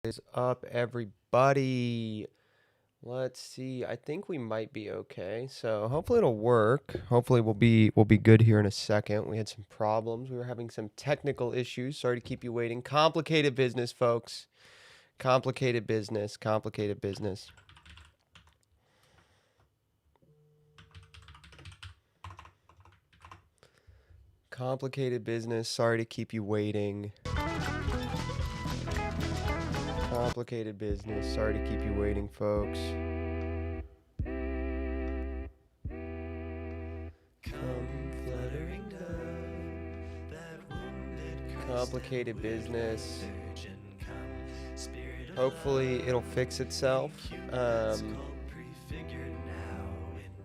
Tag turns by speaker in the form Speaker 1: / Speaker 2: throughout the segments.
Speaker 1: Is up, everybody? Let's see. I think we might be okay. So hopefully it'll work. Hopefully we'll be good here in a second. We had some problems. We were having some technical issues. Sorry to keep you waiting. Complicated business, folks. Complicated business. Complicated business. Complicated business. Sorry to keep you waiting. Complicated business. Sorry to keep you waiting, folks. Complicated business. Hopefully it'll fix itself.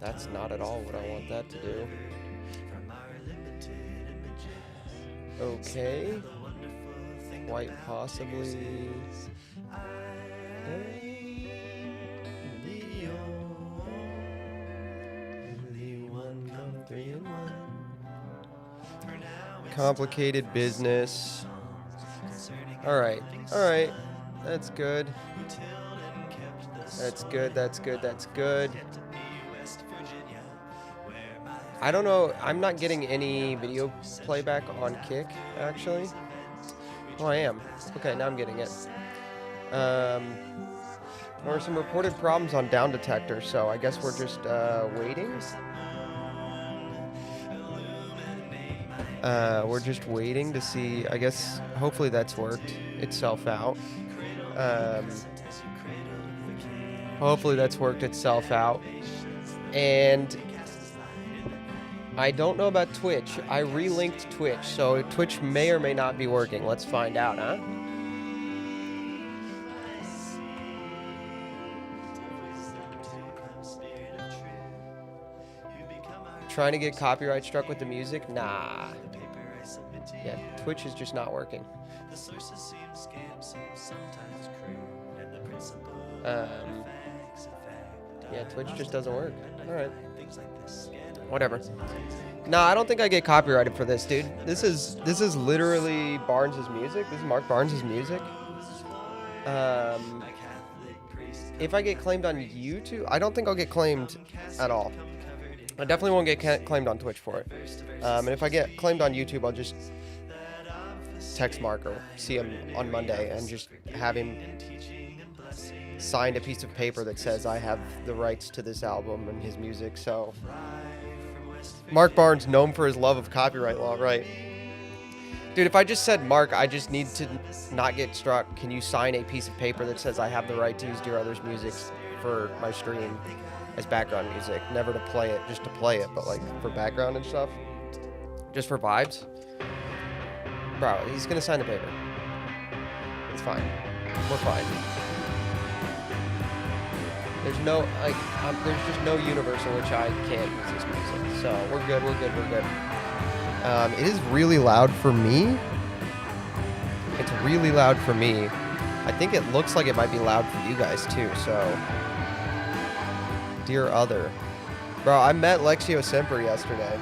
Speaker 1: That's not at all what I want that to do. Okay. Quite possibly. Complicated business. Alright. Alright. That's good. That's good. That's good. That's good. I don't know. I'm not getting any video playback on Kick, actually. Oh, I am. Okay, now I'm getting it. There were some reported problems on Down Detector, so I guess we're just waiting. We're just waiting to see. I guess hopefully that's worked itself out. Hopefully that's worked itself out. And I don't know about Twitch. I relinked Twitch, so Twitch may or may not be working. Let's find out, huh? Trying to get copyright struck with the music? Nah. Yeah, Twitch is just not working. Yeah, Twitch just doesn't work. Alright. Whatever. No, I don't think I get copyrighted for this, dude. This is literally Barnes' music. This is Mark Barnes' music. If I get claimed on YouTube, I don't think I'll get claimed at all. I definitely won't get claimed on Twitch for it. And if I get claimed on YouTube, I'll just text Mark or see him on Monday and just have him sign a piece of paper that says I have the rights to this album and his music. So Mark Barnes, known for his love of copyright law, right? Dude, if I just said, Mark, I just need to not get struck, can you sign a piece of paper that says I have the right to use Dear Others music for my stream as background music? Never to play it, just to play it, but like for background and stuff. Just for vibes. Bro, he's gonna sign the paper. It's fine. We're fine. There's no, like, there's just no universe in which I can't use this music. So we're good, we're good, we're good. It is really loud for me. It's really loud for me. I think it looks like it might be loud for you guys too, so. Dear Other. Bro, I met Lexio Semper yesterday.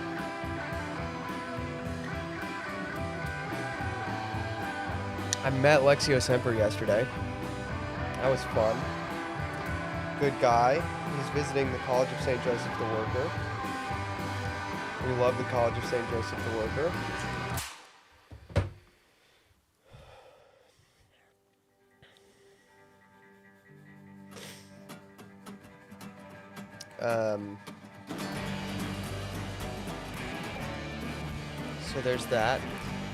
Speaker 1: That was fun. Good guy. He's visiting the College of St. Joseph the Worker. We love the College of St. Joseph the Worker. So there's that.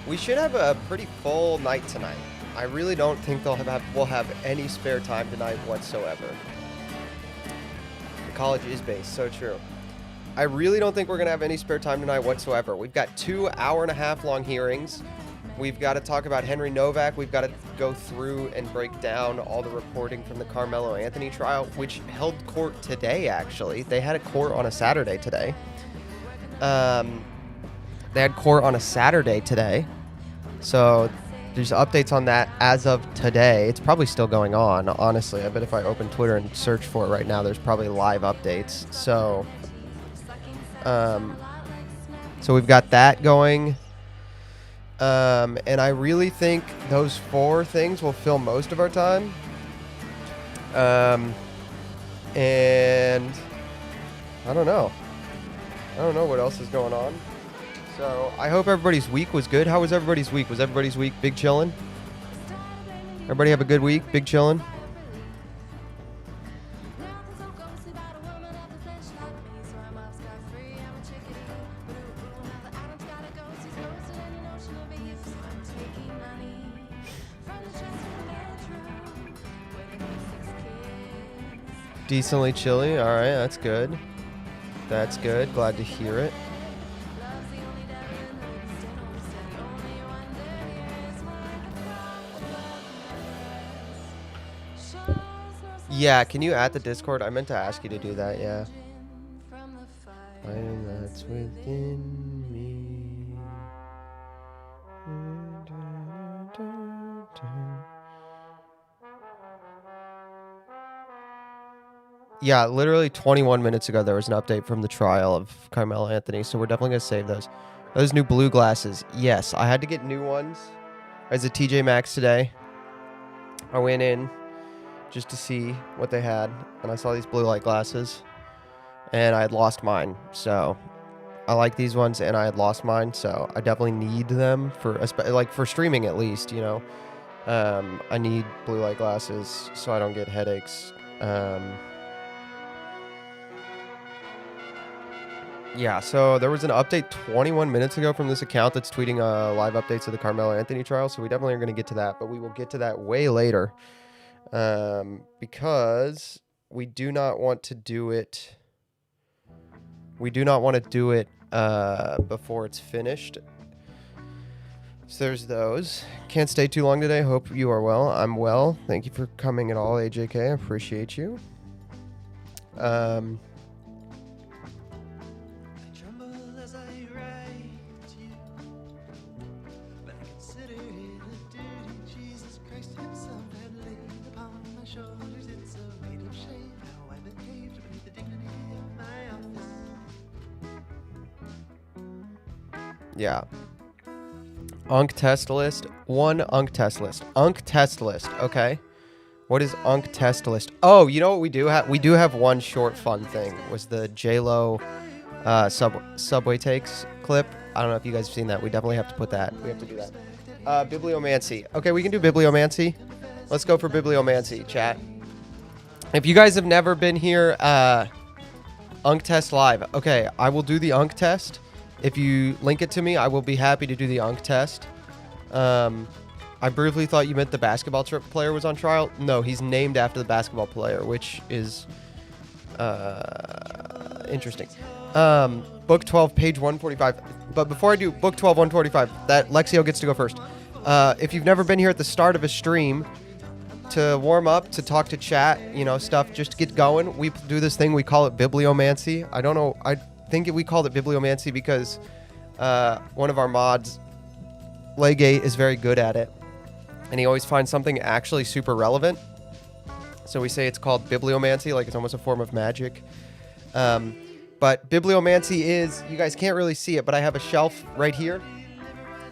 Speaker 1: We should have a pretty full night tonight. I really don't think we'll have any spare time tonight whatsoever. The college is based, so true. I really don't think we're going to have any spare time tonight whatsoever. We've got 2 hour-and-a-half long hearings. We've got to talk about Henry Nowak. We've got to go through and break down all the reporting from the Carmelo Anthony trial, which held court today, actually. They had a court on a Saturday today. They had court on a Saturday today. So there's updates on that as of today. It's probably still going on, honestly. I bet if I open Twitter and search for it right now, there's probably live updates. So we've got that going. And I really think those 4 things will fill most of our time. And I don't know. I don't know what else is going on. So I hope everybody's week was good. How was everybody's week? Was everybody's week big chillin'? Everybody have a good week? Big chillin'? Decently chilly. All right, that's good. That's good. Glad to hear it. Yeah, can you add the Discord? I meant to ask you to do that, yeah. Finding that's within me. Yeah, literally 21 minutes ago, there was an update from the trial of Carmelo Anthony, so we're definitely going to save those. Those new blue glasses. Yes, I had to get new ones. I was at TJ Maxx today. I went in just to see what they had, and I saw these blue light glasses, and I had lost mine, so I like these ones, and I had lost mine, so I definitely need them for, like, for streaming at least, you know. I need blue light glasses so I don't get headaches. Yeah, so there was an update 21 minutes ago from this account that's tweeting live updates of the Carmelo Anthony trial, so we definitely are going to get to that, but we will get to that way later, because we do not want to do it. We do not want to do it before it's finished. So there's those. Can't stay too long today. Hope you are well. I'm well. Thank you for coming at all, AJK. I appreciate you. Yeah. Unc test list. One Unc test list. Unc test list. Okay. What is Unc test list? Oh, you know what we do have? We do have one short fun thing. Was the J-Lo Subway Takes clip. I don't know if you guys have seen that. We definitely have to put that. We have to do that. Bibliomancy. Okay, we can do Bibliomancy. Let's go for Bibliomancy, chat. If you guys have never been here, Unc test live. Okay, I will do the Unc test. If you link it to me, I will be happy to do the Unc test. I briefly thought you meant the basketball player was on trial. No, he's named after the basketball player, which is interesting. Book 12, page 145. But before I do Book 12, 145, that Lexio gets to go first. If you've never been here at the start of a stream, to warm up, to talk to chat, you know, stuff, just to get going, we do this thing, we call it Bibliomancy. I don't know, I think we called it Bibliomancy because one of our mods, Legate, is very good at it, and he always finds something actually super relevant, so we say it's called Bibliomancy, like it's almost a form of magic. But Bibliomancy is, you guys can't really see it, but I have a shelf right here.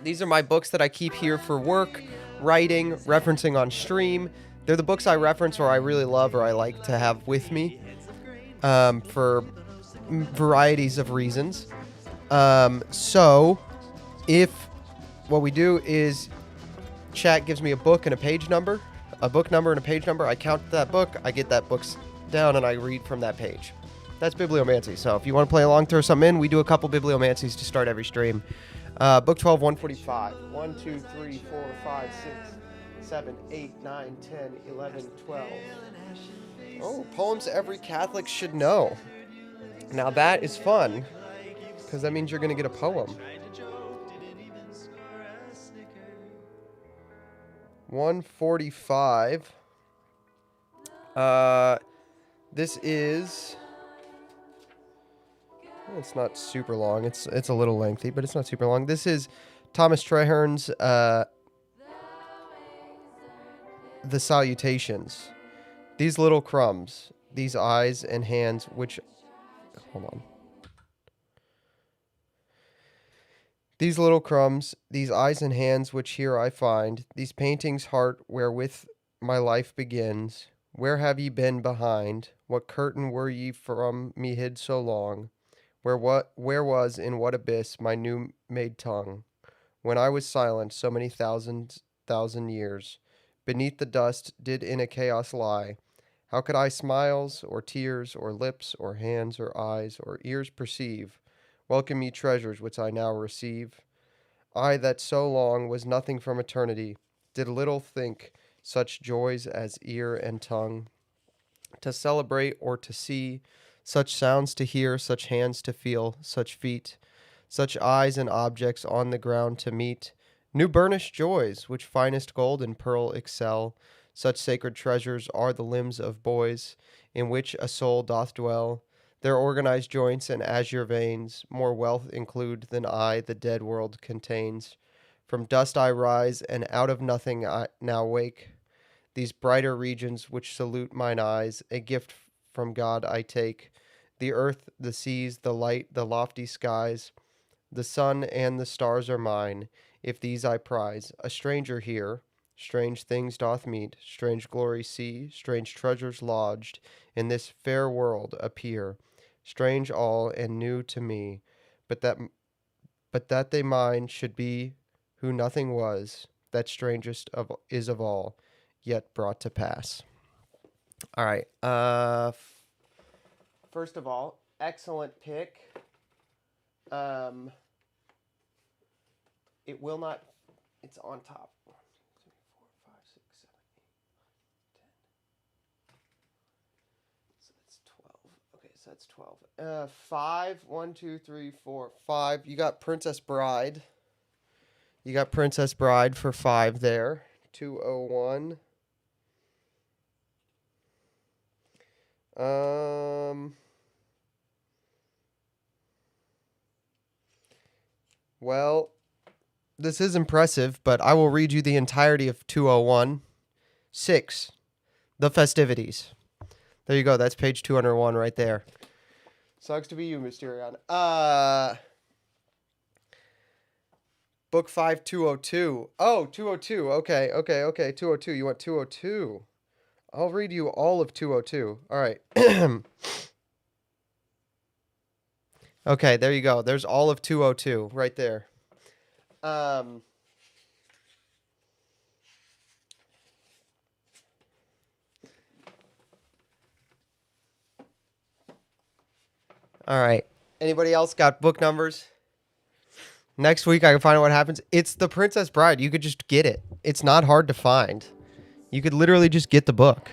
Speaker 1: These are my books that I keep here for work, writing, referencing on stream. They're the books I reference or I really love or I like to have with me for varieties of reasons. So if what we do is chat gives me a book and a page number, a book number and a page number, I count that book, I get that book down, and I read from that page. That's Bibliomancy. So if you want to play along, throw something in. We do a couple Bibliomancies to start every stream. Book 12, 145. 1, 2, 3, 4, 5, 6, 7, 8, 9, 10, 11, 12. Oh, poems every Catholic should know. Now that is fun, because that means you're going to get a poem. 145. This is... It's not super long. It's a little lengthy, but it's not super long. This is Thomas Treherne's The Salutations. These little crumbs, these eyes and hands, which... Hold on. These little crumbs, these eyes and hands which here I find, these paintings heart wherewith my life begins, where have ye been behind? What curtain were ye from me hid so long? Where was in what abyss my new made tongue? When I was silent so many thousand years, beneath the dust did in a chaos lie. How could I smiles, or tears, or lips, or hands, or eyes, or ears perceive? Welcome ye treasures which I now receive. I that so long was nothing from eternity, did little think such joys as ear and tongue to celebrate or to see, such sounds to hear, such hands to feel, such feet, such eyes and objects on the ground to meet, new burnished joys, which finest gold and pearl excel, such sacred treasures are the limbs of boys, in which a soul doth dwell, their organized joints and azure veins, more wealth include than I the dead world contains. From dust I rise, and out of nothing I now wake, these brighter regions which salute mine eyes, a gift from God I take. The earth, the seas, the light, the lofty skies, the sun and the stars are mine, if these I prize. A stranger here, strange things doth meet, strange glory see, strange treasures lodged in this fair world appear, strange all and new to me, but that they mine should be who nothing was, that strangest of is of all, yet brought to pass. All right. First of all, excellent pick. It will not. It's on top. 1, 2, 3, 4, 5, 6, 7, 8, 10. So that's 12. Okay, so that's 12. 5. 1, 2, 3, 4, 5. You got Princess Bride. You got Princess Bride for 5 there. 201. Well, this is impressive, but I will read you the entirety of 201. 6. The Festivities. There you go. That's page 201 right there. Sucks to be you, Mysterion. Book 5, 202. Oh, 202. Okay. 202. You want 202. I'll read you all of 202. All right. Okay, there you go. There's all of 202 right there. All right. Anybody else got book numbers? Next week I can find out what happens. It's The Princess Bride. You could just get it. It's not hard to find. You could literally just get the book.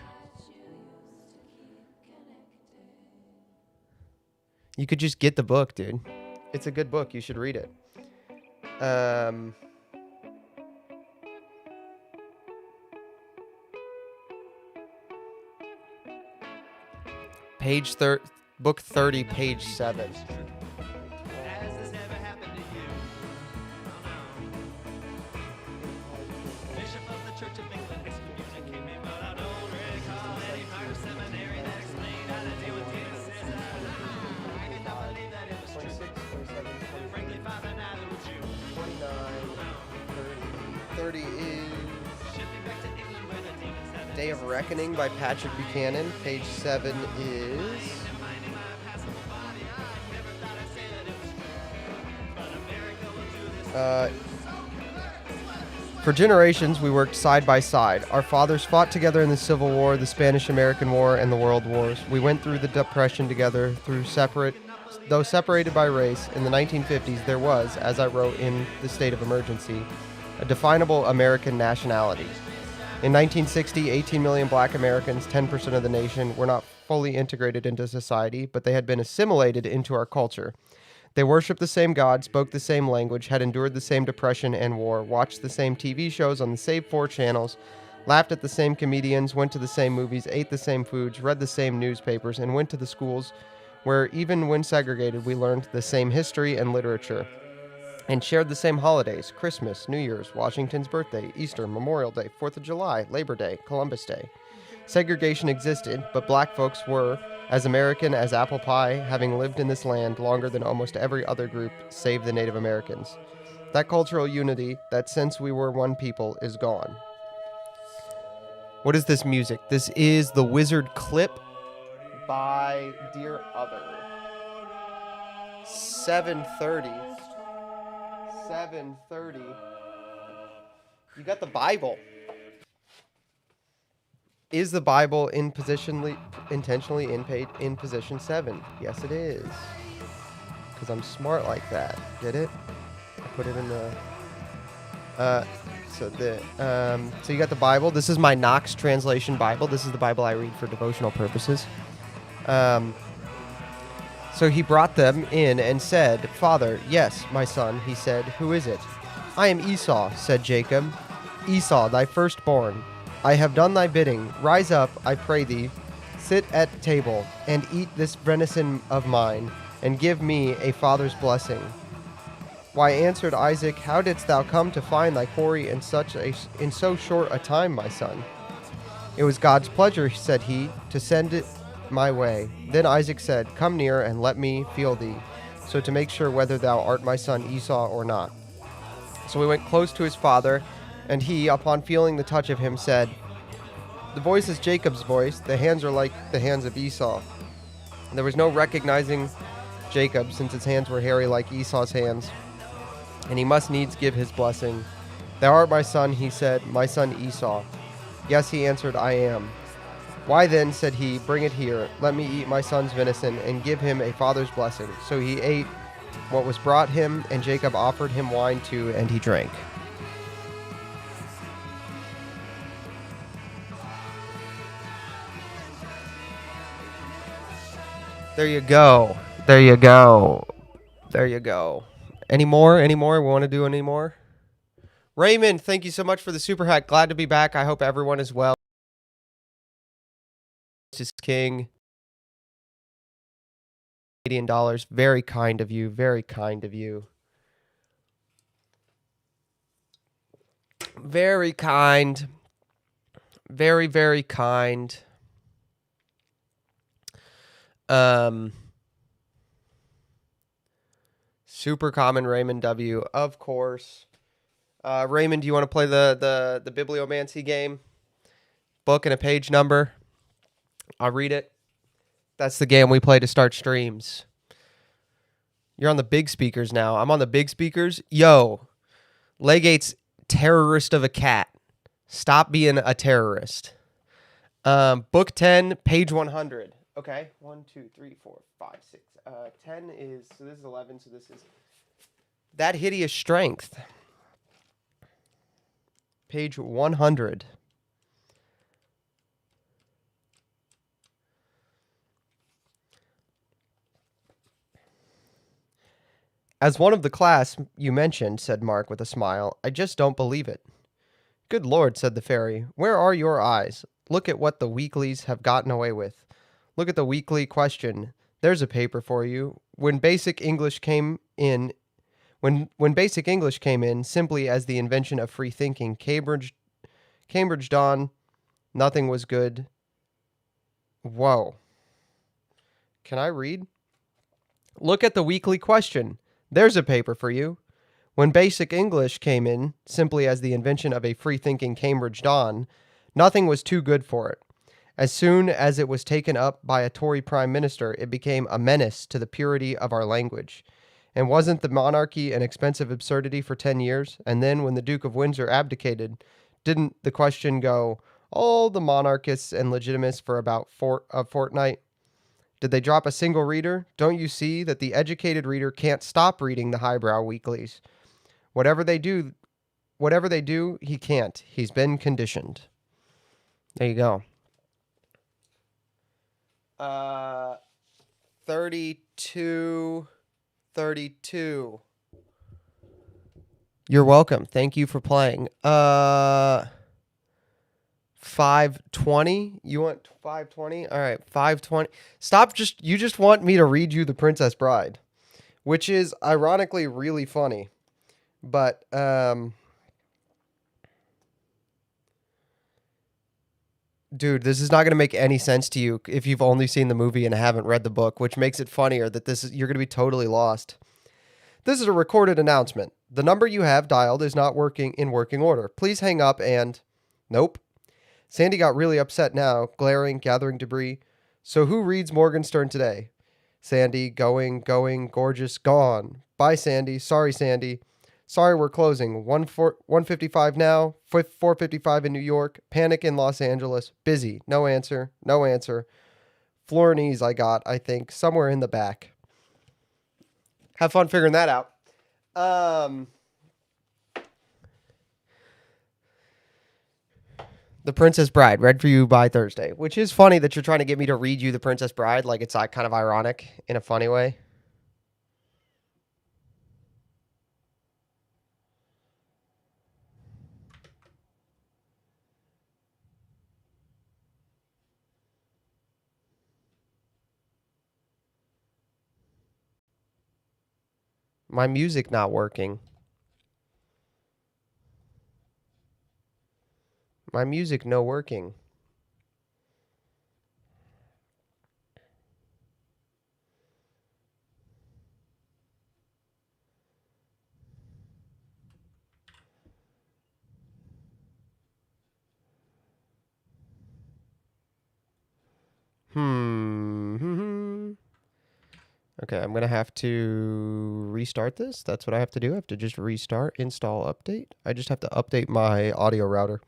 Speaker 1: You could just get the book, dude. It's a good book. You should read it. Book 30, page 7. Day of Reckoning by Patrick Buchanan. Page 7 is... For generations, we worked side by side. Our fathers fought together in the Civil War, the Spanish-American War, and the World Wars. We went through the Depression together, though separated by race. In the 1950s, there was, as I wrote in The State of Emergency, a definable American nationality. In 1960, 18 million black Americans, 10% of the nation, were not fully integrated into society, but they had been assimilated into our culture. They worshiped the same God, spoke the same language, had endured the same depression and war, watched the same TV shows on the same 4 channels, laughed at the same comedians, went to the same movies, ate the same foods, read the same newspapers, and went to the schools where, even when segregated, we learned the same history and literature, and shared the same holidays: Christmas, New Year's, Washington's birthday, Easter, Memorial Day, 4th of July, Labor Day, Columbus Day. Segregation existed, but black folks were as American as apple pie, having lived in this land longer than almost every other group save the Native Americans. That cultural unity, that since we were one people, is gone. What is this music? This is the Wizard Clip by Dear Other. 7:30. 7:30. You got the Bible. Is the Bible intentionally in position 7? Yes, it is. Because I'm smart like that. Get it? I put it in the... So you got the Bible. This is my Knox translation Bible. This is the Bible I read for devotional purposes. So he brought them in and said, "Father, yes, my son," he said. "Who is it?" "I am Esau," said Jacob. "Esau, thy firstborn. I have done thy bidding. Rise up, I pray thee. Sit at table, and eat this venison of mine, and give me a father's blessing." "Why," answered Isaac, "how didst thou come to find thy quarry in so short a time, my son?" "It was God's pleasure," said he, "to send it my way." Then Isaac said, "Come near, and let me feel thee, so to make sure whether thou art my son Esau or not." So he went close to his father, and he, upon feeling the touch of him, said, "The voice is Jacob's voice, the hands are like the hands of Esau." There was no recognizing Jacob, since his hands were hairy like Esau's hands, and he must needs give his blessing. "Thou art my son," he said, "my son Esau." "Yes," he answered, "I am." "Why then," said he, "bring it here, let me eat my son's venison, and give him a father's blessing." So he ate what was brought him, and Jacob offered him wine too, and he drank. There you go. There you go. There you go. Any more? Any more? We want to do any more? Raymond, thank you so much for the super hack. Glad to be back. I hope everyone is well. Is king. Canadian dollars. Very kind of you. Very kind of you. Very kind. Very, very kind. Super common Raymond W. Of course. Raymond, do you want to play the bibliomancy game? Book and a page number. I'll read it. That's the game we play to start streams. You're on the big speakers now. I'm on the big speakers. Yo, Legate's terrorist of a cat. Stop being a terrorist. Book 10, page 100. Okay. 1, 2, 3, 4, 5, 6. 10 is, so this is 11, so this is That Hideous Strength. Page 100. "As one of the class you mentioned," said Mark with a smile, "I just don't believe it." "Good Lord," said the fairy, "where are your eyes? Look at what the weeklies have gotten away with. Look at the weekly question. There's a paper for you. When basic English came in, simply as the invention of free thinking, Cambridge dawned, nothing was good." Whoa. Can I read? "Look at the weekly question. There's a paper for you. When basic English came in, simply as the invention of a free-thinking Cambridge dawn, nothing was too good for it. As soon as it was taken up by a Tory prime minister, it became a menace to the purity of our language. And wasn't the monarchy an expensive absurdity for 10 years? And then when the Duke of Windsor abdicated, didn't the question go, all the monarchists and legitimists for about a fortnight? Did they drop a single reader? Don't you see that the educated reader can't stop reading the highbrow weeklies? Whatever they do, he can't. He's been conditioned." There you go. 32. You're welcome. Thank you for playing. 520. You want 520? All right, 520. You just want me to read you The Princess Bride, which is ironically really funny. But dude, this is not going to make any sense to you if you've only seen the movie and haven't read the book, which makes it funnier that you're going to be totally lost. This is a recorded announcement. The number you have dialed is not working in working order. Please hang up and... Nope. Sandy got really upset now, glaring, gathering debris. So who reads Morgenstern today? Sandy, going, gorgeous, gone. Bye, Sandy. Sorry, Sandy. Sorry, we're closing. 1:55 now, 4:55 in New York. Panic in Los Angeles. Busy. No answer. No answer. Florinese I got, I think, somewhere in the back. Have fun figuring that out. The Princess Bride, read for you by Thursday, which is funny that you're trying to get me to read you The Princess Bride. Like, it's kind of ironic in a funny way. My music not working. My music no working. Okay, I'm going to have to restart this. That's what I have to do. I have to just restart, install, update. I just have to update my audio router.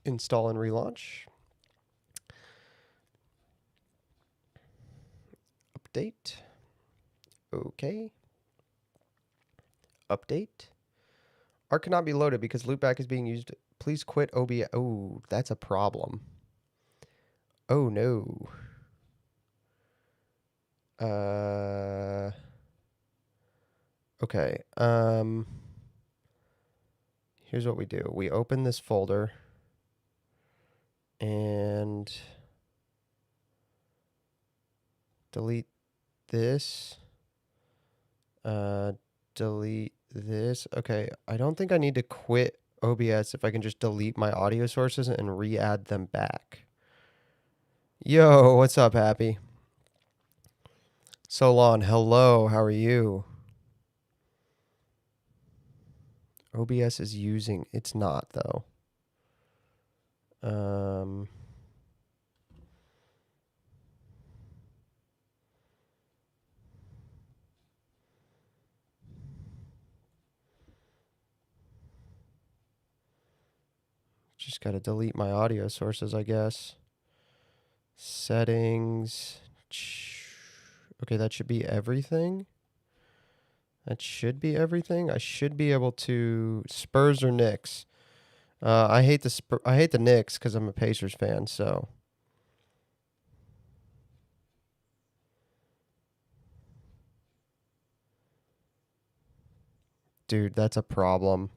Speaker 1: Install and relaunch. Update. Okay. Update. Art cannot be loaded because loopback is being used. Please quit OBS. Oh, that's a problem. Oh, no. Okay. Here's what we do. We open this folder and delete this. Delete this. Okay. I don't think I need to quit OBS if I can just delete my audio sources and re-add them back. Yo, what's up, Happy? Solon, hello. How are you? OBS is using. It's not, though. Just got to delete my audio sources, I guess. Settings. Okay, that should be everything. That should be everything. I should be able to... Spurs or Knicks? I hate the Knicks because I'm a Pacers fan, so... Dude, that's a problem.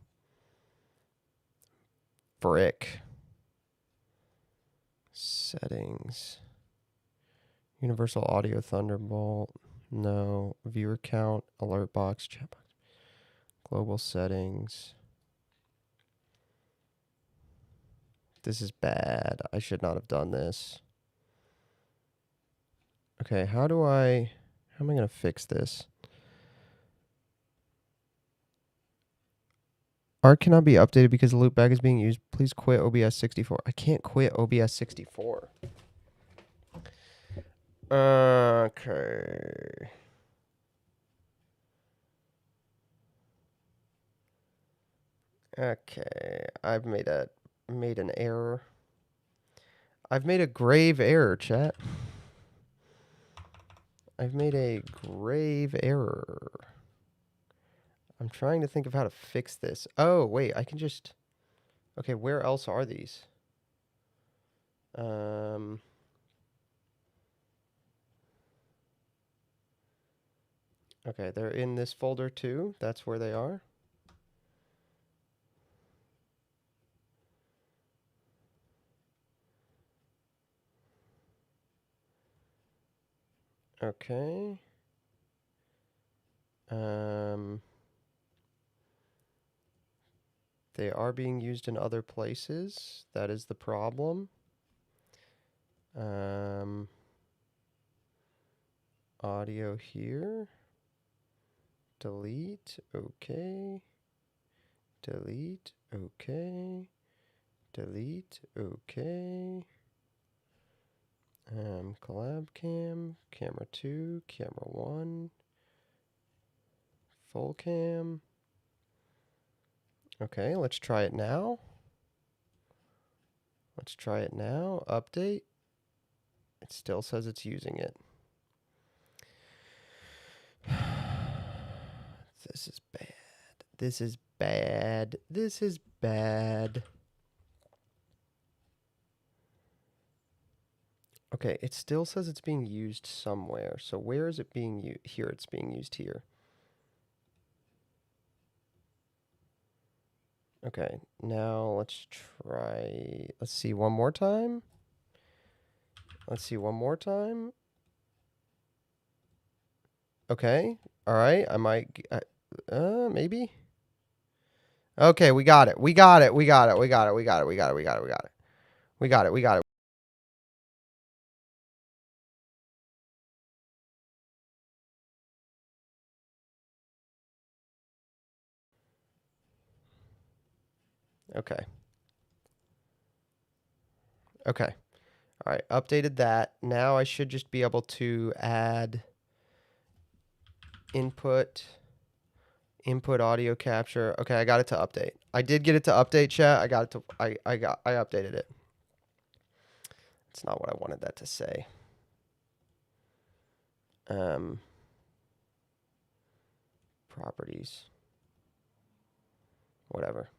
Speaker 1: Frick. Settings. Universal Audio Thunderbolt. No. Viewer count. Alert box. Chat box. Global settings. This is bad. I should not have done this. Okay, how am I going to fix this? Art cannot be updated because the loopback is being used. Please quit OBS 64. I can't quit OBS 64. Okay. Okay. I've made an error. I've made a grave error, chat. I've made a grave error. I'm trying to think of how to fix this. Oh, wait, I can just... Okay, where else are these? Okay, they're in this folder too. That's where they are. Okay. They are being used in other places. That is the problem. Audio here. Delete. Okay. Delete. Okay. Delete. Okay. Collab cam. Camera 2. Camera 1. Full cam. Okay, let's try it now. Let's try it now. Update. It still says it's using it. This is bad. This is bad. This is bad. Okay, it still says it's being used somewhere. So where is it being used? Here, it's being used here. Okay, now let's try. Let's see one more time. Let's see one more time. Okay, all right. I might. Maybe. Okay, we got it. We got it. We got it. We got it. We got it. We got it. We got it. We got it. We got it. We got it. Okay. Okay. All right. Updated that. Now I should just be able to add input audio capture. Okay, I got it to update. I did get it to update, chat. I got it to I updated it. It's not what I wanted that to say. Properties. Whatever.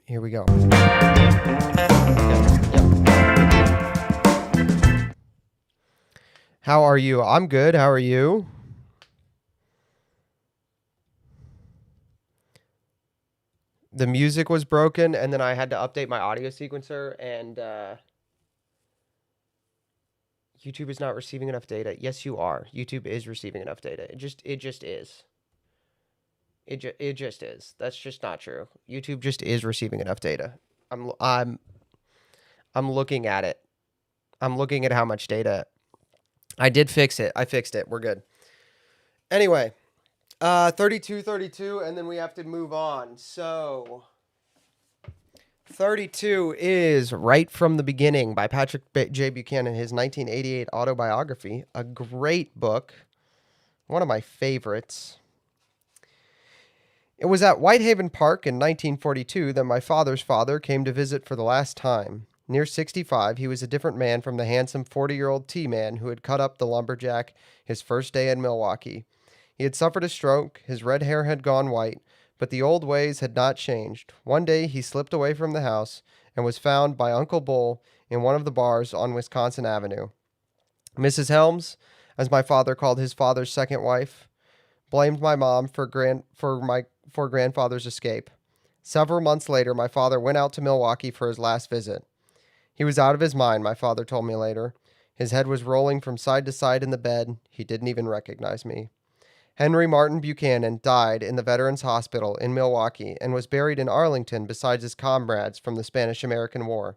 Speaker 1: Here we go. Okay. Yep. How are you? I'm good. How are you? The music was broken, and then I had to update my audio sequencer, and YouTube is not receiving enough data. Yes, you are. YouTube is receiving enough data. It just is. It just is. That's just not true. YouTube just is receiving enough data. I'm looking at it. I'm looking at how much data. I did fix it. I fixed it. We're good. Anyway, 32, and then we have to move on. So 32 is Right from the Beginning by Patrick J. Buchanan, his 1988 autobiography. A great book. One of my favorites. It was at Whitehaven Park in 1942 that my father's father came to visit for the last time. Near 65, he was a different man from the handsome 40-year-old T-man who had cut up the lumberjack his first day in Milwaukee. He had suffered a stroke, his red hair had gone white, but the old ways had not changed. One day he slipped away from the house and was found by Uncle Bull in one of the bars on Wisconsin Avenue. Mrs. Helms, as my father called his father's second wife, blamed my mom for grandfather's escape. Several months later, my father went out to Milwaukee for his last visit. He was out of his mind, my father told me later. His head was rolling from side to side in the bed. He didn't even recognize me. Henry Martin Buchanan died in the Veterans Hospital in Milwaukee and was buried in Arlington beside his comrades from the Spanish-American War.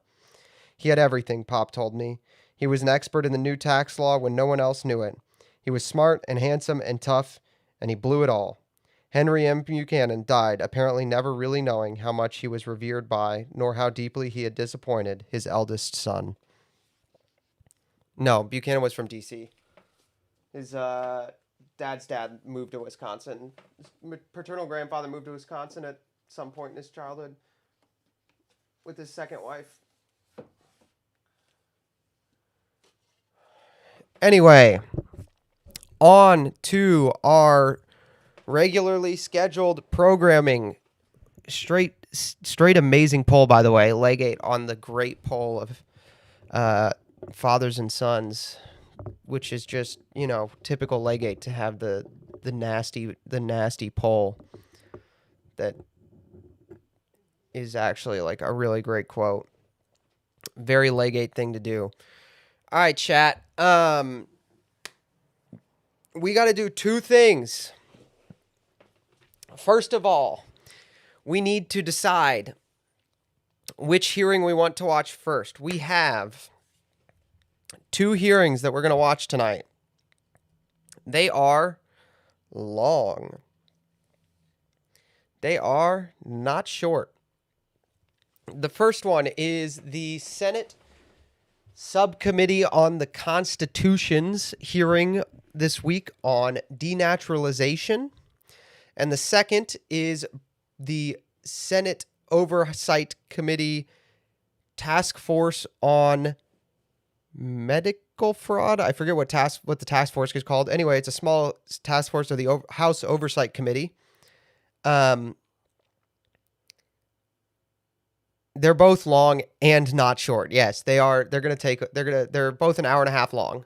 Speaker 1: He had everything, Pop told me. He was an expert in the new tax law when no one else knew it. He was smart and handsome and tough, and he blew it all. Henry M. Buchanan died, apparently never really knowing how much he was revered by, nor how deeply he had disappointed his eldest son. No, Buchanan was from D.C. His dad's dad moved to Wisconsin. His paternal grandfather moved to Wisconsin at some point in his childhood with his second wife. Anyway, on to our regularly scheduled programming. Straight amazing poll, by the way. Legate on the great poll of fathers and sons, which is just, typical Legate to have the nasty poll that is actually like a really great quote. Very Legate thing to do. All right, chat. We got to do two things. First of all, we need to decide which hearing we want to watch first. We have 2 hearings that we're going to watch tonight. They are long. They are not short. The first one is the Senate Subcommittee on the Constitution's hearing this week on denaturalization. And the second is the Senate Oversight Committee Task Force on Medical Fraud. I forget what the task force is called. Anyway, it's a small task force of the House Oversight Committee. They're both long and not short. Yes, they are. They're both an hour and a half long.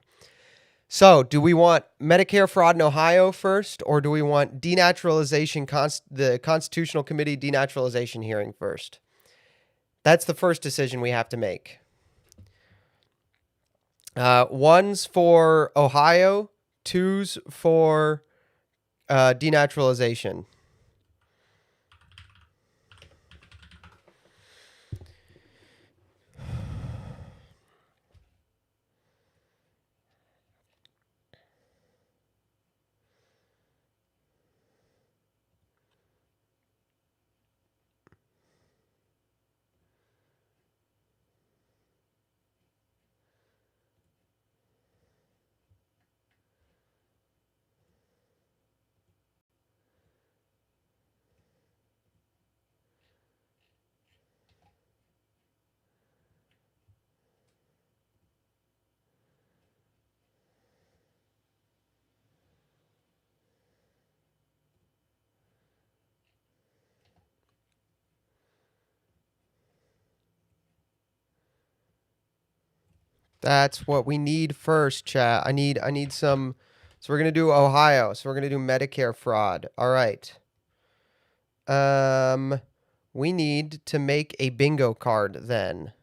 Speaker 1: So, do we want Medicare fraud in Ohio first, or do we want denaturalization, the Constitutional Committee denaturalization hearing first? That's the first decision we have to make. One's for Ohio, two's for denaturalization. That's what we need first, chat. I need some. So we're gonna do Ohio. So we're gonna do Medicare fraud. All right. We need to make a bingo card then.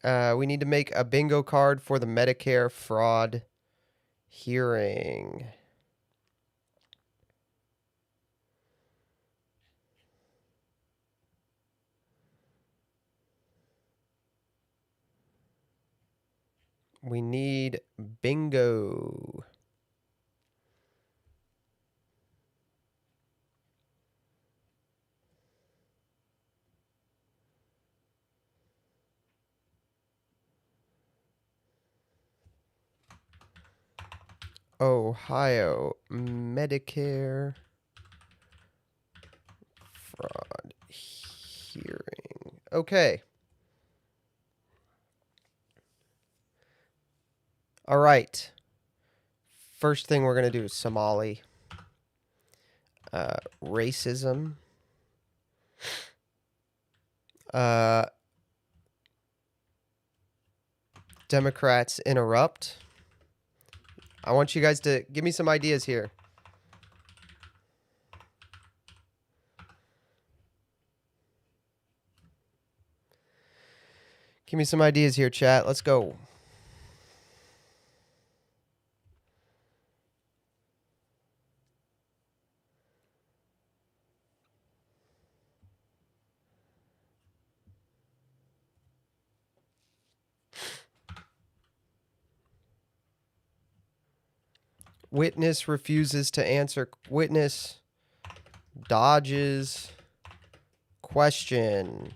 Speaker 1: We need to make a bingo card for the Medicare fraud hearing. We need bingo. Ohio Medicare fraud hearing. Okay. All right. First thing we're going to do is Somali. Racism. Democrats interrupt. I want you guys to give me some ideas here. Give me some ideas here, chat. Let's go. Witness refuses to answer. Witness dodges question.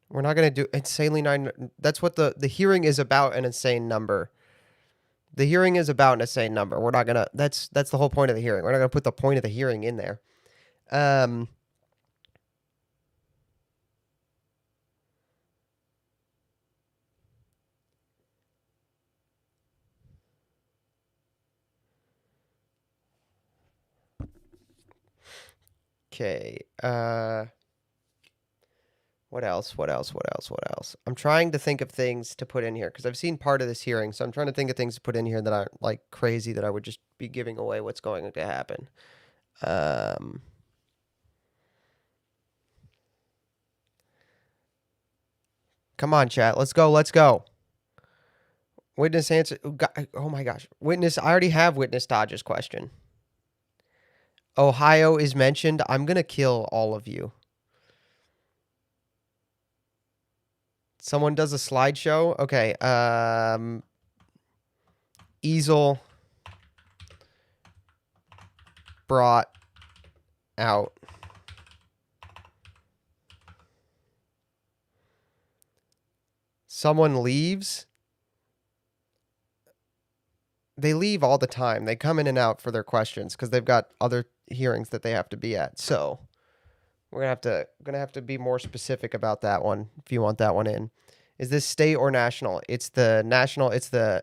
Speaker 1: We're not going to do insanely 9. That's what the hearing is about, an insane number. The hearing is about an insane number. We're not going to, that's the whole point of the hearing. We're not going to put the point of the hearing in there. Okay. What else? I'm trying to think of things to put in here because I've seen part of this hearing, so I'm trying to think of things to put in here that aren't like crazy that I would just be giving away what's going to happen. Come on, chat. Let's go. Witness answer. Oh my gosh. Witness. I already have witness dodges question. Ohio is mentioned. I'm going to kill all of you. Someone does a slideshow. Okay. Easel brought out. Someone leaves. They leave all the time. They come in and out for their questions because they've got other hearings that they have to be at. So we're gonna have to be more specific about that one if you want that one in. Is this state or national? It's the national. It's the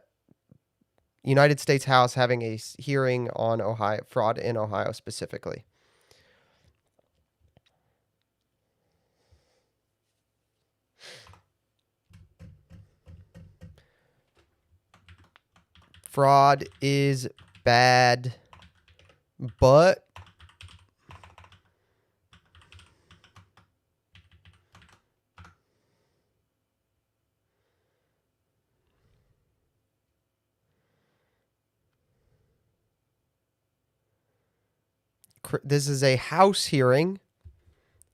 Speaker 1: United States House having a hearing on Ohio fraud in Ohio specifically. Fraud is bad, but this is a House hearing.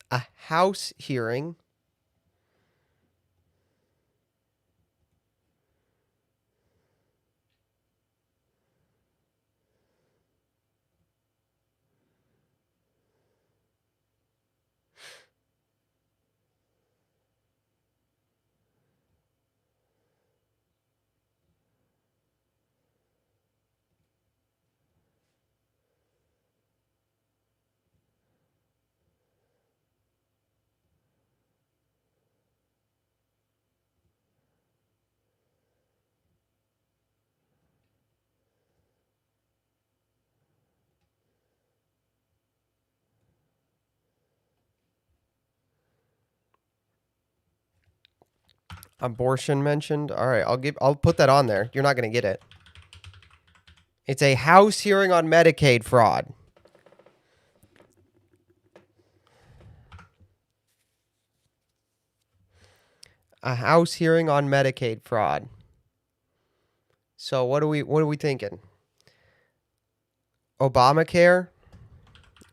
Speaker 1: A House hearing. Abortion mentioned. All right, I'll put that on there. You're not going to get it. It's a House hearing on Medicaid fraud. A House hearing on Medicaid fraud. So what are we thinking? Obamacare?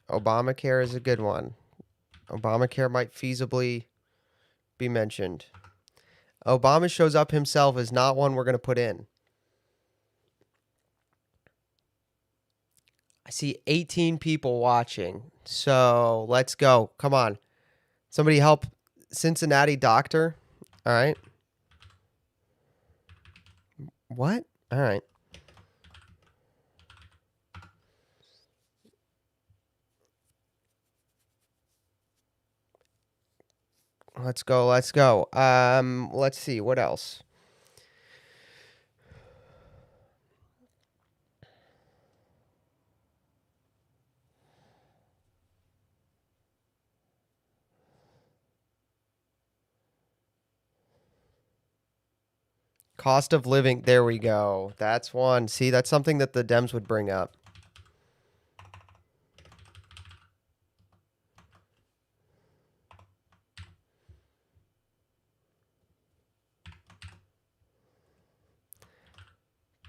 Speaker 1: Obamacare is a good one. Obamacare might feasibly be mentioned. Obama shows up himself is not one we're going to put in. I see 18 people watching. So let's go. Come on. Somebody help Cincinnati doctor. All right. What? All right. Let's go. Let's go. Let's see. What else? Cost of living. There we go. That's one. See, that's something that the Dems would bring up.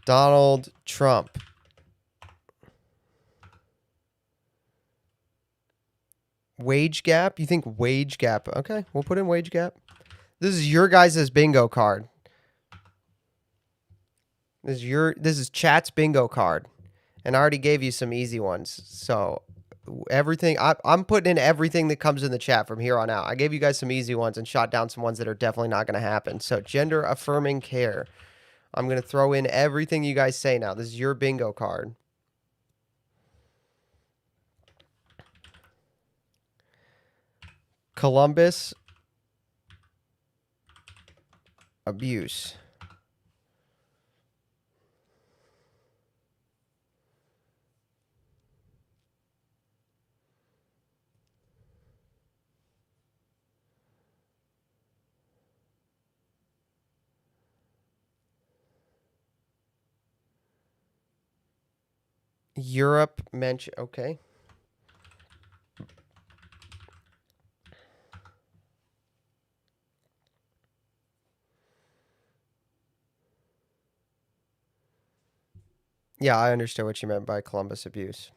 Speaker 1: Donald Trump. Wage gap? You think wage gap? Okay, we'll put in wage gap. This is your guys' bingo card. This is chat's bingo card. And I already gave you some easy ones. So everything I'm putting in everything that comes in the chat from here on out. I gave you guys some easy ones and shot down some ones that are definitely not going to happen. So gender affirming care. I'm going to throw in everything you guys say now. This is your bingo card. Columbus abuse. Europe mention. Okay. Yeah, I understood what you meant by Columbus abuse.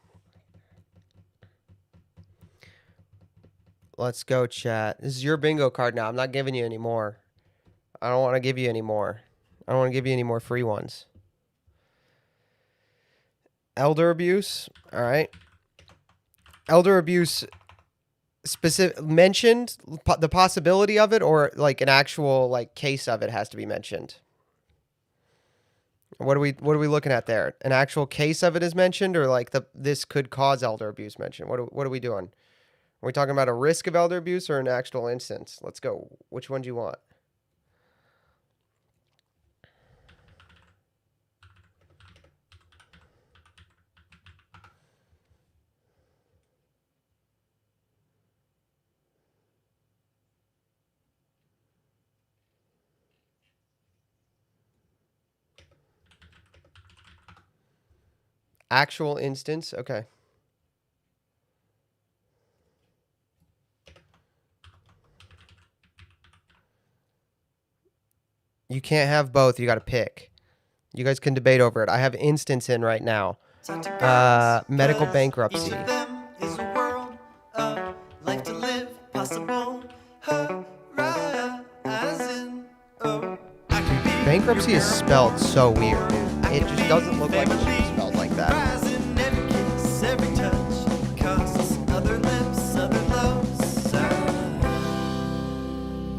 Speaker 1: Let's go, chat. This is your bingo card now. I'm not giving you any more. I don't want to give you any more. I don't want to give you any more free ones. Elder abuse. All right. Elder abuse specific mentioned the possibility of it, or like an actual like case of it has to be mentioned. What are we looking at there? An actual case of it is mentioned, or like this could cause elder abuse mentioned? What are we doing? Are we talking about a risk of elder abuse or an actual instance? Let's go. Which one do you want? Actual instance. Okay. You can't have both. You got to pick. You guys can debate over it. I have instance in right now. Medical bankruptcy. Bankruptcy is spelled so weird, dude. It just doesn't look like it should be spelled like that.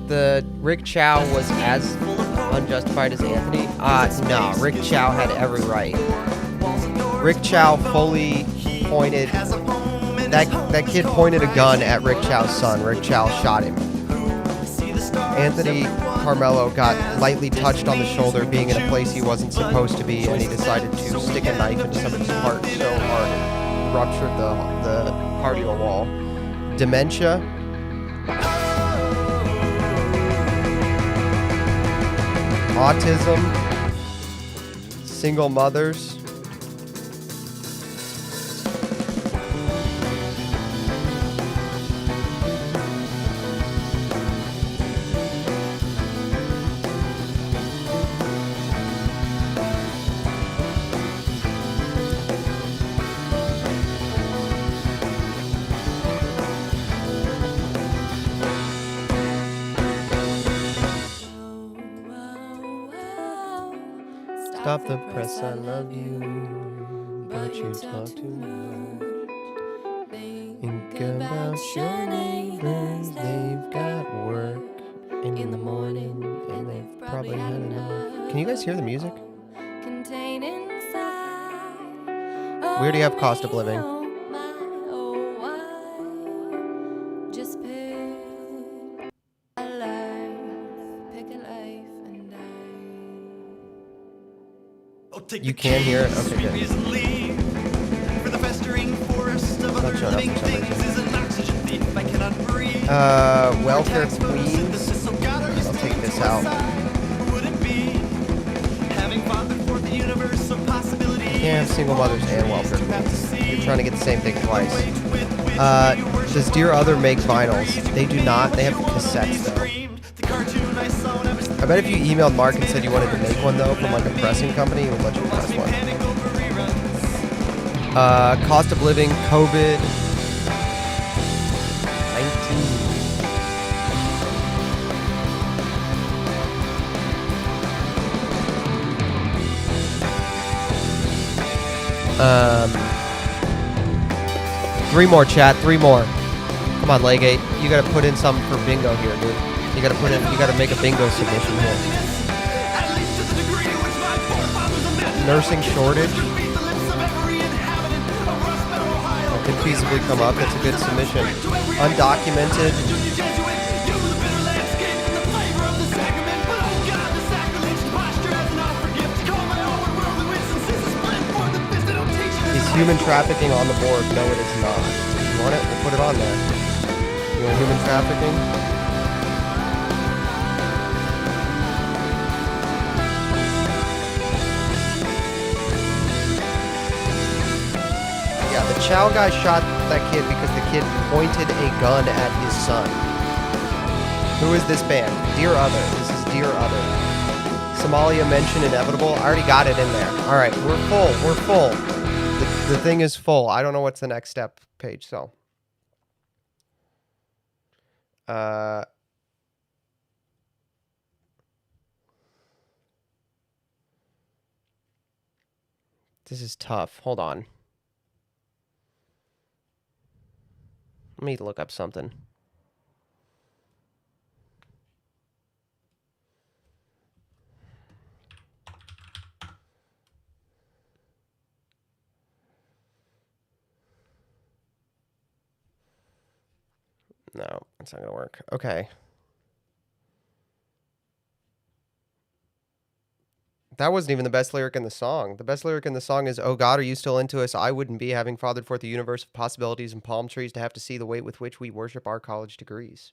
Speaker 1: The Rick Chow was as unjustified as Anthony? No. Rick Chow had every right. Rick Chow fully pointed... That kid pointed a gun at Rick Chow's son. Rick Chow shot him. Anthony Carmelo got lightly touched on the shoulder being in a place he wasn't supposed to be, and he decided to stick a knife into somebody's heart so hard it ruptured the cardiac wall. Dementia. Autism. Single mothers. Stop the press, I love you, but you talk too much. Think about your neighbors, they've got work in the morning, and they've probably had enough. Can you guys hear the music? We already have cost of living. You can hear it? Okay, good. Not showing up for some reason. Welfare queens. I'll take this out. You can't have single mothers and welfare queens. You're trying to get the same thing twice. Does Dear Other make vinyls? They do not. They have cassettes, though. I bet if you emailed Mark and said you wanted to make one, though, from like a pressing company, he would let you press one. Cost of living, COVID-19. Three more, chat. Three more. Come on, Legate. You gotta put in something for bingo here, dude. You gotta make a bingo submission here. Nursing shortage. That could feasibly come up. That's a good submission. Undocumented. Is human trafficking on the board? No, it is not. You want it? We'll put it on there. You want human trafficking? Yeah, the Chow guy shot that kid because the kid pointed a gun at his son. Who is this band? Dear Other. This is Dear Other. Somalia mention inevitable. I already got it in there. All right, we're full. We're full. The thing is full. I don't know what's the next step page, so. This is tough. Hold on. Let me look up something. No, it's not going to work. Okay. That wasn't even the best lyric in the song. The best lyric in the song is, "Oh God, are you still into us? I wouldn't be, having fathered forth a universe of possibilities and palm trees, to have to see the weight with which we worship our college degrees."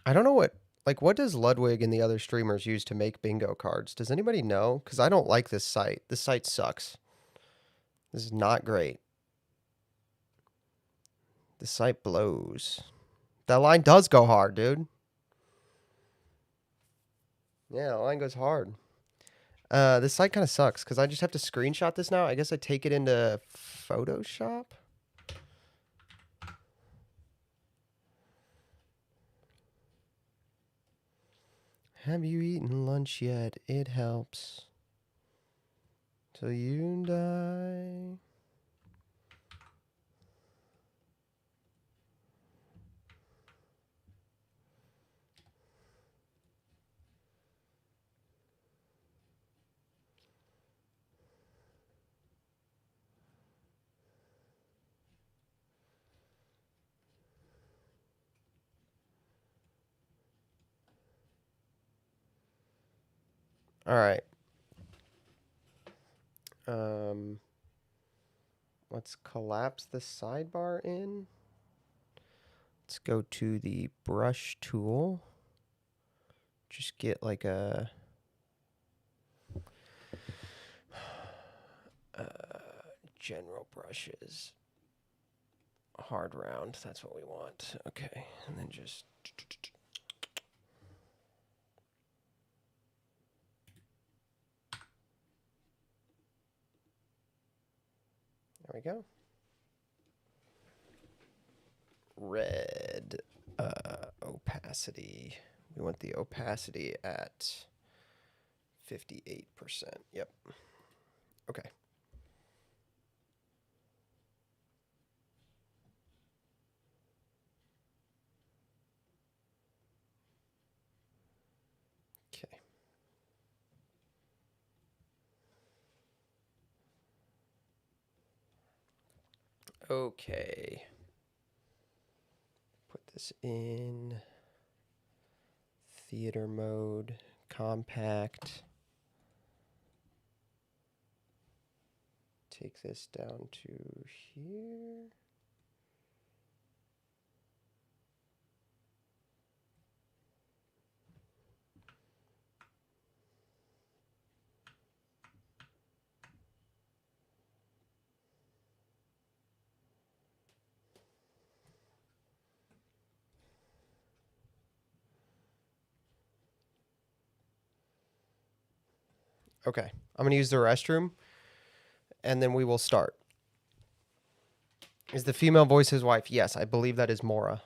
Speaker 1: I don't know what does Ludwig and the other streamers use to make bingo cards? Does anybody know? Because I don't like this site. This site sucks. This is not great. The site blows. That line does go hard, dude. Yeah, the line goes hard. This site kind of sucks because I just have to screenshot this now. I guess I take it into Photoshop. Have you eaten lunch yet? It helps. Till you die. All right. Let's collapse the sidebar in. Let's go to the brush tool. Just get like a general brushes. Hard round, that's what we want. Okay, and then just there we go. Red opacity. We want the opacity at 58%. Yep. Okay. Okay. Okay. Put this in theater mode, compact. Take this down to here. Okay, I'm going to use the restroom, and then we will start. Is the female voice his wife? Yes, I believe that is Mora.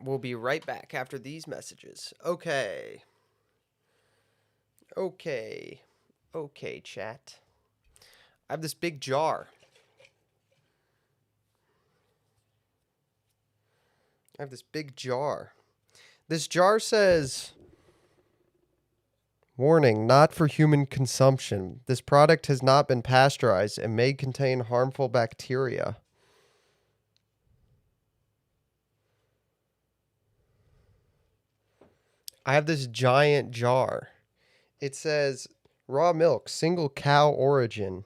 Speaker 1: We'll be right back after these messages. Okay. Okay, chat. I have this big jar. This jar says, warning, not for human consumption. This product has not been pasteurized and may contain harmful bacteria. I have this giant jar. It says, raw milk, single cow origin.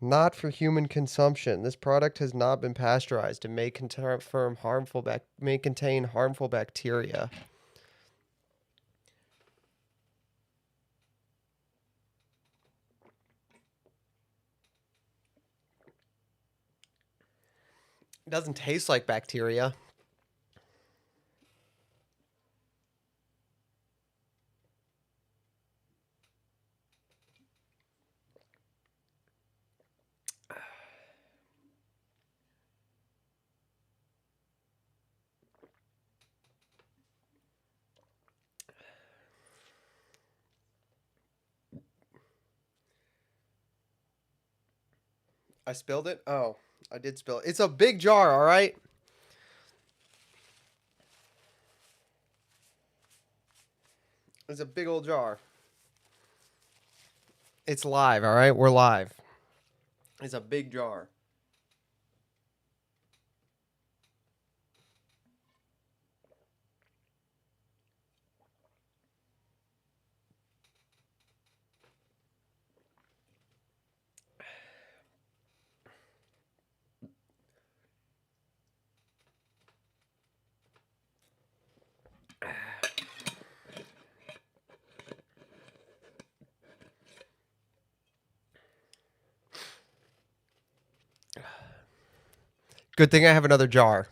Speaker 1: Not for human consumption. This product has not been pasteurized and may contain harmful bacteria. It doesn't taste like bacteria. I spilled it? Oh, I did spill it. It's a big jar, all right? It's a big old jar. It's live, all right? We're live. It's a big jar. Good thing I have another jar.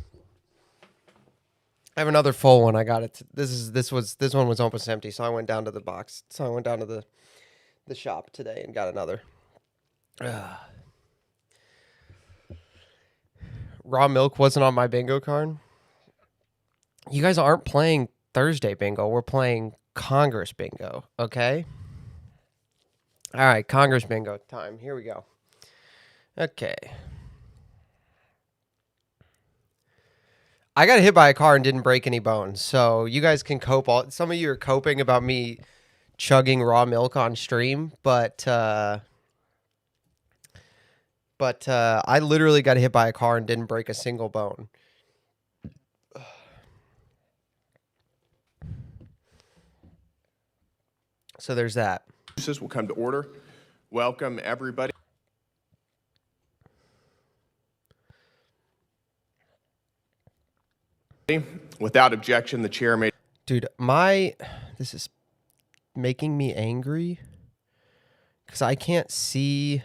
Speaker 1: I have another full one. I got it. This one was almost empty, so I went down to the box. So I went down to the shop today and got another. Raw milk wasn't on my bingo card. You guys aren't playing Thursday bingo. We're playing Congress bingo, okay? All right, Congress bingo time. Here we go. Okay. I got hit by a car and didn't break any bones, so you guys can cope. Some of you are coping about me chugging raw milk on stream, but I literally got hit by a car and didn't break a single bone. So there's that.
Speaker 2: This will come to order. Welcome, everybody. Without objection, the chair may...
Speaker 1: Dude, this is making me angry because I can't see...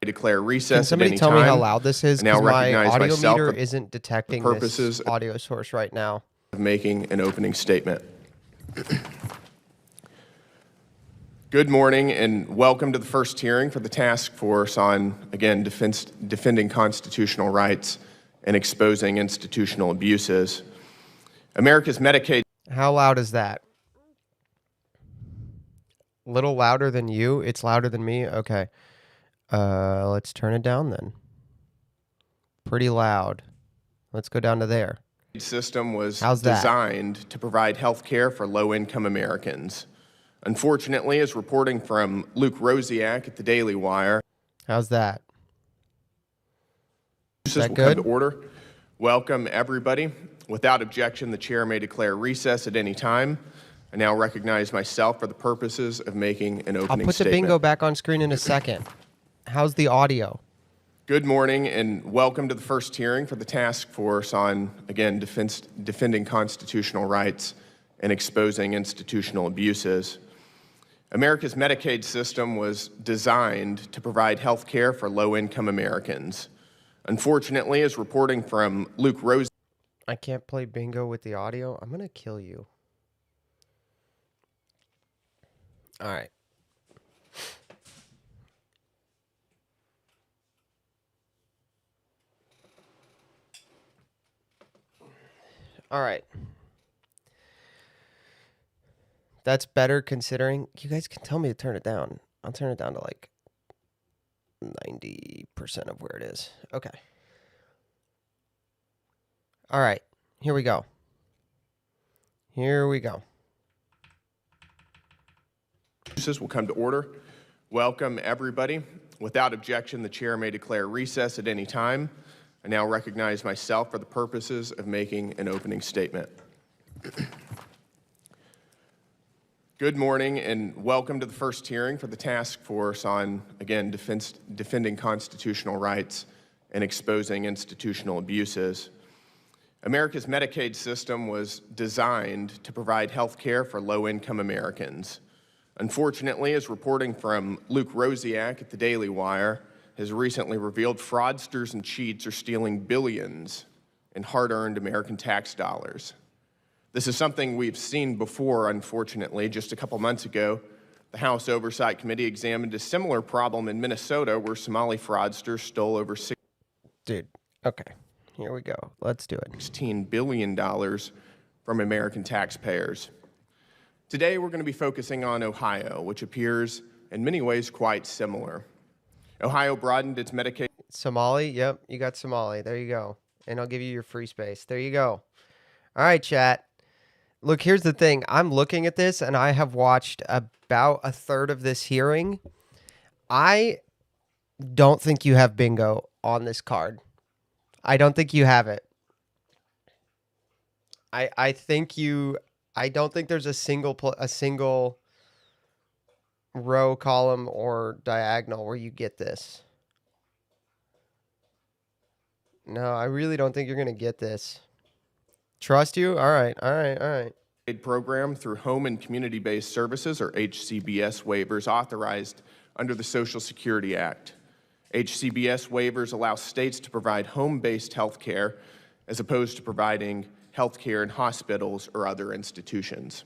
Speaker 2: declare recess.
Speaker 1: Can somebody tell me how loud this is?
Speaker 2: Now
Speaker 1: Because my
Speaker 2: recognize
Speaker 1: audio
Speaker 2: myself
Speaker 1: meter
Speaker 2: for
Speaker 1: isn't detecting
Speaker 2: purposes
Speaker 1: this audio source right now.
Speaker 2: of making an opening statement. Good morning and welcome to the first hearing for the task force on, again, defending constitutional rights and exposing institutional abuses. America's Medicaid...
Speaker 1: How loud is that? A little louder than you? It's louder than me? Okay. Let's turn it down then. Pretty loud. Let's go down to there.
Speaker 2: System was
Speaker 1: How's
Speaker 2: designed
Speaker 1: that?
Speaker 2: to provide health care for low-income Americans. Unfortunately, as reporting from Luke Rosiak at the Daily Wire...
Speaker 1: How's that?
Speaker 2: Is that good? Come to order. Welcome, everybody. Without objection, the chair may declare recess at any time. I now recognize myself for the purposes of making an opening statement.
Speaker 1: I'll put the bingo back on screen in a second. How's the audio?
Speaker 2: Good morning and welcome to the first hearing for the task force on, again, defending constitutional rights and exposing institutional abuses. America's Medicaid system was designed to provide health care for low-income Americans. Unfortunately, as reporting from Luke Rose...
Speaker 1: I can't play bingo with the audio. I'm going to kill you. All right. All right. That's better considering. You guys can tell me to turn it down. I'll turn it down to like 90% of where it is. Okay. All right. Here we go. Here we go.
Speaker 2: Will come to order. Welcome, everybody. Without objection, the chair may declare recess at any time. I now recognize myself for the purposes of making an opening statement. Good morning and welcome to the first hearing for the task force on, again, defending constitutional rights and exposing institutional abuses. America's Medicaid system was designed to provide health care for low-income Americans. Unfortunately, as reporting from Luke Rosiak at the Daily Wire has recently revealed, fraudsters and cheats are stealing billions in hard-earned American tax dollars. This is something we've seen before, unfortunately. Just a couple months ago, the House Oversight Committee examined a similar problem in Minnesota where Somali fraudsters stole over
Speaker 1: Dude, okay. Here we go. Let's do it.
Speaker 2: $16 billion from American taxpayers. Today, we're going to be focusing on Ohio, which appears in many ways quite similar. Ohio broadened its Medicaid.
Speaker 1: Somali? Yep, you got Somali. There you go. And I'll give you your free space. There you go. All right, chat. Look, here's the thing. I'm looking at this, and I have watched about a third of this hearing. I don't think you have bingo on this card. I don't think you have it. I think you... I don't think there's a single row, column, or diagonal where you get this. No, I really don't think you're going to get this. Trust you? All right.
Speaker 2: Program through Home and Community-Based Services, or HCBS waivers, authorized under the Social Security Act. HCBS waivers allow states to provide home-based health care as opposed to providing health care in hospitals or other institutions.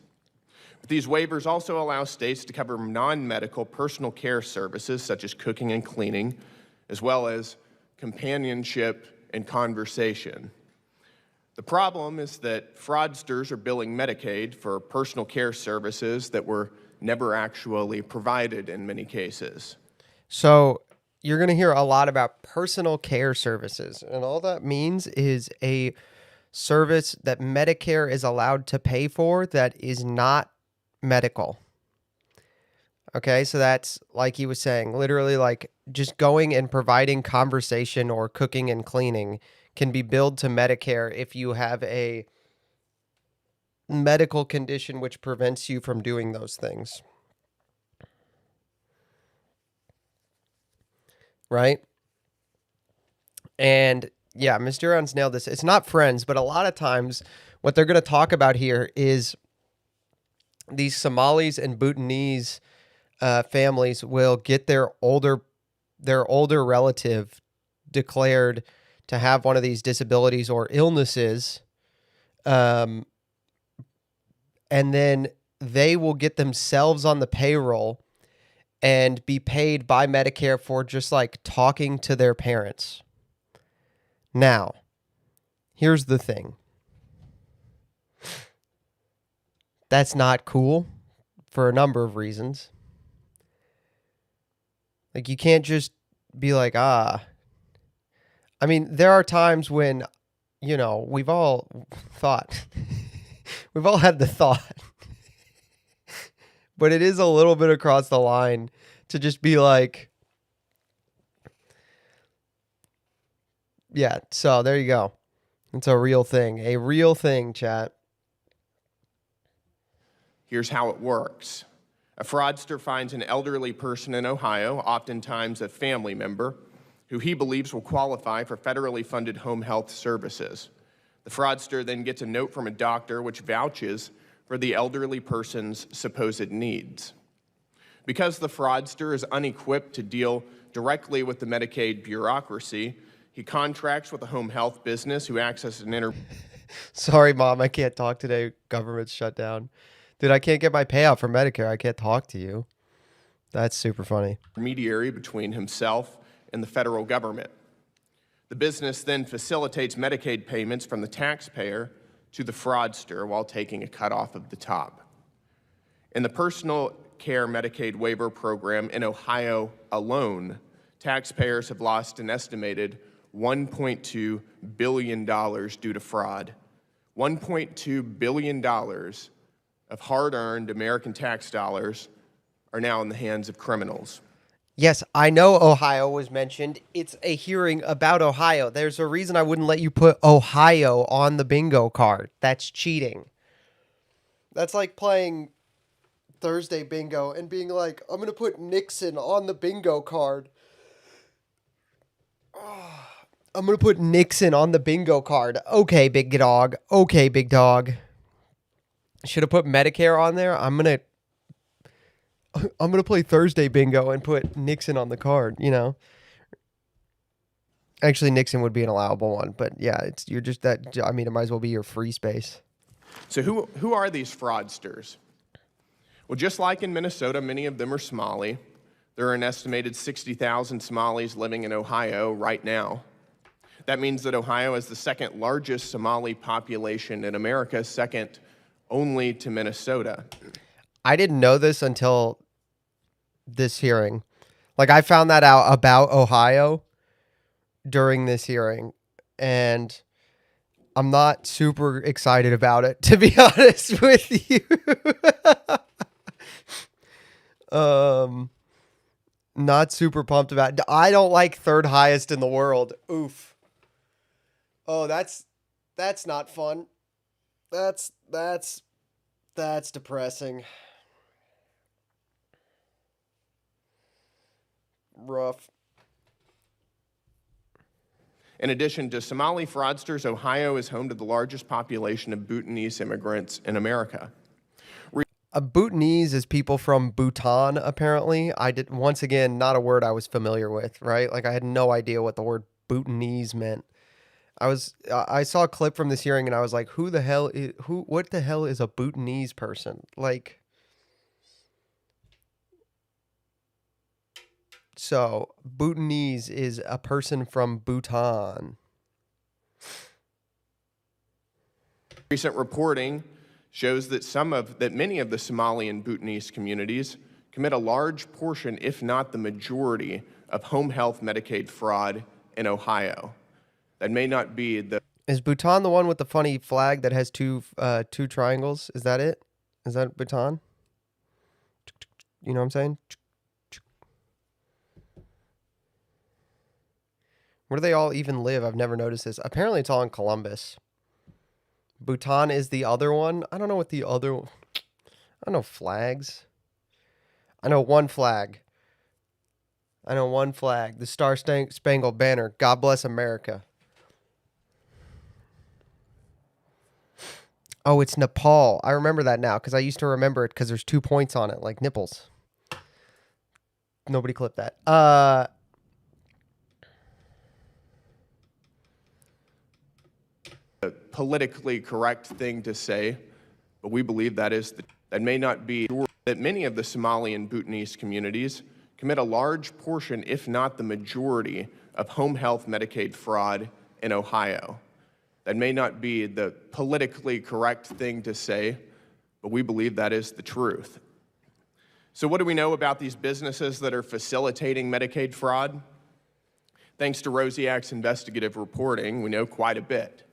Speaker 2: But these waivers also allow states to cover non-medical personal care services such as cooking and cleaning, as well as companionship and conversation. The problem is that fraudsters are billing Medicaid for personal care services that were never actually provided in many cases.
Speaker 1: So you're going to hear a lot about personal care services, and all that means is a service that Medicare is allowed to pay for that is not medical. Okay, so that's, like he was saying, literally like just going and providing conversation or cooking and cleaning can be billed to Medicare if you have a medical condition which prevents you from doing those things. Right? And yeah, Mr. Duran's nailed this. It's not friends, but a lot of times what they're going to talk about here is these Somalis and Bhutanese families will get their older relative declared to have one of these disabilities or illnesses, and then they will get themselves on the payroll and be paid by Medicare for just like talking to their parents. Now, here's the thing. That's not cool for a number of reasons. Like, you can't just be like, I mean, there are times when, you know, we've all thought, we've all had the thought, but it is a little bit across the line to just be like, yeah, so there you go. It's a real thing, chat.
Speaker 2: Here's how it works. A fraudster finds an elderly person in Ohio, oftentimes a family member, who he believes will qualify for federally funded home health services. The fraudster then gets a note from a doctor which vouches for the elderly person's supposed needs. Because the fraudster is unequipped to deal directly with the Medicaid bureaucracy, he contracts with a home health business who acts as an
Speaker 1: Sorry, Mom, I can't talk today. Government's shut down. Dude, I can't get my payout for Medicare. I can't talk to you. That's super funny.
Speaker 2: Intermediary between himself and the federal government. The business then facilitates Medicaid payments from the taxpayer to the fraudster while taking a cut off of the top. In the personal care Medicaid waiver program in Ohio alone, taxpayers have lost an estimated $1.2 billion due to fraud. $1.2 billion of hard-earned American tax dollars are now in the hands of criminals.
Speaker 1: Yes, I know Ohio was mentioned. It's a hearing about Ohio. There's a reason I wouldn't let you put Ohio on the bingo card. That's cheating. That's like playing Thursday bingo and being like, I'm going to put Nixon on the bingo card. I'm going to put Nixon on the bingo card. Okay, big dog. Okay, big dog. Should have put Medicare on there. I'm going to play Thursday bingo and put Nixon on the card, you know. Actually, Nixon would be an allowable one, but yeah, you're just that. I mean, it might as well be your free space.
Speaker 2: So who are these fraudsters? Well, just like in Minnesota, many of them are Somali. There are an estimated 60,000 Somalis living in Ohio right now. That means that Ohio is the second largest Somali population in America, second only to Minnesota.
Speaker 1: I didn't know this until this hearing. Like, I found that out about Ohio during this hearing, and I'm not super excited about it, to be honest with you. Not super pumped about it. I don't like third highest in the world. Oof. Oh, that's not fun. That's depressing. Rough.
Speaker 2: In addition to Somali fraudsters, Ohio is home to the largest population of Bhutanese immigrants in America.
Speaker 1: Bhutanese is people from Bhutan, apparently. Once again, not a word I was familiar with, right? Like, I had no idea what the word Bhutanese meant. I saw a clip from this hearing and I was like, what the hell is a Bhutanese person? Like, so Bhutanese is a person from Bhutan.
Speaker 2: Recent reporting shows that many of the Somali and Bhutanese communities commit a large portion, if not the majority, of home health Medicaid fraud in Ohio. That may not be the...
Speaker 1: Is Bhutan the one with the funny flag that has two triangles? Is that it? Is that Bhutan? You know what I'm saying? Where do they all even live? I've never noticed this. Apparently it's all in Columbus. Bhutan is the other one. I don't know what the other... I don't know flags. I know one flag. The Star Spangled Banner. God bless America. Oh, it's Nepal. I remember that now because I used to remember it because there's 2 points on it, like nipples. Nobody clipped that.
Speaker 2: The politically correct thing to say, but we believe that may not be that many of the Somali and Bhutanese communities commit a large portion, if not the majority, of home health Medicaid fraud in Ohio. That may not be the politically correct thing to say, but we believe that is the truth. So what do we know about these businesses that are facilitating Medicaid fraud? Thanks to Rosiak's investigative reporting, we know quite a bit.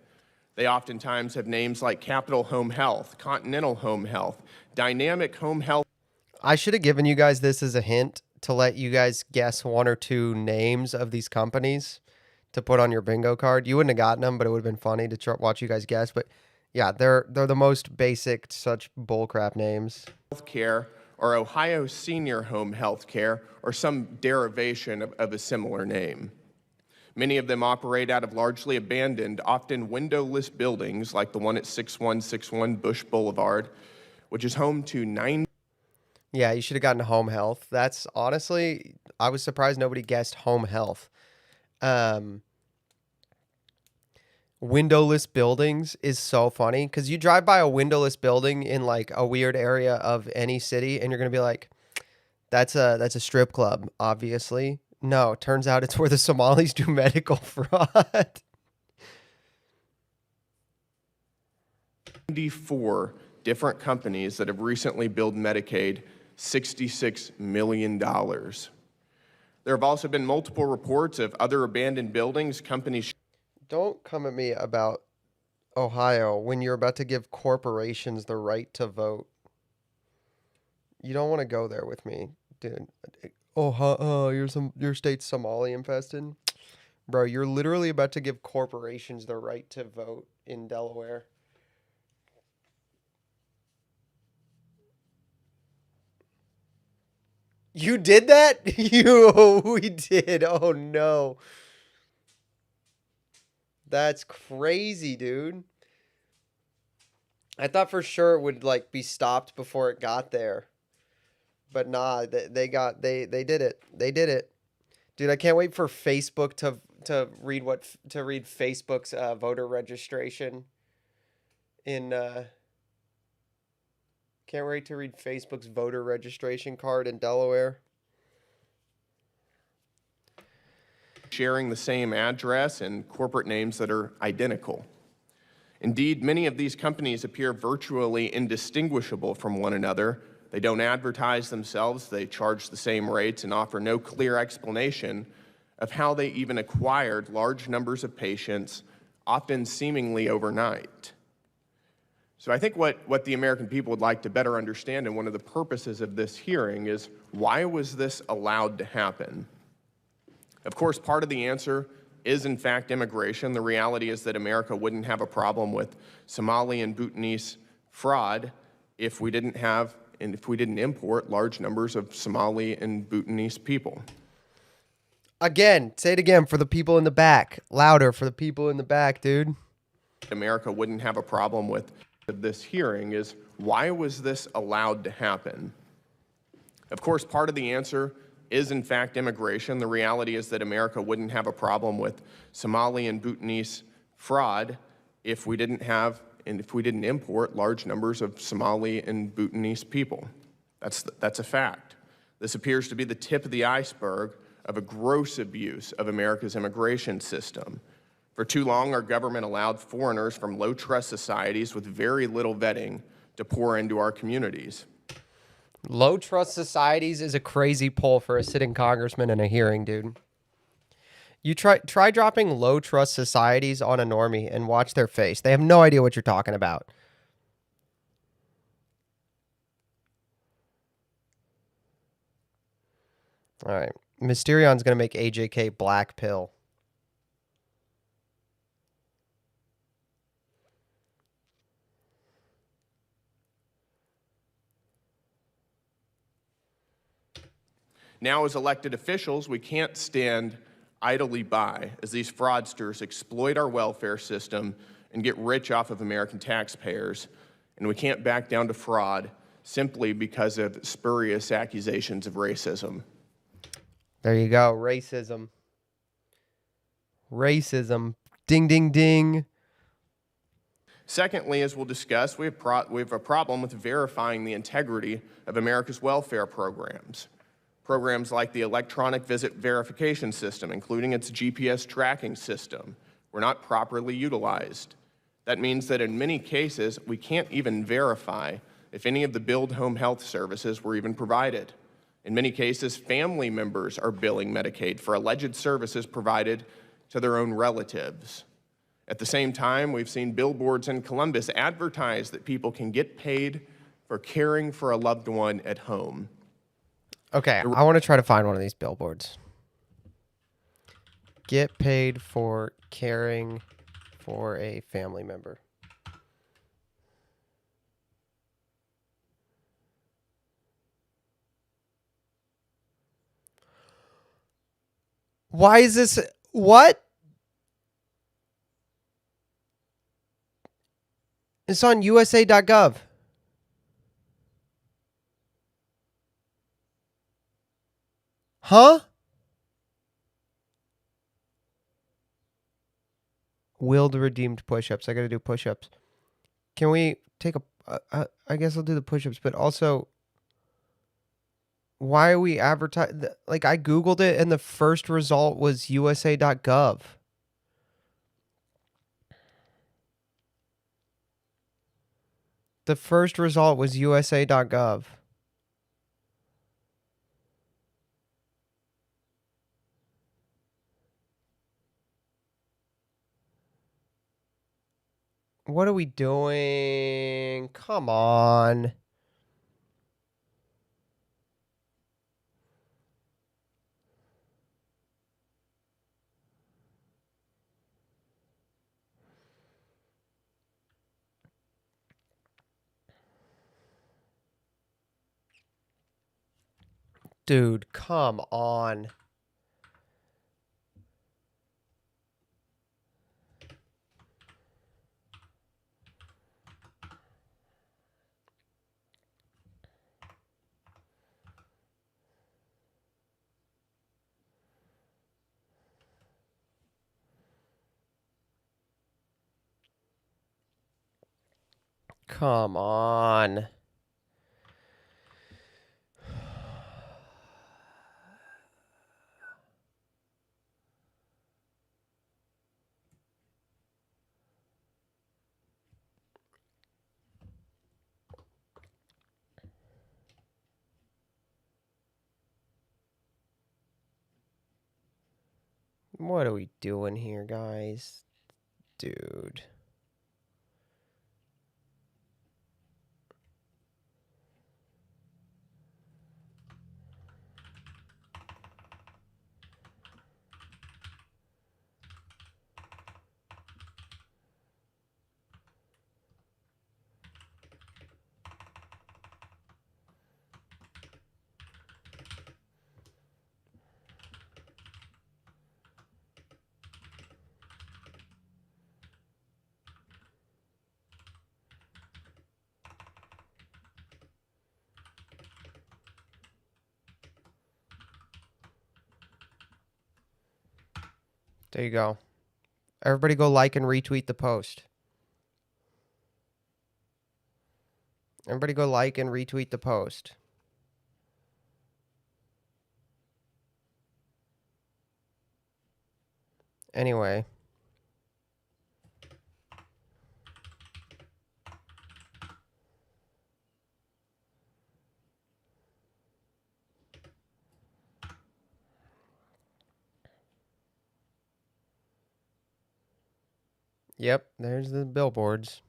Speaker 2: They oftentimes have names like Capital Home Health, Continental Home Health, Dynamic Home Health.
Speaker 1: I should have given you guys this as a hint to let you guys guess one or two names of these companies to put on your bingo card. You wouldn't have gotten them, but it would have been funny to watch you guys guess. But yeah, they're the most basic, such bullcrap names.
Speaker 2: Healthcare or Ohio Senior Home Healthcare or some derivation of a similar name. Many of them operate out of largely abandoned, often windowless buildings like the one at 6161 Bush Boulevard, which is home to 9.
Speaker 1: Yeah, you should have gotten home health. That's honestly, I was surprised nobody guessed home health. Windowless buildings is so funny because you drive by a windowless building in like a weird area of any city and you're gonna be like, that's a strip club, obviously. No, turns out it's where the Somalis do medical fraud.
Speaker 2: 94 different companies that have recently billed Medicaid $66 million. There have also been multiple reports of other abandoned buildings, companies.
Speaker 1: Don't come at me about Ohio when you're about to give corporations the right to vote. You don't want to go there with me, dude. Oh, your state's Somali infested, bro. You're literally about to give corporations the right to vote in Delaware. You did that? We did. Oh no. That's crazy, dude. I thought for sure it would like be stopped before it got there. But nah, they did it. They did it. Dude, I can't wait for Facebook to read Facebook's voter registration in can't wait to read Facebook's voter registration card in Delaware.
Speaker 2: Sharing the same address and corporate names that are identical. Indeed, many of these companies appear virtually indistinguishable from one another. They don't advertise themselves, they charge the same rates, and offer no clear explanation of how they even acquired large numbers of patients, often seemingly overnight. So I think what the American people would like to better understand, and one of the purposes of this hearing, is why was this allowed to happen? Of course, part of the answer is, in fact, immigration. The reality is that America wouldn't have a problem with Somali and Bhutanese fraud if we didn't import large numbers of Somali and Bhutanese people.
Speaker 1: Again, say it again for the people in the back. Louder for the people in the back, dude.
Speaker 2: America wouldn't have a problem with this hearing is, why was this allowed to happen? Of course, part of the answer is, in fact, immigration. The reality is that America wouldn't have a problem with Somali and Bhutanese fraud if we didn't import large numbers of Somali and Bhutanese people. That's a fact. This appears to be the tip of the iceberg of a gross abuse of America's immigration system. For too long, our government allowed foreigners from low-trust societies with very little vetting to pour into our communities.
Speaker 1: Low trust societies is a crazy pull for a sitting congressman in a hearing, dude. You try dropping low trust societies on a normie and watch their face. They have no idea what you're talking about. All right. Mysterion's going to make AJK black pill.
Speaker 2: Now, as elected officials, we can't stand idly by as these fraudsters exploit our welfare system and get rich off of American taxpayers, and we can't back down to fraud simply because of spurious accusations of racism.
Speaker 1: There you go. Racism. Racism. Ding, ding, ding.
Speaker 2: Secondly, as we'll discuss, we have a problem with verifying the integrity of America's welfare programs. Programs like the electronic visit verification system, including its GPS tracking system, were not properly utilized. That means that in many cases, we can't even verify if any of the billed home health services were even provided. In many cases, family members are billing Medicaid for alleged services provided to their own relatives. At the same time, we've seen billboards in Columbus advertise that people can get paid for caring for a loved one at home.
Speaker 1: Okay, I want to try to find one of these billboards. Get paid for caring for a family member. Why is this? What? It's on USA.gov. Huh? Willed redeemed push-ups. I got to do push-ups. Can we take I guess I'll do the push-ups, but also, why are we advertising? Like, I Googled it and the first result was USA.gov. The first result was USA.gov. What are we doing? Come on. Dude, come on. Come on. What are we doing here, guys? Dude. There you go. Everybody go like and retweet the post. Everybody go like and retweet the post. Anyway. Yep, there's the billboards.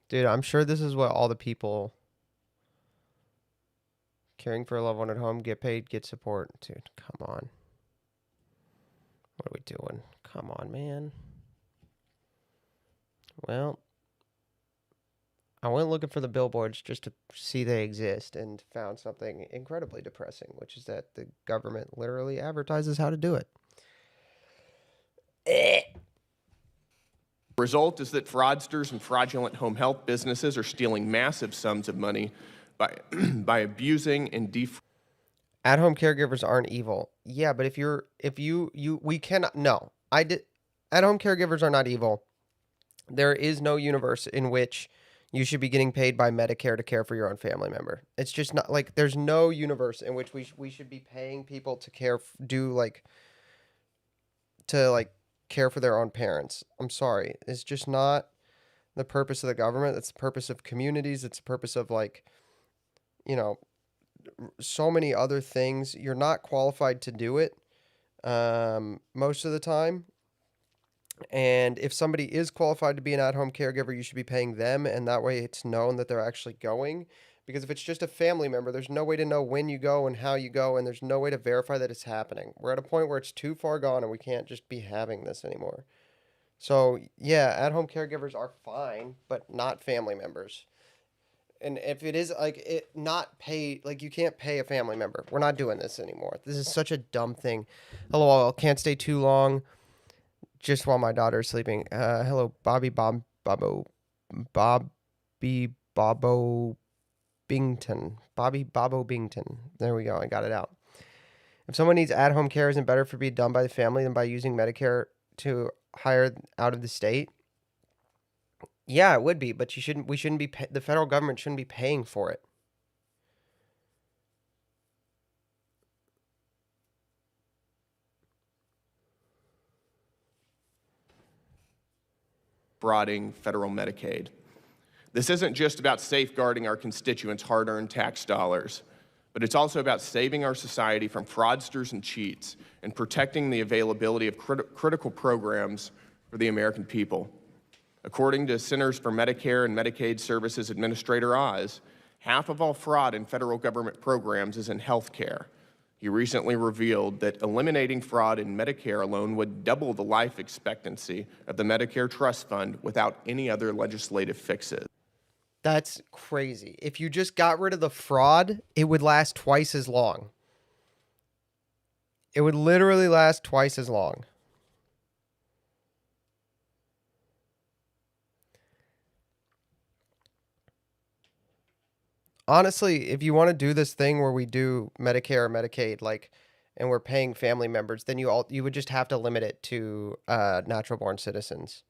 Speaker 1: Dude, I'm sure this is what all the people caring for a loved one at home get paid, get support. Dude, come on. What are we doing? Come on, man. Well, I went looking for the billboards just to see they exist and found something incredibly depressing, which is that the government literally advertises how to do it.
Speaker 2: Result is that fraudsters and fraudulent home health businesses are stealing massive sums of money by abusing and defrauding.
Speaker 1: At-home caregivers aren't evil. Yeah, but we cannot. No, At-home caregivers are not evil. There is no universe in which you should be getting paid by Medicare to care for your own family member. It's just not like there's no universe in which we should be paying people to care for their own parents. I'm sorry. It's just not the purpose of the government. It's the purpose of communities. It's the purpose of so many other things. You're not qualified to do it most of the time. And if somebody is qualified to be an at-home caregiver, you should be paying them, and that way it's known that they're actually going. Because if it's just a family member, there's no way to know when you go and how you go, and there's no way to verify that it's happening. We're at a point where it's too far gone, and we can't just be having this anymore. So, yeah, at-home caregivers are fine, but not family members. And if it is not pay, you can't pay a family member. We're not doing this anymore. This is such a dumb thing. Hello, all. Can't stay too long. Just while my daughter is sleeping. Hello, Bobby Bobbo Bington. Bobby Bobbo Bington. There we go. I got it out. If someone needs at-home care, isn't better for it to be done by the family than by using Medicare to hire out of the state? Yeah, it would be, but we shouldn't be, the federal government shouldn't be paying for it.
Speaker 2: Defrauding federal Medicaid. This isn't just about safeguarding our constituents' hard-earned tax dollars, but it's also about saving our society from fraudsters and cheats and protecting the availability of critical programs for the American people. According to Centers for Medicare and Medicaid Services Administrator Oz, half of all fraud in federal government programs is in health care. He recently revealed that eliminating fraud in Medicare alone would double the life expectancy of the Medicare Trust Fund without any other legislative fixes.
Speaker 1: That's crazy. If you just got rid of the fraud, it would last twice as long. It would literally last twice as long. Honestly, if you want to do this thing where we do Medicare or Medicaid, like, and we're paying family members, then you would just have to limit it to natural-born citizens,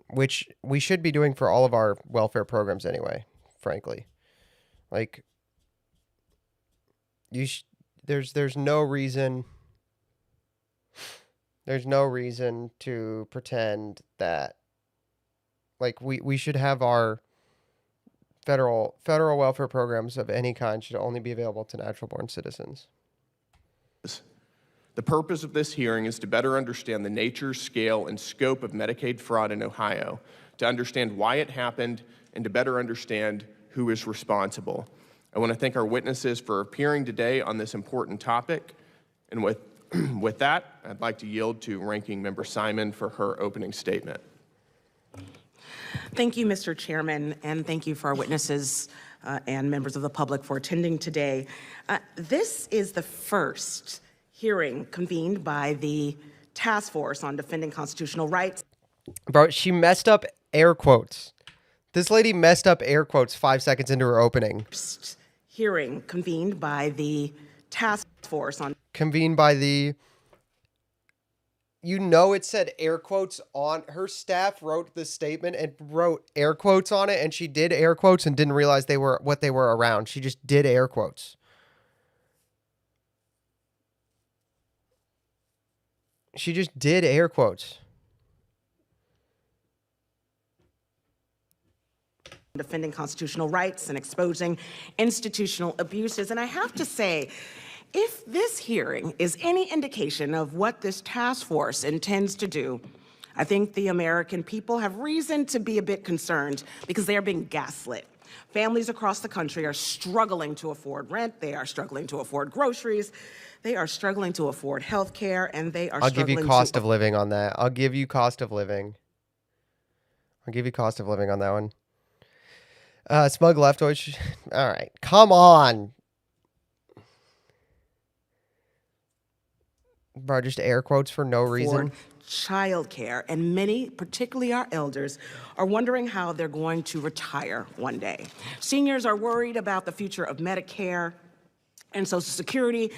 Speaker 1: which we should be doing for all of our welfare programs anyway. Frankly, like, there's no reason. There's no reason to pretend that, like, we should have our federal welfare programs of any kind should only be available to natural-born citizens.
Speaker 2: The purpose of this hearing is to better understand the nature, scale, and scope of Medicaid fraud in Ohio, to understand why it happened, and to better understand who is responsible. I want to thank our witnesses for appearing today on this important topic. And with that, I'd like to yield to Ranking Member Simon for her opening statement.
Speaker 3: Thank you, Mr. Chairman, and thank you for our witnesses and members of the public for attending today. This is the first hearing convened by the Task Force on Defending Constitutional Rights.
Speaker 1: Bro, she messed up air quotes. This lady messed up air quotes 5 seconds into her opening.
Speaker 3: First hearing convened by the Task Force on...
Speaker 1: Convened by the... You know it said air quotes on... Her staff wrote the statement and wrote air quotes on it, and she did air quotes and didn't realize they were what they were around. She just did air quotes. She just did air quotes.
Speaker 3: Defending constitutional rights and exposing institutional abuses. And I have to say, if this hearing is any indication of what this task force intends to do, I think the American people have reason to be a bit concerned because they are being gaslit. Families across the country are struggling to afford rent, they are struggling to afford groceries, they are struggling to afford health care, and they are
Speaker 1: I'll
Speaker 3: struggling
Speaker 1: give you cost of living on that. I'll give you cost of living. I'll give you cost of living on that one. Smug leftoids. All right. Come on. Bro, just air quotes for no reason.
Speaker 3: Child care, and many, particularly our elders, are wondering how they're going to retire one day. Seniors are worried about the future of Medicare and Social Security.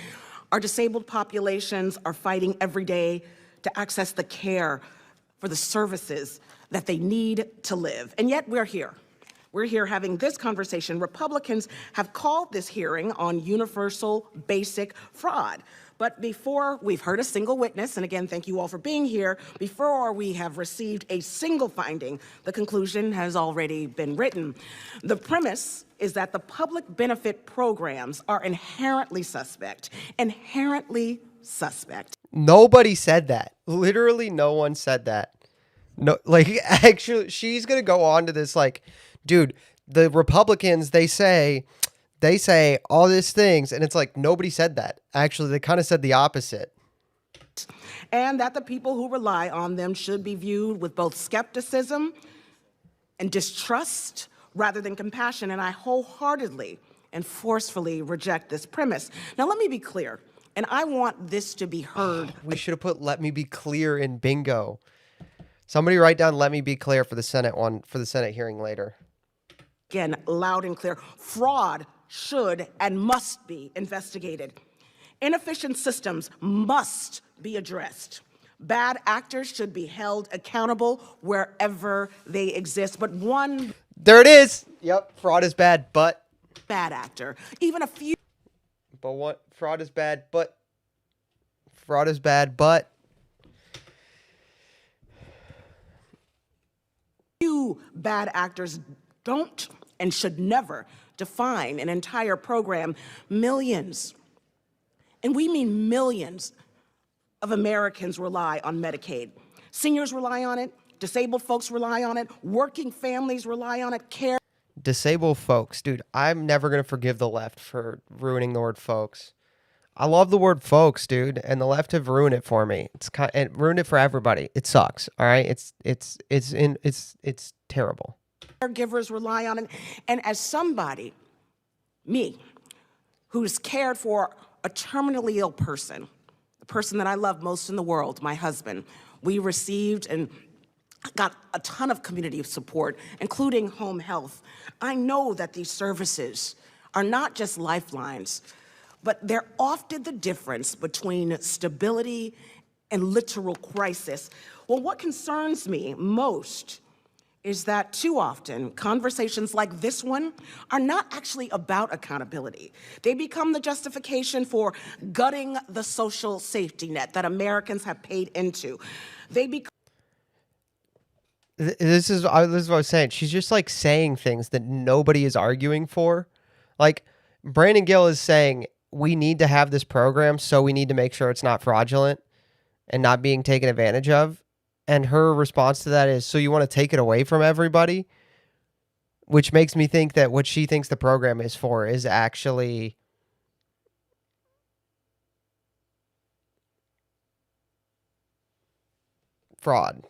Speaker 3: Our disabled populations are fighting every day to access the care for the services that they need to live. And yet we're here. We're here having this conversation. Republicans have called this hearing on universal basic fraud. But before we've heard a single witness, and again, thank you all for being here, before we have received a single finding, the conclusion has already been written. The premise is that the public benefit programs are inherently suspect. Inherently suspect.
Speaker 1: Nobody said that. Literally no one said that. No, like, actually, she's going to go on to this, like, dude, the Republicans, they say all these things, and it's like, nobody said that. Actually, they kind of said the opposite.
Speaker 3: And that the people who rely on them should be viewed with both skepticism and distrust rather than compassion. And I wholeheartedly and forcefully reject this premise. Now, let me be clear, and I want this to be heard.
Speaker 1: We should have put "let me be clear" in bingo. Somebody write down "let me be clear" for the Senate one, for the Senate hearing later.
Speaker 3: Again, loud and clear, fraud should and must be investigated. Inefficient systems must be addressed. Bad actors should be held accountable wherever they exist. But one
Speaker 1: There it is. Yep, fraud is bad, but.
Speaker 3: bad actor, even a few
Speaker 1: But what? Fraud is bad, but. Fraud is bad, but.
Speaker 3: bad actors don't and should never define an entire program. Millions, and we mean millions, of Americans rely on Medicaid. Seniors rely on it, disabled folks rely on it, working families rely on it, care.
Speaker 1: Disabled folks. Dude, I'm never going to forgive the left for ruining the word folks. I love the word folks, dude, and the left have ruined it for me. It ruined it for everybody. It sucks. All right? It's terrible.
Speaker 3: Caregivers rely on it. And as somebody, me, who's cared for a terminally ill person, the person that I love most in the world, my husband, we received and got a ton of community support, including home health. I know that these services are not just lifelines, but they're often the difference between stability and literal crisis. Well, what concerns me most is that too often conversations like this one are not actually about accountability. They become the justification for gutting the social safety net that Americans have paid into. They become
Speaker 1: This is what I was saying. She's just like saying things that nobody is arguing for. Like Brandon Gill is saying, we need to have this program, so we need to make sure it's not fraudulent and not being taken advantage of. And her response to that is, so you want to take it away from everybody? Which makes me think that what she thinks the program is for is actually fraud.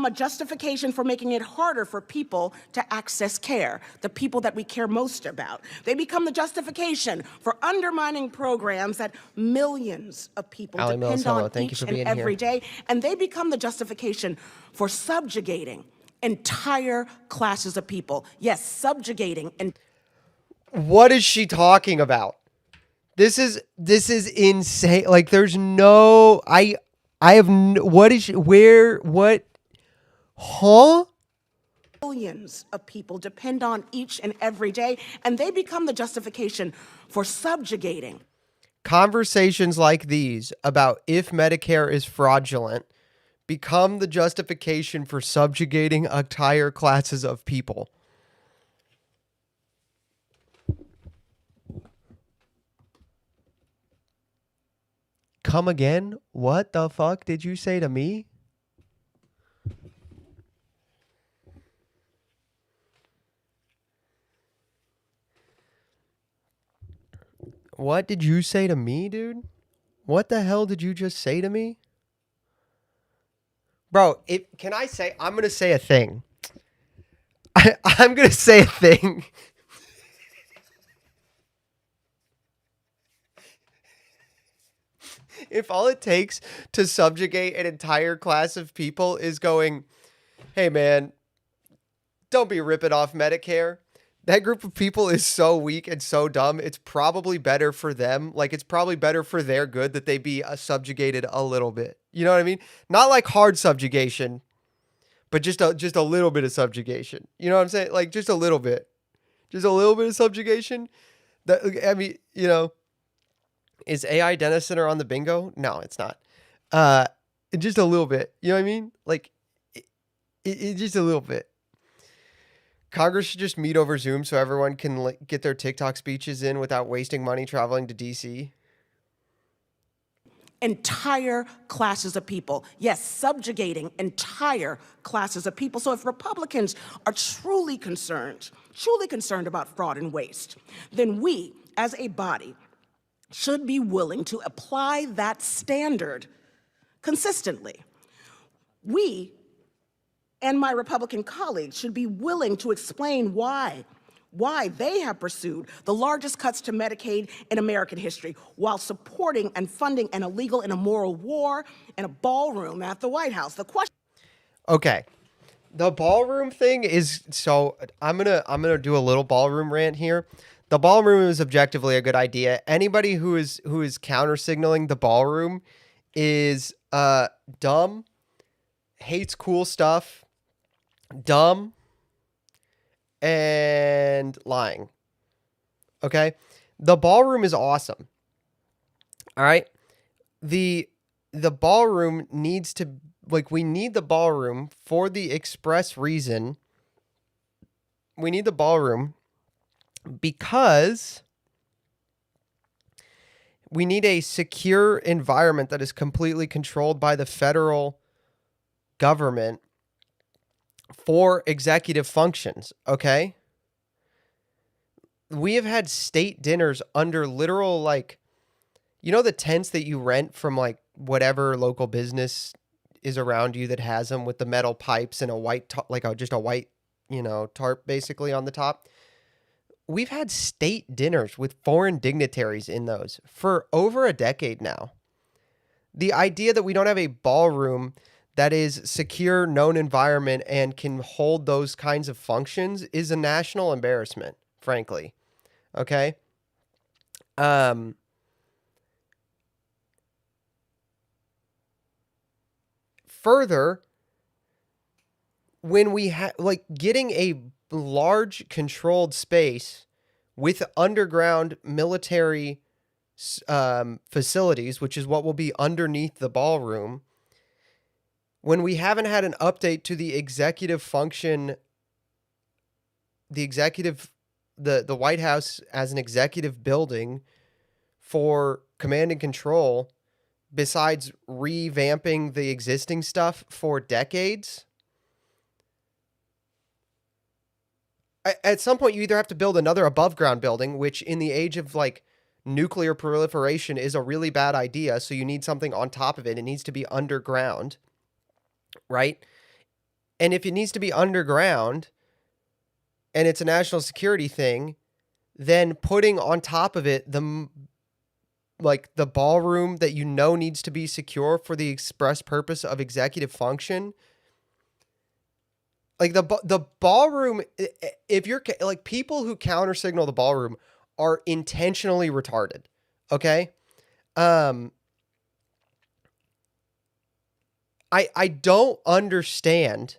Speaker 3: a justification for making it harder for people to access care, the people that we care most about. They become the justification for undermining programs that millions of people
Speaker 1: Allie Mills,
Speaker 3: depend
Speaker 1: hello.
Speaker 3: on
Speaker 1: Thank you
Speaker 3: each
Speaker 1: for
Speaker 3: and
Speaker 1: being
Speaker 3: every
Speaker 1: here.
Speaker 3: day, and they become the justification for subjugating entire classes of people. Yes, subjugating and
Speaker 1: What is she talking about? This is insane. Like there's no I have no, what is she, where what huh?
Speaker 3: millions of people depend on each and every day, and they become the justification for subjugating
Speaker 1: Conversations like these about if Medicare is fraudulent become the justification for subjugating entire classes of people. Come again? What the fuck did you say to me? What did you say to me, dude? What the hell did you just say to me? Bro, can I say, I'm going to say a thing. I'm going to say a thing. If all it takes to subjugate an entire class of people is going, hey man, don't be ripping off Medicare. That group of people is so weak and so dumb. It's probably better for them. Like it's probably better for their good that they be subjugated a little bit. You know what I mean? Not like hard subjugation, but just a little bit of subjugation. You know what I'm saying? Like just a little bit of subjugation. That I mean, you know, is AI Dentist Center on the bingo? No, it's not. Just a little bit. You know what I mean? Like it just a little bit. Congress should just meet over Zoom so everyone can get their TikTok speeches in without wasting money traveling to DC.
Speaker 3: entire classes of people. Yes, subjugating entire classes of people. So if Republicans are truly concerned about fraud and waste, then we, as a body, should be willing to apply that standard consistently. We and my Republican colleagues should be willing to explain why they have pursued the largest cuts to Medicaid in American history while supporting and funding an illegal and immoral war in a ballroom at the White House. The question.
Speaker 1: Okay. The ballroom thing is so I'm going to do a little ballroom rant here. The ballroom is objectively a good idea. Anybody who is counter signaling the ballroom is dumb, hates cool stuff, dumb, and lying. Okay? The ballroom is awesome. All right? The ballroom needs to, like, we need the ballroom for the express reason. We need the ballroom because we need a secure environment that is completely controlled by the federal government for executive functions, okay? We have had state dinners under literal, like, you know, the tents that you rent from, like, whatever local business is around you that has them with the metal pipes and a white, just a white, tarp basically on the top. We've had state dinners with foreign dignitaries in those for over a decade now. The idea that we don't have a ballroom that is secure, known environment and can hold those kinds of functions is a national embarrassment, frankly. Okay? Further, when we have, like, getting a large controlled space with underground military facilities, which is what will be underneath the ballroom, when we haven't had an update to the executive function, the White House as an executive building for command and control, besides revamping the existing stuff for decades, at some point you either have to build another above ground building, which in the age of, like, nuclear proliferation is a really bad idea. So you need something on top of it. It needs to be underground, right? And if it needs to be underground and it's a national security thing, then putting on top of it the ballroom that needs to be secure for the express purpose of executive function. Like, the ballroom, if you're, like, people who counter signal the ballroom are intentionally retarded. Okay? I don't understand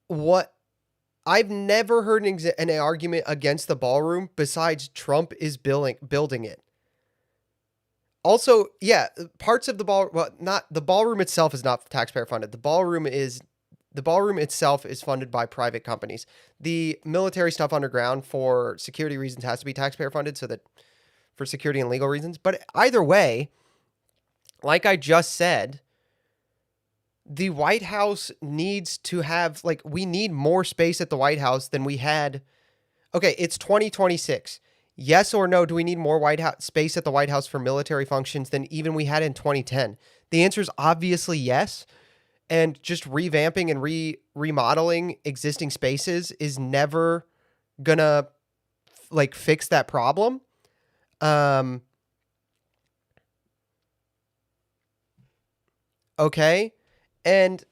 Speaker 1: what, I've never heard an argument against the ballroom besides Trump is building it. Also, yeah, parts of not the ballroom itself is not taxpayer funded. The ballroom itself is funded by private companies. The military stuff underground for security reasons has to be taxpayer funded, so that for security and legal reasons. But either way, like I just said, the White House needs to have, like, we need more space at the White House than we had. Okay, it's 2026. Yes or no, do we need more space at the White House for military functions than even we had in 2010? The answer is obviously yes. And just revamping and remodeling existing spaces is never gonna, like, fix that problem. Okay. And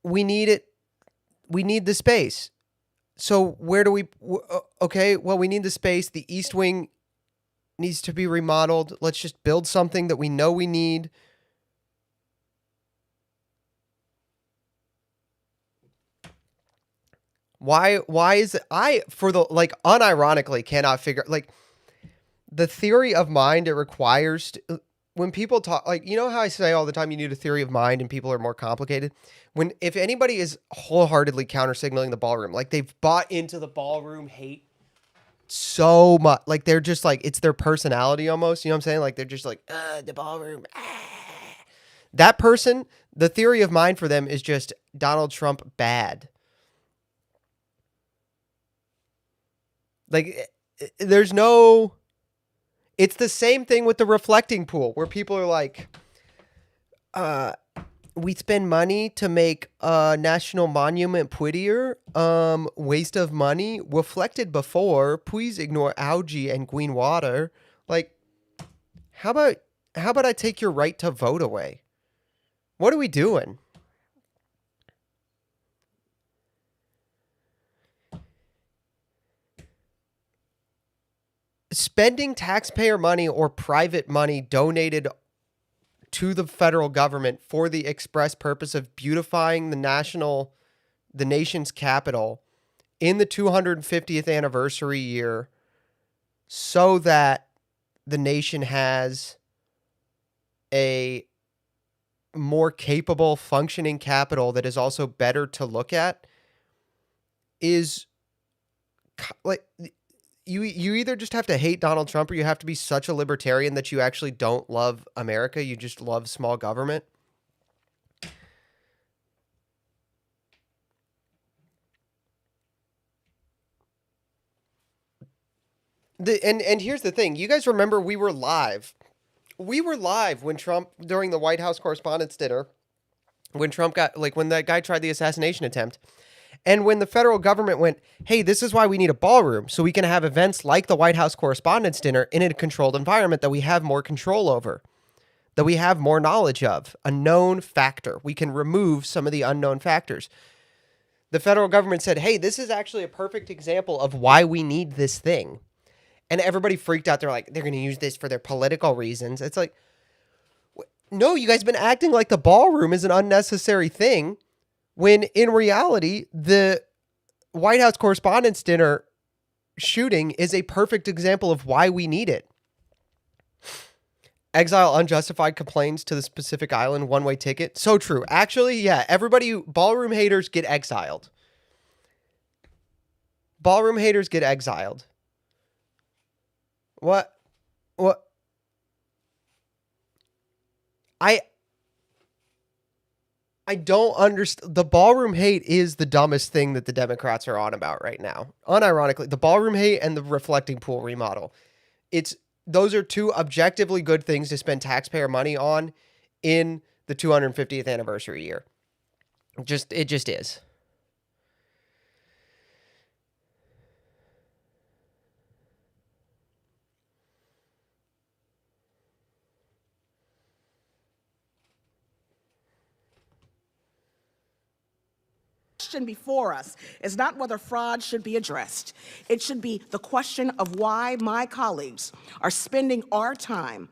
Speaker 1: we need it. We need the space. So where do we, okay, well, we need the space. The East Wing needs to be remodeled. Let's just build something that we know we need. Why is it, unironically cannot figure, like, the theory of mind it requires when people talk, like, you know how I say all the time you need a theory of mind and people are more complicated? If anybody is wholeheartedly counter signaling the ballroom, like, they've bought into the ballroom hate so much, like, they're just, like, it's their personality almost, you know what I'm saying? Like, they're just like, the ballroom, that person, the theory of mind for them is just Donald Trump bad. Like, there's no, it's the same thing with the reflecting pool where people are like, we spend money to make a national monument prettier. Waste of money. Reflected before. Please ignore algae and green water. Like, how about I take your right to vote away? What are we doing? spending taxpayer money or private money donated to the federal government for the express purpose of beautifying the nation's capital in the 250th anniversary year so that the nation has a more capable functioning capital that is also better to look at is like you either just have to hate Donald Trump or you have to be such a libertarian that you actually don't love America. You just love small government. And here's the thing. You guys remember we were live. We were live when Trump, during the White House Correspondents' Dinner, when Trump got, like, when that guy tried the assassination attempt. And when the federal government went, hey, this is why we need a ballroom, so we can have events like the White House Correspondents' Dinner in a controlled environment that we have more control over, that we have more knowledge of, a known factor. We can remove some of the unknown factors. The federal government said, hey, this is actually a perfect example of why we need this thing. And everybody freaked out. They're like, they're going to use this for their political reasons. It's like, no, you guys have been acting like the ballroom is an unnecessary thing, when in reality, the White House Correspondents' Dinner shooting is a perfect example of why we need it. Exile unjustified complaints to the specific island, one-way ticket. So true. Actually, yeah, ballroom haters get exiled. Ballroom haters get exiled. What? I don't understand. The ballroom hate is the dumbest thing that the Democrats are on about right now. Unironically, the ballroom hate and the reflecting pool remodel. Those are two objectively good things to spend taxpayer money on in the 250th anniversary year. It just is.
Speaker 3: Before us is not whether fraud should be addressed. It should be the question of why my colleagues are spending our time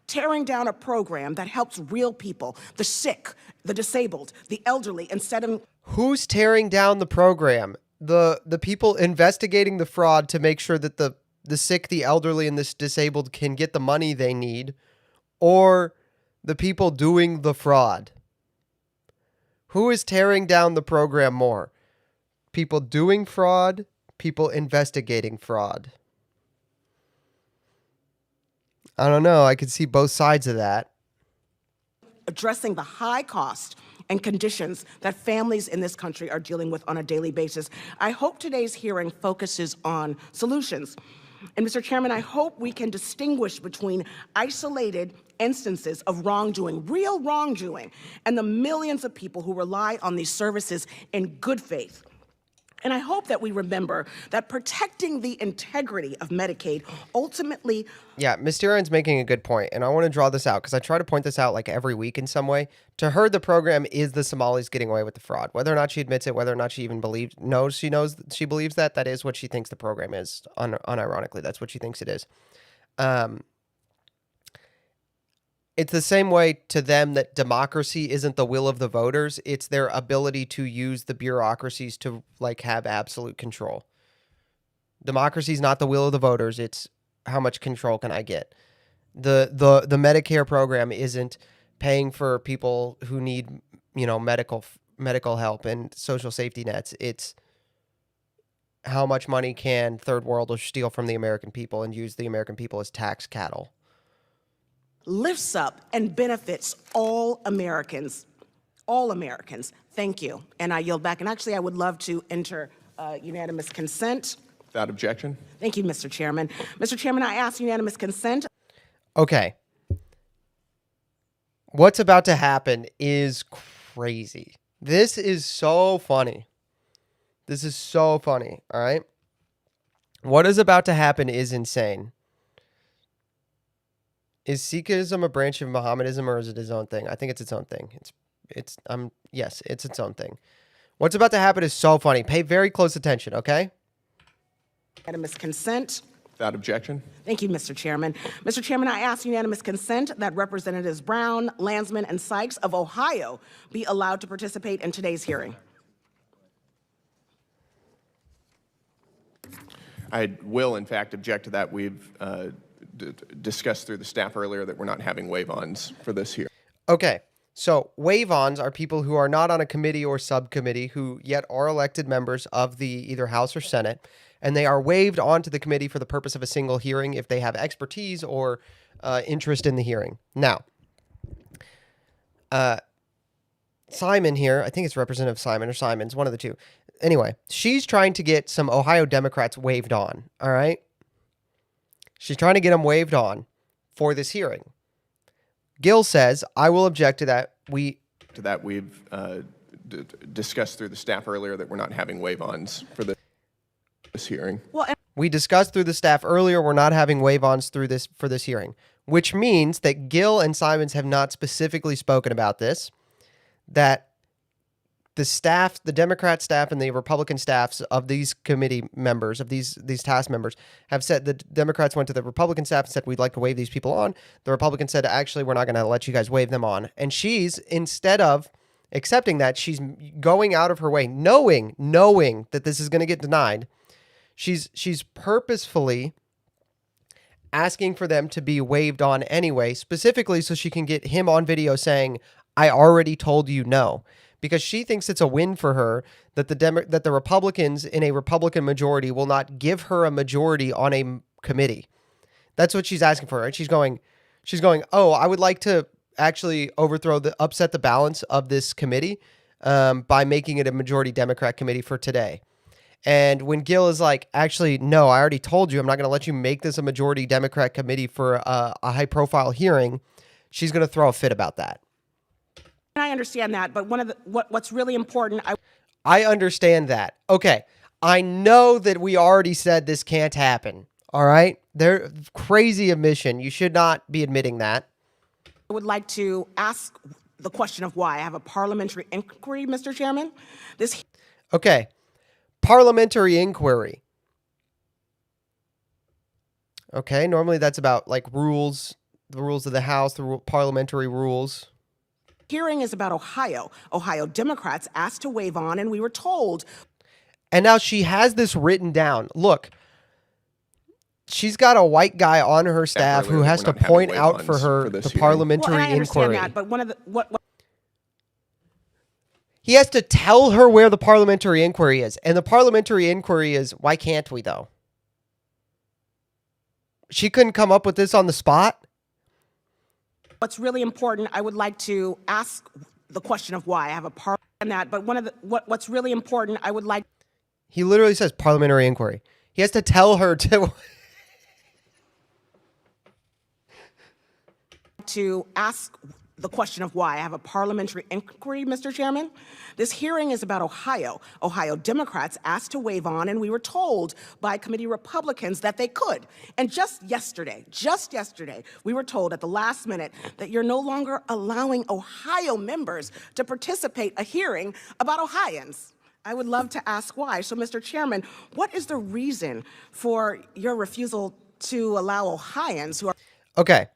Speaker 3: tearing down a program that helps real people, the sick, the disabled, the elderly, instead of...
Speaker 1: Who's tearing down the program? The people investigating the fraud to make sure that the sick, the elderly, and the disabled can get the money they need, or the people doing the fraud? Who is tearing down the program more? People doing fraud, people investigating fraud. I don't know. I could see both sides of that.
Speaker 3: Addressing the high cost and conditions that families in this country are dealing with on a daily basis. I hope today's hearing focuses on solutions. And Mr. Chairman, I hope we can distinguish between isolated instances of wrongdoing, real wrongdoing, and the millions of people who rely on these services in good faith. And I hope that we remember that protecting the integrity of Medicaid ultimately...
Speaker 1: Yeah, Mysterian's making a good point, and I want to draw this out because I try to point this out like every week in some way. To her, the program is the Somalis getting away with the fraud. Whether or not she admits it, whether or not she even knows she believes that is what she thinks the program is. Unironically, that's what she thinks it is. It's the same way to them that democracy isn't the will of the voters. It's their ability to use the bureaucracies to like have absolute control. Democracy is not the will of the voters. It's how much control can I get? The Medicare program isn't paying for people who need, medical help and social safety nets. It's how much money can third worlders steal from the American people and use the American people as tax cattle.
Speaker 3: Lifts up and benefits all Americans. All Americans. Thank you. And I yield back. And actually, I would love to enter unanimous consent.
Speaker 2: Without objection.
Speaker 3: Thank you, Mr. Chairman. Mr. Chairman, I ask unanimous consent.
Speaker 1: Okay. What's about to happen is crazy. This is so funny. This is so funny. All right. What is about to happen is insane. Is Sikhism a branch of Mohammedanism or is it its own thing? I think it's its own thing. Yes, it's its own thing. What's about to happen is so funny. Pay very close attention, okay?
Speaker 3: Unanimous consent.
Speaker 2: Without objection.
Speaker 3: Thank you, Mr. Chairman. Mr. Chairman, I ask unanimous consent that Representatives Brown, Landsman, and Sykes of Ohio be allowed to participate in today's hearing.
Speaker 2: I will, in fact, object to that. We've discussed through the staff earlier that we're not having waive-ons for this here.
Speaker 1: Okay, so waive-ons are people who are not on a committee or subcommittee who yet are elected members of the either House or Senate, and they are waived onto the committee for the purpose of a single hearing if they have expertise or interest in the hearing. Now, Simon here, I think it's Representative Simon or Simons, one of the two. Anyway, she's trying to get some Ohio Democrats waived on, all right? She's trying to get them waived on for this hearing. Gil says, I will object to that. We've discussed through the staff earlier that we're not having waive-ons for this hearing. We discussed through the staff earlier we're not having waive-ons for this hearing, which means that Gil and Simons have not specifically spoken about this, that the staff, the Democrat staff and the Republican staffs of these committee members, of these task members, have said the Democrats went to the Republican staff and said, we'd like to waive these people on. The Republicans said, actually, we're not going to let you guys waive them on. And she's, instead of accepting that, she's going out of her way, knowing that this is going to get denied. She's purposefully asking for them to be waived on anyway, specifically so she can get him on video saying, I already told you no. Because she thinks it's a win for her that the Republicans in a Republican majority will not give her a majority on a committee. That's what she's asking for. And she's going, oh, I would like to actually upset the balance of this committee by making it a majority Democrat committee for today. And when Gil is like, actually, no, I already told you I'm not going to let you make this a majority Democrat committee for a high-profile hearing, she's going to throw a fit about that.
Speaker 3: I understand that, but what's really important...
Speaker 1: I understand that. Okay, I know that we already said this can't happen, all right? They're crazy admission. You should not be admitting that.
Speaker 3: I would like to ask the question of why. I have a parliamentary inquiry, Mr. Chairman.
Speaker 1: Okay, parliamentary inquiry. Okay, normally that's about like rules, the rules of the House, the parliamentary rules.
Speaker 3: Hearing is about Ohio. Ohio Democrats asked to waive on, and we were told.
Speaker 1: And now she has this written down. Look, she's got a white guy on her staff who has to point out for her the parliamentary inquiry.
Speaker 3: I understand that, but one of the
Speaker 1: he has to tell her where the parliamentary inquiry is, and the parliamentary inquiry is, why can't we though? She couldn't come up with this on the spot.
Speaker 3: What's really important, I would like to ask the question of why. I have a part in that, but what's really important, I would like...
Speaker 1: He literally says parliamentary inquiry. He has to tell her to...
Speaker 3: to ask the question of why. I have a parliamentary inquiry, Mr. Chairman. This hearing is about Ohio. Ohio Democrats asked to waive on, and we were told by committee Republicans that they could. And just yesterday, we were told at the last minute that you're no longer allowing Ohio members to participate in a hearing about Ohioans. I would love to ask why. So, Mr. Chairman, what is the reason for your refusal to allow Ohioans who are...
Speaker 1: Okay.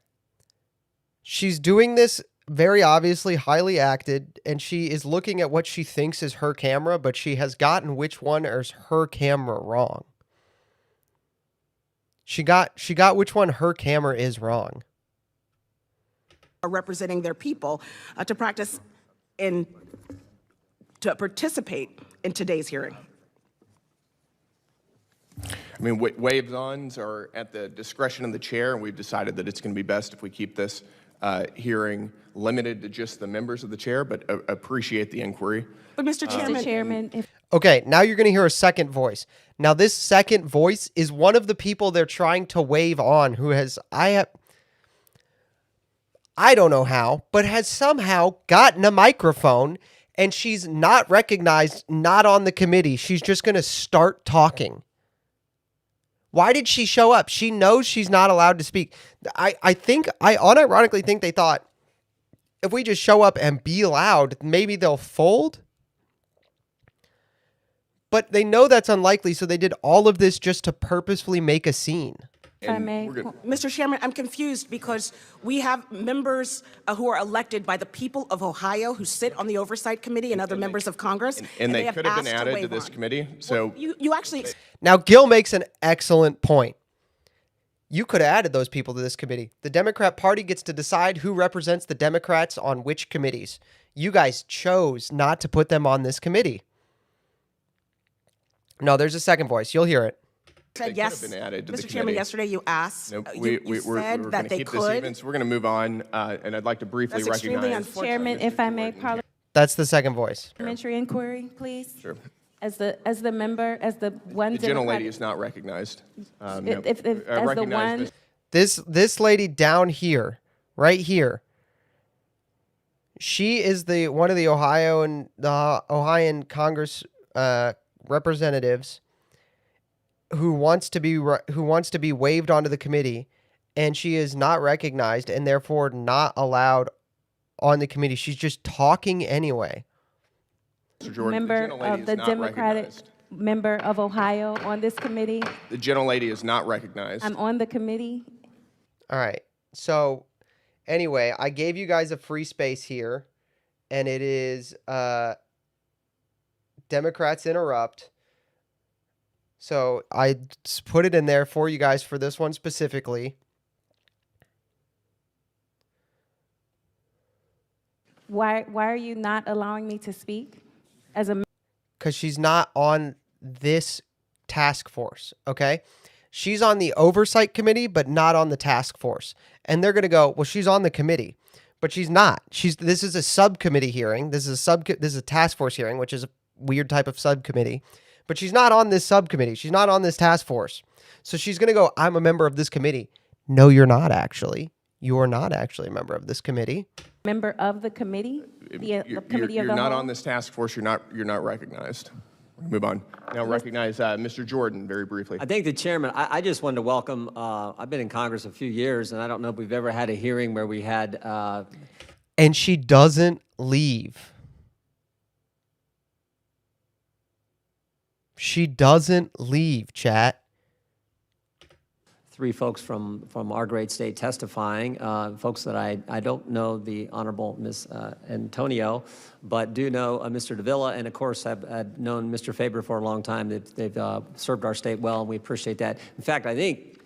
Speaker 1: She's doing this very obviously highly acted, and she is looking at what she thinks is her camera, but she has gotten which one is her camera wrong. She got which one her camera is wrong.
Speaker 3: Are representing their people to participate in today's hearing.
Speaker 2: I mean, waive-ons are at the discretion of the chair, and we've decided that it's going to be best if we keep this hearing limited to just the members of the chair, but appreciate the inquiry.
Speaker 3: But Mr. Chairman,
Speaker 1: okay, now you're going to hear a second voice. Now this second voice is one of the people they're trying to waive on who has, I don't know how, but has somehow gotten a microphone, and she's not recognized, not on the committee. She's just going to start talking. Why did she show up? She knows she's not allowed to speak. I unironically think they thought, if we just show up and be loud, maybe they'll fold. But they know that's unlikely, so they did all of this just to purposefully make a scene.
Speaker 4: If I may.
Speaker 3: Mr. Chairman, I'm confused because we have members who are elected by the people of Ohio who sit on the Oversight Committee and other members of Congress.
Speaker 2: And they
Speaker 3: have
Speaker 2: could have been
Speaker 3: asked
Speaker 2: added to
Speaker 3: waive
Speaker 2: this
Speaker 3: on.
Speaker 2: committee. So
Speaker 3: You actually.
Speaker 1: Now, Gil makes an excellent point. You could have added those people to this committee. The Democrat Party gets to decide who represents the Democrats on which committees. You guys chose not to put them on this committee. No, there's a second voice. You'll hear it.
Speaker 3: Said
Speaker 2: they
Speaker 3: yes.
Speaker 2: could have been added to the
Speaker 3: Mr. Chairman,
Speaker 2: committee.
Speaker 3: yesterday you asked,
Speaker 2: nope,
Speaker 3: you
Speaker 2: we're
Speaker 3: said
Speaker 2: going
Speaker 3: that
Speaker 2: to
Speaker 3: they
Speaker 2: keep this
Speaker 3: could.
Speaker 2: even, so we're going to move on. And I'd like to briefly
Speaker 3: That's extremely
Speaker 2: recognize
Speaker 3: unfortunate.
Speaker 4: Chairman, if I may,
Speaker 1: That's the second voice.
Speaker 4: parliamentary inquiry, please.
Speaker 2: Sure.
Speaker 4: As the member, as the one
Speaker 2: The gentlelady
Speaker 4: Democratic.
Speaker 2: is not recognized.
Speaker 4: As
Speaker 2: I
Speaker 4: the
Speaker 2: recognize
Speaker 4: one.
Speaker 1: This lady down here, right here, she is the one of the Ohioan Congress representatives who wants to be waived onto the committee, and she is not recognized and therefore not allowed on the committee. She's just talking anyway.
Speaker 2: Mr. Jordan,
Speaker 4: Member
Speaker 2: the gentlelady
Speaker 4: of the
Speaker 2: is not
Speaker 4: Democratic
Speaker 2: recognized.
Speaker 4: member of Ohio on this committee.
Speaker 2: The gentlelady is not recognized.
Speaker 4: I'm on the committee.
Speaker 1: All right. So anyway, I gave you guys a free space here, and it is Democrats interrupt. So I just put it in there for you guys for this one specifically.
Speaker 4: Why are you not allowing me to speak? As a
Speaker 1: Because she's not on this task force, okay? She's on the oversight committee, but not on the task force. And they're going to go, well, she's on the committee, but she's not. This is a subcommittee hearing. This is a task force hearing, which is a weird type of subcommittee. But she's not on this subcommittee. She's not on this task force. So she's going to go, I'm a member of this committee. No, you're not actually. You are not actually a member of this committee.
Speaker 4: member of the committee, the committee of
Speaker 2: You're
Speaker 4: the
Speaker 2: not
Speaker 4: whole.
Speaker 2: on this task force. You're not recognized. Move on. Now recognize Mr. Jordan very briefly.
Speaker 5: I think the chairman, I just wanted to welcome, I've been in Congress a few years, and I don't know if we've ever had a hearing where we had,
Speaker 1: And she doesn't leave. She doesn't leave, chat.
Speaker 5: three folks from our great state testifying, folks that I don't know the Honorable Ms. Antonio, but do know Mr. Davila, and of course I've known Mr. Faber for a long time. They've served our state well, and we appreciate that. In fact, I think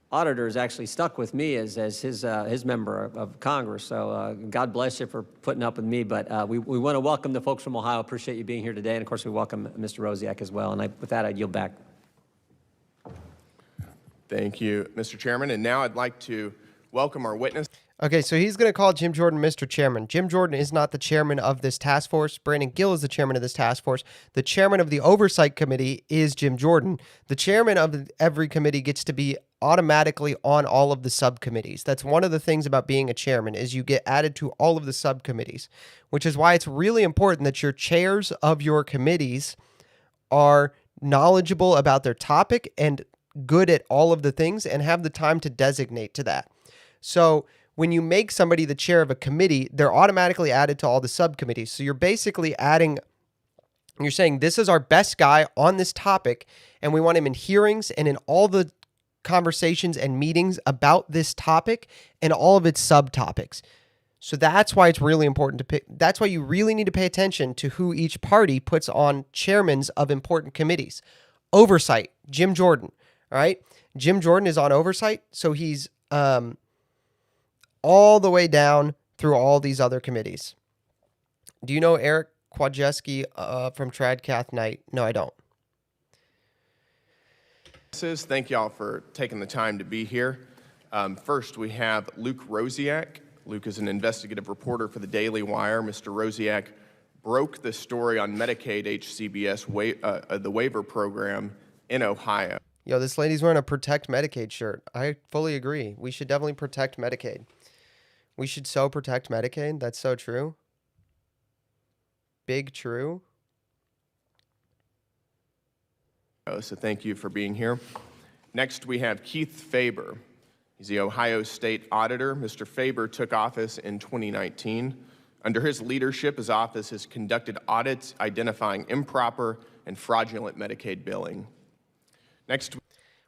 Speaker 5: auditor is actually stuck with me as his member of Congress, so God bless you for putting up with me, but we want to welcome the folks from Ohio. Appreciate you being here today, and of course we welcome Mr. Rosiak as well, and with that I yield back.
Speaker 2: Thank you, Mr. Chairman. And now I'd like to welcome our witness.
Speaker 1: Okay, so he's going to call Jim Jordan Mr. Chairman. Jim Jordan is not the chairman of this task force. Brandon Gill is the chairman of this task force. The chairman of the Oversight Committee is Jim Jordan. The chairman of every committee gets to be automatically on all of the subcommittees. That's one of the things about being a chairman is you get added to all of the subcommittees, which is why it's really important that your chairs of your committees are knowledgeable about their topic and good at all of the things and have the time to designate to that. So when you make somebody the chair of a committee, they're automatically added to all the subcommittees. So you're basically you're saying this is our best guy on this topic, and we want him in hearings and in all the conversations and meetings about this topic and all of its subtopics. So that's why it's really important to pick. That's why you really need to pay attention to who each party puts on chairmans of important committees. Oversight, Jim Jordan. All right. Jim Jordan is on oversight. So he's all the way down through all these other committees. Do you know Eric Kwadjeski from Tradcath Night? No, I don't.
Speaker 2: Thank y'all for taking the time to be here. First, we have Luke Rosiak. Luke is an investigative reporter for the Daily Wire. Mr. Rosiak broke the story on Medicaid HCBS, the waiver program in Ohio.
Speaker 1: Yo, this lady's wearing a Protect Medicaid shirt. I fully agree. We should definitely protect Medicaid. We should so protect Medicaid. That's so true. Big true.
Speaker 2: So thank you for being here. Next, we have Keith Faber. He's the Ohio State Auditor. Mr. Faber took office in 2019. Under his leadership, his office has conducted audits identifying improper and fraudulent Medicaid billing. Next,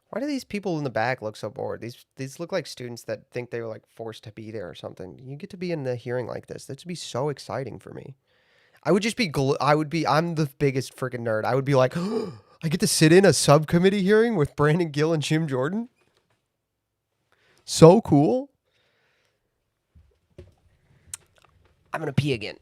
Speaker 1: Why do these people in the back look so bored? These look like students that think they were like forced to be there or something. You get to be in the hearing like this. This would be so exciting for me. I would just be, I'm the biggest freaking nerd. I would be like, I get to sit in a subcommittee hearing with Brandon Gill and Jim Jordan. So cool. I'm going to pee again.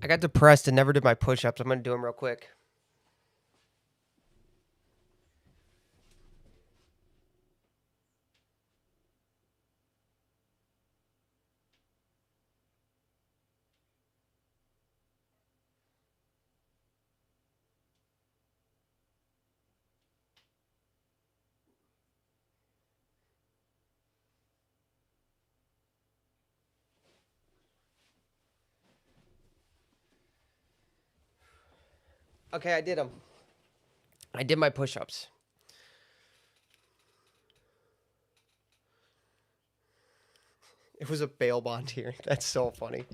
Speaker 1: I got depressed and never did my push-ups. I'm going to do them real quick. Okay, I did them. I did my push-ups. It was a bail bond hearing. That's so funny.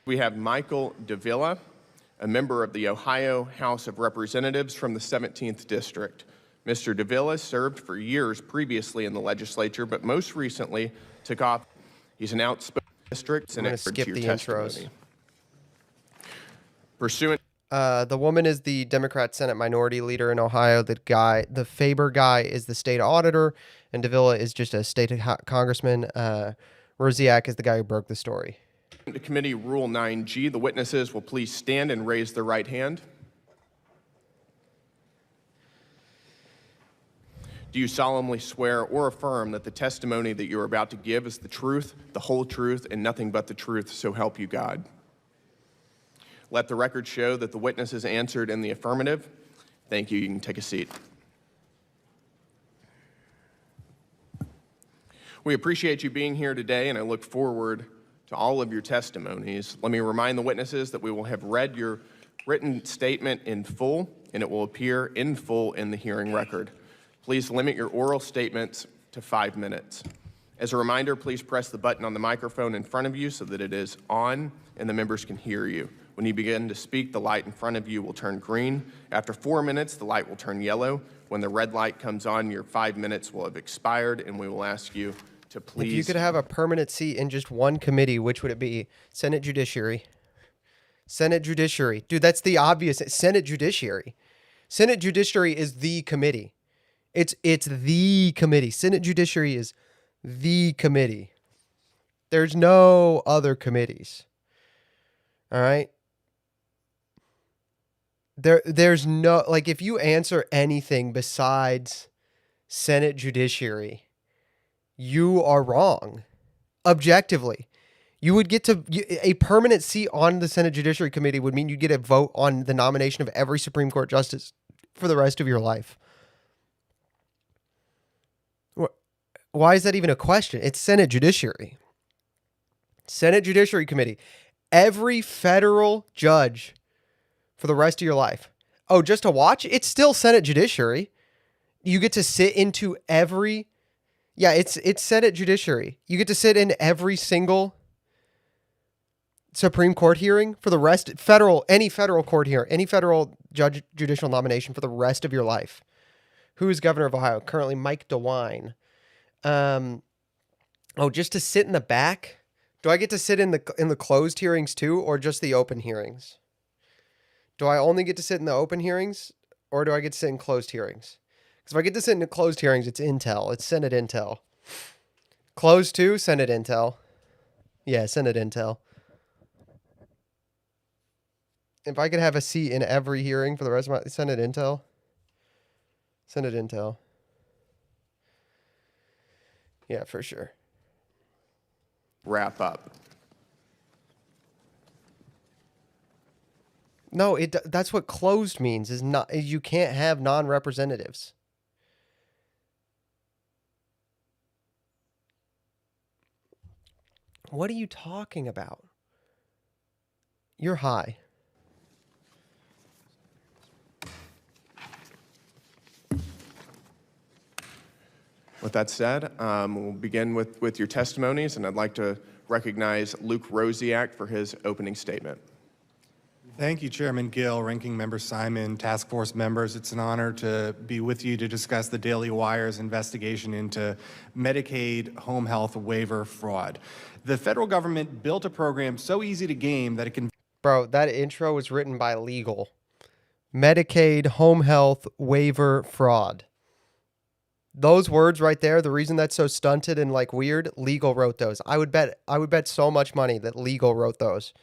Speaker 2: we have Michael Davila, a member of the Ohio House of Representatives from the 17th District. Mr. Davila served for years previously in the legislature, but most recently took off. He's an outspoken district.
Speaker 1: I'm going to skip the intros.
Speaker 2: Pursuant.
Speaker 1: The woman is the Democrat Senate Minority Leader in Ohio. The Faber guy is the state auditor, and Davila is just a state congressman. Rosiak is the guy who broke the story.
Speaker 2: To Committee Rule 9G, the witnesses will please stand and raise their right hand. Do you solemnly swear or affirm that the testimony that you are about to give is the truth, the whole truth, and nothing but the truth, so help you God? Let the record show that the witnesses answered in the affirmative. Thank you. You can take a seat. We appreciate you being here today, and I look forward to all of your testimonies. Let me remind the witnesses that we will have read your written statement in full, and it will appear in full in the hearing record. Please limit your oral statements to 5 minutes. As a reminder, please press the button on the microphone in front of you so that it is on and the members can hear you. When you begin to speak, the light in front of you will turn green. After 4 minutes, the light will turn yellow. When the red light comes on, your 5 minutes will have expired, and we will ask you to please.
Speaker 1: If you could have a permanent seat in just one committee, which would it be? Senate Judiciary. Senate Judiciary. Dude, that's the obvious. Senate Judiciary. Senate Judiciary is the committee. It's the committee. Senate Judiciary is the committee. There's no other committees. All right? There's no, like, if you answer anything besides Senate Judiciary, you are wrong. Objectively. You would get to, a permanent seat on the Senate Judiciary Committee would mean you get a vote on the nomination of every Supreme Court justice for the rest of your life. Why is that even a question? It's Senate Judiciary. Senate Judiciary Committee. Every federal judge for the rest of your life. Oh, just to watch? It's still Senate Judiciary. You get to sit into every... Yeah, it's Senate Judiciary. You get to sit in every single Supreme Court hearing for the rest... any federal court hearing, any federal judicial nomination for the rest of your life. Who is governor of Ohio? Currently Mike DeWine. Just to sit in the back? Do I get to sit in the closed hearings too, or just the open hearings? Do I only get to sit in the open hearings, or do I get to sit in closed hearings? Because if I get to sit in the closed hearings, it's intel. It's Senate intel. Closed too, Senate intel. Yeah, Senate intel. If I could have a seat in every hearing for the rest of my Senate intel. Senate intel. Yeah, for sure.
Speaker 2: Wrap up.
Speaker 1: No, that's what closed means. Is not you can't have non-representatives. What are you talking about? You're high.
Speaker 2: With that said, we'll begin with your testimonies, and I'd like to recognize Luke Rosiak for his opening statement.
Speaker 6: Thank you, Chairman Gill, Ranking Member Simon, Task Force members. It's an honor to be with you to discuss the Daily Wire's investigation into Medicaid home health waiver fraud. The federal government built a program so easy to game that it can...
Speaker 1: Bro, that intro was written by Legal. Medicaid home health waiver fraud. Those words right there, the reason that's so stunted and like weird, Legal wrote those. I would bet so much money that Legal wrote those.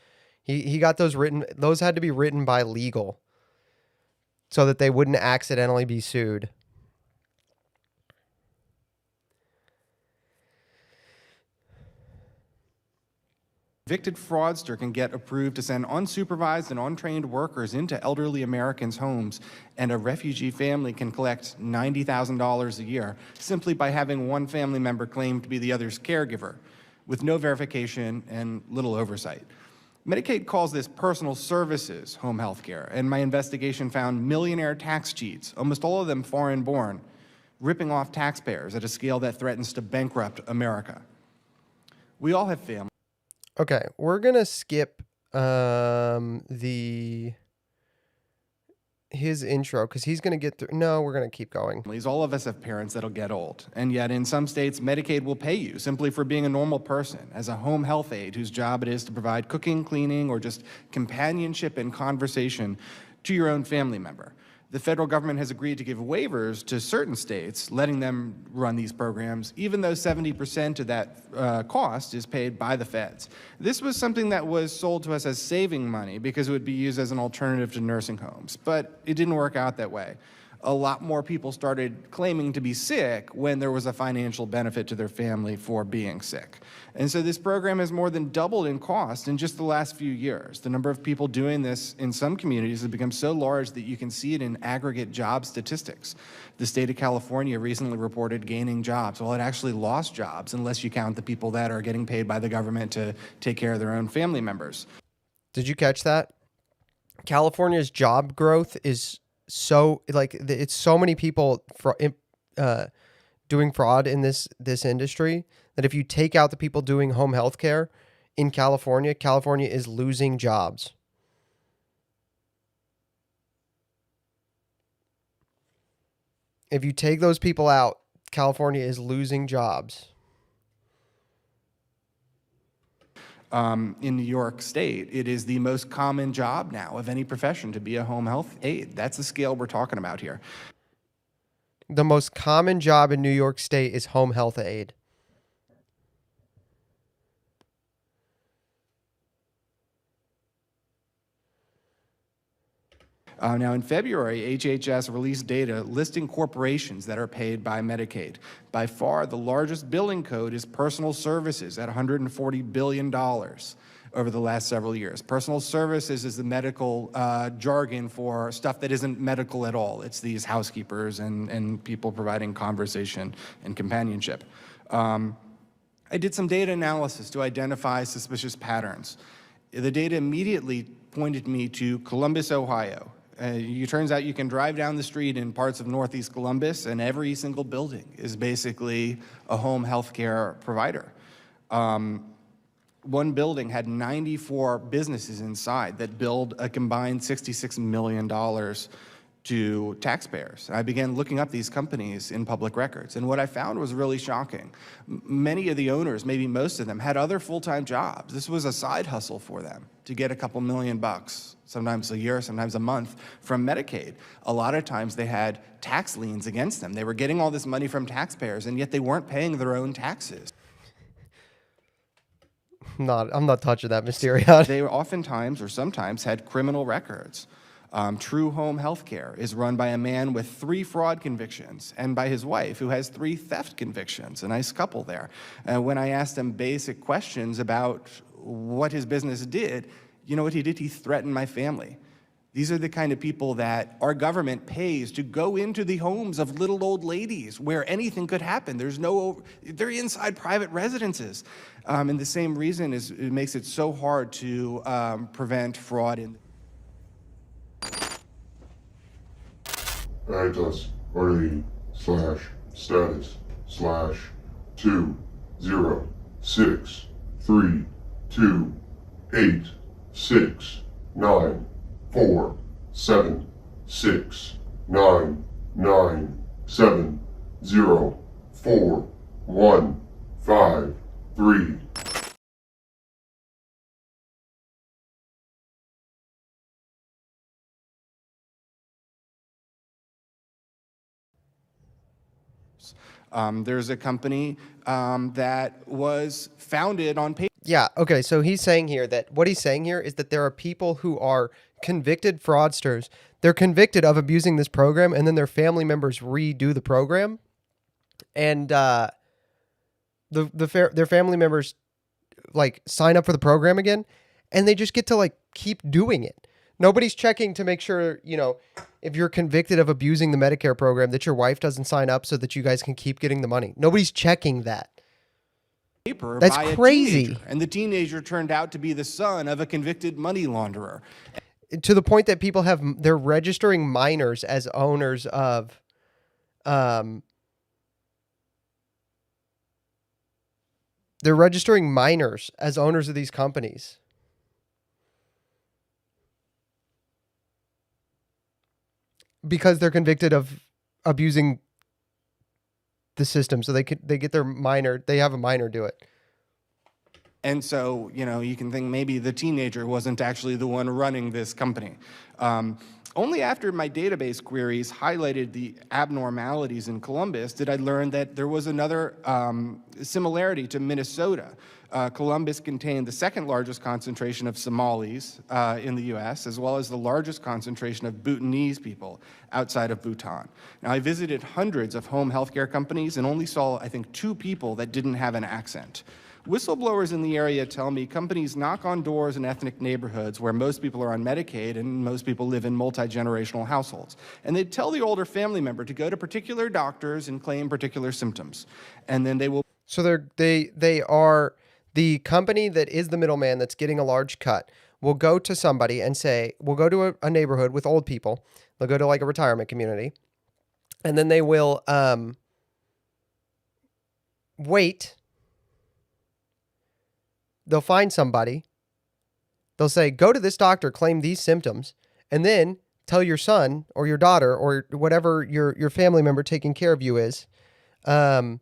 Speaker 1: He got those written. Those had to be written by Legal so that they wouldn't accidentally be sued.
Speaker 6: Convicted fraudster can get approved to send unsupervised and untrained workers into elderly Americans' homes, and a refugee family can collect $90,000 a year simply by having one family member claim to be the other's caregiver, with no verification and little oversight. Medicaid calls this personal services home health care, and my investigation found millionaire tax cheats, almost all of them foreign-born, ripping off taxpayers at a scale that threatens to bankrupt America. We all have families.
Speaker 1: Okay, we're gonna skip his intro because he's gonna get through. No, we're gonna keep going.
Speaker 6: All of us have parents that'll get old, and yet in some states, Medicaid will pay you simply for being a normal person, as a home health aide whose job it is to provide cooking, cleaning, or just companionship and conversation to your own family member. The federal government has agreed to give waivers to certain states, letting them run these programs, even though 70% of that cost is paid by the feds. This was something that was sold to us as saving money because it would be used as an alternative to nursing homes, but it didn't work out that way. A lot more people started claiming to be sick when there was a financial benefit to their family for being sick. And so this program has more than doubled in cost in just the last few years. The number of people doing this in some communities has become so large that you can see it in aggregate job statistics. The state of California recently reported gaining jobs. Well, it actually lost jobs unless you count the people that are getting paid by the government to take care of their own family members.
Speaker 1: Did you catch that? California's job growth is so like it's so many people doing fraud in this industry that if you take out the people doing home health care in California, California is losing jobs. If you take those people out, California is losing jobs.
Speaker 6: In New York State, it is the most common job now of any profession to be a home health aide. That's the scale we're talking about here.
Speaker 1: The most common job in New York State is home health aide.
Speaker 6: Now, in February, HHS released data listing corporations that are paid by Medicaid. By far, the largest billing code is personal services at $140 billion over the last several years. Personal services is the medical jargon for stuff that isn't medical at all. It's these housekeepers and people providing conversation and companionship. I did some data analysis to identify suspicious patterns. The data immediately pointed me to Columbus, Ohio. It turns out you can drive down the street in parts of Northeast Columbus, and every single building is basically a home health care provider. One building had 94 businesses inside that billed a combined $66 million to taxpayers. I began looking up these companies in public records, and what I found was really shocking. Many of the owners, maybe most of them, had other full-time jobs. This was a side hustle for them to get a couple $1,000,000, sometimes a year, sometimes a month, from Medicaid. A lot of times they had tax liens against them. They were getting all this money from taxpayers, and yet they weren't paying their own taxes.
Speaker 1: I'm not touching that, Mysterion.
Speaker 6: They oftentimes, or sometimes, had criminal records. True Home Healthcare is run by a man with 3 fraud convictions and by his wife, who has 3 theft convictions. A nice couple there. When I asked him basic questions about what his business did, you know what he did? He threatened my family. These are the kind of people that our government pays to go into the homes of little old ladies where anything could happen. They're inside private residences. And the same reason is it makes it so hard to prevent fraud in.
Speaker 7: IDAS.
Speaker 6: There's a company that was founded on paper.
Speaker 1: Yeah, okay, so he's saying here that what he's saying here is that there are people who are convicted fraudsters. They're convicted of abusing this program, and then their family members redo the program. And their family members like sign up for the program again, and they just get to like keep doing it. Nobody's checking to make sure, you know, if you're convicted of abusing the Medicare program, that your wife doesn't sign up so that you guys can keep getting the money. Nobody's checking that. That's
Speaker 6: By
Speaker 1: crazy.
Speaker 6: a teenager, and the teenager turned out to be the son of a convicted money launderer.
Speaker 1: To the point that people they're registering minors as owners of, they're registering minors as owners of these companies. Because they're convicted of abusing the system, so they get their minor, they have a minor do it.
Speaker 6: And so, you know, you can think maybe the teenager wasn't actually the one running this company. Only after my database queries highlighted the abnormalities in Columbus did I learn that there was another similarity to Minnesota. Columbus contained the 2nd largest concentration of Somalis in the U.S., as well as the largest concentration of Bhutanese people outside of Bhutan. Now, I visited hundreds of home healthcare companies and only saw, I think, 2 people that didn't have an accent. Whistleblowers in the area tell me companies knock on doors in ethnic neighborhoods where most people are on Medicaid and most people live in multi-generational households. And they tell the older family member to go to particular doctors and claim particular symptoms. And then they will...
Speaker 1: So they are the company that is the middleman that's getting a large cut will go to somebody and say, we'll go to a neighborhood with old people. They'll go to like a retirement community. And then they will wait. They'll find somebody. They'll say, go to this doctor, claim these symptoms, and then tell your son or your daughter or whatever your family member taking care of you is. And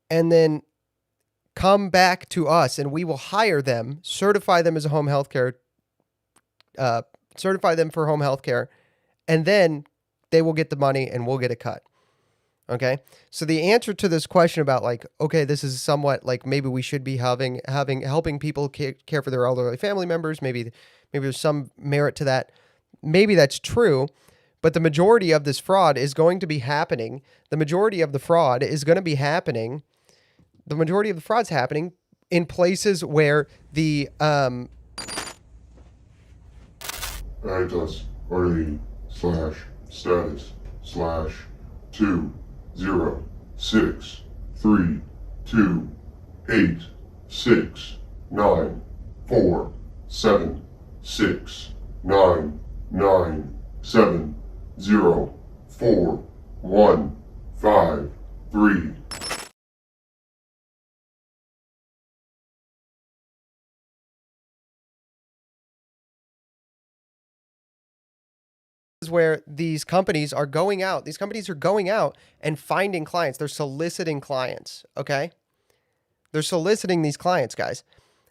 Speaker 1: then come back to us and we will hire them, certify them as a home health care, certify them for home health care, and then they will get the money and we'll get a cut. Okay. So the answer to this question about like, okay, this is somewhat like maybe we should be helping people care for their elderly family members. Maybe there's some merit to that. Maybe that's true, but the majority of this fraud is going to be happening. The majority of the fraud is going to be happening. The majority of the fraud's happening in places where the
Speaker 7: IDAS.
Speaker 1: is where these companies are going out. These companies are going out and finding clients. They're soliciting clients, okay? They're soliciting these clients, guys.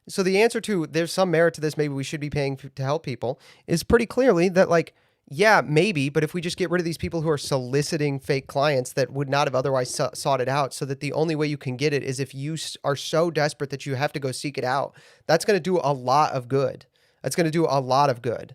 Speaker 1: So the answer to there's some merit to this, maybe we should be paying to help people, is pretty clearly that, like, yeah, maybe, but if we just get rid of these people who are soliciting fake clients that would not have otherwise sought it out, so that the only way you can get it is if you are so desperate that you have to go seek it out, that's going to do a lot of good. That's going to do a lot of good.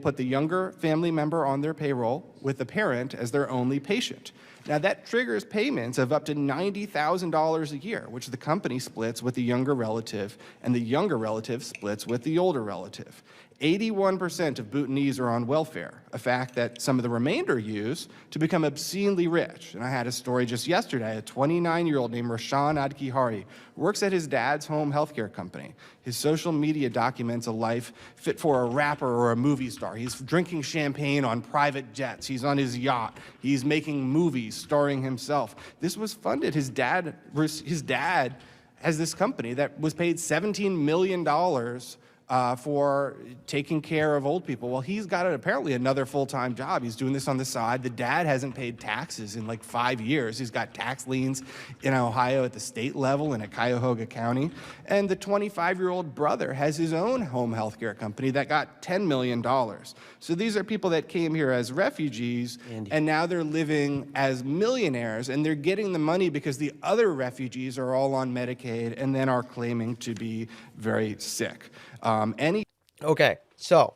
Speaker 6: Put the younger family member on their payroll with the parent as their only patient. Now, that triggers payments of up to $90,000 a year, which the company splits with the younger relative, and the younger relative splits with the older relative. 81% of Bhutanese are on welfare, a fact that some of the remainder use to become obscenely rich. And I had a story just yesterday. A 29-year-old named Rashan Adkihari works at his dad's home healthcare company. His social media documents a life fit for a rapper or a movie star. He's drinking champagne on private jets. He's on his yacht. He's making movies starring himself. This was funded. His dad has this company that was paid $17 million for taking care of old people. Well, he's got apparently another full-time job. He's doing this on the side. The dad hasn't paid taxes in like 5 years. He's got tax liens in Ohio at the state level and at Cuyahoga County. And the 25-year-old brother has his own home health care company that got $10 million. So these are people that came here as refugees, and now they're living as millionaires, and they're getting the money because the other refugees are all on Medicaid and then are claiming to be very sick.
Speaker 1: Okay, so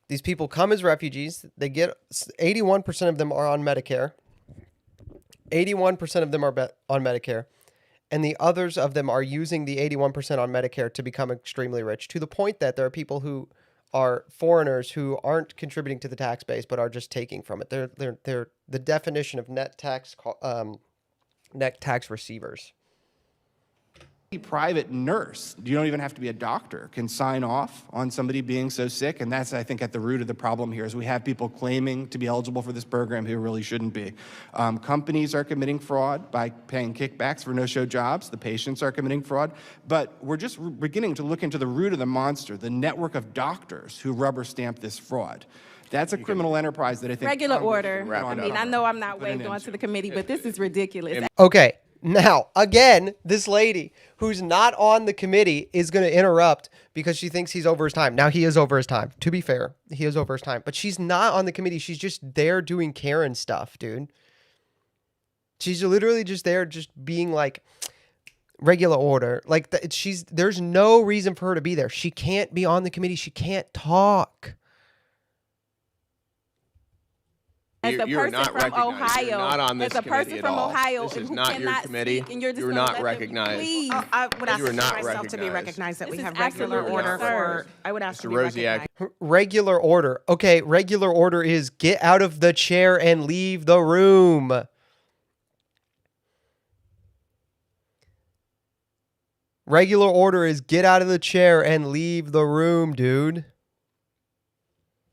Speaker 1: these people come as refugees. They get 81% of them are on Medicare. 81% of them are on Medicare. And the others of them are using the 81% on Medicare to become extremely rich, to the point that there are people who are foreigners who aren't contributing to the tax base but are just taking from it. They're the definition of net tax receivers.
Speaker 6: Private nurse, you don't even have to be a doctor, can sign off on somebody being so sick. And that's, I think, at the root of the problem here is we have people claiming to be eligible for this program who really shouldn't be. Companies are committing fraud by paying kickbacks for no-show jobs. The patients are committing fraud. But we're just beginning to look into the root of the monster, the network of doctors who rubber stamp this fraud. That's a criminal enterprise that I think...
Speaker 4: Regular order.
Speaker 6: I
Speaker 4: mean, I know I'm not waved onto the committee, but this is ridiculous.
Speaker 1: Okay. Now, again, this lady who's not on the committee is going to interrupt because she thinks he's over his time. Now, he is over his time. To be fair, he is over his time. But she's not on the committee. She's just there doing Karen stuff, dude. She's literally just there just being like regular order. Like, there's no reason for her to be there. She can't be on the committee. She can't talk.
Speaker 4: As a
Speaker 2: You're
Speaker 4: person
Speaker 2: not
Speaker 4: from
Speaker 2: recognized.
Speaker 4: Ohio,
Speaker 2: You're not on this
Speaker 4: as a person
Speaker 2: committee at
Speaker 4: from
Speaker 2: all.
Speaker 4: Ohio
Speaker 2: This is
Speaker 4: who
Speaker 2: not your
Speaker 4: cannot
Speaker 2: committee.
Speaker 4: speak, and you're just
Speaker 2: You're
Speaker 4: gonna
Speaker 2: not
Speaker 4: let them-
Speaker 2: recognized.
Speaker 4: Please.
Speaker 3: I would ask
Speaker 2: You are not
Speaker 3: myself to be
Speaker 2: recognized.
Speaker 3: recognized that
Speaker 4: This
Speaker 3: we
Speaker 4: is
Speaker 3: have regular
Speaker 4: absolutely
Speaker 3: order
Speaker 4: absurd.
Speaker 3: for. I would ask
Speaker 2: Mr.
Speaker 3: to be
Speaker 2: Rosiak.
Speaker 3: recognized.
Speaker 1: Regular order. Okay, regular order is get out of the chair and leave the room. Regular order is get out of the chair and leave the room, dude.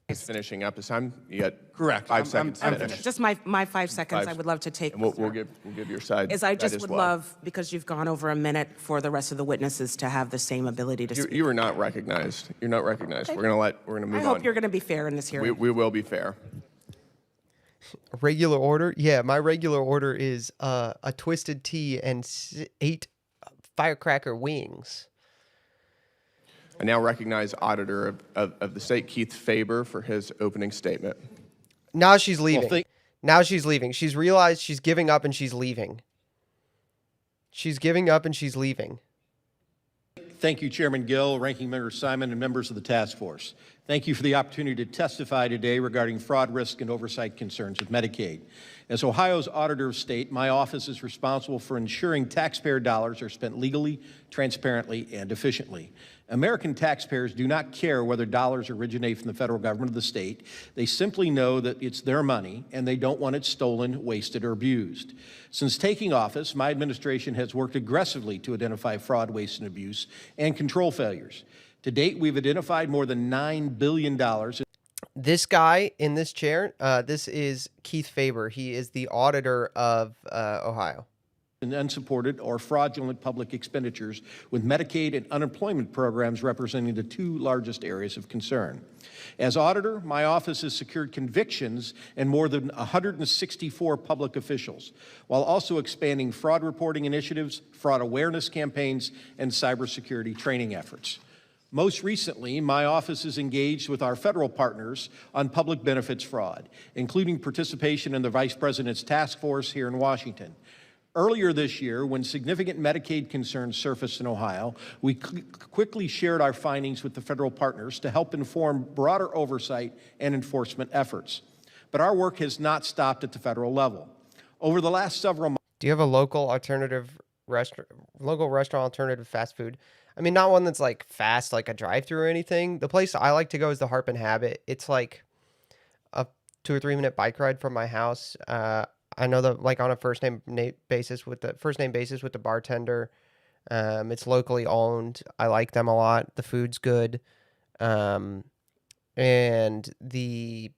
Speaker 2: He's finishing up his time. You got
Speaker 6: Correct.
Speaker 2: 5 seconds
Speaker 6: I'm
Speaker 2: to finish.
Speaker 6: finished.
Speaker 3: Just my 5 seconds. I would love to take.
Speaker 2: And we'll give your side.
Speaker 3: Is I just
Speaker 2: as
Speaker 3: would
Speaker 2: well.
Speaker 3: love, because you've gone over a minute, for the rest of the witnesses to have the same ability to speak.
Speaker 2: You are not recognized. You're not recognized. We're gonna move
Speaker 3: I
Speaker 2: on.
Speaker 3: hope you're going to be fair in this hearing.
Speaker 2: We will be fair.
Speaker 1: Regular order? Yeah, my regular order is a twisted tea and 8 firecracker wings.
Speaker 2: I now recognize Auditor of the State, Keith Faber, for his opening statement.
Speaker 1: Now she's leaving. Now she's leaving. She's realized she's giving up and she's leaving. She's giving up and she's leaving.
Speaker 8: Thank you, Chairman Gill, Ranking Member Simon, and members of the task force. Thank you for the opportunity to testify today regarding fraud, risk, and oversight concerns with Medicaid. As Ohio's Auditor of State, my office is responsible for ensuring taxpayer dollars are spent legally, transparently, and efficiently. American taxpayers do not care whether dollars originate from the federal government or the state. They simply know that it's their money, and they don't want it stolen, wasted, or abused. Since taking office, my administration has worked aggressively to identify fraud, waste, and abuse, and control failures. To date, we've identified more than $9 billion.
Speaker 1: This guy in this chair, this is Keith Faber. He is the auditor of Ohio.
Speaker 8: and unsupported or fraudulent public expenditures, with Medicaid and unemployment programs representing the two largest areas of concern. As auditor, my office has secured convictions in more than 164 public officials, while also expanding fraud reporting initiatives, fraud awareness campaigns, and cybersecurity training efforts. Most recently, my office is engaged with our federal partners on public benefits fraud, including participation in the Vice President's task force here in Washington. Earlier this year, when significant Medicaid concerns surfaced in Ohio, we quickly shared our findings with the federal partners to help inform broader oversight and enforcement efforts. But our work has not stopped at the federal level. Over the last several months,
Speaker 1: Do you have a local restaurant alternative fast food? I mean, not one that's like fast, like a drive-through or anything. The place I like to go is the Harp and Habit. It's like a 2 or 3 minute bike ride from my house. I know that, like, on a first name basis with the bartender. It's locally owned. I like them a lot. The food's good, and the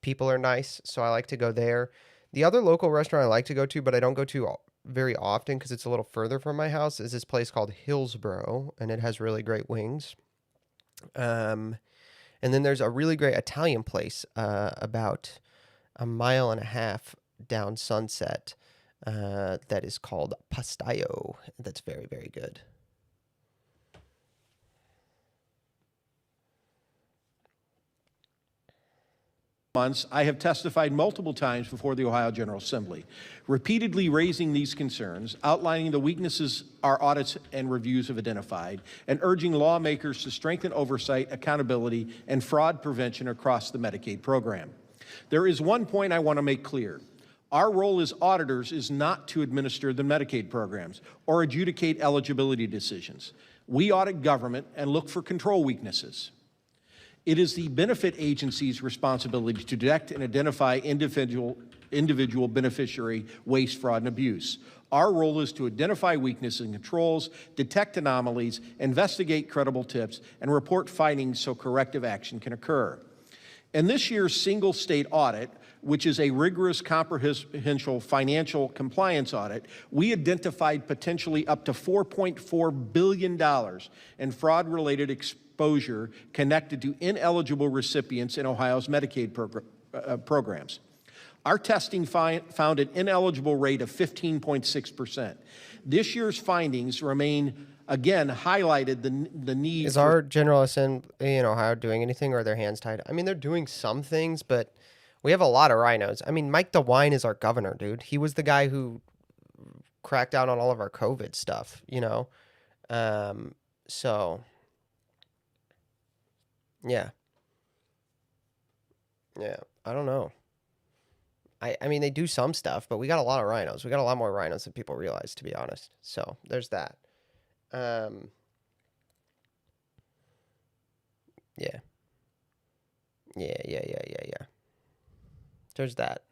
Speaker 1: people are nice, so I like to go there. The other local restaurant I like to go to, but I don't go to very often because it's a little further from my house, is this place called Hillsboro, and it has really great wings. And then there's a really great Italian place about a mile and a half down Sunset that is called Pastaio. That's very, very good.
Speaker 8: months, I have testified multiple times before the Ohio General Assembly, repeatedly raising these concerns, outlining the weaknesses our audits and reviews have identified, and urging lawmakers to strengthen oversight, accountability, and fraud prevention across the Medicaid program. There is one point I want to make clear. Our role as auditors is not to administer the Medicaid programs or adjudicate eligibility decisions. We audit government and look for control weaknesses. It is the benefit agency's responsibility to detect and identify individual beneficiary waste, fraud, and abuse. Our role is to identify weaknesses in controls, detect anomalies, investigate credible tips, and report findings so corrective action can occur. In this year's single state audit, which is a rigorous, comprehensive financial compliance audit, we identified potentially up to $4.4 billion in fraud-related exposure connected to ineligible recipients in Ohio's Medicaid programs. Our testing found an ineligible rate of 15.6%. This year's findings remain, again, highlighted the need.
Speaker 1: Is our General Assembly in Ohio doing anything, or are their hands tied? I mean, they're doing some things, but we have a lot of rhinos. I mean, Mike DeWine is our governor, dude. He was the guy who cracked down on all of our COVID stuff, you know? So, yeah. Yeah, I don't know. I mean, they do some stuff, but we got a lot of rhinos. We got a lot more rhinos than people realize, to be honest. So, there's that. Yeah. Yeah. There's that.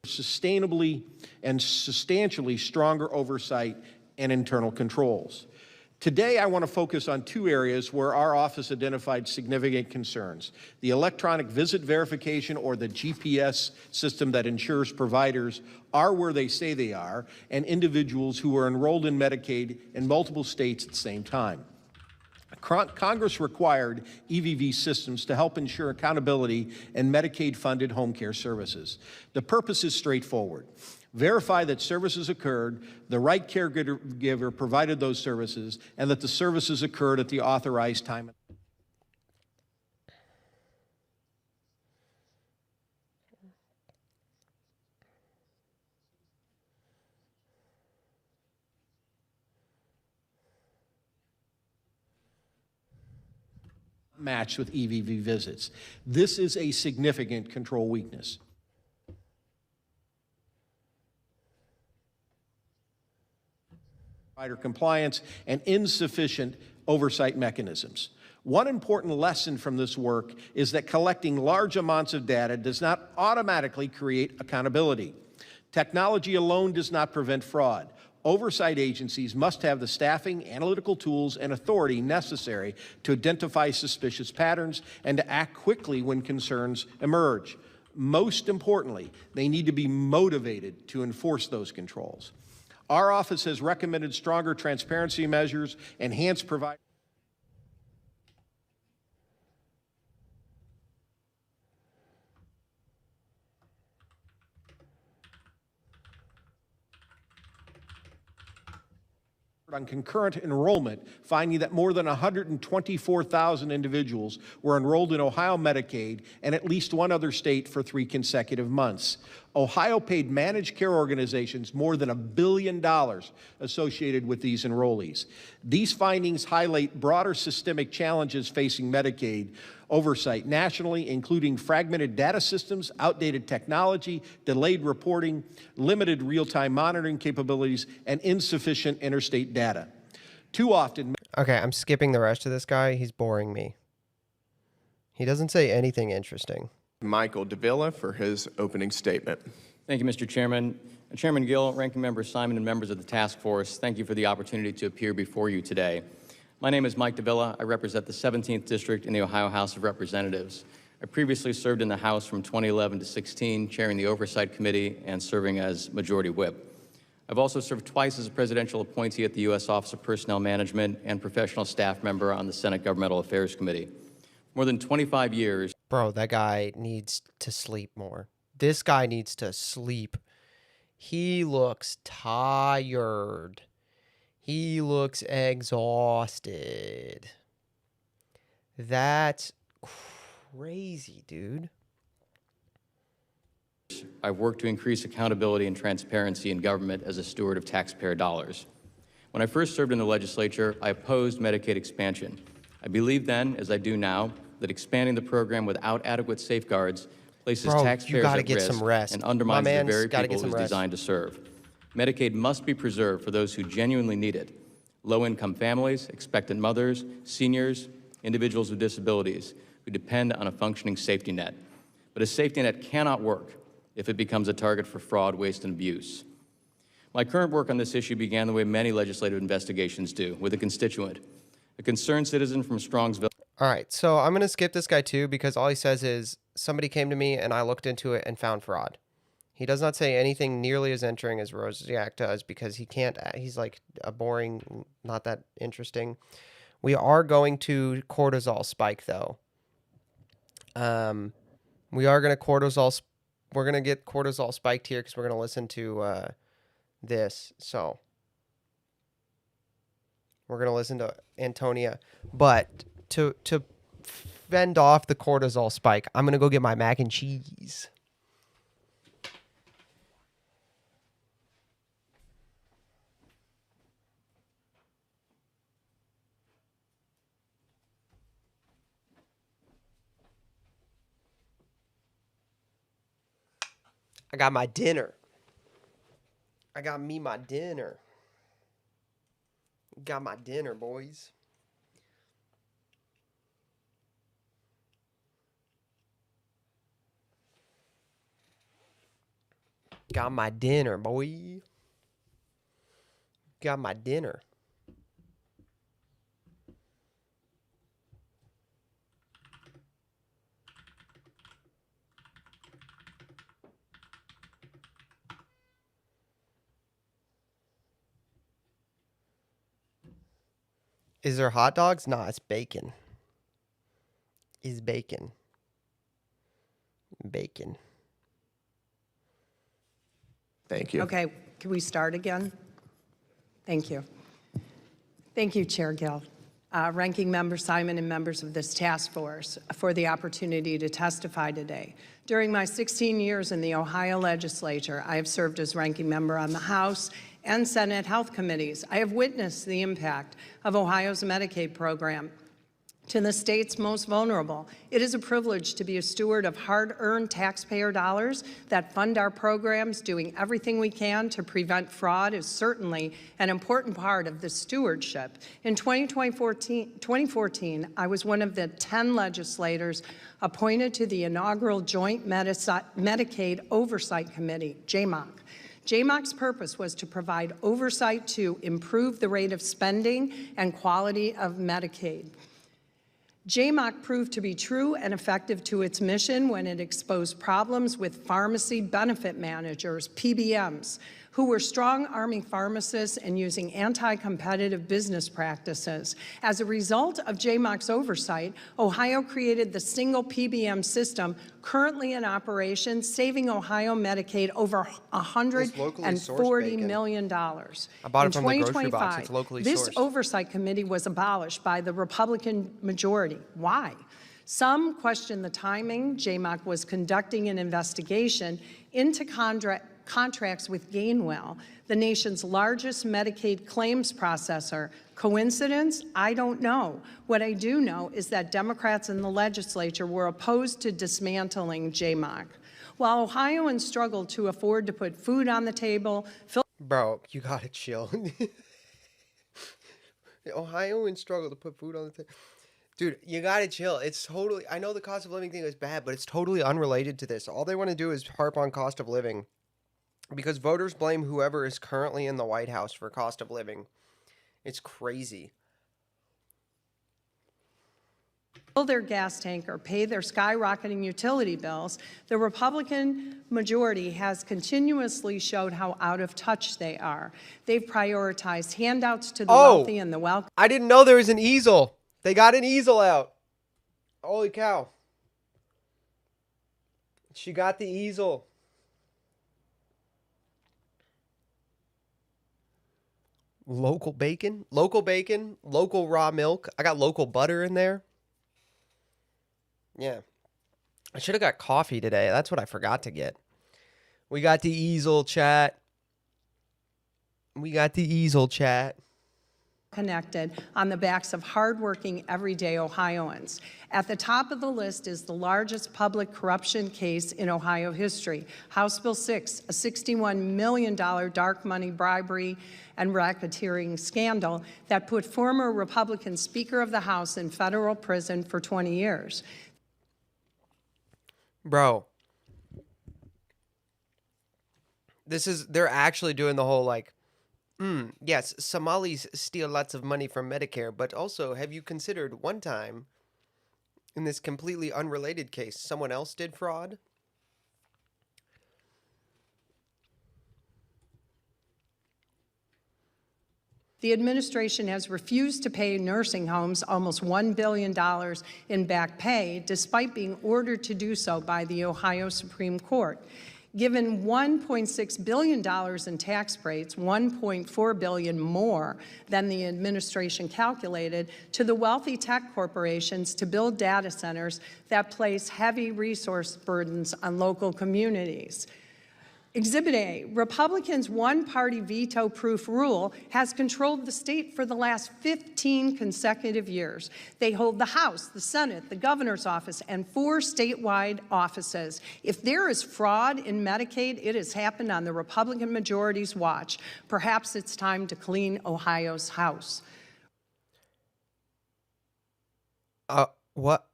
Speaker 8: Sustainably and substantially stronger oversight and internal controls. Today, I want to focus on two areas where our office identified significant concerns: the electronic visit verification, or the GPS system that ensures providers are where they say they are, and individuals who are enrolled in Medicaid in multiple states at the same time. Congress required EVV systems to help ensure accountability in Medicaid-funded home care services. The purpose is straightforward. Verify that services occurred, the right caregiver provided those services, and that the services occurred at the authorized time. Matched with EVV visits. This is a significant control weakness. Provider compliance and insufficient oversight mechanisms. One important lesson from this work is that collecting large amounts of data does not automatically create accountability. Technology alone does not prevent fraud. Oversight agencies must have the staffing, analytical tools, and authority necessary to identify suspicious patterns and to act quickly when concerns emerge. Most importantly, they need to be motivated to enforce those controls. Our office has recommended stronger transparency measures, enhanced provider. On concurrent enrollment, finding that more than 124,000 individuals were enrolled in Ohio Medicaid and at least one other state for 3 consecutive months. Ohio paid managed care organizations more than $1 billion associated with these enrollees. These findings highlight broader systemic challenges facing Medicaid oversight nationally, including fragmented data systems, outdated technology, delayed reporting, limited real-time monitoring capabilities, and insufficient interstate data. Too often...
Speaker 1: Okay, I'm skipping the rest of this guy. He's boring me. He doesn't say anything interesting.
Speaker 2: Michael Davila for his opening statement.
Speaker 9: Thank you, Mr. Chairman. Chairman Gill, Ranking Member Simon, and members of the task force, thank you for the opportunity to appear before you today. My name is Mike Davila. I represent the 17th District in the Ohio House of Representatives. I previously served in the House from 2011 to 16, chairing the Oversight Committee and serving as Majority Whip. I've also served twice as a presidential appointee at the U.S. Office of Personnel Management and professional staff member on the Senate Governmental Affairs Committee. More than 25 years.
Speaker 1: Bro, that guy needs to sleep more. This guy needs to sleep. He looks tired. He looks exhausted. That's crazy, dude.
Speaker 9: I've worked to increase accountability and transparency in government as a steward of taxpayer dollars. When I first served in the legislature, I opposed Medicaid expansion. I believed then, as I do now, that expanding the program without adequate safeguards places taxpayers at risk and undermines the very people it was designed to serve. Medicaid must be preserved for those who genuinely need it: low-income families, expectant mothers, seniors, individuals with disabilities who depend on a functioning safety net. But a safety net cannot work if it becomes a target for fraud, waste, and abuse. My current work on this issue began the way many legislative investigations do, with a constituent, a concerned citizen from Strongsville.
Speaker 1: All right, so I'm going to skip this guy too because all he says is, somebody came to me and I looked into it and found fraud. He does not say anything nearly as entering as Rosiak does because he can't, he's like a boring, not that interesting. We are going to cortisol spike though. We are going to we're going to get cortisol spiked here because we're going to listen to this. So we're going to listen to Antonia. But to fend off the cortisol spike, I'm going to go get my mac and cheese. I got my dinner. I got me my dinner. Got my dinner, boys. Got my dinner, boy. Got my dinner. Is there hot dogs? Nah, it's bacon. Is bacon. Bacon.
Speaker 2: Thank you.
Speaker 10: Okay, can we start again? Thank you. Thank you, Chair Gill. Ranking Member Simon and members of this task force for the opportunity to testify today. During my 16 years in the Ohio legislature, I have served as ranking member on the House and Senate Health Committees. I have witnessed the impact of Ohio's Medicaid program. to the state's most vulnerable. It is a privilege to be a steward of hard-earned taxpayer dollars that fund our programs. Doing everything we can to prevent fraud is certainly an important part of the stewardship. In 2014, I was one of the 10 legislators appointed to the inaugural Joint Medicaid Oversight Committee, JMOC. JMOC's purpose was to provide oversight to improve the rate of spending and quality of Medicaid. JMOC proved to be true and effective to its mission when it exposed problems with pharmacy benefit managers, PBMs, who were strong-arming pharmacists and using anti-competitive business practices. As a result of JMOC's oversight, Ohio created the single PBM system currently in operation, saving Ohio Medicaid over $140 million.
Speaker 1: I bought it from the grocery box. It's
Speaker 10: 2025,
Speaker 1: locally
Speaker 10: this
Speaker 1: sourced.
Speaker 10: oversight committee was abolished by the Republican majority. Why? Some question the timing. JMOC was conducting an investigation into contracts with Gainwell, the nation's largest Medicaid claims processor. Coincidence? I don't know. What I do know is that Democrats in the legislature were opposed to dismantling JMOC. While Ohioans struggled to afford to put food on the table,
Speaker 1: Bro, you gotta chill. Ohioans struggle to put food on the table. Dude, you gotta chill. It's totally, I know the cost of living thing is bad, but it's totally unrelated to this. All they want to do is harp on cost of living because voters blame whoever is currently in the White House for cost of living. It's crazy.
Speaker 10: fill their gas tank or pay their skyrocketing utility bills, the Republican majority has continuously showed how out of touch they are. They've prioritized handouts to the wealthy and the wealthy.
Speaker 1: I didn't know there was an easel. They got an easel out. Holy cow. She got the easel. Local bacon, local raw milk. I got local butter in there. Yeah. I should have got coffee today. That's what I forgot to get. We got the easel, chat.
Speaker 10: Connected on the backs of hardworking, everyday Ohioans. At the top of the list is the largest public corruption case in Ohio history, House Bill 6, a $61 million dark money bribery and racketeering scandal that put former Republican Speaker of the House in federal prison for 20 years.
Speaker 1: Bro. They're actually doing the whole like, yes, Somalis steal lots of money from Medicare, but also have you considered one time in this completely unrelated case, someone else did fraud?
Speaker 10: The administration has refused to pay nursing homes almost $1 billion in back pay, despite being ordered to do so by the Ohio Supreme Court. Given $1.6 billion in tax breaks, $1.4 billion more than the administration calculated, to the wealthy tech corporations to build data centers that place heavy resource burdens on local communities. Exhibit A, Republicans' one-party veto-proof rule has controlled the state for the last 15 consecutive years. They hold the House, the Senate, the governor's office, and 4 statewide offices. If there is fraud in Medicaid, it has happened on the Republican majority's watch. Perhaps it's time to clean Ohio's house.
Speaker 1: What?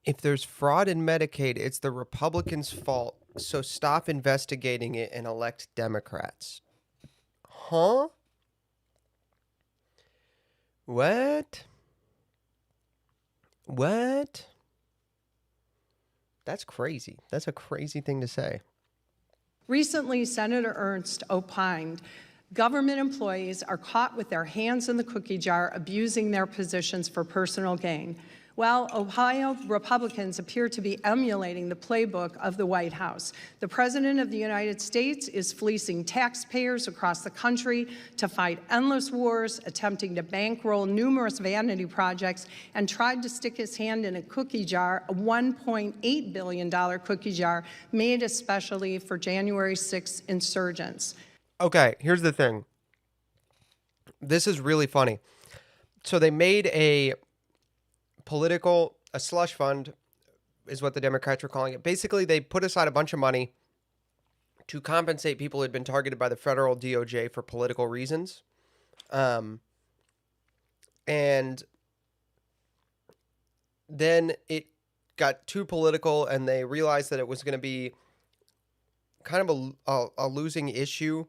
Speaker 1: If there's fraud in Medicaid, it's the Republicans' fault, so stop investigating it and elect Democrats. Huh? What? That's crazy. That's a crazy thing to say.
Speaker 10: Recently, Senator Ernst opined government employees are caught with their hands in the cookie jar, abusing their positions for personal gain. Well, Ohio Republicans appear to be emulating the playbook of the White House. The President of the United States is fleecing taxpayers across the country to fight endless wars, attempting to bankroll numerous vanity projects, and tried to stick his hand in a cookie jar, a $1.8 billion cookie jar made especially for January 6 insurgents.
Speaker 1: Okay, here's the thing. This is really funny. So they made a slush fund is what the Democrats were calling it. Basically, they put aside a bunch of money to compensate people who had been targeted by the federal DOJ for political reasons. And then it got too political, and they realized that it was going to be kind of a losing issue,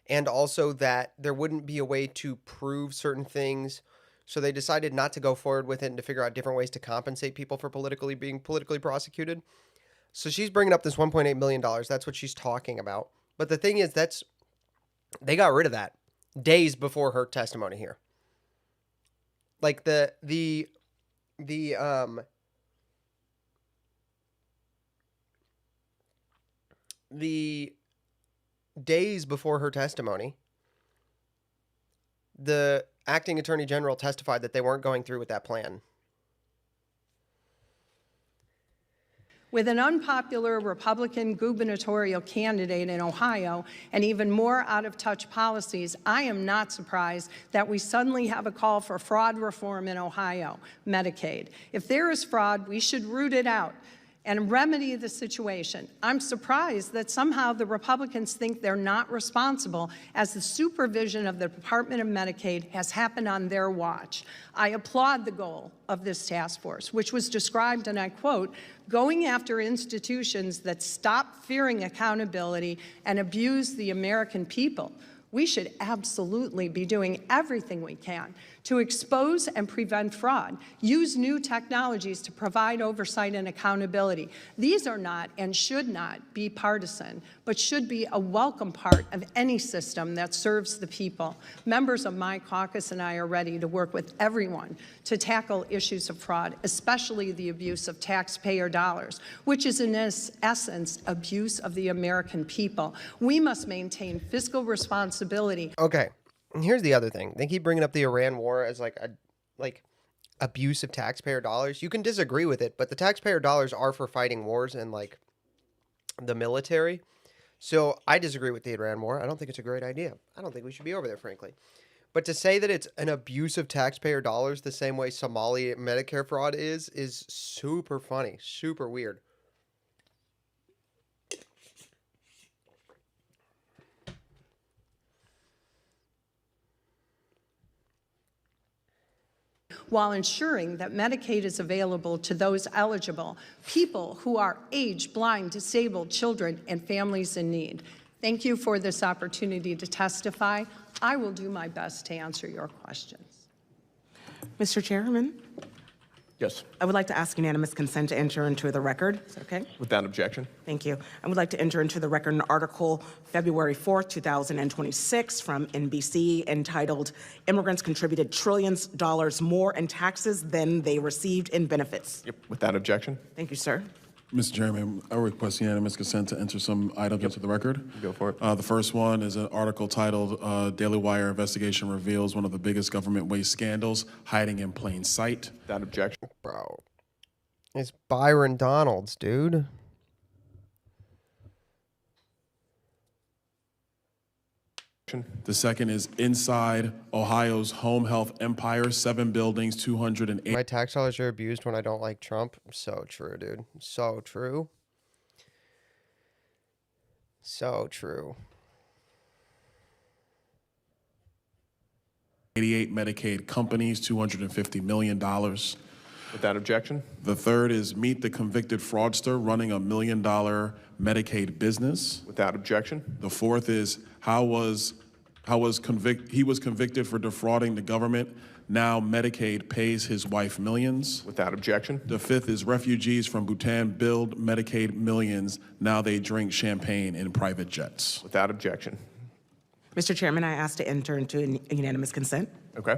Speaker 1: and also that there wouldn't be a way to prove certain things. So they decided not to go forward with it and to figure out different ways to compensate people for being politically prosecuted. So she's bringing up this $1.8 million. That's what she's talking about. But the thing is, they got rid of that days before her testimony here. Like the days before her testimony, the acting attorney general testified that they weren't going through with that plan.
Speaker 10: With an unpopular Republican gubernatorial candidate in Ohio and even more out-of-touch policies, I am not surprised that we suddenly have a call for fraud reform in Ohio, Medicaid. If there is fraud, we should root it out and remedy the situation. I'm surprised that somehow the Republicans think they're not responsible, as the supervision of the Department of Medicaid has happened on their watch. I applaud the goal of this task force, which was described, and I quote, going after institutions that stop fearing accountability and abuse the American people. We should absolutely be doing everything we can to expose and prevent fraud, use new technologies to provide oversight and accountability. These are not and should not be partisan, but should be a welcome part of any system that serves the people. Members of my caucus and I are ready to work with everyone to tackle issues of fraud, especially the abuse of taxpayer dollars, which is in essence abuse of the American people. We must maintain fiscal responsibility.
Speaker 1: Okay. Here's the other thing. They keep bringing up the Iran war as like abuse of taxpayer dollars. You can disagree with it, but the taxpayer dollars are for fighting wars and like the military. So I disagree with the Iran war. I don't think it's a great idea. I don't think we should be over there, frankly. But to say that it's an abuse of taxpayer dollars the same way Somali Medicare fraud is super funny, super weird.
Speaker 10: While ensuring that Medicaid is available to those eligible, people who are age, blind, disabled, children, and families in need. Thank you for this opportunity to testify. I will do my best to answer your questions.
Speaker 3: Mr. Chairman,
Speaker 2: Yes.
Speaker 3: I would like to ask unanimous consent to enter into the record. Is that okay?
Speaker 2: Without objection.
Speaker 3: Thank you. I would like to enter into the record an article February 4th, 2026 from NBC entitled, Immigrants Contributed Trillions Dollars More in Taxes Than They Received in Benefits.
Speaker 2: Yep. Without objection.
Speaker 3: Thank you, sir.
Speaker 11: Mr. Chairman, I request unanimous consent to enter some items into the record.
Speaker 2: Go for it.
Speaker 11: The first one is an article titled Daily Wire Investigation Reveals One of the Biggest Government Waste Scandals Hiding in Plain Sight.
Speaker 2: Without objection.
Speaker 1: Bro. It's Byron Donalds, dude.
Speaker 11: The second is Inside Ohio's Home Health Empire, 7 buildings, 208.
Speaker 1: My tax dollars are abused when I don't like Trump. So true, dude. So true. So true.
Speaker 11: 88 Medicaid companies, $250 million.
Speaker 2: Without objection.
Speaker 11: The third is Meet the Convicted Fraudster running $1 million Medicaid business.
Speaker 2: Without objection.
Speaker 11: The fourth is he was convicted for defrauding the government. Now Medicaid pays his wife millions.
Speaker 2: Without objection.
Speaker 11: The fifth is refugees from Bhutan build Medicaid millions. Now they drink champagne in private jets.
Speaker 2: Without objection.
Speaker 3: Mr. Chairman, I ask to enter into unanimous consent.
Speaker 2: Okay.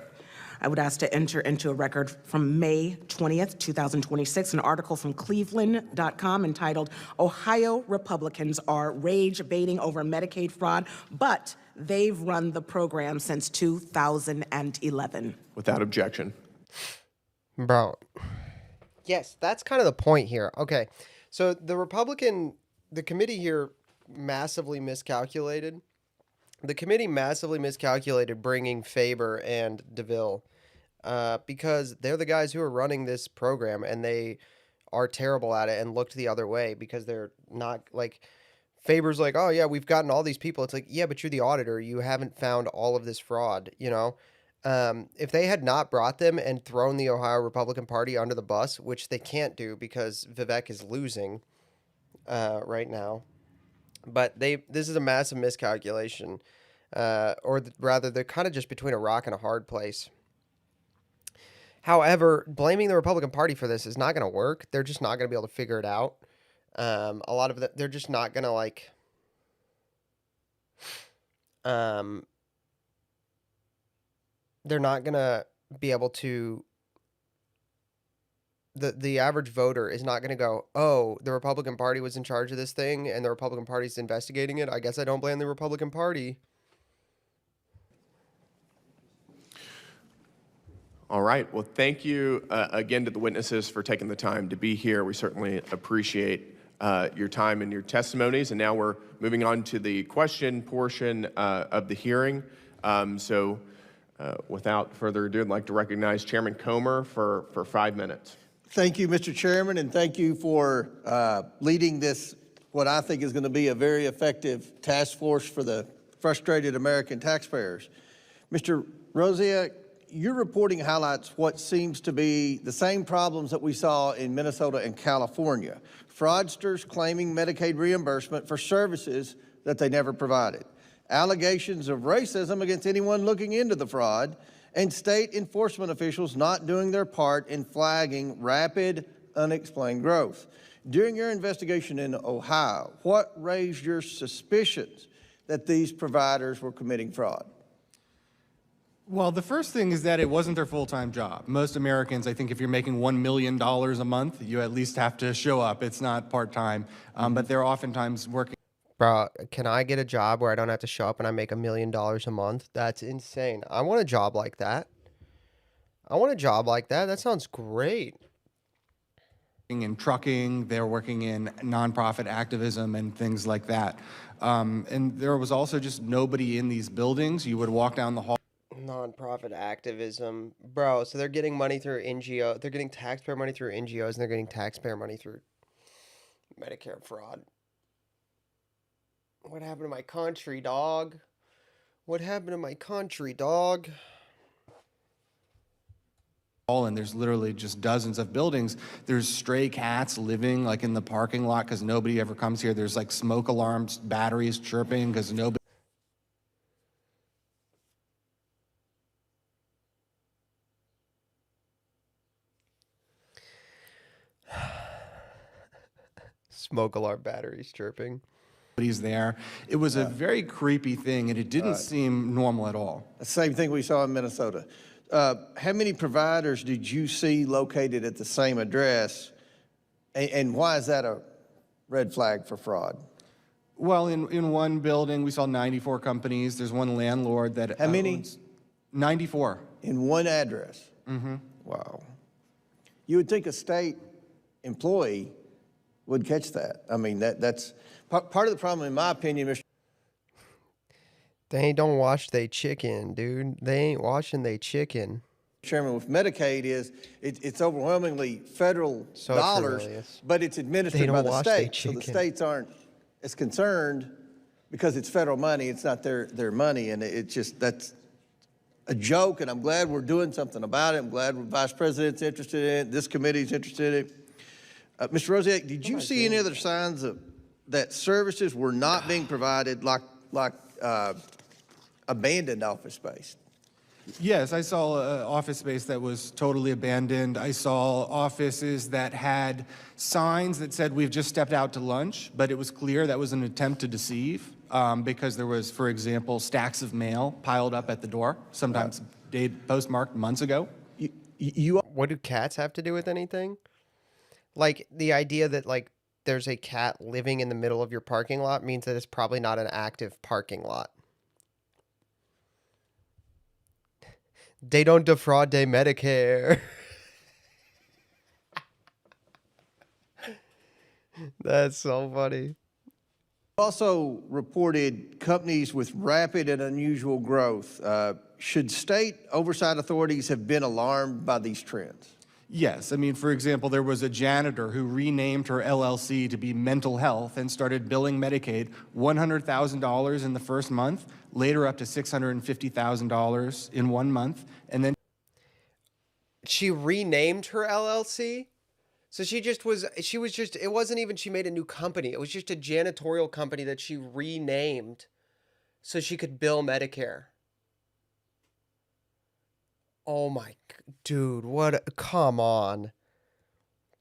Speaker 3: I would ask to enter into a record from May 20th, 2026, an article from Cleveland.com entitled, Ohio Republicans are rage baiting over Medicaid fraud, but they've run the program since 2011.
Speaker 2: Without objection.
Speaker 1: Bro. Yes, that's kind of the point here. Okay. So the committee here massively miscalculated. The committee massively miscalculated bringing Faber and DeVille because they're the guys who are running this program, and they are terrible at it and looked the other way because they're not like Faber's like, oh yeah, we've gotten all these people. It's like, yeah, but you're the auditor. You haven't found all of this fraud, you know? If they had not brought them and thrown the Ohio Republican Party under the bus, which they can't do because Vivek is losing right now, but this is a massive miscalculation, rather, they're kind of just between a rock and a hard place. However, blaming the Republican Party for this is not going to work. They're just not going to be able to figure it out. A lot of they're just not going to like. They're not going to be able to. The average voter is not going to go, oh, the Republican Party was in charge of this thing, and the Republican Party's investigating it. I guess I don't blame the Republican Party.
Speaker 2: All right. Well, thank you again to the witnesses for taking the time to be here. We certainly appreciate your time and your testimonies. And now we're moving on to the question portion of the hearing. Without further ado, I'd like to recognize Chairman Comer for 5 minutes.
Speaker 12: Thank you, Mr. Chairman, and thank you for leading this, what I think is going to be a very effective task force for the frustrated American taxpayers. Mr. Rosiak, your reporting highlights what seems to be the same problems that we saw in Minnesota and California. Fraudsters claiming Medicaid reimbursement for services that they never provided. Allegations of racism against anyone looking into the fraud, and state enforcement officials not doing their part in flagging rapid, unexplained growth. During your investigation in Ohio, what raised your suspicions that these providers were committing fraud?
Speaker 6: Well, the first thing is that it wasn't their full-time job. Most Americans, I think if you're making $1 million a month, you at least have to show up. It's not part-time, but they're oftentimes working.
Speaker 1: Bro, can I get a job where I don't have to show up and I make $1 million a month? That's insane. I want a job like that. That sounds great.
Speaker 6: In trucking, they're working in nonprofit activism and things like that. And there was also just nobody in these buildings. You would walk down the hall.
Speaker 1: Nonprofit activism, bro. So they're getting money through NGO. They're getting taxpayer money through NGOs, and they're getting taxpayer money through Medicare fraud. What happened to my country, dog? What happened to my country, dog?
Speaker 6: And there's literally just dozens of buildings. There's stray cats living like in the parking lot because nobody ever comes here. There's like smoke alarms, batteries chirping because nobody.
Speaker 1: Smoke alarm batteries chirping.
Speaker 6: Nobody's there. It was a very creepy thing, and it didn't seem normal at all.
Speaker 12: The same thing we saw in Minnesota. How many providers did you see located at the same address, and why is that a red flag for fraud?
Speaker 6: Well, in one building, we saw 94 companies. There's one landlord that
Speaker 12: How many?
Speaker 6: owns 94.
Speaker 12: In one address?
Speaker 6: Mm-hmm.
Speaker 12: Wow. You would think a state employee would catch that. I mean, that's part of the problem, in my opinion, Mr.
Speaker 1: They don't wash they chicken, dude. They ain't washing they chicken.
Speaker 12: Chairman, with Medicaid it's overwhelmingly federal dollars, but it's administered by the state. So the states aren't as concerned because it's federal money. It's not their money, and it's just that's a joke. And I'm glad we're doing something about it. I'm glad the Vice President's interested in it. This committee's interested in it. Mr. Rosiak, did you see any other signs of that services were not being provided, like abandoned office space?
Speaker 6: Yes, I saw an office space that was totally abandoned. I saw offices that had signs that said, "We've just stepped out to lunch," but it was clear that was an attempt to deceive because there was, for example, stacks of mail piled up at the door, sometimes postmarked months ago.
Speaker 1: What do cats have to do with anything? Like, the idea that, like, there's a cat living in the middle of your parking lot means that it's probably not an active parking lot. They don't defraud their Medicare. That's so funny.
Speaker 12: Also reported companies with rapid and unusual growth. Should state oversight authorities have been alarmed by these trends?
Speaker 6: Yes. I mean, for example, there was a janitor who renamed her LLC to be Mental Health and started billing Medicaid $100,000 in the first month, later up to $650,000 in 1 month, and then
Speaker 1: She renamed her LLC? So it wasn't even she made a new company. It was just a janitorial company that she renamed so she could bill Medicare. Oh my, dude, come on.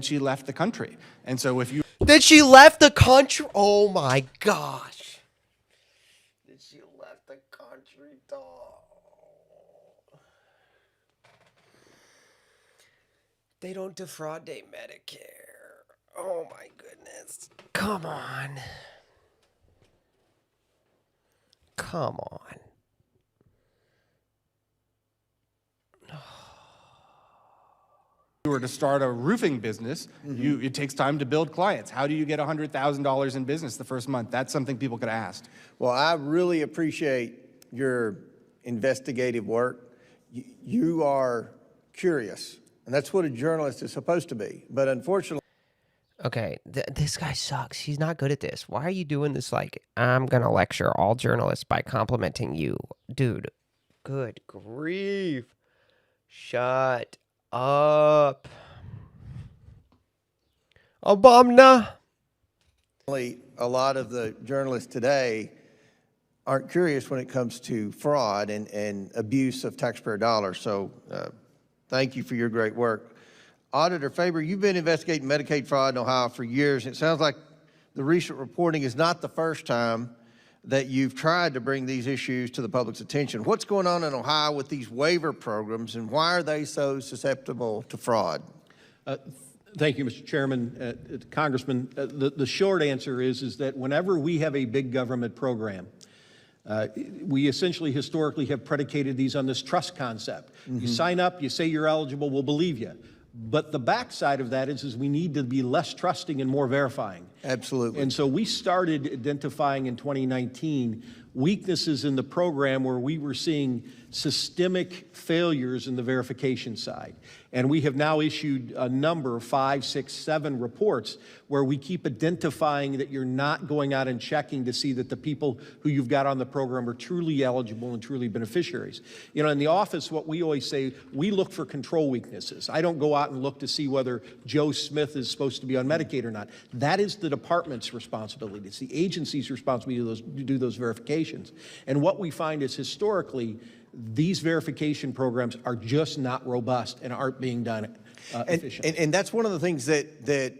Speaker 6: she left the country. And so if you
Speaker 1: Then she left the country. Oh my gosh. Then she left the country, dog. They don't defraud Medicare. Oh my goodness. Come on. Come on.
Speaker 6: were to start a roofing business, it takes time to build clients. How do you get $100,000 in business the first month? That's something people could ask.
Speaker 12: Well, I really appreciate your investigative work. You are curious, and that's what a journalist is supposed to be. But unfortunately,
Speaker 1: Okay, this guy sucks. He's not good at this. Why are you doing this? Like, I'm going to lecture all journalists by complimenting you. Dude, good grief. Shut up. Obama.
Speaker 12: a lot of the journalists today aren't curious when it comes to fraud and abuse of taxpayer dollars. So thank you for your great work. Auditor Faber, you've been investigating Medicaid fraud in Ohio for years. It sounds like the recent reporting is not the first time that you've tried to bring these issues to the public's attention. What's going on in Ohio with these waiver programs, and why are they so susceptible to fraud?
Speaker 8: Thank you, Mr. Chairman. Congressman, the short answer is that whenever we have a big government program, we essentially historically have predicated these on this trust concept. You sign up, you say you're eligible, we'll believe you. But the backside of that is we need to be less trusting and more verifying.
Speaker 12: Absolutely.
Speaker 8: And so we started identifying in 2019 weaknesses in the program where we were seeing systemic failures in the verification side. And we have now issued a number, 5, 6, 7 reports where we keep identifying that you're not going out and checking to see that the people who you've got on the program are truly eligible and truly beneficiaries. You know, in the office, what we always say, we look for control weaknesses. I don't go out and look to see whether Joe Smith is supposed to be on Medicaid or not. That is the department's responsibility. It's the agency's responsibility to do those verifications. And what we find is historically, these verification programs are just not robust and aren't being done efficiently.
Speaker 12: And that's one of the things that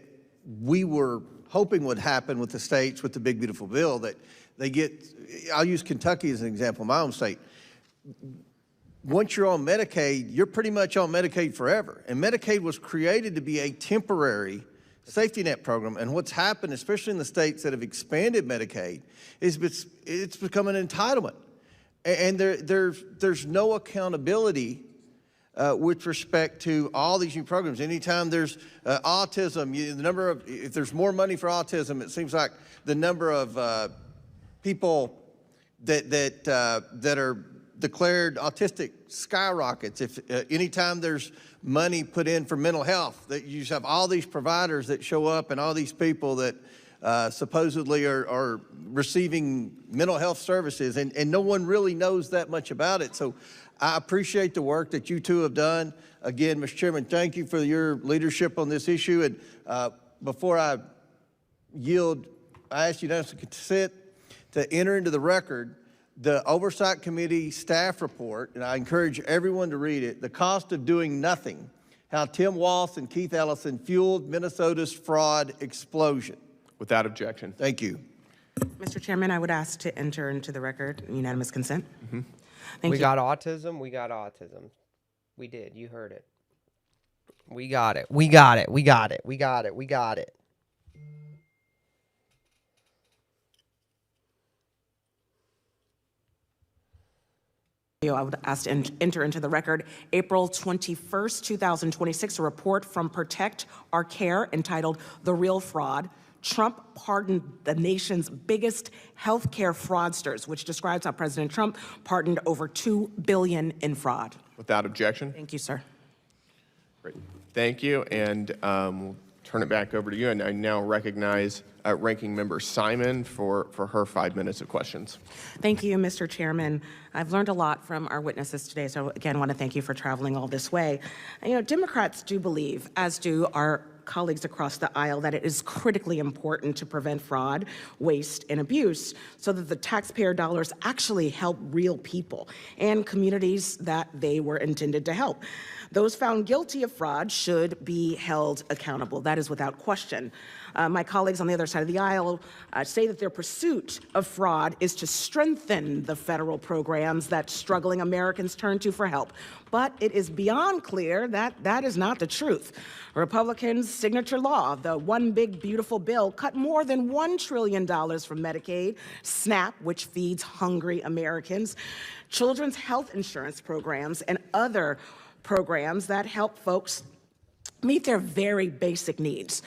Speaker 12: we were hoping would happen with the states with the big beautiful bill, that they get, I'll use Kentucky as an example, my own state. Once you're on Medicaid, you're pretty much on Medicaid forever. And Medicaid was created to be a temporary safety net program. And what's happened, especially in the states that have expanded Medicaid, is it's become an entitlement. And there's no accountability with respect to all these new programs. Anytime there's autism, if there's more money for autism, it seems like the number of people that are declared autistic skyrockets. If anytime there's money put in for mental health, that you just have all these providers that show up and all these people that supposedly are receiving mental health services, and no one really knows that much about it. So I appreciate the work that you two have done. Again, Mr. Chairman, thank you for your leadership on this issue. And before I yield, I ask unanimous consent to enter into the record the Oversight Committee staff report, and I encourage everyone to read it, The Cost of Doing Nothing, How Tim Walz and Keith Ellison Fueled Minnesota's Fraud Explosion.
Speaker 2: Without objection.
Speaker 12: Thank you.
Speaker 3: Mr. Chairman, I would ask to enter into the record unanimous consent. Thank
Speaker 1: We
Speaker 3: you.
Speaker 1: got autism. We got autism. We did. You heard it. We got it. We got it. We got it. We got it. We got it.
Speaker 3: I would ask to enter into the record April 21st, 2026, a report from Protect Our Care entitled The Real Fraud, Trump pardoned the nation's biggest healthcare fraudsters, which describes how President Trump pardoned over $2 billion in fraud.
Speaker 2: Without objection?
Speaker 3: Thank you, sir.
Speaker 2: Great. Thank you, and we'll turn it back over to you. And I now recognize Ranking Member Simon for her 5 minutes of questions.
Speaker 3: Thank you, Mr. Chairman. I've learned a lot from our witnesses today, so again, want to thank you for traveling all this way. And, Democrats do believe, as do our colleagues across the aisle, that it is critically important to prevent fraud, waste, and abuse so that the taxpayer dollars actually help real people and communities that they were intended to help. Those found guilty of fraud should be held accountable. That is without question. My colleagues on the other side of the aisle say that their pursuit of fraud is to strengthen the federal programs that struggling Americans turn to for help. But it is beyond clear that that is not the truth. Republicans' signature law, the One Big Beautiful Bill, cut more than $1 trillion from Medicaid, SNAP, which feeds hungry Americans, children's health insurance programs, and other programs that help folks meet their very basic needs,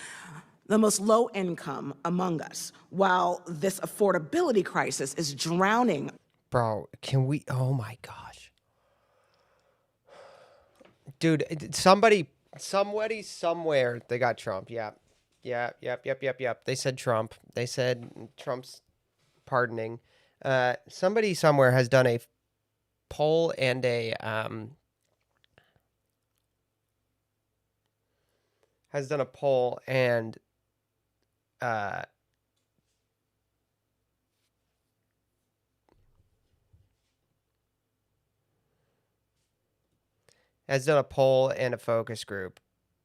Speaker 3: the most low income among us, while this affordability crisis is drowning.
Speaker 1: Bro, can we, oh my gosh. Dude, somebody, somewhere, they got Trump. Yep. They said Trump. They said Trump's pardoning. Somebody somewhere has done a poll and a, a focus group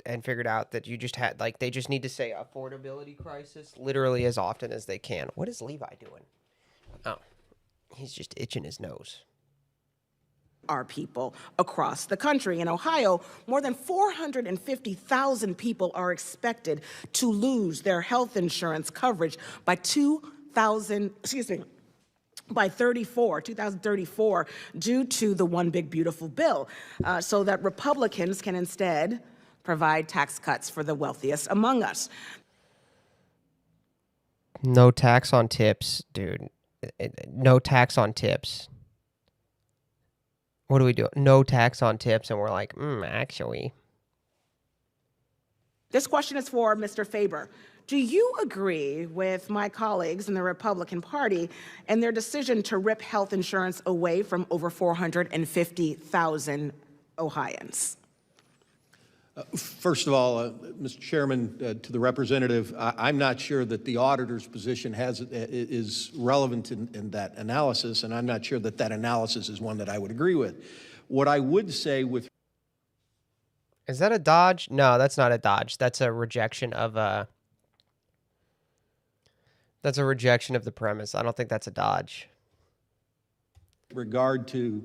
Speaker 1: and figured out that you just had, like, they just need to say affordability crisis literally as often as they can. What is Levi doing? Oh, he's just itching his nose.
Speaker 3: Our people across the country. In Ohio, more than 450,000 people are expected to lose their health insurance coverage by 2034, due to the One Big Beautiful Bill, so that Republicans can instead provide tax cuts for the wealthiest among us.
Speaker 1: No tax on tips, dude. No tax on tips. What do we do? No tax on tips, and we're like, actually.
Speaker 3: This question is for Mr. Faber. Do you agree with my colleagues in the Republican Party and their decision to rip health insurance away from over 450,000 Ohioans?
Speaker 8: First of all, Mr. Chairman, to the representative, I'm not sure that the auditor's position is relevant in that analysis, and I'm not sure that that analysis is one that I would agree with. What I would say with...
Speaker 1: Is that a dodge? No, that's not a dodge. That's a rejection of the premise. I don't think that's a dodge.
Speaker 8: Regard to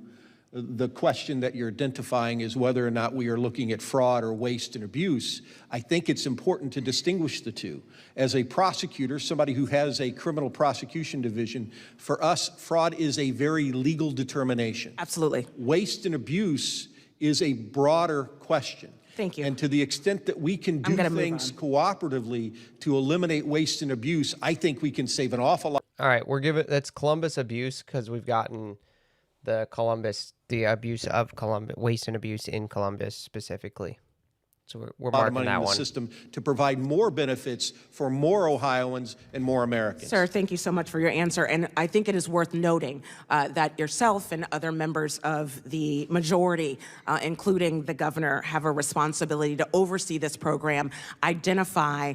Speaker 8: the question that you're identifying is whether or not we are looking at fraud or waste and abuse, I think it's important to distinguish the two. As a prosecutor, somebody who has a criminal prosecution division, for us, fraud is a very legal determination.
Speaker 3: Absolutely.
Speaker 8: Waste and abuse is a broader question.
Speaker 3: Thank you.
Speaker 8: And to the extent that we can do things cooperatively to eliminate waste and abuse, I think we can save an awful lot.
Speaker 1: All right, that's Columbus abuse because we've gotten the abuse of Columbus, waste and abuse in Columbus specifically. So we're marking that one.
Speaker 8: System to provide more benefits for more Ohioans and more Americans.
Speaker 3: Sir, thank you so much for your answer. And I think it is worth noting that yourself and other members of the majority, including the governor, have a responsibility to oversee this program, identify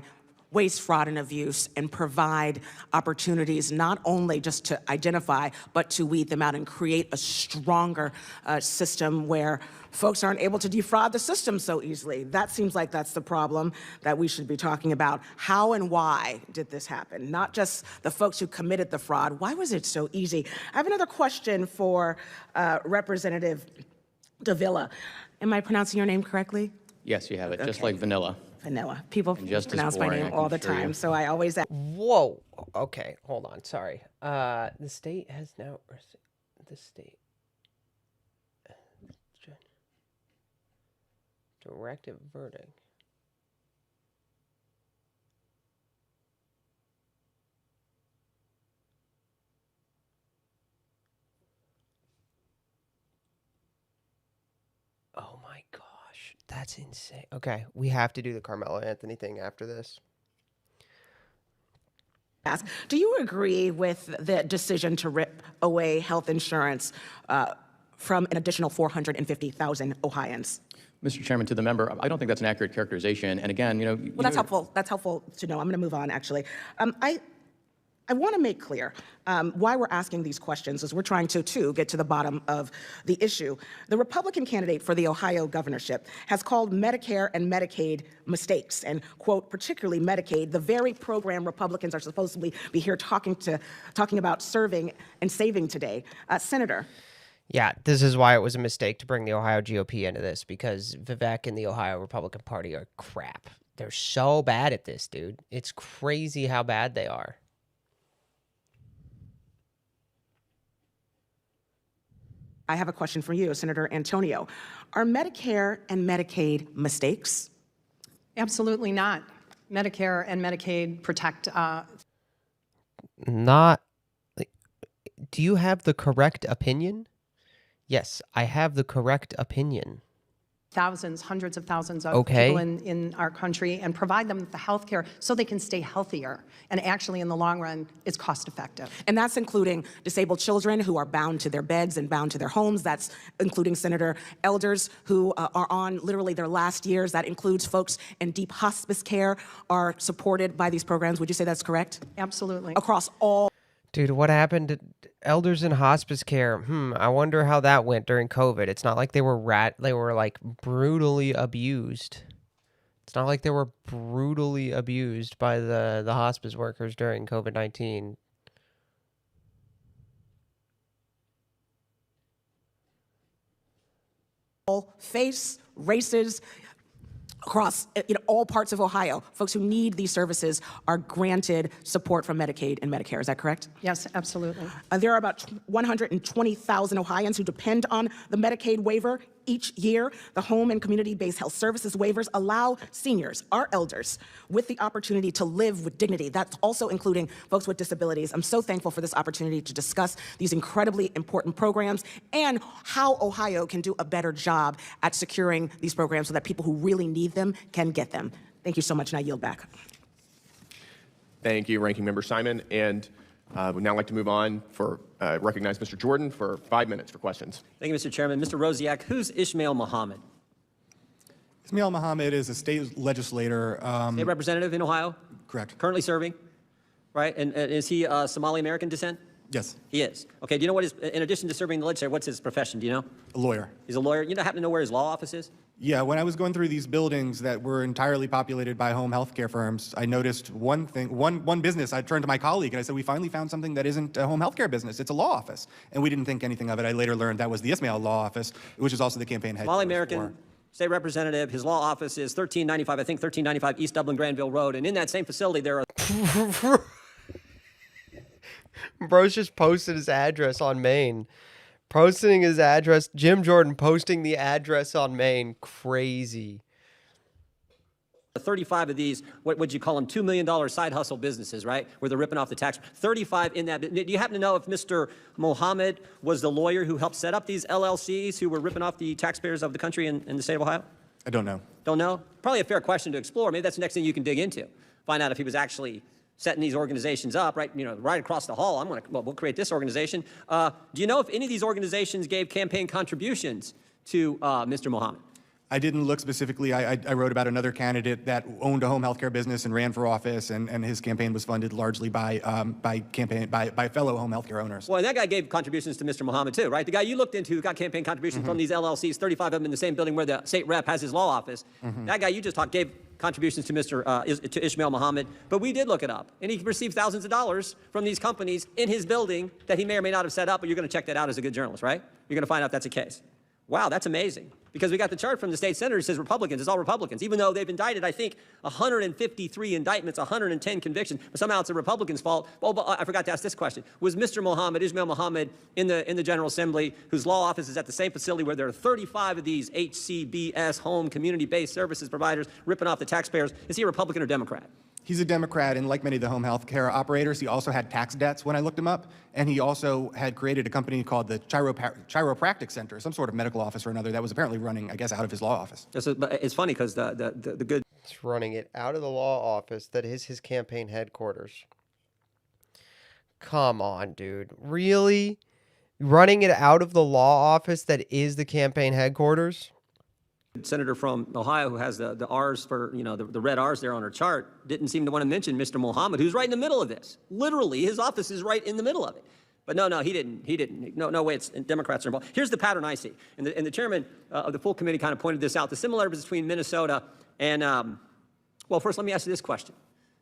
Speaker 3: waste, fraud, and abuse, and provide opportunities not only just to identify, but to weed them out and create a stronger system where folks aren't able to defraud the system so easily. That seems like that's the problem that we should be talking about. How and why did this happen? Not just the folks who committed the fraud. Why was it so easy? I have another question for Representative Davila. Am I pronouncing your name correctly?
Speaker 9: Yes, you have it, just like vanilla.
Speaker 3: Vanilla. People pronounce my name all the time, so I always ask.
Speaker 1: Whoa. Okay, hold on. Sorry. The state has now... Directive verdict. That's insane. Okay, we have to do the Carmelo Anthony thing after this.
Speaker 3: Do you agree with the decision to rip away health insurance from an additional 450,000 Ohioans?
Speaker 9: Mr. Chairman, to the member, I don't think that's an accurate characterization. And again,
Speaker 3: Well, that's helpful. That's helpful to know. I'm going to move on, actually. I want to make clear why we're asking these questions as we're trying to, too, get to the bottom of the issue. The Republican candidate for the Ohio governorship has called Medicare and Medicaid mistakes and, quote, particularly Medicaid, the very program Republicans are supposedly be here talking about serving and saving today. Senator.
Speaker 1: Yeah, this is why it was a mistake to bring the Ohio GOP into this, because Vivek and the Ohio Republican Party are crap. They're so bad at this, dude. It's crazy how bad they are.
Speaker 3: I have a question for you, Senator Antonio. Are Medicare and Medicaid mistakes?
Speaker 10: Absolutely not. Medicare and Medicaid protect.
Speaker 1: Not. Do you have the correct opinion? Yes, I have the correct opinion.
Speaker 10: Thousands, hundreds of thousands of people in our country and provide them with the health care so they can stay healthier. And actually, in the long run, it's cost effective.
Speaker 3: And that's including disabled children who are bound to their beds and bound to their homes. That's including, Senator, elders who are on literally their last years. That includes folks in deep hospice care are supported by these programs. Would you say that's correct?
Speaker 10: Absolutely.
Speaker 3: Across all.
Speaker 1: Dude, what happened to elders in hospice care? I wonder how that went during COVID. It's not like they were like brutally abused. It's not like they were brutally abused by the hospice workers during COVID-19.
Speaker 3: All face, races, across all parts of Ohio, folks who need these services are granted support from Medicaid and Medicare. Is that correct?
Speaker 10: Yes, absolutely.
Speaker 3: There are about 120,000 Ohioans who depend on the Medicaid waiver each year. The home and community-based health services waivers allow seniors, our elders, with the opportunity to live with dignity. That's also including folks with disabilities. I'm so thankful for this opportunity to discuss these incredibly important programs and how Ohio can do a better job at securing these programs so that people who really need them can get them. Thank you so much, and I yield back.
Speaker 2: Thank you, Ranking Member Simon. And we'd now like to move on for recognize Mr. Jordan for 5 minutes for questions.
Speaker 5: Thank you, Mr. Chairman. Mr. Rosiak, who's Ishmael Muhammad?
Speaker 6: Ismail Muhammad is a state legislator.
Speaker 5: State representative in Ohio?
Speaker 6: Correct.
Speaker 5: Currently serving, right? And is he Somali American descent?
Speaker 6: Yes.
Speaker 5: He is. Okay, do you know what in addition to serving in the legislature, what's his profession? Do you know?
Speaker 6: A lawyer.
Speaker 5: He's a lawyer. You happen to know where his law office is?
Speaker 6: Yeah, when I was going through these buildings that were entirely populated by home health care firms, I noticed one thing, one business. I turned to my colleague and I said, we finally found something that isn't a home health care business. It's a law office. And we didn't think anything of it. I later learned that was the Ismail Law Office, which is also the campaign headquarters.
Speaker 5: Somali American state representative. His law office is 1395, I think 1395 East Dublin Granville Road. And in that same facility, there are...
Speaker 1: Bro's just posted his address on Maine. Posting his address. Jim Jordan posting the address on Maine. Crazy.
Speaker 5: 35 of these, what would you call them, $2 million side hustle businesses, right? Where they're ripping off the tax. 35 in that. Do you happen to know if Mr. Mohammed was the lawyer who helped set up these LLCs who were ripping off the taxpayers of the country in the state of Ohio?
Speaker 6: I don't know.
Speaker 5: Don't know? Probably a fair question to explore. Maybe that's the next thing you can dig into. Find out if he was actually setting these organizations up, right? Right across the hall. We'll create this organization. Do you know if any of these organizations gave campaign contributions to Mr. Mohammed?
Speaker 6: I didn't look specifically. I wrote about another candidate that owned a home health care business and ran for office, and his campaign was funded largely by fellow home health care owners.
Speaker 5: Well, and that guy gave contributions to Mr. Mohammed too, right? The guy you looked into who got campaign contributions from these LLCs, 35 of them in the same building where the state rep has his law office. That guy you just talked gave contributions to to Ishmael Muhammad, but we did look it up, and he received thousands of dollars from these companies in his building that he may or may not have set up. But you're going to check that out as a good journalist, right? You're going to find out if that's the case. Wow, that's amazing. Because we got the chart from the state senator that says Republicans, it's all Republicans, even though they've indicted, I think, 153 indictments, 110 convictions, but somehow it's the Republicans' fault. Oh, but I forgot to ask this question. Was Mr. Mohammed, Ismail Muhammad, in the General Assembly, whose law office is at the same facility where there are 35 of these HCBS, home community-based services providers, ripping off the taxpayers, is he a Republican or Democrat?
Speaker 6: He's a Democrat, and like many of the home health care operators, he also had tax debts when I looked him up, and he also had created a company called the Chiropractic Center, some sort of medical office or another that was apparently running, I guess, out of his law office.
Speaker 5: But it's funny because the good...
Speaker 1: It's running it out of the law office that is his campaign headquarters. Come on, dude. Really? Running it out of the law office that is the campaign headquarters?
Speaker 5: Senator from Ohio who has the R's for, the red R's there on her chart didn't seem to want to mention Mr. Mohammed, who's right in the middle of this. Literally, his office is right in the middle of it. But no, he didn't. No way, Democrats are involved. Here's the pattern I see. And the chairman of the full committee kind of pointed this out, the similarities between Minnesota and, well, first let me ask you this question.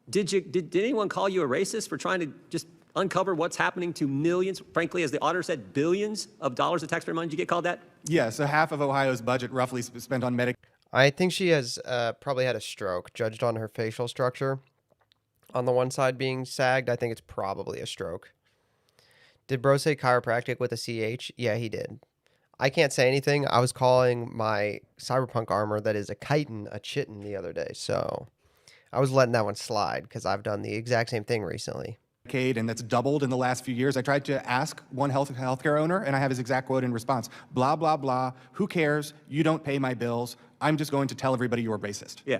Speaker 5: Did anyone call you a racist for trying to just uncover what's happening to millions, frankly, as the auditor said, billions of dollars of taxpayer money? Did you get called that?
Speaker 6: Yeah, so half of Ohio's budget roughly spent on Medicaid.
Speaker 1: I think she has probably had a stroke, judged on her facial structure. On the one side being sagged, I think it's probably a stroke. Did bro say chiropractic with a CH? Yeah, he did. I can't say anything. I was calling my cyberpunk armor that is a chitin a chitin the other day, so I was letting that one slide because I've done the exact same thing recently.
Speaker 6: And that's doubled in the last few years. I tried to ask one healthcare owner, and I have his exact quote in response. Blah, blah, blah. Who cares? You don't pay my bills. I'm just going to tell everybody you're racist.
Speaker 5: Yeah,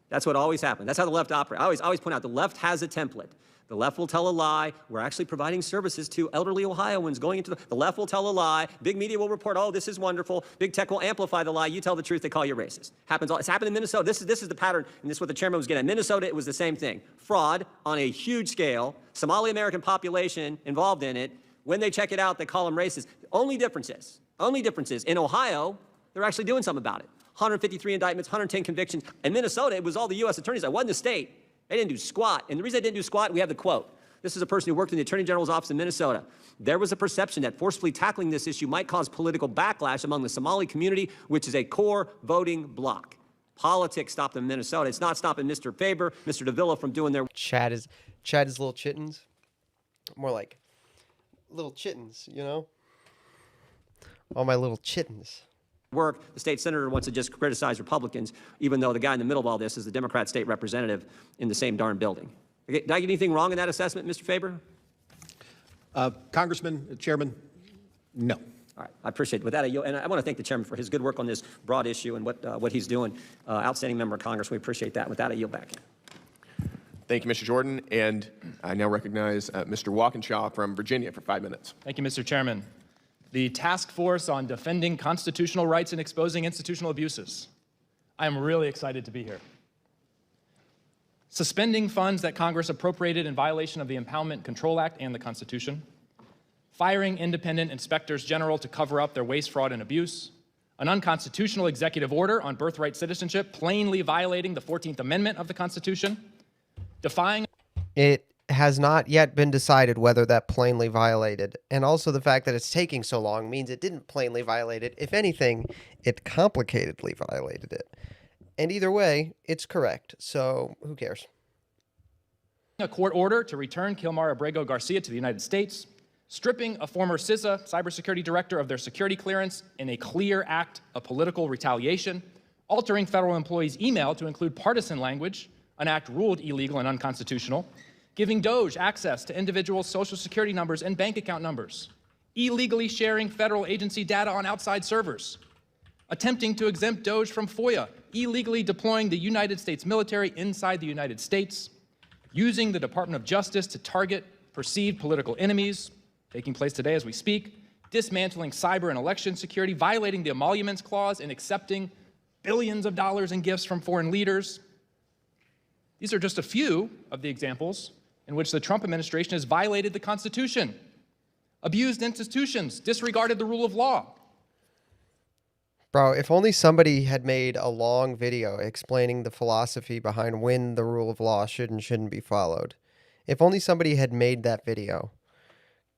Speaker 5: that's what always happens. That's how the left operates. I always point out the left has a template. The left will tell a lie. We're actually providing services to elderly Ohioans going into the left will tell a lie. Big media will report, oh, this is wonderful. Big tech will amplify the lie. You tell the truth, they call you racist. It's happened in Minnesota. This is the pattern, and this is what the chairman was getting at. Minnesota, it was the same thing. Fraud on a huge scale. Somali American population involved in it. When they check it out, they call them racist. Only difference is in Ohio, they're actually doing something about it. 153 indictments, 110 convictions. In Minnesota, it was all the U.S. attorneys. It wasn't the state. They didn't do squat. And the reason they didn't do squat, we have the quote. This is a person who worked in the Attorney General's office in Minnesota. There was a perception that forcefully tackling this issue might cause political backlash among the Somali community, which is a core voting bloc. Politics stopped them in Minnesota. It's not stopping Mr. Faber, Mr. Davila from doing their...
Speaker 1: Chad is little chittens. More like little chittens, you know? All my little chittens.
Speaker 5: Work. The state senator wants to just criticize Republicans, even though the guy in the middle of all this is the Democrat state representative in the same darn building. Okay, did I get anything wrong in that assessment, Mr. Faber?
Speaker 8: Congressman, Chairman, no.
Speaker 5: All right, I appreciate it. With that, and I want to thank the chairman for his good work on this broad issue and what he's doing. Outstanding member of Congress. We appreciate that. With that, I yield back.
Speaker 2: Thank you, Mr. Jordan. And I now recognize Mr. Walkinshaw from Virginia for 5 minutes.
Speaker 13: Thank you, Mr. Chairman. The Task Force on Defending Constitutional Rights and Exposing Institutional Abuses. I am really excited to be here. Suspending funds that Congress appropriated in violation of the Impoundment Control Act and the Constitution. Firing independent inspectors general to cover up their waste, fraud, and abuse. An unconstitutional executive order on birthright citizenship, plainly violating the 14th Amendment of the Constitution. Defying...
Speaker 1: It has not yet been decided whether that plainly violated. And also the fact that it's taking so long means it didn't plainly violate it. If anything, it complicatedly violated it. And either way, it's correct. So who cares?
Speaker 13: A court order to return Kilmar Abrego Garcia to the United States. Stripping a former CISA cybersecurity director of their security clearance in a clear act of political retaliation. Altering federal employees' email to include partisan language, an act ruled illegal and unconstitutional. Giving DOJ access to individuals' social security numbers and bank account numbers, illegally sharing federal agency data on outside servers, attempting to exempt DOJ from FOIA, illegally deploying the United States military inside the United States, using the Department of Justice to target perceived political enemies, taking place today as we speak, dismantling cyber and election security, violating the Emoluments Clause, and accepting billions of dollars in gifts from foreign leaders. These are just a few of the examples in which the Trump administration has violated the Constitution, abused institutions, disregarded the rule of law.
Speaker 1: Bro, if only somebody had made a long video explaining the philosophy behind when the rule of law should and shouldn't be followed. If only somebody had made that video.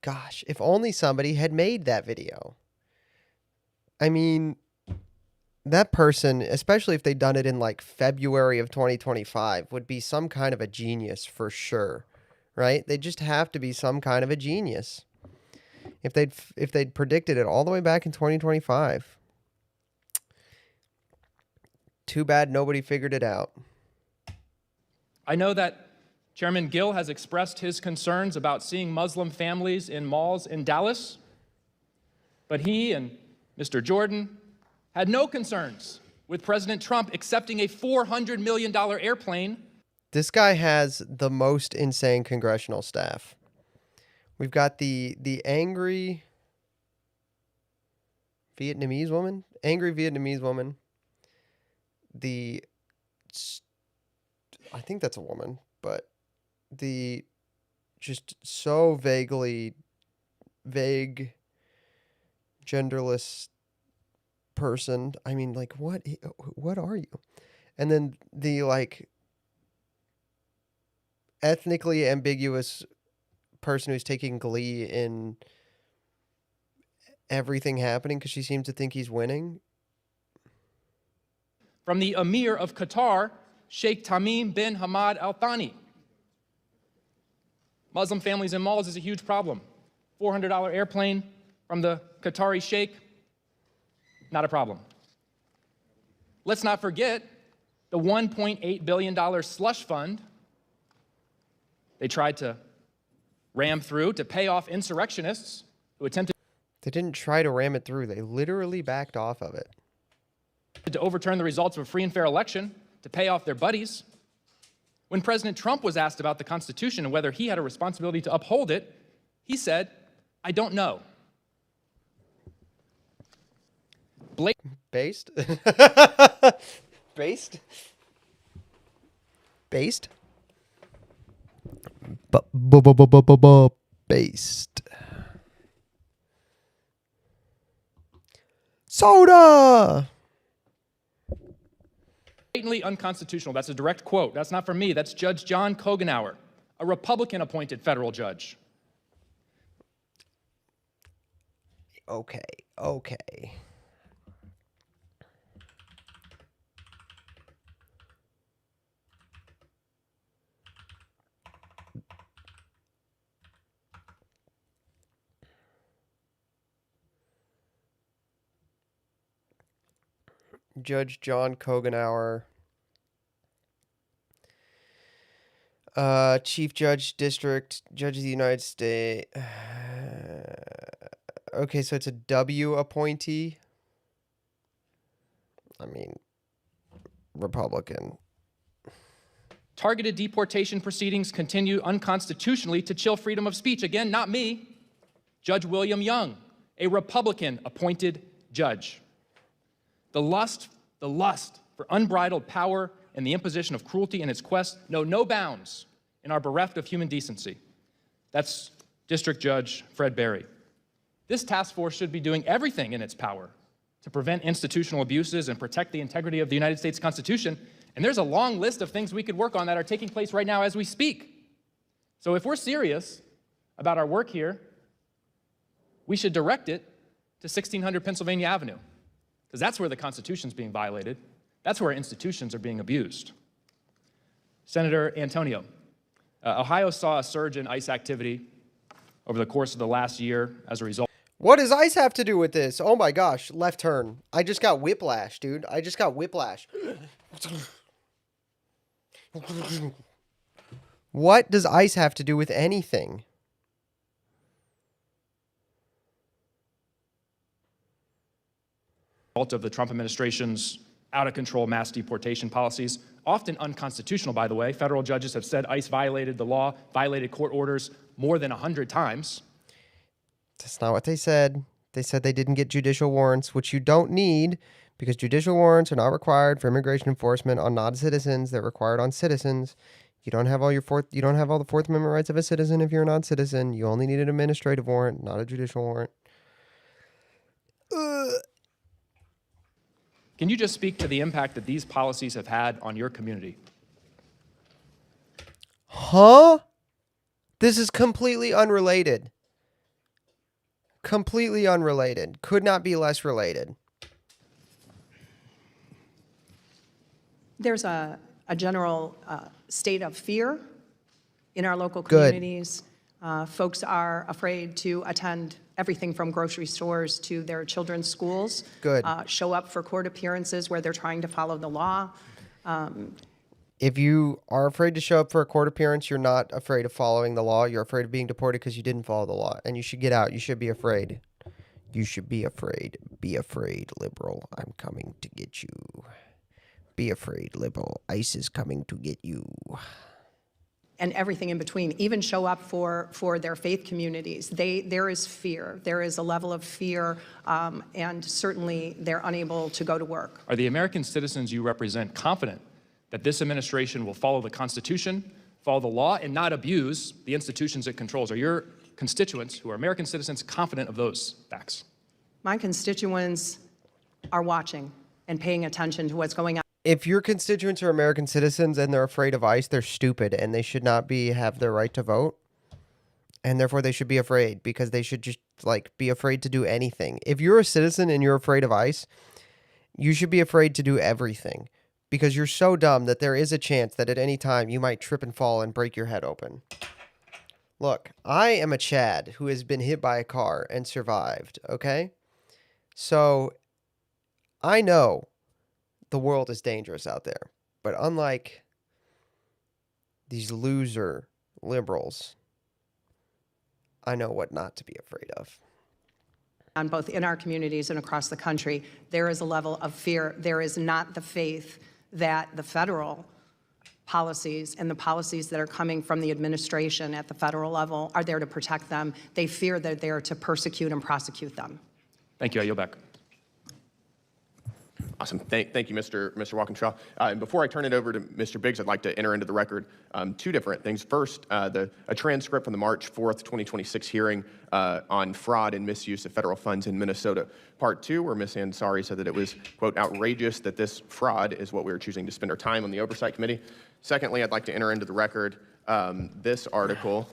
Speaker 1: Gosh, if only somebody had made that video. I mean, that person, especially if they'd done it in like February of 2025, would be some kind of a genius for sure. Right? They just have to be some kind of a genius. If they'd predicted it all the way back in 2025.
Speaker 13: Too bad nobody figured it out. I know that Chairman Gill has expressed his concerns about seeing Muslim families in malls in Dallas, but he and Mr. Jordan had no concerns with President Trump accepting a $400 million airplane.
Speaker 1: This guy has the most insane congressional staff. We've got the angry Vietnamese woman, I think that's a woman, but the just so vague, genderless person. I mean, like, what are you? And then the, like, ethnically ambiguous person who's taking glee in everything happening because she seems to think he's winning.
Speaker 13: From the Emir of Qatar, Sheikh Tamim bin Hamad Al Thani. Muslim families in malls is a huge problem. $400 airplane from the Qatari sheikh, not a problem. Let's not forget the $1.8 billion slush fund they tried to ram through to pay off insurrectionists who attempted.
Speaker 1: They didn't try to ram it through. They literally backed off of it.
Speaker 13: To overturn the results of a free and fair election, to pay off their buddies. When President Trump was asked about the Constitution and whether he had a responsibility to uphold it, he said, "I don't know."
Speaker 1: Based? Based? Based? Based. Soda!
Speaker 13: Blatantly unconstitutional. That's a direct quote. That's not from me. That's Judge John Kogenauer, a Republican-appointed federal judge.
Speaker 1: Okay. Judge John Kogenauer, Chief Judge, District Judge of the United States. Okay, so it's a W appointee. I mean, Republican.
Speaker 13: Targeted deportation proceedings continue unconstitutionally to chill freedom of speech. Again, not me. Judge William Young, a Republican-appointed judge. The lust for unbridled power and the imposition of cruelty in its quest know no bounds and are bereft of human decency. That's District Judge Fred Berry. This task force should be doing everything in its power to prevent institutional abuses and protect the integrity of the United States Constitution. And there's a long list of things we could work on that are taking place right now as we speak. So if we're serious about our work here, we should direct it to 1600 Pennsylvania Avenue, because that's where the Constitution's being violated. That's where institutions are being abused. Senator Antonio, Ohio saw a surge in ICE activity over the course of the last year as a result.
Speaker 1: What does ICE have to do with this? Oh my gosh, left turn. I just got whiplash, dude. I just got whiplash. What does ICE have to do with anything?
Speaker 13: Of the Trump administration's out-of-control mass deportation policies, often unconstitutional, by the way. Federal judges have said ICE violated the law, violated court orders more than 100 times.
Speaker 1: That's not what they said. They said they didn't get judicial warrants, which you don't need because judicial warrants are not required for immigration enforcement on non-citizens. They're required on citizens. You don't have all the Fourth Amendment rights of a citizen if you're a non-citizen. You only need an administrative warrant, not a judicial warrant.
Speaker 13: Can you just speak to the impact that these policies have had on your community?
Speaker 1: Huh? This is completely unrelated. Completely unrelated. Could not be less related.
Speaker 10: There's a general state of fear in our local
Speaker 1: Good.
Speaker 10: communities. Folks are afraid to attend everything from grocery stores to their children's schools.
Speaker 1: Good.
Speaker 10: Show up for court appearances where they're trying to follow the law.
Speaker 1: If you are afraid to show up for a court appearance, you're not afraid of following the law. You're afraid of being deported because you didn't follow the law. And you should get out. You should be afraid. You should be afraid. Be afraid, liberal. I'm coming to get you. Be afraid, liberal. ICE is coming to get you.
Speaker 10: And everything in between, even show up for their faith communities. There is fear. There is a level of fear, and certainly they're unable to go to work.
Speaker 13: Are the American citizens you represent confident that this administration will follow the Constitution, follow the law, and not abuse the institutions it controls? Are your constituents, who are American citizens, confident of those facts?
Speaker 10: My constituents are watching and paying attention to what's going on.
Speaker 1: If your constituents are American citizens and they're afraid of ICE, they're stupid and they should not have their right to vote. And therefore they should be afraid, because they should just be afraid to do anything. If you're a citizen and you're afraid of ICE, you should be afraid to do everything, because you're so dumb that there is a chance that at any time you might trip and fall and break your head open. Look, I am a Chad who has been hit by a car and survived, okay? So I know the world is dangerous out there, but unlike these loser liberals, I know what not to be afraid of.
Speaker 10: On both in our communities and across the country, there is a level of fear. There is not the faith that the federal policies and the policies that are coming from the administration at the federal level are there to protect them. They fear that they're to persecute and prosecute them.
Speaker 13: Thank you. I yield back.
Speaker 2: Awesome. Thank you, Mr. Walkinshaw. And before I turn it over to Mr. Biggs, I'd like to enter into the record two different things. First, a transcript from the March 4th, 2026 hearing on fraud and misuse of federal funds in Minnesota. Part 2, where Ms. Ansari said that it was, quote, outrageous that this fraud is what we were choosing to spend our time on the Oversight Committee. Secondly, I'd like to enter into the record this article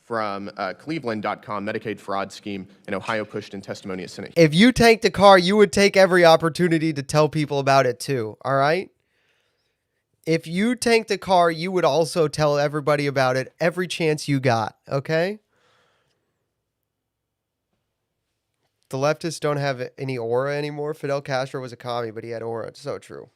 Speaker 2: from Cleveland.com, Medicaid fraud scheme in Ohio pushed in testimony at Senate.
Speaker 1: If you tanked a car, you would take every opportunity to tell people about it too, all right? If you tanked a car, you would also tell everybody about it every chance you got, okay? The leftists don't have any aura anymore. Fidel Castro was a commie, but he had aura. It's so true.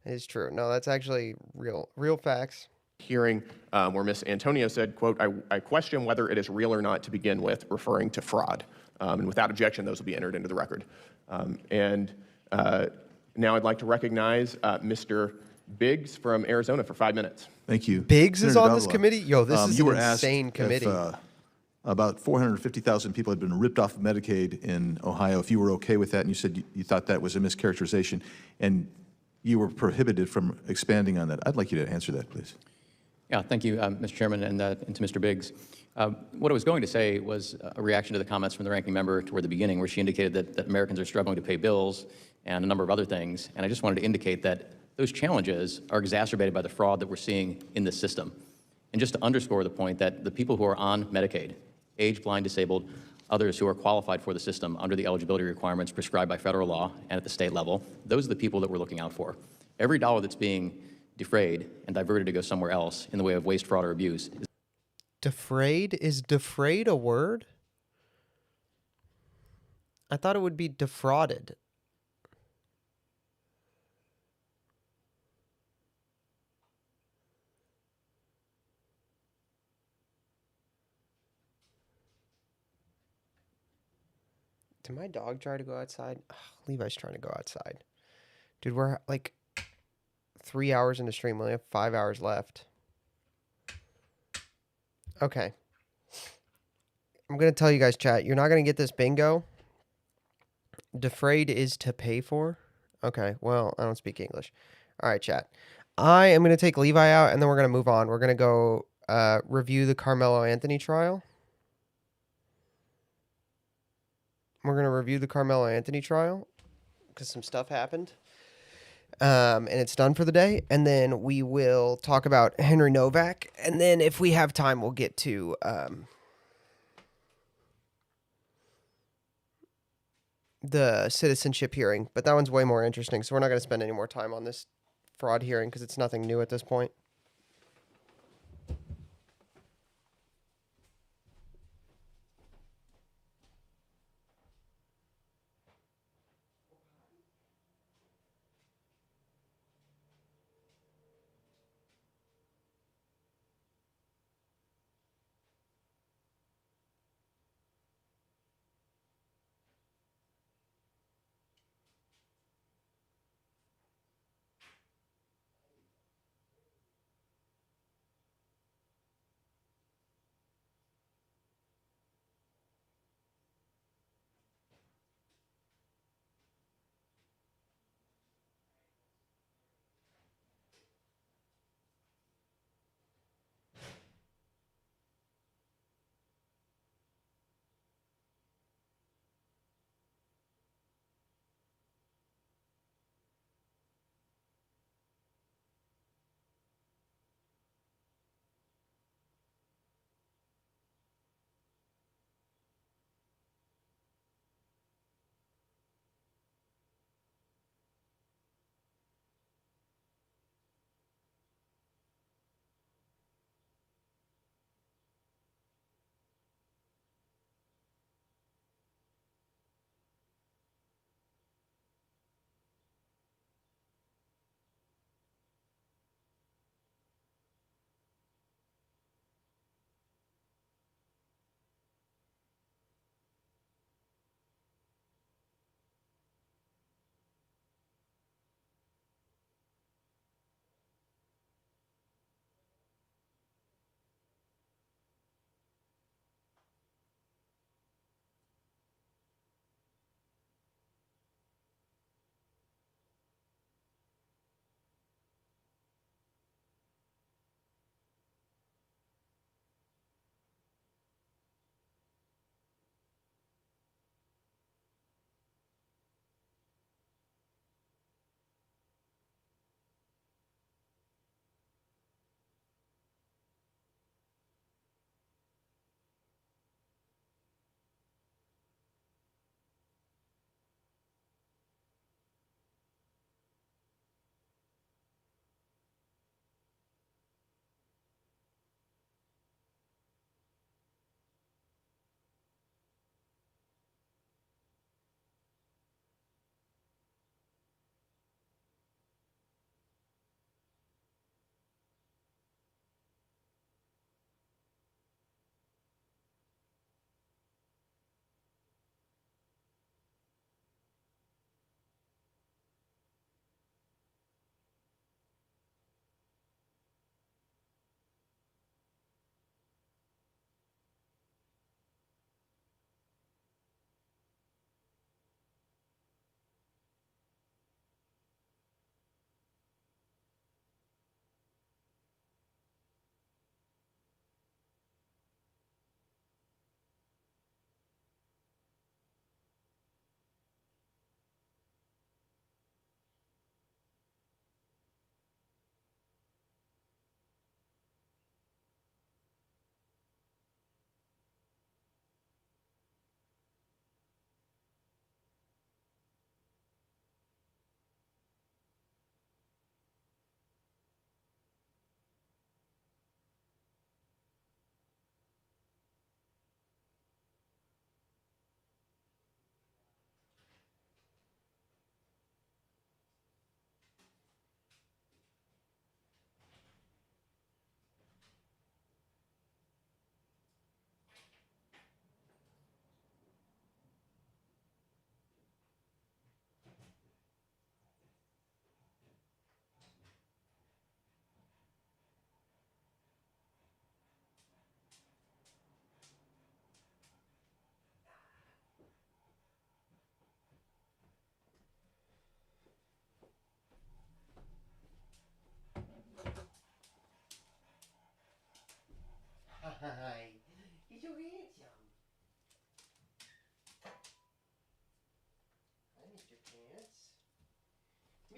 Speaker 1: It is true. No, that's actually real facts.
Speaker 2: Hearing where Ms. Antonio said, quote, I question whether it is real or not to begin with, referring to fraud. And without objection, those will be entered into the record. Now I'd like to recognize Mr. Biggs from Arizona for 5 minutes.
Speaker 14: Thank you.
Speaker 1: Biggs is
Speaker 14: Senator
Speaker 1: on this
Speaker 14: Davila,
Speaker 1: committee? Yo, this is
Speaker 14: you
Speaker 1: an
Speaker 14: were asked
Speaker 1: insane committee.
Speaker 14: If, about 450,000 people had been ripped off of Medicaid in Ohio. If you were okay with that, and you said you thought that was a mischaracterization, and you were prohibited from expanding on that. I'd like you to answer that, please.
Speaker 9: Yeah, thank you, Mr. Chairman, and to Mr. Biggs. What I was going to say was a reaction to the comments from the ranking member toward the beginning, where she indicated that Americans are struggling to pay bills and a number of other things. And I just wanted to indicate that those challenges are exacerbated by the fraud that we're seeing in this system. And just to underscore the point that the people who are on Medicaid, age, blind, disabled, others who are qualified for the system under the eligibility requirements prescribed by federal law and at the state level, those are the people that we're looking out for. Every dollar that's being defrayed and diverted to go somewhere else in the way of waste, fraud, or abuse.
Speaker 1: Defrayed? Is defrayed a word? I thought it would be defrauded. Did my dog try to go outside? Ugh, Levi's trying to go outside. Dude, we're like 3 hours into stream. We only have 5 hours left. Okay. I'm going to tell you guys, chat. You're not going to get this bingo. Defrayed is to pay for. Okay, well, I don't speak English. All right, chat. I am going to take Levi out, and then we're going to move on. We're going to go review the Carmelo Anthony trial. We're going to review the Carmelo Anthony trial because some stuff happened. And it's done for the day. And then we will talk about Henry Nowak. And then if we have time, we'll get to the citizenship hearing. But that one's way more interesting. So we're not going to spend any more time on this fraud hearing because it's nothing new at this point.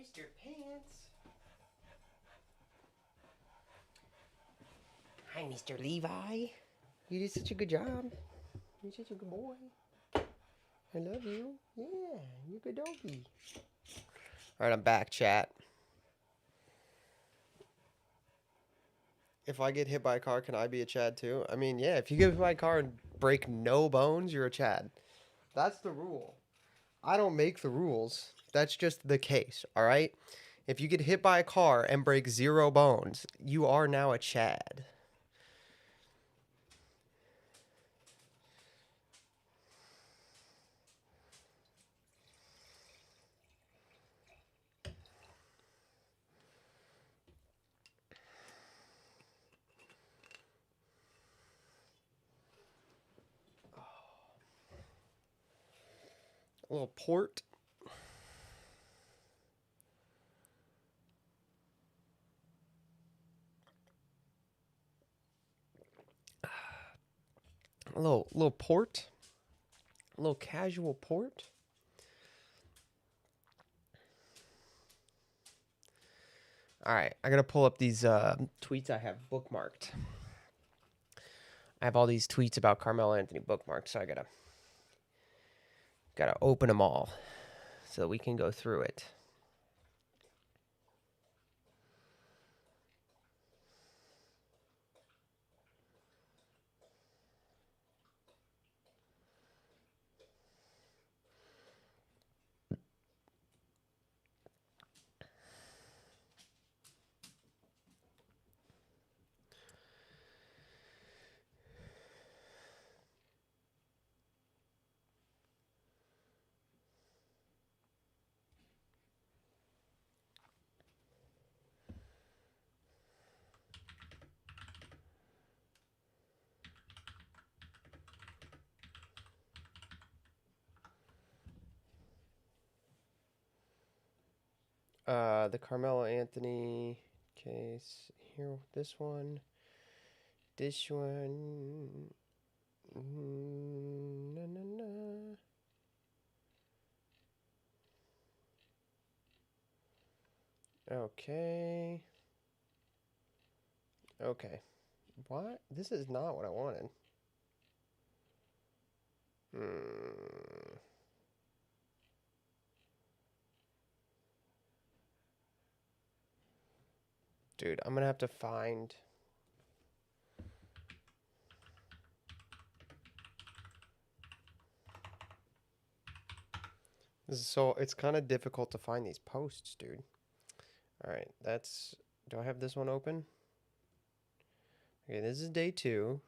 Speaker 1: Mr. Pants. Hi, Mr. Levi. You did such a good job. You're such a good boy. I love you. Yeah, you're a good doggy. All right, I'm back, chat. If I get hit by a car, can I be a Chad too? I mean, yeah, if you get hit by a car and break no bones, you're a Chad. That's the rule. I don't make the rules. That's just the case, all right? If you get hit by a car and break 0 bones, you are now a Chad. A little port. A little port. A little casual port. All right, I gotta pull up these tweets I have bookmarked. I have all these tweets about Carmelo Anthony bookmarked, so I gotta open them all so we can go through it. The Carmelo Anthony case here. This one. Na, na, na. Okay. Okay. What? This is not what I wanted. Dude, I'm gonna have to find... it's kind of difficult to find these posts, dude. Alright, that's... Do I have this one open? Okay, this is day 2.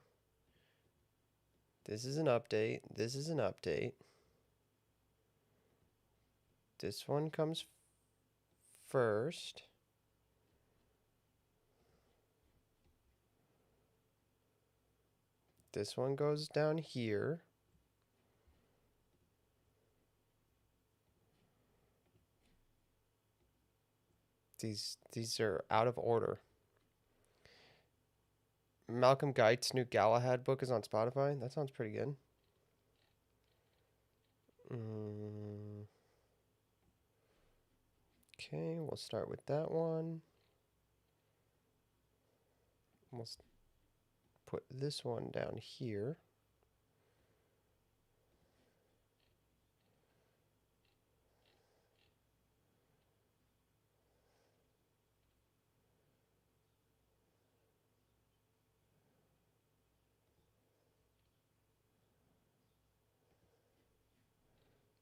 Speaker 1: This is an update. This is an update. This one comes first. This one goes down here. These are out of order. Malcolm Geit's new Galahad book is on Spotify. That sounds pretty good. Okay, we'll start with that one. We'll put this one down here.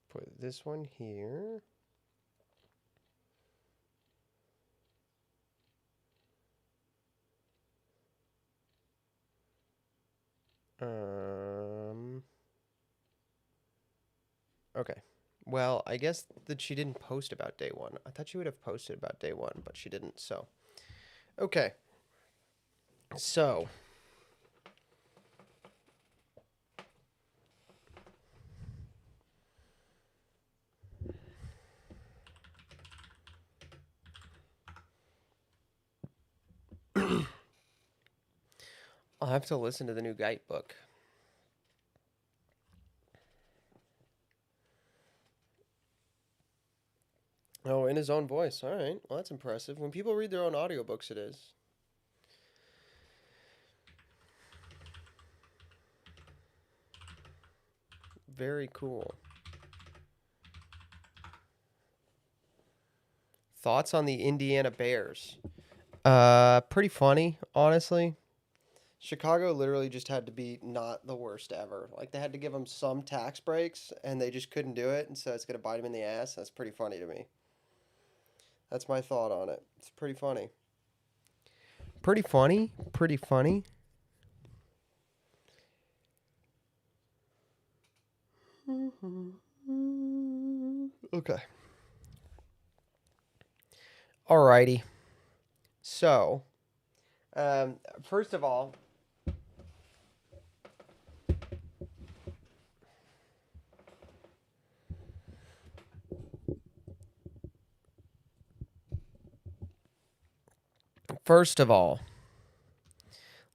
Speaker 1: Put this one here. Okay. Well, I guess that she didn't post about day 1. I thought she would have posted about day 1, but she didn't, so. Okay. So. I'll have to listen to the new Geit book. Oh, in his own voice. All right. Well, that's impressive. When people read their own audiobooks, it is. Very cool. Thoughts on the Indiana Bears? Pretty funny, honestly. Chicago literally just had to be not the worst ever. Like, they had to give them some tax breaks, and they just couldn't do it, and so it's going to bite them in the ass. That's pretty funny to me. That's my thought on it. It's pretty funny. Pretty funny. Pretty funny. Okay. Alrighty. So, first of all,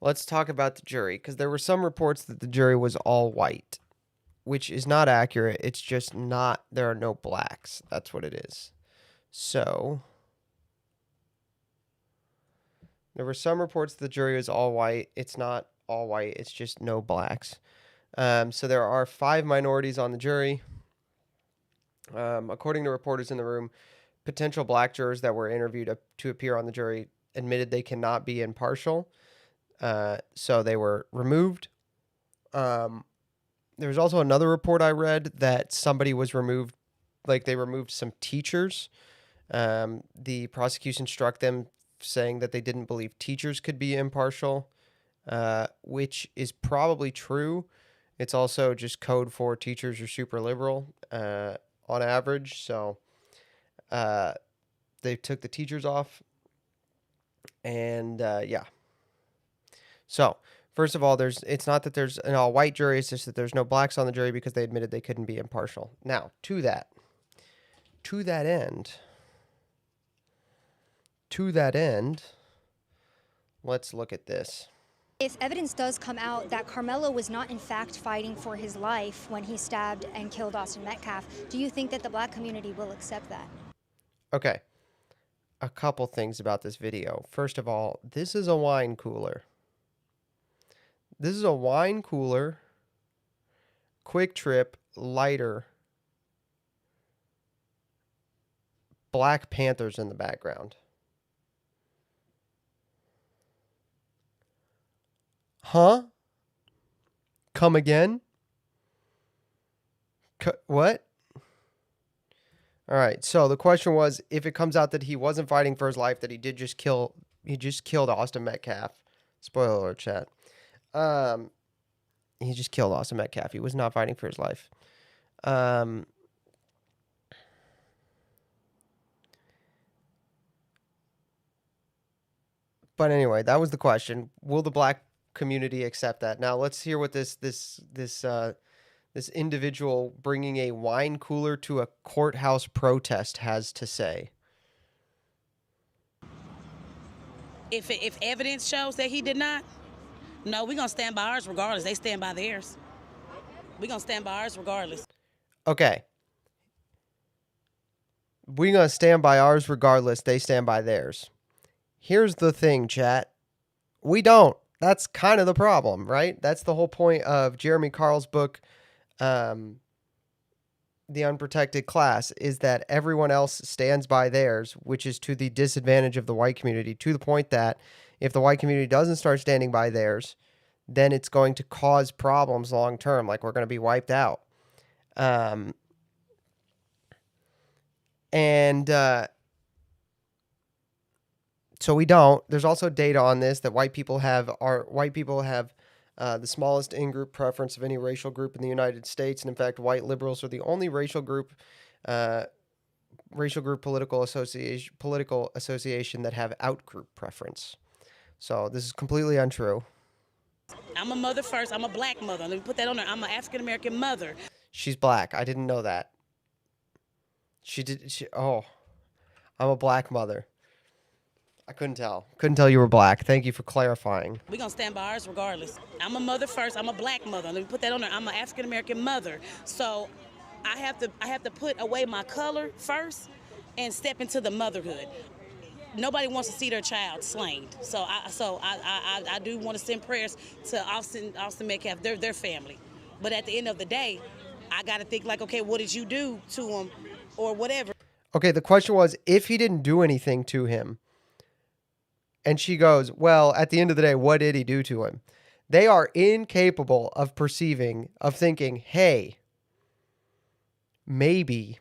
Speaker 1: let's talk about the jury, because there were some reports that the jury was all white, which is not accurate. It's just not, there are no blacks. That's what it is. So, there were some reports that the jury was all white. It's not all white. It's just no blacks. So there are 5 minorities on the jury. According to reporters in the room, potential black jurors that were interviewed to appear on the jury admitted they cannot be impartial. So they were removed. There was also another report I read that somebody was removed, like they removed some teachers. The prosecution struck them saying that they didn't believe teachers could be impartial, which is probably true. It's also just code for teachers are super liberal on average. So they took the teachers off. And yeah. So first of all, it's not that there's an all-white jury. It's just that there's no blacks on the jury because they admitted they couldn't be impartial. Now, to that end, let's look at this.
Speaker 15: If evidence does come out that Carmelo was not in fact fighting for his life when he stabbed and killed Austin Metcalf, do you think that the black community will accept that? Okay.
Speaker 1: A couple things about this video. First of all, this is a wine cooler. This is a wine cooler, Quick Trip, lighter, Black Panthers in the background. Huh? Come again? What? All right. So the question was, if it comes out that he wasn't fighting for his life, that he just killed Austin Metcalf. Spoiler alert, chat. He just killed Austin Metcalf. He was not fighting for his life. But anyway, that was the question. Will the black community accept that? Now let's hear what this individual bringing a wine cooler to a courthouse protest has to say.
Speaker 16: If evidence shows that he did not, no, we're going to stand by ours regardless. They stand by theirs. We're going to stand by ours regardless.
Speaker 1: Okay. We're going to stand by ours regardless. They stand by theirs. Here's the thing, chat. We don't. That's kind of the problem, right? That's the whole point of Jeremy Carl's book, The Unprotected Class, is that everyone else stands by theirs, which is to the disadvantage of the white community, to the point that if the white community doesn't start standing by theirs, then it's going to cause problems long term, like we're going to be wiped out. So we don't. There's also data on this that white people have the smallest in-group preference of any racial group in the United States, and in fact, white liberals are the only racial group political association that have out-group preference. So this is completely untrue.
Speaker 16: I'm a mother first. I'm a black mother. Let me put that on there. I'm an African-American mother.
Speaker 1: She's black. I didn't know that. I'm a black mother. I couldn't tell. Couldn't tell you were black. Thank you for clarifying.
Speaker 16: We're going to stand by ours regardless. I'm a mother first. I'm a black mother. Let me put that on there. I'm an African-American mother. So I have to put away my color first and step into the motherhood. Nobody wants to see their child slain. So I do want to send prayers to Austin Metcalf, their family. But at the end of the day, I got to think like, okay, what did you do to him or whatever?
Speaker 1: Okay, the question was, if he didn't do anything to him, and she goes, well, at the end of the day, what did he do to him? They are incapable of perceiving, of thinking, hey, maybe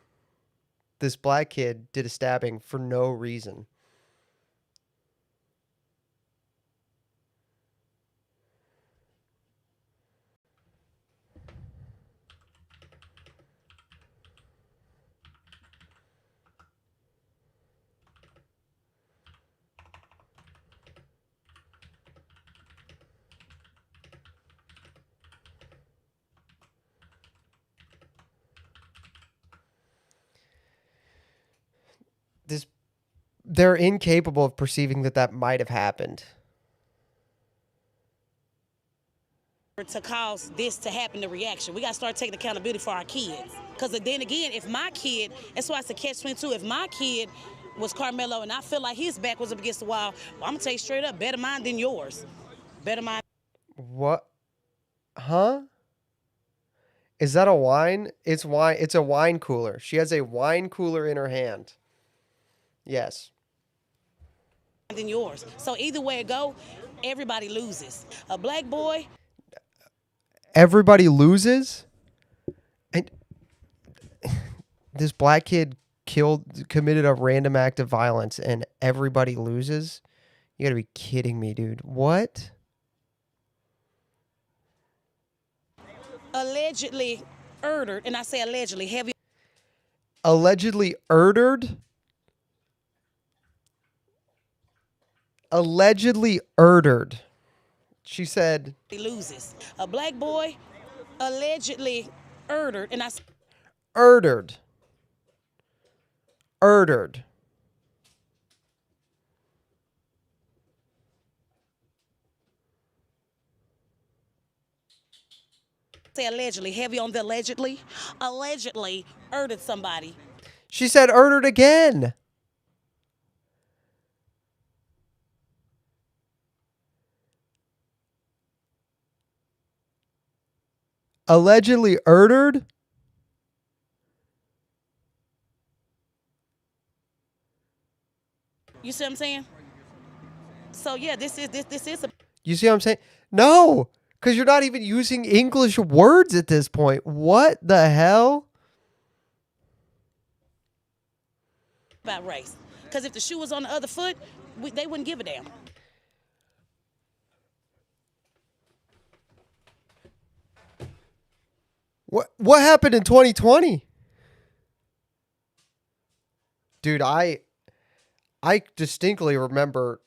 Speaker 1: this black kid did a stabbing for no reason. They're incapable of perceiving that might have happened.
Speaker 16: To cause this to happen, the reaction. We got to start taking accountability for our kids. Because then again, if my kid, that's why it's a catch-22, if my kid was Carmelo and I feel like his back was up against the wall, well, I'm going to tell you straight up, better mine than yours. Better mine.
Speaker 1: What? Huh? Is that a wine? It's wine. It's a wine cooler. She has a wine cooler in her hand. Yes.
Speaker 16: Than yours. So either way it go, everybody loses. A black boy.
Speaker 1: Everybody loses? And this black kid committed a random act of violence and everybody loses? You gotta be kidding me, dude. What?
Speaker 16: Allegedly murdered, and I say allegedly, heavy.
Speaker 1: Allegedly murdered? Allegedly murdered. She said.
Speaker 16: He loses. A black boy, allegedly murdered, and I.
Speaker 1: Murdered. Murdered.
Speaker 16: Say allegedly, heavy on the allegedly. Allegedly murdered somebody.
Speaker 1: She said murdered again. Allegedly murdered?
Speaker 16: You see what I'm saying? So yeah, this is a.
Speaker 1: You see what I'm saying? No, because you're not even using English words at this point. What the hell?
Speaker 16: About race. Because if the shoe was on the other foot, they wouldn't give a damn.
Speaker 1: What happened in 2020? Dude, I distinctly remember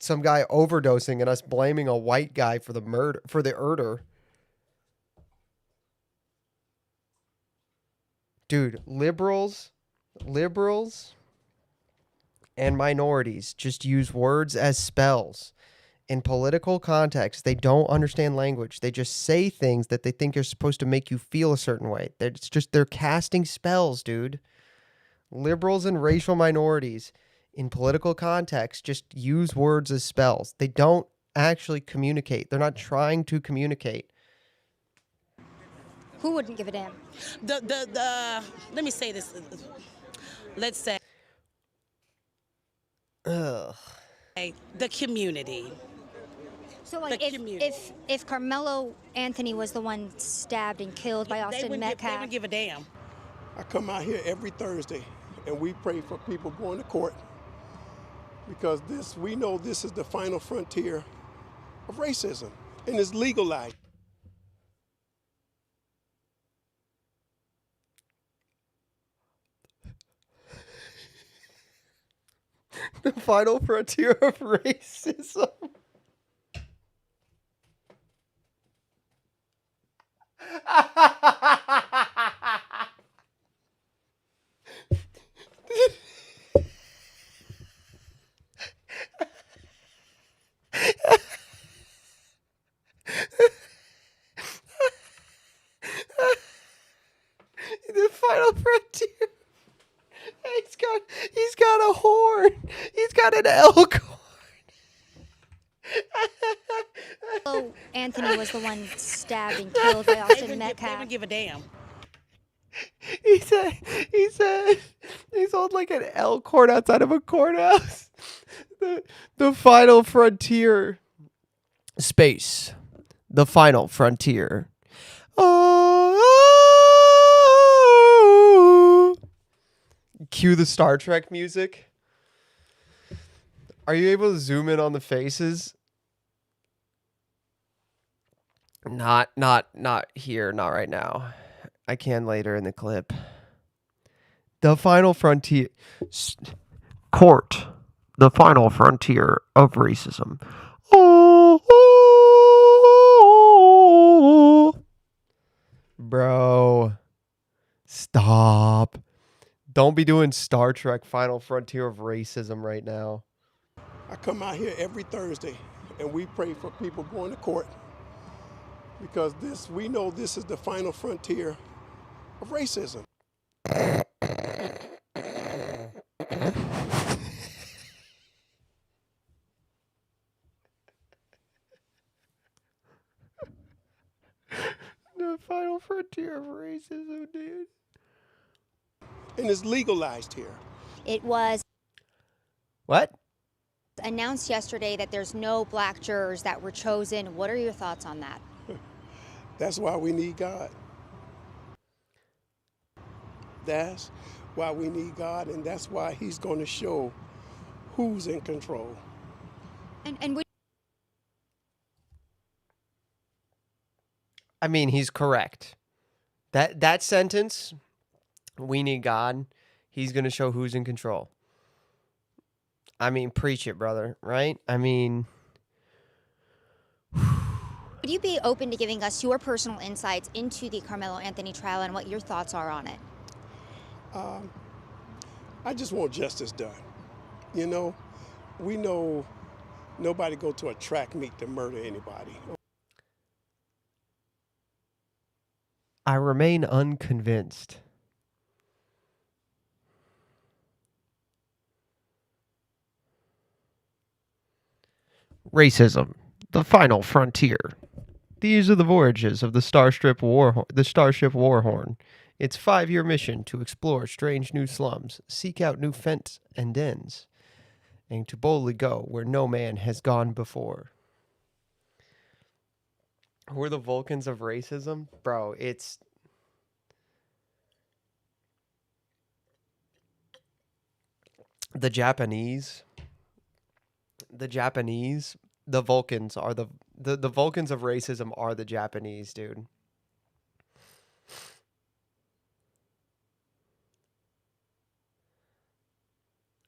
Speaker 1: some guy overdosing and us blaming a white guy for the murder. Dude, liberals and minorities just use words as spells. In political context, they don't understand language. They just say things that they think are supposed to make you feel a certain way. They're casting spells, dude. Liberals and racial minorities in political context just use words as spells. They don't actually communicate. They're not trying to communicate.
Speaker 15: Who wouldn't give a damn?
Speaker 16: Let me say this. Let's say.
Speaker 1: Ugh.
Speaker 16: The community.
Speaker 15: So, like, if Carmelo Anthony was the one stabbed and killed by Austin Metcalf,
Speaker 16: they wouldn't give a damn.
Speaker 17: I come out here every Thursday, and we pray for people going to court because we know this is the final frontier of racism, and it's legalized.
Speaker 1: The final frontier of racism. The final frontier. He's got a horn. He's got an elk horn.
Speaker 15: Oh, Anthony was the one stabbed and killed by Austin Metcalf.
Speaker 16: They don't give a damn.
Speaker 1: He said he's holding like an elk horn outside of a courthouse. The final frontier. Space. The final frontier. Oh. Cue the Star Trek music. Are you able to zoom in on the faces? Not here, not right now. I can later in the clip. The final frontier. Court. The final frontier of racism. Oh. Bro. Stop. Don't be doing Star Trek Final Frontier of Racism right now.
Speaker 17: I come out here every Thursday and we pray for people going to court because we know this is the final frontier of racism.
Speaker 1: The final frontier of racism, dude.
Speaker 17: And it's legalized here.
Speaker 15: It was
Speaker 1: What?
Speaker 15: announced yesterday that there's no black jurors that were chosen. What are your thoughts on that?
Speaker 17: That's why we need God. That's why we need God, and that's why he's going to show who's in control.
Speaker 15: And
Speaker 1: I mean, he's correct. That sentence, we need God, he's going to show who's in control. I mean, preach it, brother, right? I mean...
Speaker 15: would you be open to giving us your personal insights into the Carmelo Anthony trial and what your thoughts are on it?
Speaker 17: I just want justice done. You know, we know nobody go to a track meet to murder anybody.
Speaker 1: I remain unconvinced. Racism, the final frontier. These are the voyages of the Starship Warhorn. Its 5-year mission to explore strange new slums, seek out new fence and dens, and to boldly go where no man has gone before. Who are the Vulcans of racism? Bro, it's... The Japanese. The Vulcans are the Vulcans of racism are the Japanese, dude.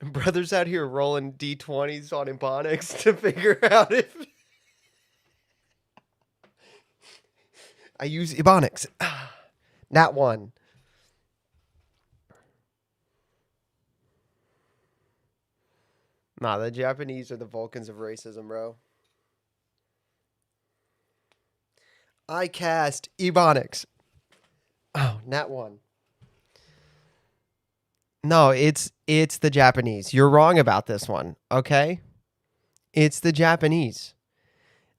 Speaker 1: Brothers out here rolling D20s on Ebonics to figure out if I use Ebonics. Nat 1. Nah, the Japanese are the Vulcans of racism, bro. I cast Ebonics. Oh, Nat 1. No, it's the Japanese. You're wrong about this one, okay? It's the Japanese.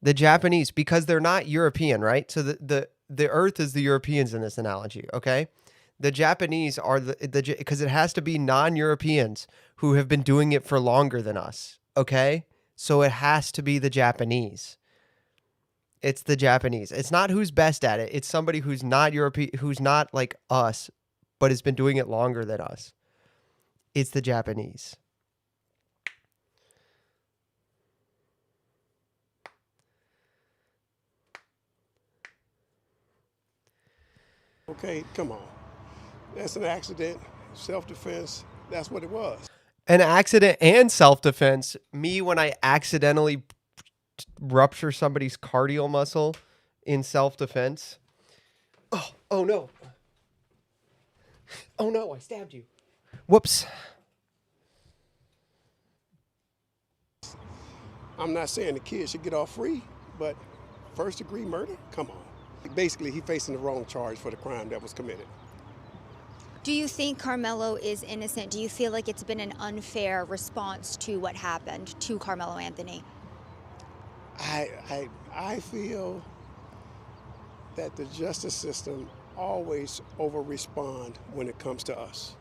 Speaker 1: The Japanese, because they're not European, right? So the Earth is the Europeans in this analogy, okay? The Japanese are because it has to be non-Europeans who have been doing it for longer than us, okay? So it has to be the Japanese. It's the Japanese. It's not who's best at it. It's somebody who's not European, who's not like us, but has been doing it longer than us. It's the Japanese.
Speaker 17: Okay, come on. That's an accident, self-defense. That's what it was.
Speaker 1: An accident and self-defense. Me, when I accidentally rupture somebody's cardiac muscle in self-defense. Oh no. Oh no, I stabbed you. Whoops.
Speaker 17: I'm not saying the kid should get off free, but first-degree murder? Come on. Basically, he's facing the wrong charge for the crime that was committed.
Speaker 15: Do you think Carmelo is innocent? Do you feel like it's been an unfair response to what happened to Carmelo Anthony?
Speaker 17: I feel that the justice system always over-respond when it comes to us.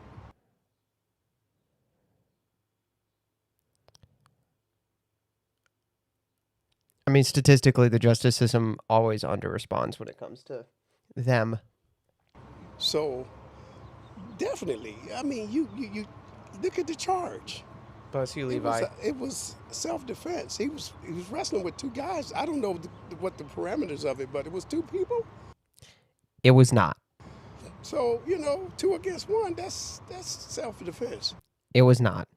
Speaker 1: I mean, statistically, the justice system always under-responds when it comes to them.
Speaker 17: So, definitely. I mean, you look at the charge.
Speaker 1: Bless you, Levi.
Speaker 17: It was self-defense. He was wrestling with two guys. I don't know what the parameters of it, but it was two people.
Speaker 1: It was not.
Speaker 17: So, 2 against 1, that's self-defense.
Speaker 1: It was not.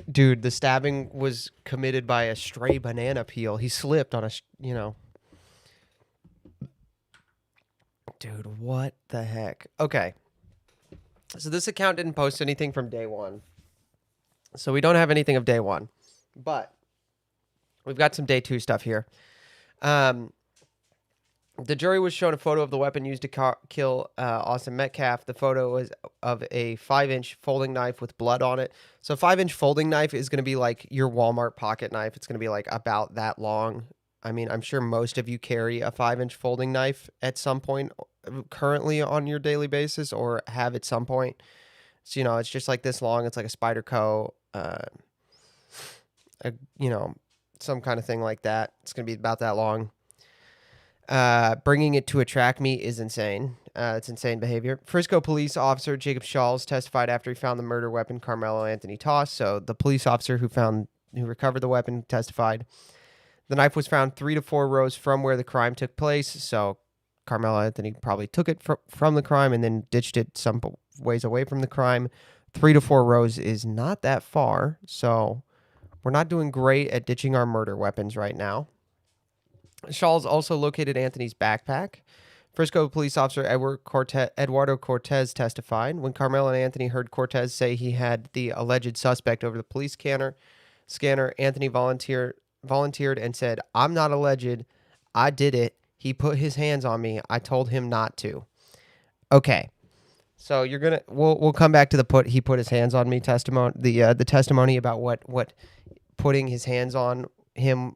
Speaker 1: Dude, the stabbing was committed by a stray banana peel. He slipped on Dude, what the heck? Okay. So this account didn't post anything from day one. So we don't have anything of day one. But we've got some day 2 stuff here. The jury was shown a photo of the weapon used to kill Austin Metcalf. The photo was of a 5-inch folding knife with blood on it. So a 5-inch folding knife is going to be like your Walmart pocket knife. It's going to be like about that long. I mean, I'm sure most of you carry a 5-inch folding knife at some point currently on your daily basis or have at some point. So, it's just like this long. It's like a Spyderco, some kind of thing like that. It's going to be about that long. Bringing it to a track meet is insane. It's insane behavior. Frisco police officer Jacob Shawls testified after he found the murder weapon Carmelo Anthony tossed. So the police officer who recovered the weapon testified. The knife was found 3 to 4 rows from where the crime took place. So Carmelo Anthony probably took it from the crime and then ditched it some ways away from the crime. 3 to 4 rows is not that far. So we're not doing great at ditching our murder weapons right now. Shawls also located Anthony's backpack. Frisco police officer Eduardo Cortez testified. When Carmelo and Anthony heard Cortez say he had the alleged suspect over the police scanner, Anthony volunteered and said, "I'm not alleged. I did it. He put his hands on me. I told him not to." Okay. So we'll come back to the he put his hands on me testimony, the testimony about what putting his hands on him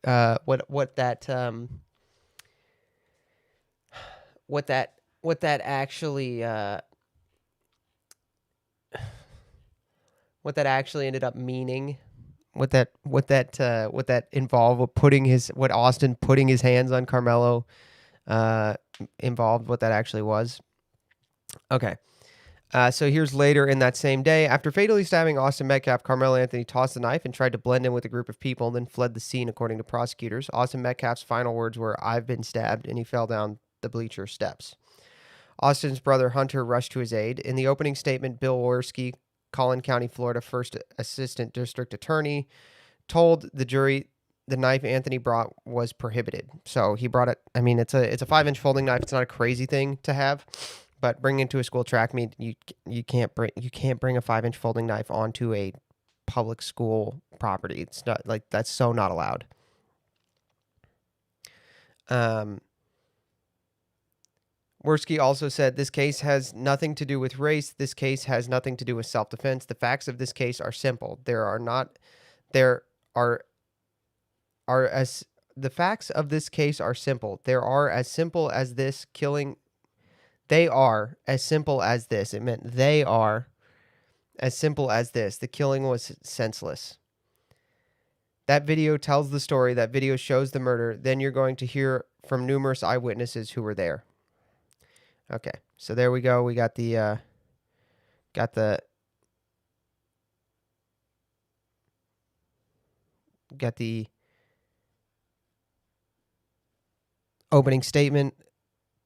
Speaker 1: what that actually ended up meaning, what that involved, what Austin putting his hands on Carmelo involved, what that actually was. Okay. So here's later in that same day. After fatally stabbing Austin Metcalf, Carmelo Anthony tossed the knife and tried to blend in with a group of people, then fled the scene, according to prosecutors. Austin Metcalf's final words were, "I've been stabbed," and he fell down the bleacher steps. Austin's brother Hunter rushed to his aid. In the opening statement, Bill Worski, Collin County, Florida, first assistant district attorney, told the jury the knife Anthony brought was prohibited. So he brought it. I mean, it's a 5-inch folding knife. It's not a crazy thing to have. But bringing it to a school track meet, you can't bring a 5-inch folding knife onto a public school property. It's not like that's so not allowed. Worski also said this case has nothing to do with race. This case has nothing to do with self-defense. The facts of this case are simple. The facts of this case are simple. They are as simple as this. It meant they are as simple as this. The killing was senseless. That video tells the story. That video shows the murder. Then you're going to hear from numerous eyewitnesses who were there. Okay, so there we go. We got the opening statement.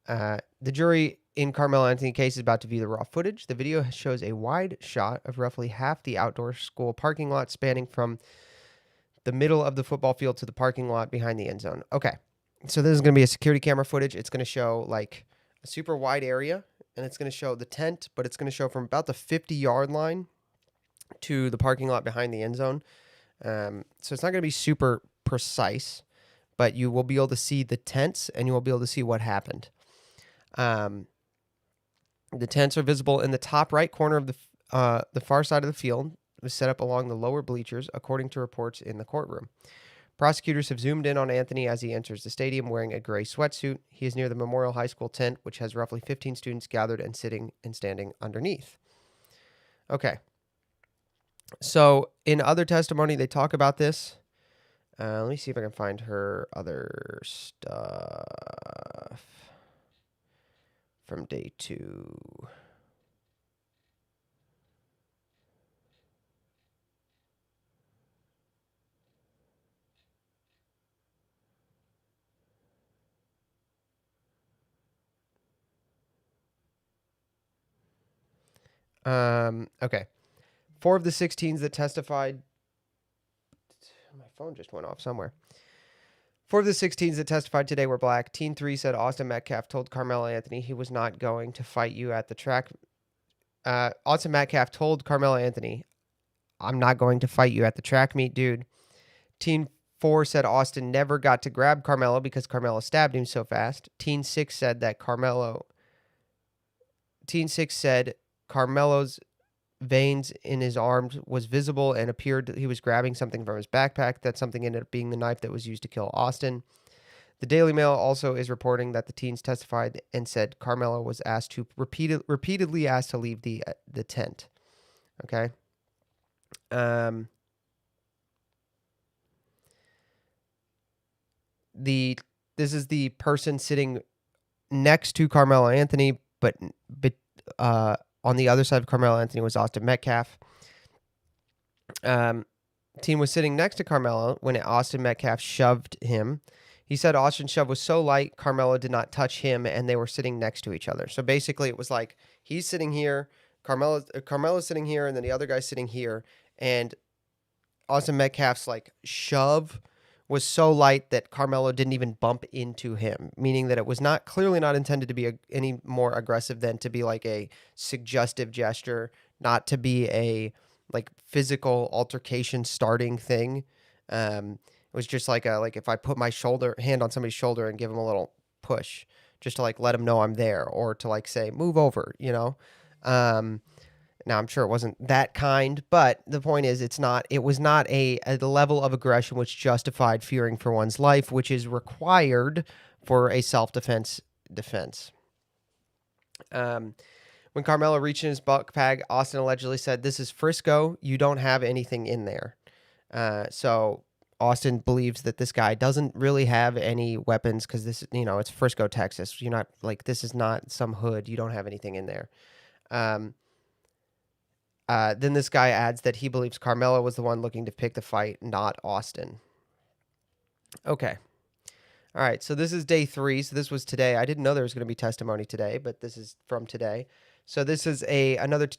Speaker 1: The jury in Carmelo Anthony case is about to view the raw footage. The video shows a wide shot of roughly half the outdoor school parking lot, spanning from the middle of the football field to the parking lot behind the end zone. Okay, so this is going to be a security camera footage. It's going to show like a super wide area, and it's going to show the tent, but it's going to show from about the 50-yard line to the parking lot behind the end zone. So it's not going to be super precise, but you will be able to see the tents and you will be able to see what happened. The tents are visible in the top right corner of the far side of the field. It was set up along the lower bleachers, according to reports in the courtroom. Prosecutors have zoomed in on Anthony as he enters the stadium wearing a gray sweatsuit. He is near the Memorial High School tent, which has roughly 15 students gathered and sitting and standing underneath. Okay. So in other testimony, they talk about this. Let me see if I can find her other stuff from day 2. Okay. 4 of the 16s that testified. My phone just went off somewhere. 4 of the 16s that testified today were black. Teen 3 said Austin Metcalf told Carmelo Anthony he was not going to fight you at the track. Austin Metcalf told Carmelo Anthony, I'm not going to fight you at the track meet, dude. Teen 4 said Austin never got to grab Carmelo because Carmelo stabbed him so fast. Teen 6 said Carmelo's veins in his arms was visible and appeared he was grabbing something from his backpack. That something ended up being the knife that was used to kill Austin. The Daily Mail also is reporting that the teens testified and said Carmelo was asked to repeatedly asked to leave the tent. Okay. This is the person sitting next to Carmelo Anthony, but on the other side of Carmelo Anthony was Austin Metcalf. Teen was sitting next to Carmelo when Austin Metcalf shoved him. He said Austin's shove was so light, Carmelo did not touch him, and they were sitting next to each other. So basically, it was like he's sitting here, Carmelo's sitting here, and then the other guy's sitting here, and Austin Metcalf's like shove was so light that Carmelo didn't even bump into him, meaning that it was clearly not intended to be any more aggressive than to be like a suggestive gesture, not to be a like physical altercation starting thing. It was just like if I put my hand on somebody's shoulder and give them a little push, just to like let them know I'm there, or to like say move over, you know. Now, I'm sure it wasn't that kind, but the point is it was not a level of aggression which justified fearing for one's life, which is required for a self-defense defense. When Carmelo reached in his backpack, Austin allegedly said, "This is Frisco. You don't have anything in there." So Austin believes that this guy doesn't really have any weapons because this, it's Frisco, Texas. You're not this is not some hood. You don't have anything in there. Then this guy adds that he believes Carmelo was the one looking to pick the fight, not Austin. Okay. All right, so this is day 3. So this was today. I didn't know there was going to be testimony today, but this is from today. So this is another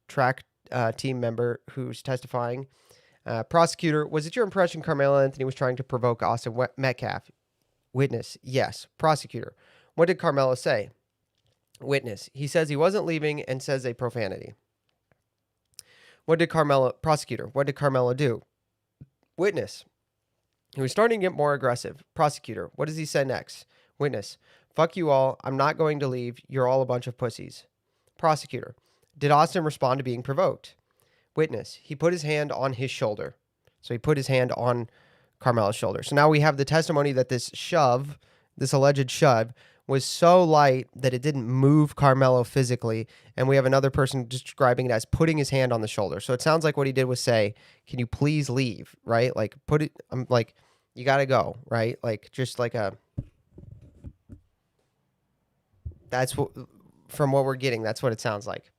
Speaker 1: track team member who's testifying. Prosecutor, was it your impression Carmelo Anthony was trying to provoke Austin Metcalf? Witness, yes. Prosecutor, what did Carmelo say? Witness, he says he wasn't leaving and says a profanity. Prosecutor, what did Carmelo do? Witness, he was starting to get more aggressive. Prosecutor, what does he say next? Witness, fuck you all. I'm not going to leave. You're all a bunch of pussies. Prosecutor, did Austin respond to being provoked? Witness, he put his hand on his shoulder. So he put his hand on Carmelo's shoulder. So now we have the testimony that this alleged shove, was so light that it didn't move Carmelo physically, and we have another person describing it as putting his hand on the shoulder. So it sounds like what he did was say, "Can you please leave?" Right? Like you got to go, right? Like just like that's what, from what we're getting, that's what it sounds like.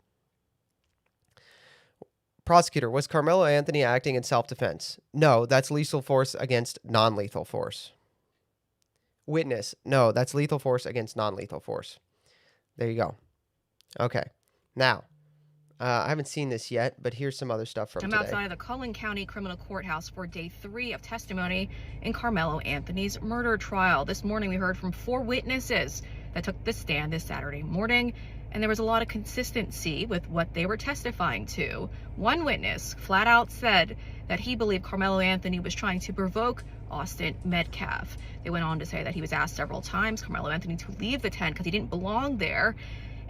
Speaker 1: Prosecutor, was Carmelo Anthony acting in self-defense? No, that's lethal force against non-lethal force. Witness, no, that's lethal force against non-lethal force. There you go. Okay. Now, I haven't seen this yet, but here's some other stuff from today.
Speaker 18: I'm outside of the Cullen County Criminal Courthouse for day 3 of testimony in Carmelo Anthony's murder trial. This morning, we heard from 4 witnesses that took the stand this Saturday morning, and there was a lot of consistency with what they were testifying to. One witness flat out said that he believed Carmelo Anthony was trying to provoke Austin Metcalf. They went on to say that he was asked several times, Carmelo Anthony, to leave the tent because he didn't belong there.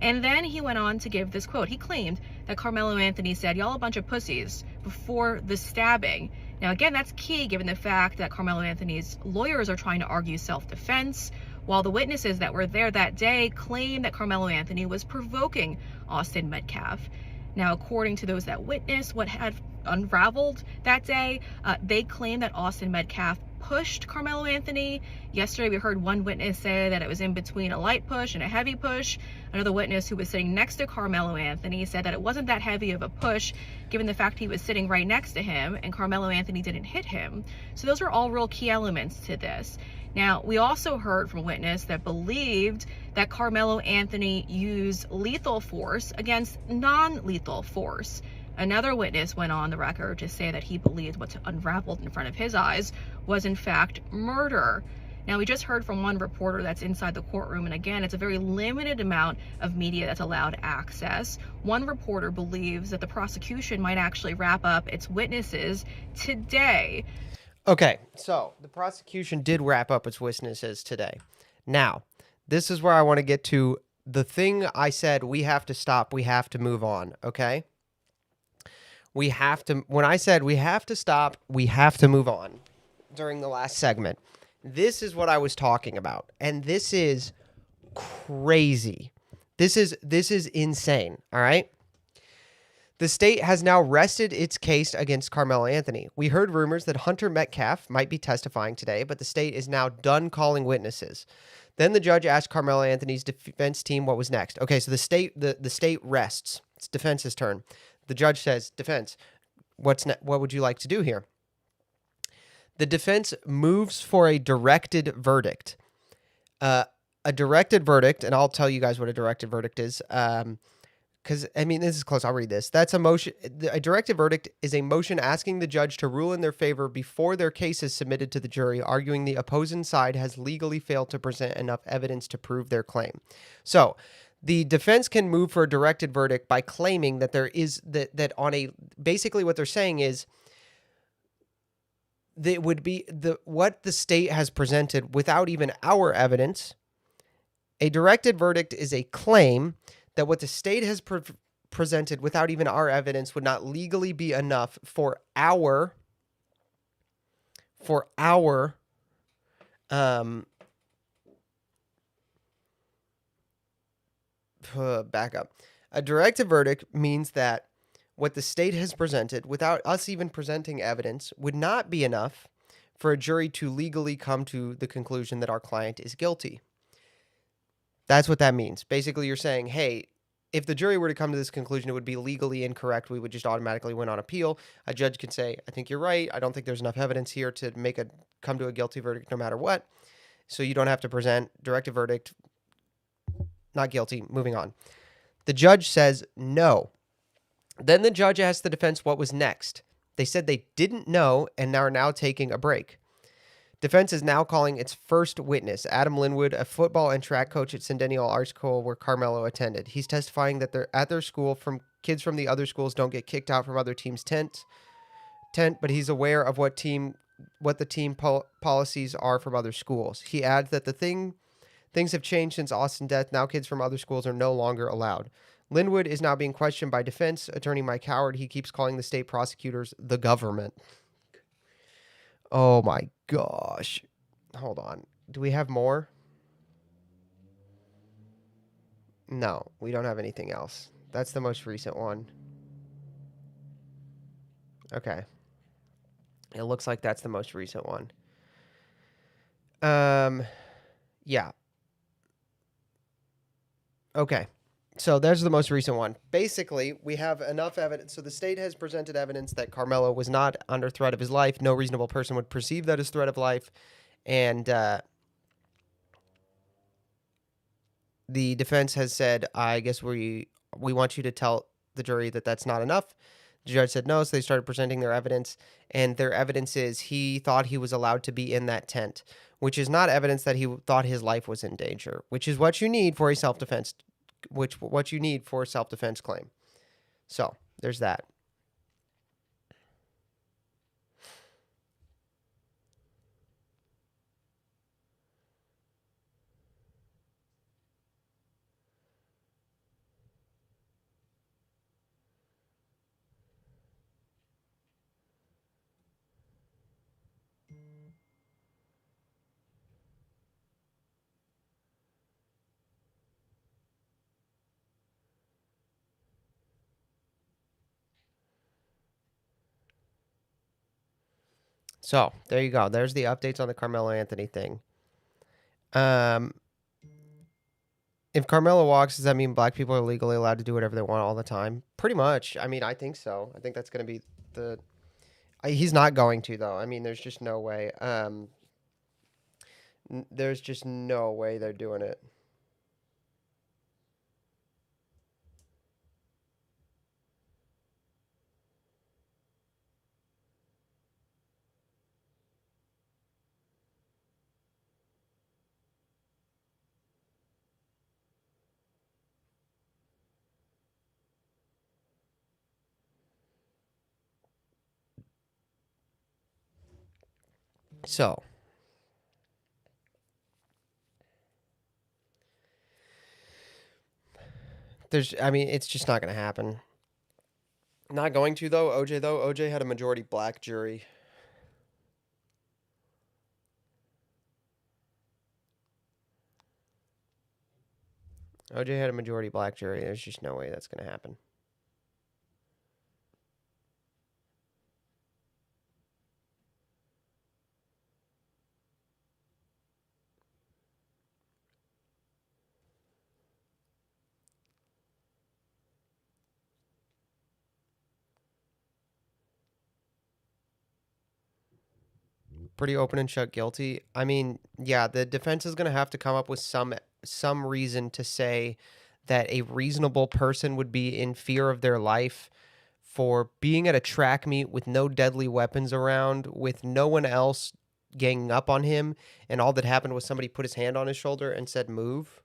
Speaker 18: And then he went on to give this quote. He claimed that Carmelo Anthony said, "Y'all a bunch of pussies," before the stabbing. Now, again, that's key given the fact that Carmelo Anthony's lawyers are trying to argue self-defense, while the witnesses that were there that day claim that Carmelo Anthony was provoking Austin Metcalf. Now, according to those that witnessed what had unraveled that day, they claim that Austin Metcalf pushed Carmelo Anthony. Yesterday, we heard one witness say that it was in between a light push and a heavy push. Another witness who was sitting next to Carmelo Anthony said that it wasn't that heavy of a push, given the fact he was sitting right next to him and Carmelo Anthony didn't hit him. So those are all real key elements to this. Now, we also heard from a witness that believed that Carmelo Anthony used lethal force against non-lethal force. Another witness went on the record to say that he believed what unraveled in front of his eyes was in fact murder. Now, we just heard from one reporter that's inside the courtroom, and again, it's a very limited amount of media that's allowed access. One reporter believes that the prosecution might actually wrap up its witnesses today.
Speaker 1: Okay, so the prosecution did wrap up its witnesses today. Now, this is where I want to get to the thing I said we have to stop, we have to move on, okay? We have to, when I said we have to stop, we have to move on during the last segment, this is what I was talking about. And this is crazy. This is insane, all right? The state has now rested its case against Carmelo Anthony. We heard rumors that Hunter Metcalf might be testifying today, but the state is now done calling witnesses. Then the judge asked Carmelo Anthony's defense team what was next. Okay, so the state rests. It's defense's turn. The judge says, defense, what would you like to do here? The defense moves for a directed verdict. A directed verdict, and I'll tell you guys what a directed verdict is, because, I mean, this is close. I'll read this. That's a motion. A directed verdict is a motion asking the judge to rule in their favor before their case is submitted to the jury, arguing the opposing side has legally failed to present enough evidence to prove their claim. So the defense can move for a directed verdict by claiming that there is that on a, basically what they're saying is that it would be what the state has presented without even our evidence. A directed verdict is a claim that what the state has presented without even our evidence would not legally be enough for our back up. A directed verdict means that what the state has presented without us even presenting evidence would not be enough for a jury to legally come to the conclusion that our client is guilty. That's what that means. Basically, you're saying, hey, if the jury were to come to this conclusion, it would be legally incorrect. We would just automatically win on appeal. A judge can say, I think you're right. I don't think there's enough evidence here to come to a guilty verdict no matter what. So you don't have to present directed verdict, not guilty, moving on. The judge says no. Then the judge asked the defense what was next. They said they didn't know and are now taking a break. Defense is now calling its first witness, Adam Linwood, a football and track coach at Centennial Art School where Carmelo attended. He's testifying that they're at their school, kids from the other schools don't get kicked out from other teams' tent, but he's aware of what the team policies are from other schools. He adds that things have changed since Austin's death. Now kids from other schools are no longer allowed. Linwood is now being questioned by defense attorney Mike Howard. He keeps calling the state prosecutors the government. Oh my gosh. Hold on. Do we have more? No, we don't have anything else. That's the most recent one. Okay. It looks like that's the most recent one. Yeah. Okay. So there's the most recent one. Basically, we have enough evidence. So the state has presented evidence that Carmelo was not under threat of his life. No reasonable person would perceive that as threat of life. And the defense has said, I guess we want you to tell the jury that that's not enough. The judge said no, so they started presenting their evidence. And their evidence is he thought he was allowed to be in that tent, which is not evidence that he thought his life was in danger, which is what you need for a self-defense what you need for a self-defense claim. So there's that. So there you go. There's the updates on the Carmelo Anthony thing. If Carmelo walks, does that mean black people are legally allowed to do whatever they want all the time? Pretty much. I mean, I think so. I think that's going to be the. He's not going to though. I mean, there's just no way. There's just no way they're doing it. So, I mean, it's just not going to happen. Not going to, though. OJ had a majority black jury. OJ had a majority black jury. There's just no way that's going to happen. Pretty open and shut guilty. I mean, yeah, the defense is going to have to come up with some reason to say that a reasonable person would be in fear of their life for being at a track meet with no deadly weapons around, with no one else ganging up on him, and all that happened was somebody put his hand on his shoulder and said, "Move."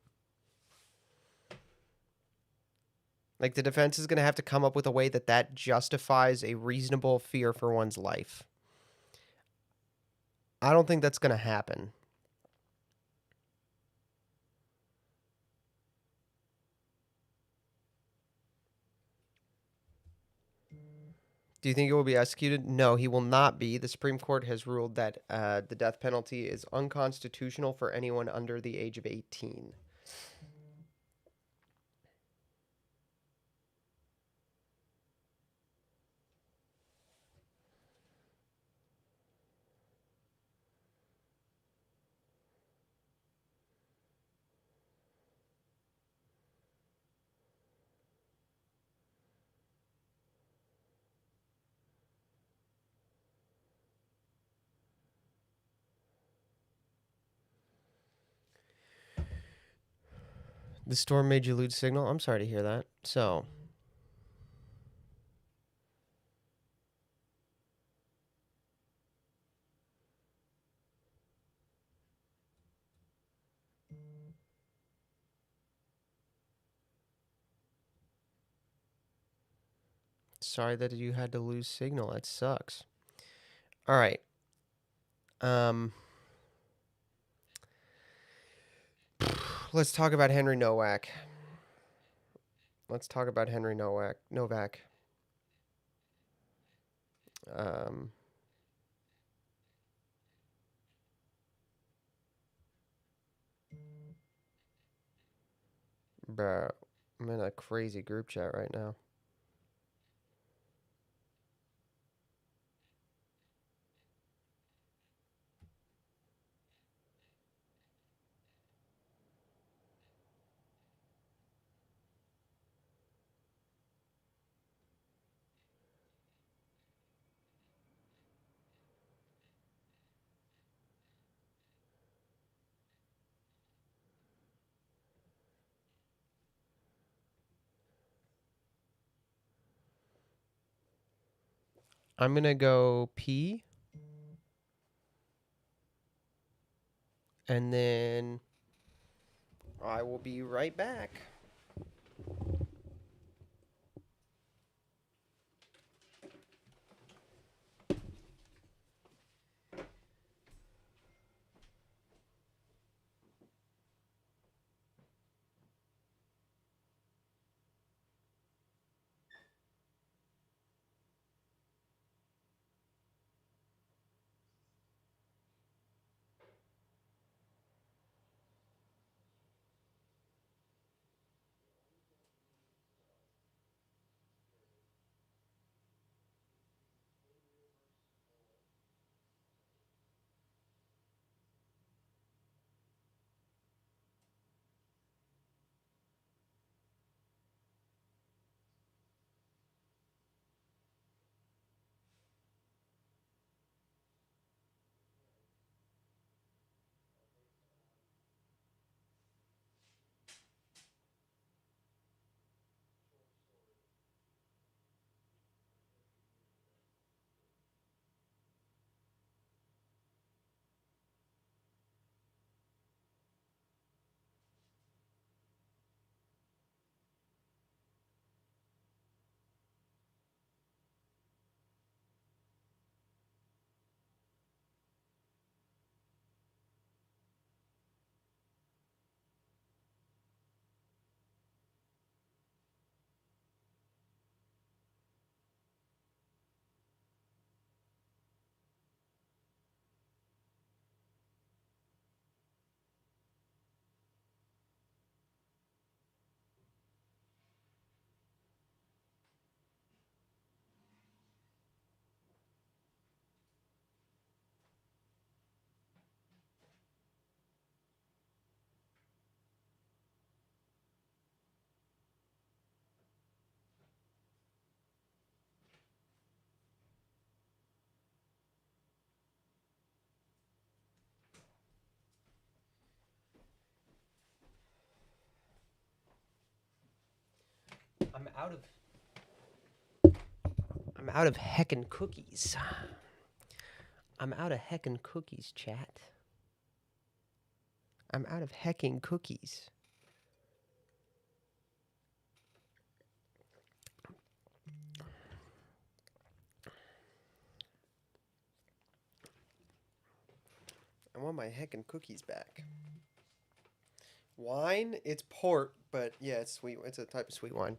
Speaker 1: Like, the defense is going to have to come up with a way that justifies a reasonable fear for one's life. I don't think that's going to happen. Do you think it will be executed? No, he will not be. The Supreme Court has ruled that the death penalty is unconstitutional for anyone under the age of 18. The storm made you lose signal? I'm sorry to hear that. So, sorry that you had to lose signal. That sucks. All right. Let's talk about Henry Nowak. Novak. Bro, I'm in a crazy group chat right now. I'm going to go pee. And then I will be right back. I'm out of heckin' cookies. I'm out of heckin' cookies, chat. I'm out of heckin' cookies. I want my heckin' cookies back. Wine, it's port, but yeah, it's sweet. It's a type of sweet wine.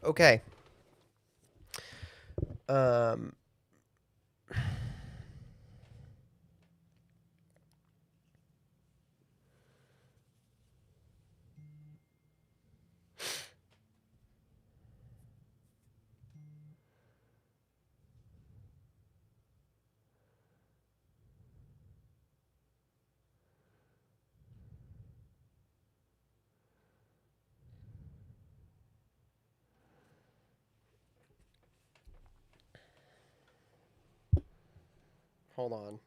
Speaker 1: Okay. Hold on.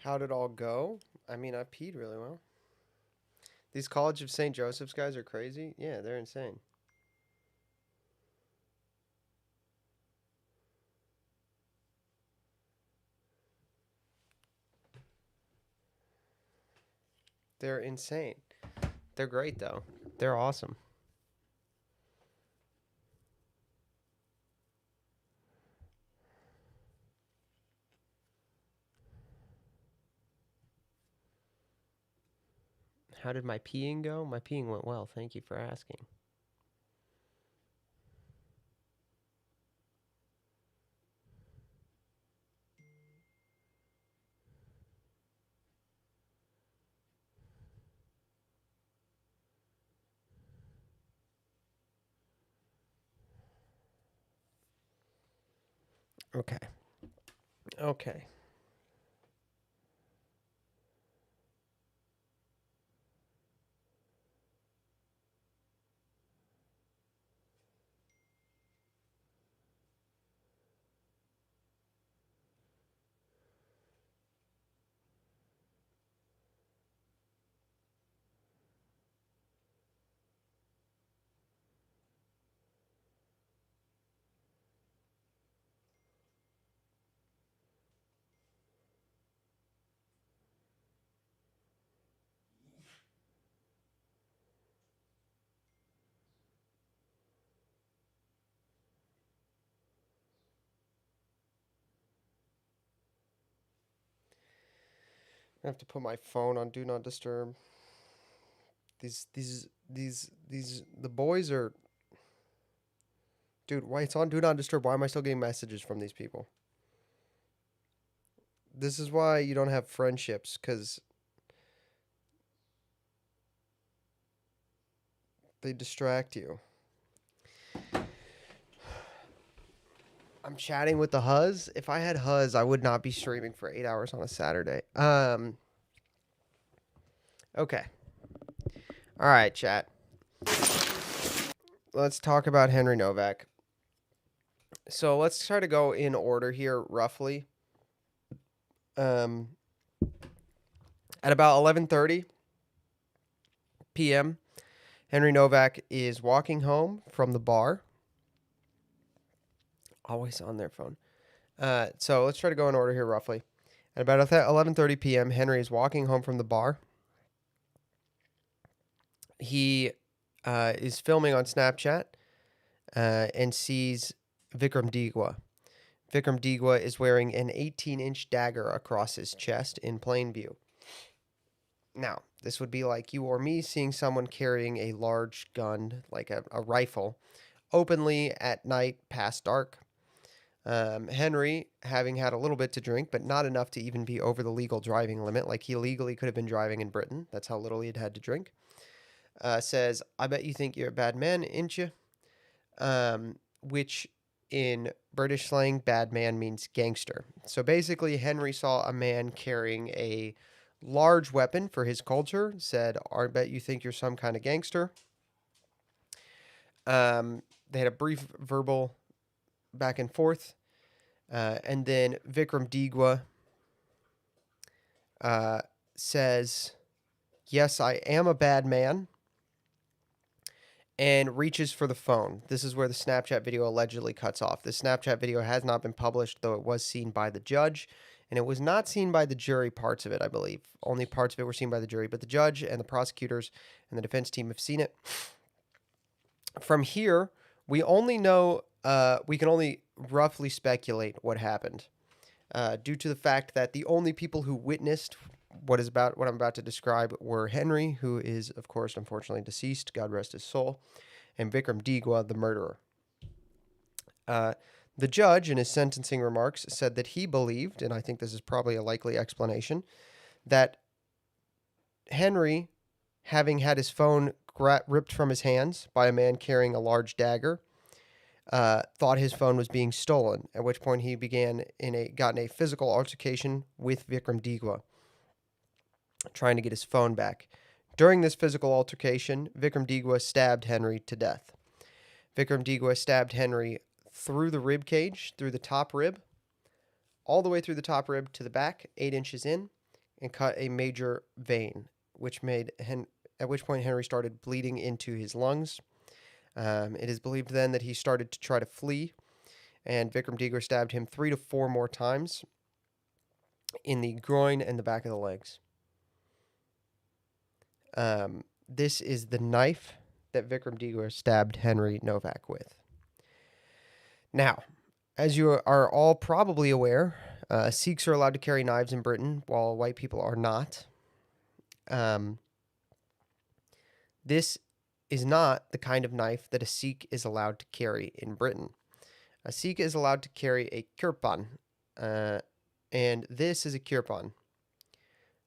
Speaker 1: How'd it all go? I mean, I peed really well. These College of St. Joseph's guys are crazy. Yeah, they're insane. They're insane. They're great, though. They're awesome. How did my peeing go? My peeing went well. Thank you for asking. Okay. Okay. I have to put my phone on Do Not Disturb. The boys are... Dude, why it's on Do Not Disturb? Why am I still getting messages from these people? This is why you don't have friendships, because they distract you. I'm chatting with the Huzz. If I had Huzz, I would not be streaming for 8 hours on a Saturday. Okay. All right, chat. Let's talk about Henry Nowak. So let's try to go in order here, roughly. At about 11:30 p.m., Henry Nowak is walking home from the bar. Always on their phone. So let's try to go in order here, roughly. At about 11:30 p.m., Henry is walking home from the bar. he is filming on Snapchat and sees Vikram Digwa. Vikram Digwa is wearing an 18-inch dagger across his chest in plain view. Now, this would be like you or me seeing someone carrying a large gun, like a rifle, openly at night past dark. Henry, having had a little bit to drink, but not enough to even be over the legal driving limit, like he legally could have been driving in Britain, that's how little he had had to drink, says, "I bet you think you're a bad man, ain't you?" Which in British slang, bad man means gangster. So basically, Henry saw a man carrying a large weapon for his culture, said, "I bet you think you're some kind of gangster." They had a brief verbal back and forth. And then Vikram Digwa says, "Yes, I am a bad man," and reaches for the phone. This is where the Snapchat video allegedly cuts off. The Snapchat video has not been published, though it was seen by the judge, and it was not seen by the jury, parts of it, I believe. Only parts of it were seen by the jury, but the judge and the prosecutors and the defense team have seen it. From here, we only know, we can only roughly speculate what happened, due to the fact that the only people who witnessed what I'm about to describe were Henry, who is, of course, unfortunately deceased, God rest his soul, and Vikram Digwa, the murderer. The judge, in his sentencing remarks, said that he believed, and I think this is probably a likely explanation, that Henry, having had his phone ripped from his hands by a man carrying a large dagger, thought his phone was being stolen, at which point he got in a physical altercation with Vikram Digwa, trying to get his phone back. During this physical altercation, Vikram Digwa stabbed Henry to death. Vikram Digwa stabbed Henry through the rib cage, through the top rib, all the way through the top rib to the back, 8 inches in, and cut a major vein, at which point Henry started bleeding into his lungs. It is believed then that he started to try to flee, and Vikram Digwa stabbed him 3 to 4 more times in the groin and the back of the legs. This is the knife that Vikram Digwa stabbed Henry Nowak with. Now, as you are all probably aware, Sikhs are allowed to carry knives in Britain, while white people are not. This is not the kind of knife that a Sikh is allowed to carry in Britain. A Sikh is allowed to carry a kirpan, and this is a kirpan.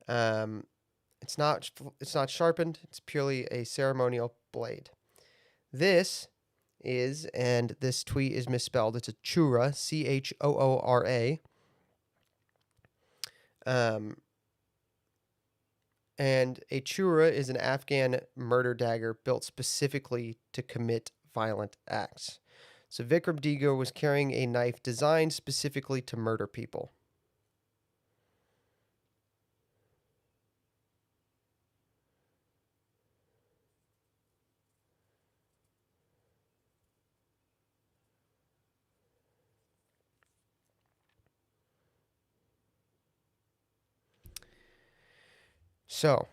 Speaker 1: It's not sharpened. It's purely a ceremonial blade. This is, and this tweet is misspelled. It's a chura, Choora. And a chura is an Afghan murder dagger built specifically to commit violent acts. So Vikram Digwa was carrying a knife designed specifically to murder people. So,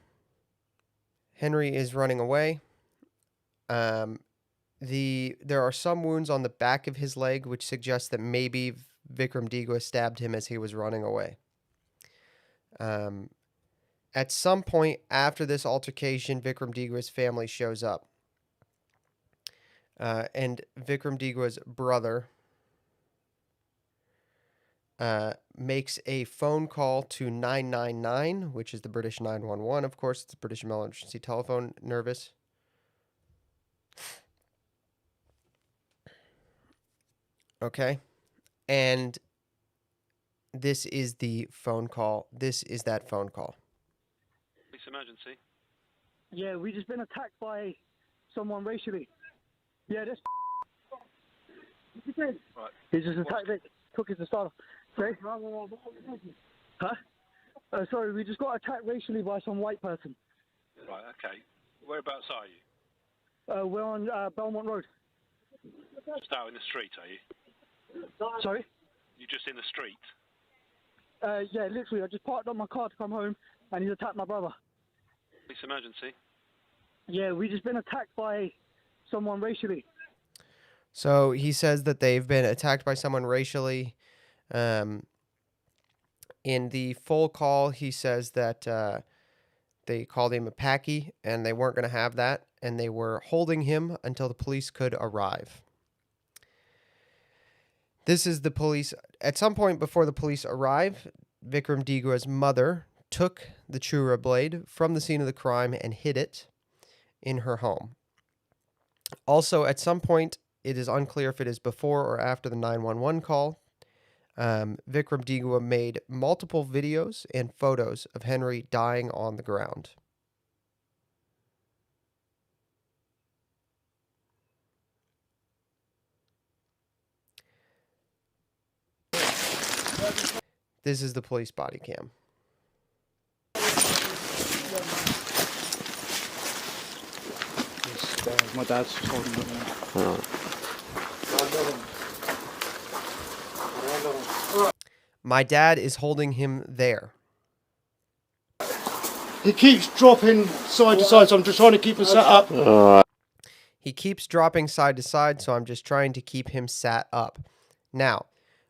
Speaker 1: Henry is running away. There are some wounds on the back of his leg, which suggests that maybe Vikram Digwa stabbed him as he was running away. At some point after this altercation, Vikram Digwa's family shows up. And Vikram Digwa's brother makes a phone call to 999, which is the British 911, of course. It's the British emergency telephone service. Okay. And this is the phone call. This is that phone call.
Speaker 19: Police emergency.
Speaker 20: Yeah, we just been attacked by someone racially. Yeah, this. Right. He just attacked it. Took his starter. Sorry? Huh? Sorry, we just got attacked racially by some white person.
Speaker 19: Right, okay. Whereabouts are you?
Speaker 20: We're on Belmont Road.
Speaker 19: Just out in the street, are you?
Speaker 20: Sorry?
Speaker 19: You're just in the street?
Speaker 20: Yeah, literally. I just parked up my car to come home, and he's attacked my brother.
Speaker 19: Police emergency.
Speaker 20: Yeah, we just been attacked by someone racially.
Speaker 1: So he says that they've been attacked by someone racially. In the full call, he says that they called him a Packy, and they weren't going to have that, and they were holding him until the police could arrive. This is the police. At some point before the police arrive, Vikram Digwa's mother took the Chura blade from the scene of the crime and hid it in her home. Also, at some point, it is unclear if it is before or after the 911 call, Vikram Digwa made multiple videos and photos of Henry dying on the ground. This is the police body cam.
Speaker 20: My dad's holding it now.
Speaker 1: My dad is holding him there.
Speaker 20: He keeps dropping side to side, so I'm just trying to keep him sat up.
Speaker 1: He keeps dropping side to side, so I'm just trying to keep him sat up. Now,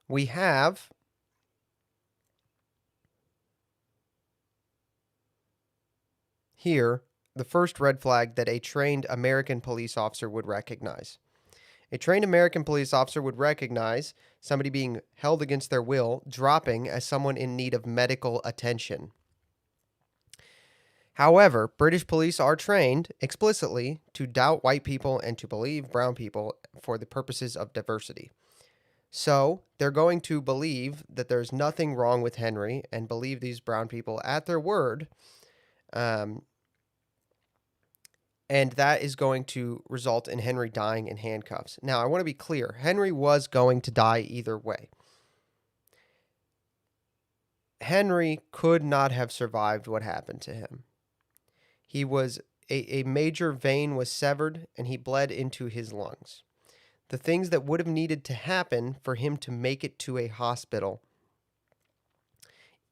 Speaker 1: we have here the first red flag that a trained American police officer would recognize. A trained American police officer would recognize somebody being held against their will, dropping as someone in need of medical attention. However, British police are trained explicitly to doubt white people and to believe brown people for the purposes of diversity. So they're going to believe that there's nothing wrong with Henry and believe these brown people at their word. And that is going to result in Henry dying in handcuffs. Now, I want to be clear. Henry was going to die either way. Henry could not have survived what happened to him. He was, a major vein was severed, and he bled into his lungs. The things that would have needed to happen for him to make it to a hospital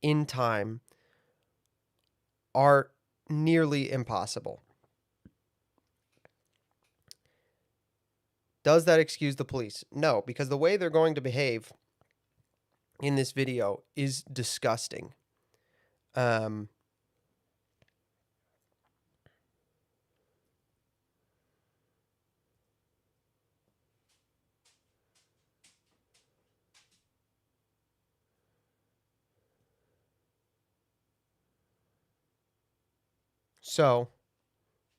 Speaker 1: in time are nearly impossible. Does that excuse the police? No, because the way they're going to behave in this video is disgusting. So,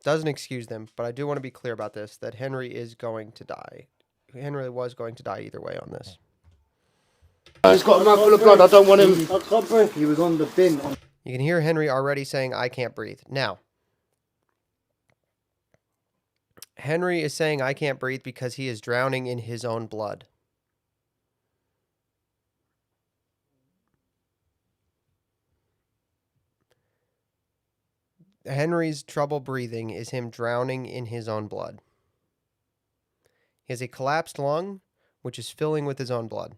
Speaker 1: doesn't excuse them, but I do want to be clear about this, that Henry is going to die. Henry was going to die either way on this.
Speaker 20: He's got a mouth full of blood. I don't want him. I can't breathe. He was on the bin.
Speaker 1: You can hear Henry already saying, I can't breathe. Now, Henry is saying, I can't breathe because he is drowning in his own blood. Henry's trouble breathing is him drowning in his own blood. He has a collapsed lung, which is filling with his own blood.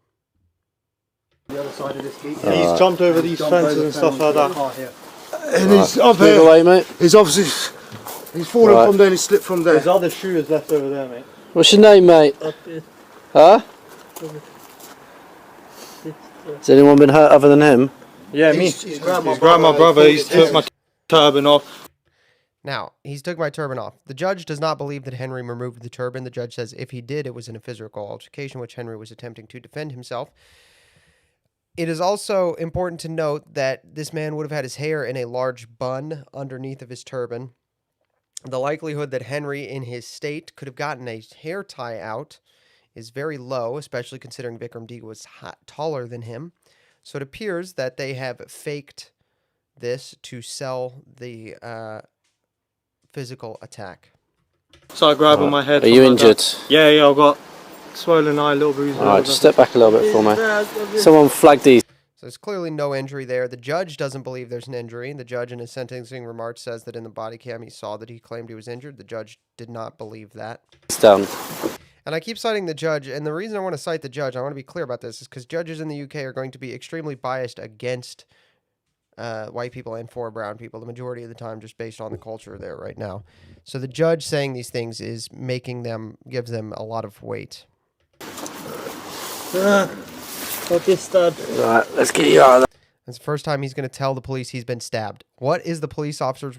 Speaker 20: The other side of this gate. He's jumped over these fences and stuff like that. And he's
Speaker 21: up
Speaker 20: here.
Speaker 21: Away, mate.
Speaker 20: He's obviously he's fallen from there and he slipped from there. There's other shoes left over there, mate.
Speaker 21: What's your name, mate? Huh? Has anyone been hurt other than him?
Speaker 20: Yeah, me. He's grabbed my brother. He's took my turban off.
Speaker 1: Now, he's took my turban off. The judge does not believe that Henry removed the turban. The judge says if he did, it was in a physical altercation, which Henry was attempting to defend himself. It is also important to note that this man would have had his hair in a large bun underneath of his turban. The likelihood that Henry, in his state, could have gotten a hair tie out is very low, especially considering Vikram Digwa was taller than him. So it appears that they have faked this to sell the physical attack.
Speaker 20: So I grabbed on my head.
Speaker 21: Are you injured?
Speaker 20: Yeah, I've got swollen eye, little bruises.
Speaker 21: Alright, just step back a little bit for me. Someone flag these.
Speaker 1: So there's clearly no injury there. The judge doesn't believe there's an injury. The judge in his sentencing remarks says that in the body cam he saw that he claimed he was injured. The judge did not believe that.
Speaker 21: It's down.
Speaker 1: And I keep citing the judge, and the reason I want to cite the judge, I want to be clear about this, is because judges in the UK are going to be extremely biased against white people and for brown people the majority of the time, just based on the culture there right now. So the judge saying these things is gives them a lot of weight.
Speaker 21: Right, let's get you out of there.
Speaker 1: It's the first time he's going to tell the police he's been stabbed. What is the police officer's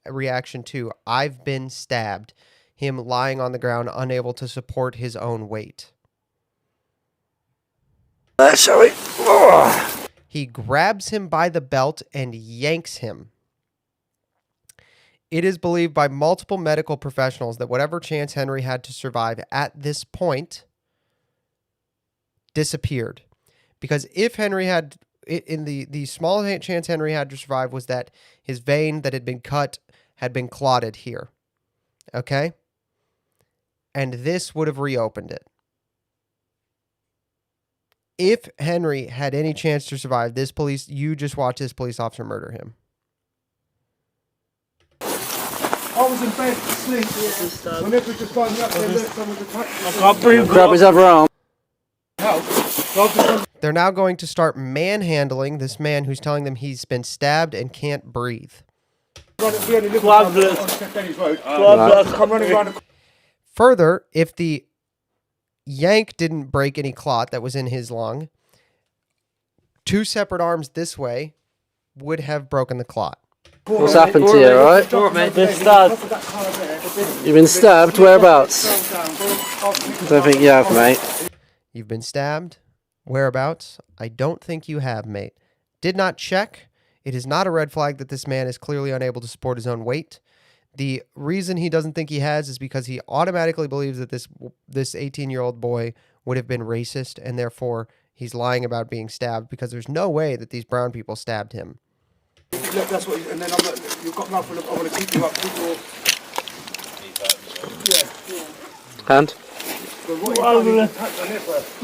Speaker 1: reaction to "I've been stabbed"? Him lying on the ground, unable to support his own weight.
Speaker 21: Shall we? Oh.
Speaker 1: He grabs him by the belt and yanks him. It is believed by multiple medical professionals that whatever chance Henry had to survive at this point disappeared. Because if Henry had, in the small chance Henry had to survive was that his vein that had been cut had been clotted here. Okay? And this would have reopened it. If Henry had any chance to survive, you just watch this police officer murder him.
Speaker 20: I was in bed asleep. When it was just going up there, look, someone's attacking me.
Speaker 21: I can't breathe. Grab his other arm.
Speaker 1: They're now going to start manhandling this man who's telling them he's been stabbed and can't breathe. Further, if the yank didn't break any clot that was in his lung, 2 separate arms this way would have broken the clot.
Speaker 21: What's happened to you, right? You've been stabbed. You've been stabbed? Whereabouts? I don't think you have, mate.
Speaker 1: You've been stabbed? Whereabouts? I don't think you have, mate. Did not check. It is not a red flag that this man is clearly unable to support his own weight. The reason he doesn't think he has is because he automatically believes that this 18-year-old boy would have been racist, and therefore he's lying about being stabbed, because there's no way that these brown people stabbed him.
Speaker 20: Look, that's what, and then I'm like, you've got nothing, I want to keep you up,
Speaker 21: Hand?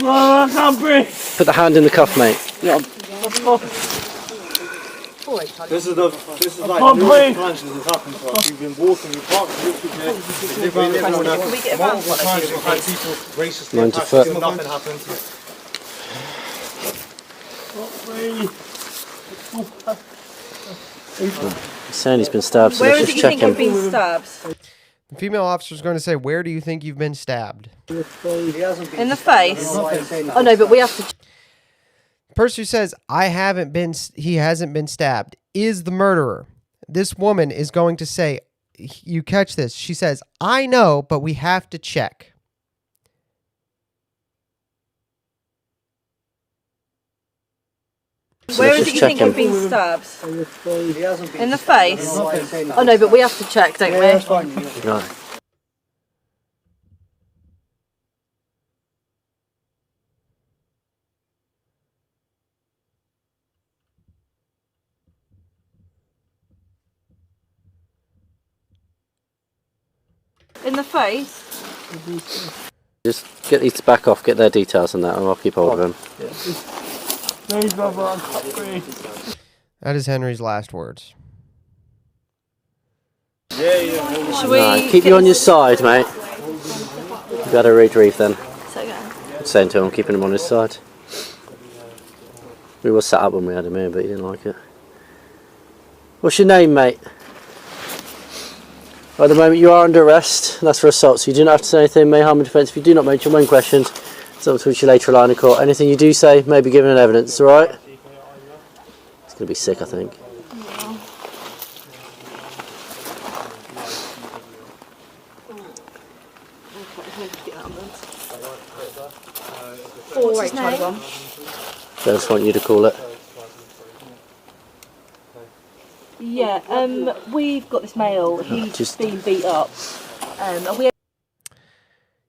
Speaker 20: I can't breathe.
Speaker 21: Put the hand in the cuff, mate.
Speaker 20: Yeah. This is like the real times this has happened to us. You've been walking, you can't
Speaker 3: Can we get a van?
Speaker 20: multiple times we've had people racist
Speaker 21: 90 foot.
Speaker 20: and nothing happens.
Speaker 21: He's saying he's been stabbed, so
Speaker 3: Where
Speaker 21: let's
Speaker 3: is it
Speaker 21: just
Speaker 3: you
Speaker 21: check
Speaker 3: think
Speaker 21: him.
Speaker 3: you've been stabbed?
Speaker 1: The female officer is going to say, "Where do you think you've been stabbed?"
Speaker 3: In the face? Oh no, but we have to...
Speaker 1: The person who says, he hasn't been stabbed, is the murderer. This woman is going to say, you catch this, she says, "I know, but we have to check."
Speaker 21: So
Speaker 3: Where
Speaker 21: let's
Speaker 3: is it
Speaker 21: just
Speaker 3: you
Speaker 21: check
Speaker 3: think you've
Speaker 21: him.
Speaker 3: been stabbed? In the face? Oh no, but we have to check, don't we?
Speaker 21: Right.
Speaker 3: In the face?
Speaker 21: Just get these to back off, get their details and that, and I'll keep hold of him.
Speaker 1: That is Henry's last words.
Speaker 21: Right, keep you on your side, mate. You got to retrieve then. Saying to him, keeping him on his side. We were set up when we had him here, but he didn't like it. What's your name, mate? At the moment you are under arrest, and that's for assault, so you do not have to say anything, may harm in defence. If you do not mention when questioned, it's up to which you later line in court. Anything you do say may be given in evidence, alright? It's going to be sick, I think.
Speaker 3: What's his name?
Speaker 21: I just want you to call it.
Speaker 7: Yeah, we've got this male. He's been beat up. Are we...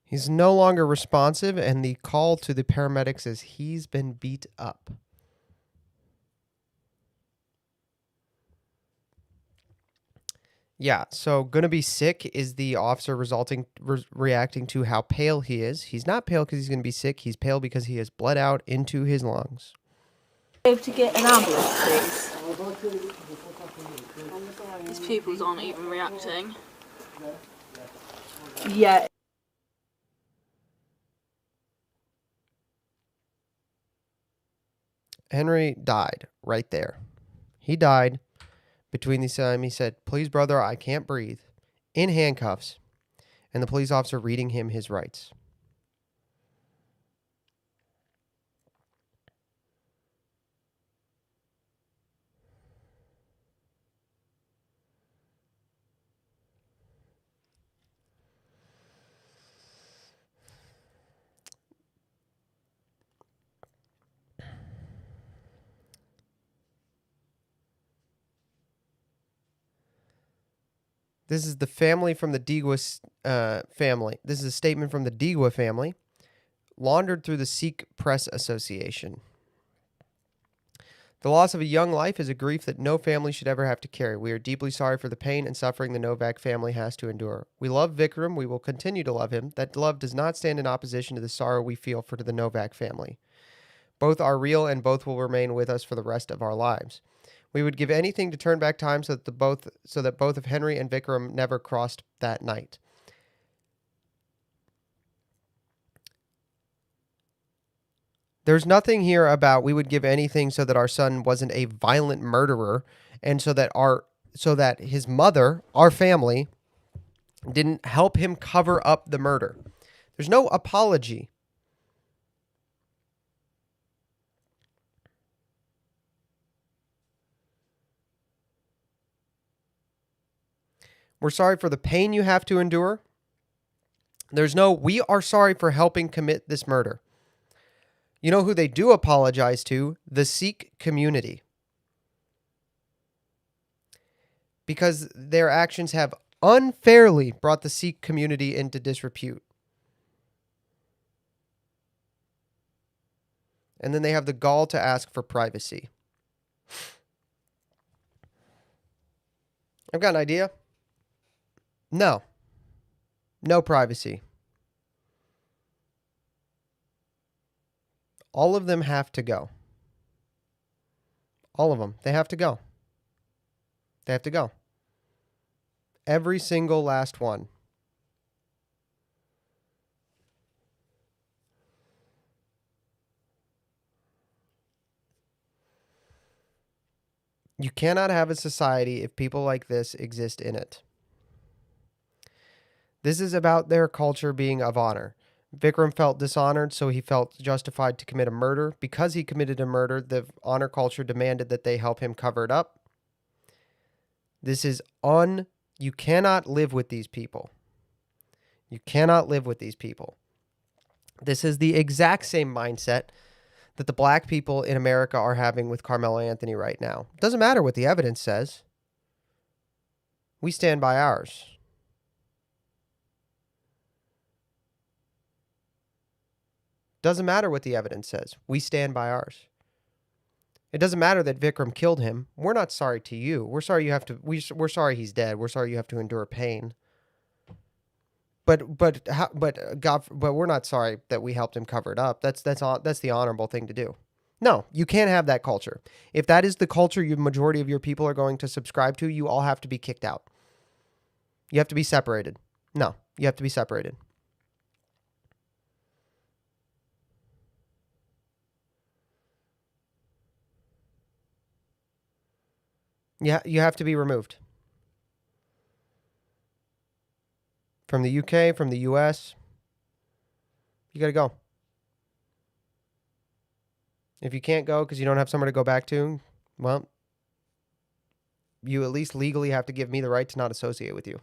Speaker 1: He's no longer responsive, and the call to the paramedics is he's been beat up. Yeah, so gonna be sick is the officer reacting to how pale he is. He's not pale because he's gonna be sick. He's pale because he has bled out into his lungs.
Speaker 7: Able to get an ambulance, please? His pupils aren't even reacting. Yeah.
Speaker 1: Henry died right there. He died between these time. He said, "Please, brother, I can't breathe," in handcuffs, and the police officer reading him his rights. This is the family from the Digwa family. This is a statement from the Digwa family, laundered through the Sikh Press Association. The loss of a young life is a grief that no family should ever have to carry. We are deeply sorry for the pain and suffering the Nowak family has to endure. We love Vikram. We will continue to love him. That love does not stand in opposition to the sorrow we feel for the Nowak family. Both are real and both will remain with us for the rest of our lives. We would give anything to turn back time so that both of Henry and Vikram never crossed that night. There's nothing here about we would give anything so that our son wasn't a violent murderer, and so that his mother, our family, didn't help him cover up the murder. There's no apology. We're sorry for the pain you have to endure. There's no, we are sorry for helping commit this murder. You know who they do apologize to? The Sikh community. Because their actions have unfairly brought the Sikh community into disrepute. And then they have the gall to ask for privacy. I've got an idea. No. No privacy. All of them have to go. All of them. They have to go. They have to go. Every single last one. You cannot have a society if people like this exist in it. This is about their culture being of honor. Vikram felt dishonored, so he felt justified to commit a murder. Because he committed a murder, the honor culture demanded that they help him cover it up. This is you cannot live with these people. You cannot live with these people. This is the exact same mindset that the black people in America are having with Carmelo Anthony right now. It doesn't matter what the evidence says. We stand by ours. Doesn't matter what the evidence says. We stand by ours. It doesn't matter that Vikram killed him. We're not sorry to you. We're sorry you have to. We're sorry he's dead. We're sorry you have to endure pain. But we're not sorry that we helped him cover it up. That's the honorable thing to do. No, you can't have that culture. If that is the culture the majority of your people are going to subscribe to, you all have to be kicked out. You have to be separated. No, you have to be separated. Yeah, you have to be removed. From the UK, from the US. You got to go. If you can't go because you don't have somewhere to go back to, well, you at least legally have to give me the right to not associate with you.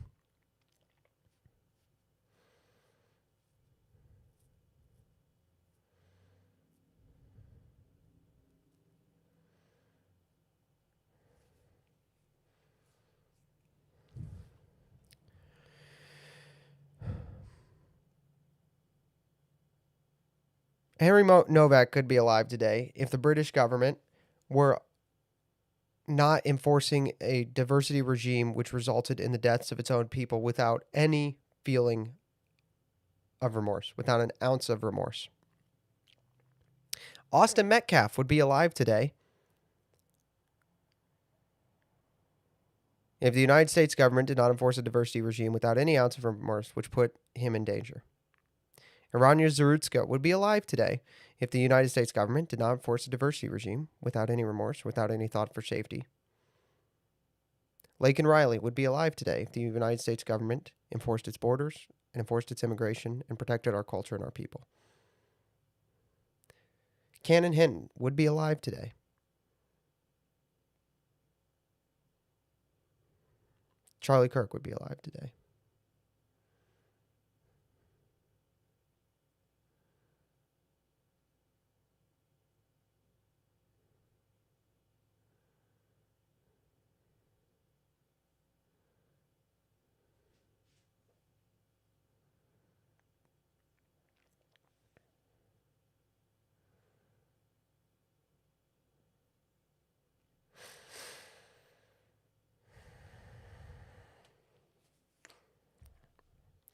Speaker 1: Henry Nowak could be alive today if the British government were not enforcing a diversity regime which resulted in the deaths of its own people without any feeling of remorse, without an ounce of remorse. Austin Metcalf would be alive today if the United States government did not enforce a diversity regime without any ounce of remorse, which put him in danger. Irania Zarutska would be alive today if the United States government did not enforce a diversity regime without any remorse, without any thought for safety, Laken Riley would be alive today if the United States government enforced its borders and enforced its immigration and protected our culture and our people. Cannon Hinton would be alive today. Charlie Kirk would be alive today.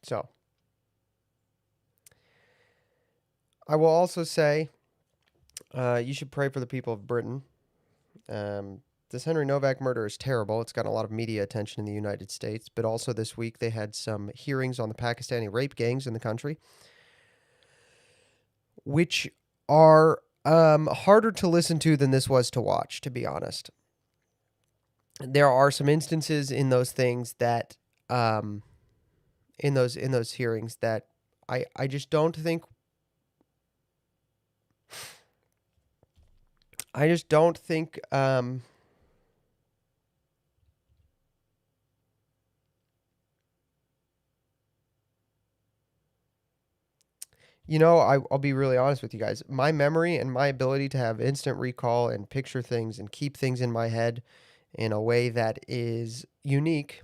Speaker 1: So, I will also say you should pray for the people of Britain. This Henry Nowak murder is terrible. It's gotten a lot of media attention in the United States, but also this week they had some hearings on the Pakistani rape gangs in the country, which are harder to listen to than this was to watch, to be honest. There are some instances in those things that, in those hearings that I just don't think. I just don't think. I'll be really honest with you guys. My memory and my ability to have instant recall and picture things and keep things in my head in a way that is unique,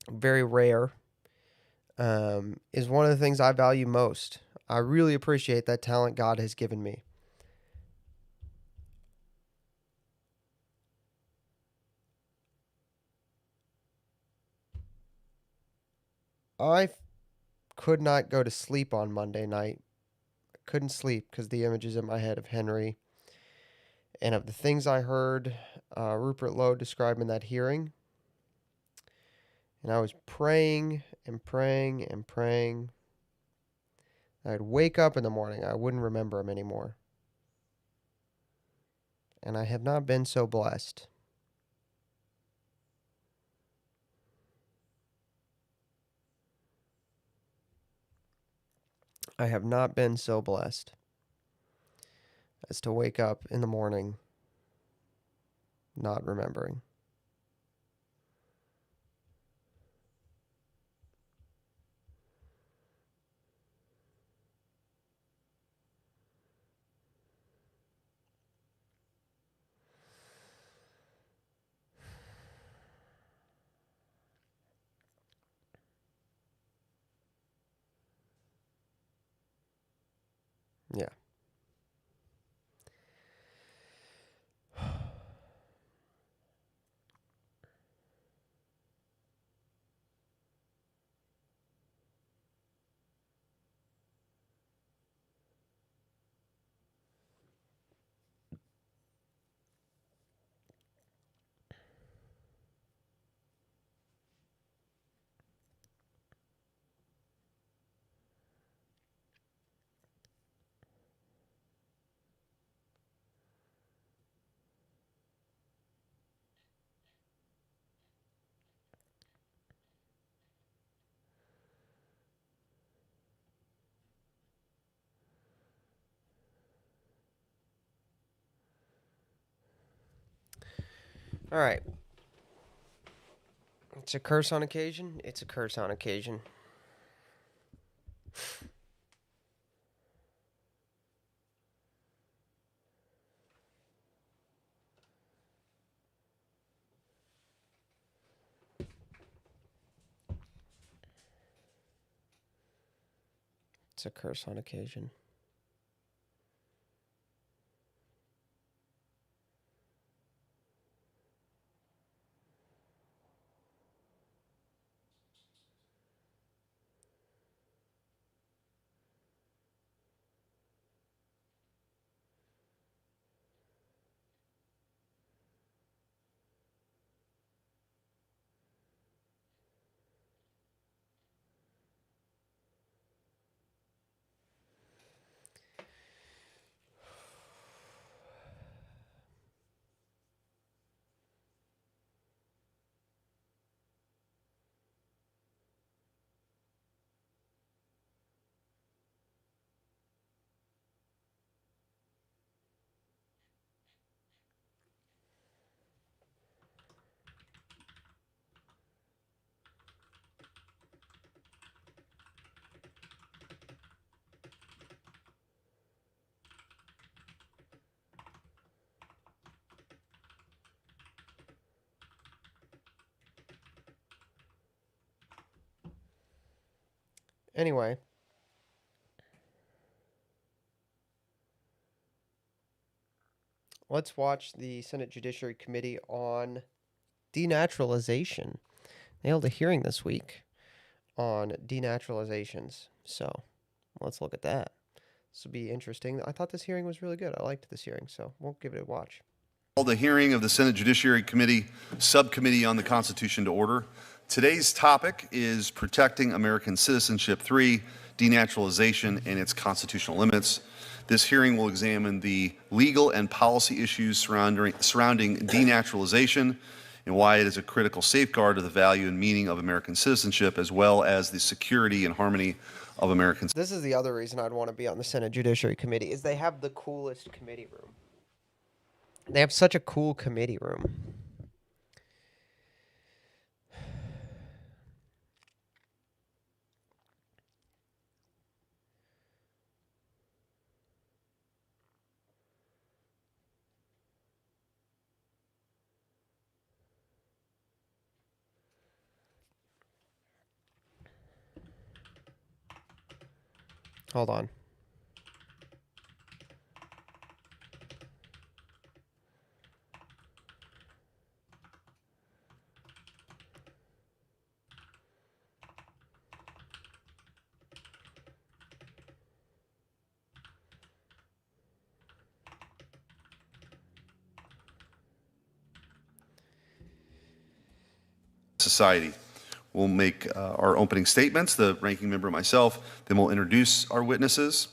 Speaker 1: very rare, is one of the things I value most. I really appreciate that talent God has given me. I could not go to sleep on Monday night. I couldn't sleep because the images in my head of Henry and of the things I heard Rupert Lowe describe in that hearing. And I was praying and praying and praying. I'd wake up in the morning. I wouldn't remember him anymore. And I have not been so blessed. I have not been so blessed as to wake up in the morning not remembering. Yeah. All right. It's a curse on occasion. It's a curse on occasion. It's a curse on occasion. Anyway. Let's watch the Senate Judiciary Committee on denaturalization. They held a hearing this week on denaturalizations. So let's look at that. This will be interesting. I thought this hearing was really good. I liked this hearing, so we'll give it a watch.
Speaker 4: Call the hearing of the Senate Judiciary Committee Subcommittee on the Constitution to order. Today's topic is Protecting American Citizenship 3, Denaturalization and its Constitutional Limits. This hearing will examine the legal and policy issues surrounding denaturalization and why it is a critical safeguard of the value and meaning of American citizenship, as well as the security and harmony of Americans.
Speaker 1: This is the other reason I'd want to be on the Senate Judiciary Committee, is they have the coolest committee room. They have such a cool committee room. Hold on.
Speaker 4: Society. We'll make our opening statements, the ranking member and myself, then we'll introduce our witnesses,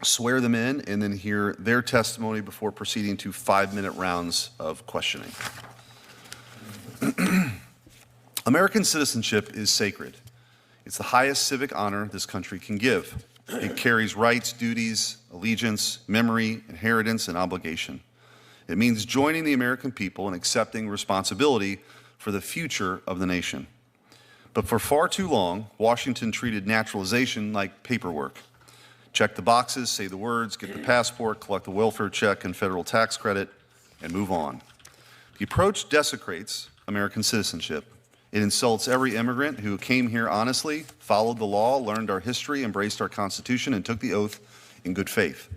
Speaker 4: swear them in, and then hear their testimony before proceeding to 5-minute rounds of questioning. American citizenship is sacred. It's the highest civic honor this country can give. It carries rights, duties, allegiance, memory, inheritance, and obligation. It means joining the American people and accepting responsibility for the future of the nation. But for far too long, Washington treated naturalization like paperwork. Check the boxes, say the words, get the passport, collect the welfare check and federal tax credit, and move on. The approach desecrates American citizenship. It insults every immigrant who came here honestly, followed the law, learned our history, embraced our Constitution, and took the oath in good faith.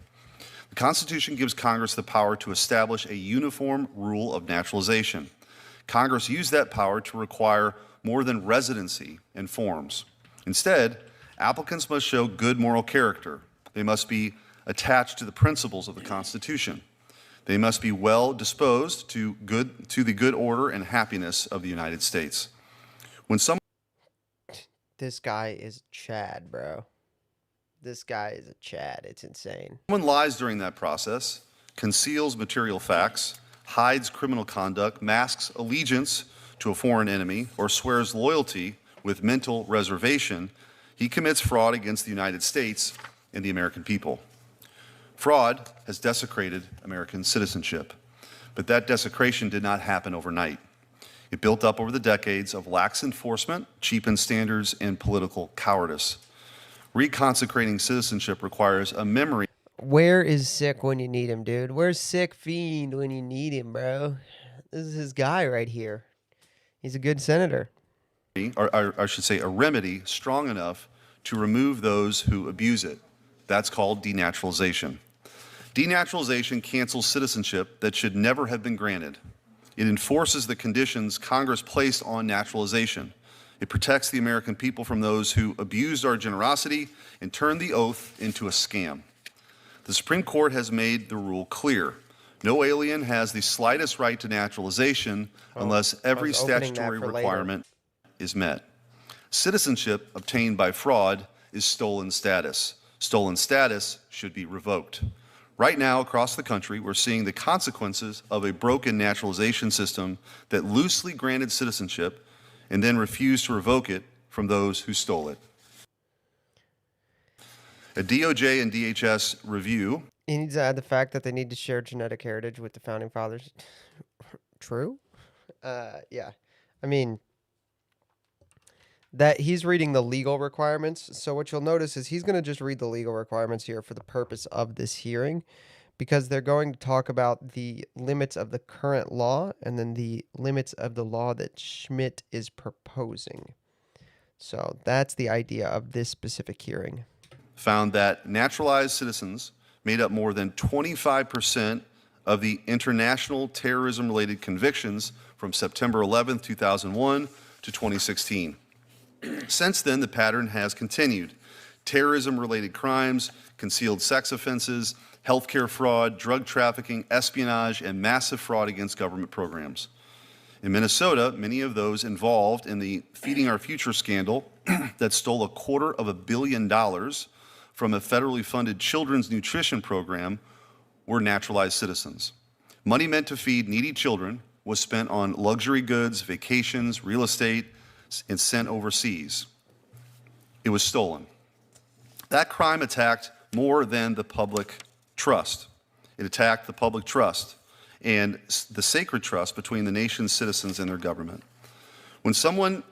Speaker 4: The Constitution gives Congress the power to establish a uniform rule of naturalization. Congress used that power to require more than residency and forms. Instead, applicants must show good moral character. They must be attached to the principles of the Constitution. They must be well disposed to the good order and happiness of the United States. When someone
Speaker 1: This guy is Chad, bro. This guy is a Chad. It's insane.
Speaker 4: lies during that process, conceals material facts, hides criminal conduct, masks allegiance to a foreign enemy, or swears loyalty with mental reservation, he commits fraud against the United States and the American people. Fraud has desecrated American citizenship, but that desecration did not happen overnight. It built up over the decades of lax enforcement, cheapened standards, and political cowardice. Reconsecrating citizenship requires a memory.
Speaker 1: Where is Sick when you need him, dude? Where's Sick Fiend when you need him, bro? This is his guy right here. He's a good senator.
Speaker 4: Or I should say a remedy strong enough to remove those who abuse it. That's called denaturalization. Denaturalization cancels citizenship that should never have been granted. It enforces the conditions Congress placed on naturalization. It protects the American people from those who abused our generosity and turned the oath into a scam. The Supreme Court has made the rule clear. No alien has the slightest right to naturalization unless every statutory requirement is met. Citizenship obtained by fraud is stolen status. Stolen status should be revoked. Right now, across the country, we're seeing the consequences of a broken naturalization system that loosely granted citizenship and then refused to revoke it from those who stole it. A DOJ and DHS review.
Speaker 1: He needs to add the fact that they need to share genetic heritage with the founding fathers. True? Yeah. I mean, that he's reading the legal requirements. So what you'll notice is he's going to just read the legal requirements here for the purpose of this hearing, because they're going to talk about the limits of the current law and then the limits of the law that Schmidt is proposing. So that's the idea of this specific hearing.
Speaker 4: Found that naturalized citizens made up more than 25% of the international terrorism-related convictions from September 11, 2001 to 2016. Since then, the pattern has continued. Terrorism-related crimes, concealed sex offenses, healthcare fraud, drug trafficking, espionage, and massive fraud against government programs. In Minnesota, many of those involved in the Feeding Our Future scandal that stole $250 million from a federally funded children's nutrition program were naturalized citizens. Money meant to feed needy children was spent on luxury goods, vacations, real estate, and sent overseas. It was stolen. That crime attacked more than the public trust. It attacked the public trust and the sacred trust between the nation's citizens and their government. When someone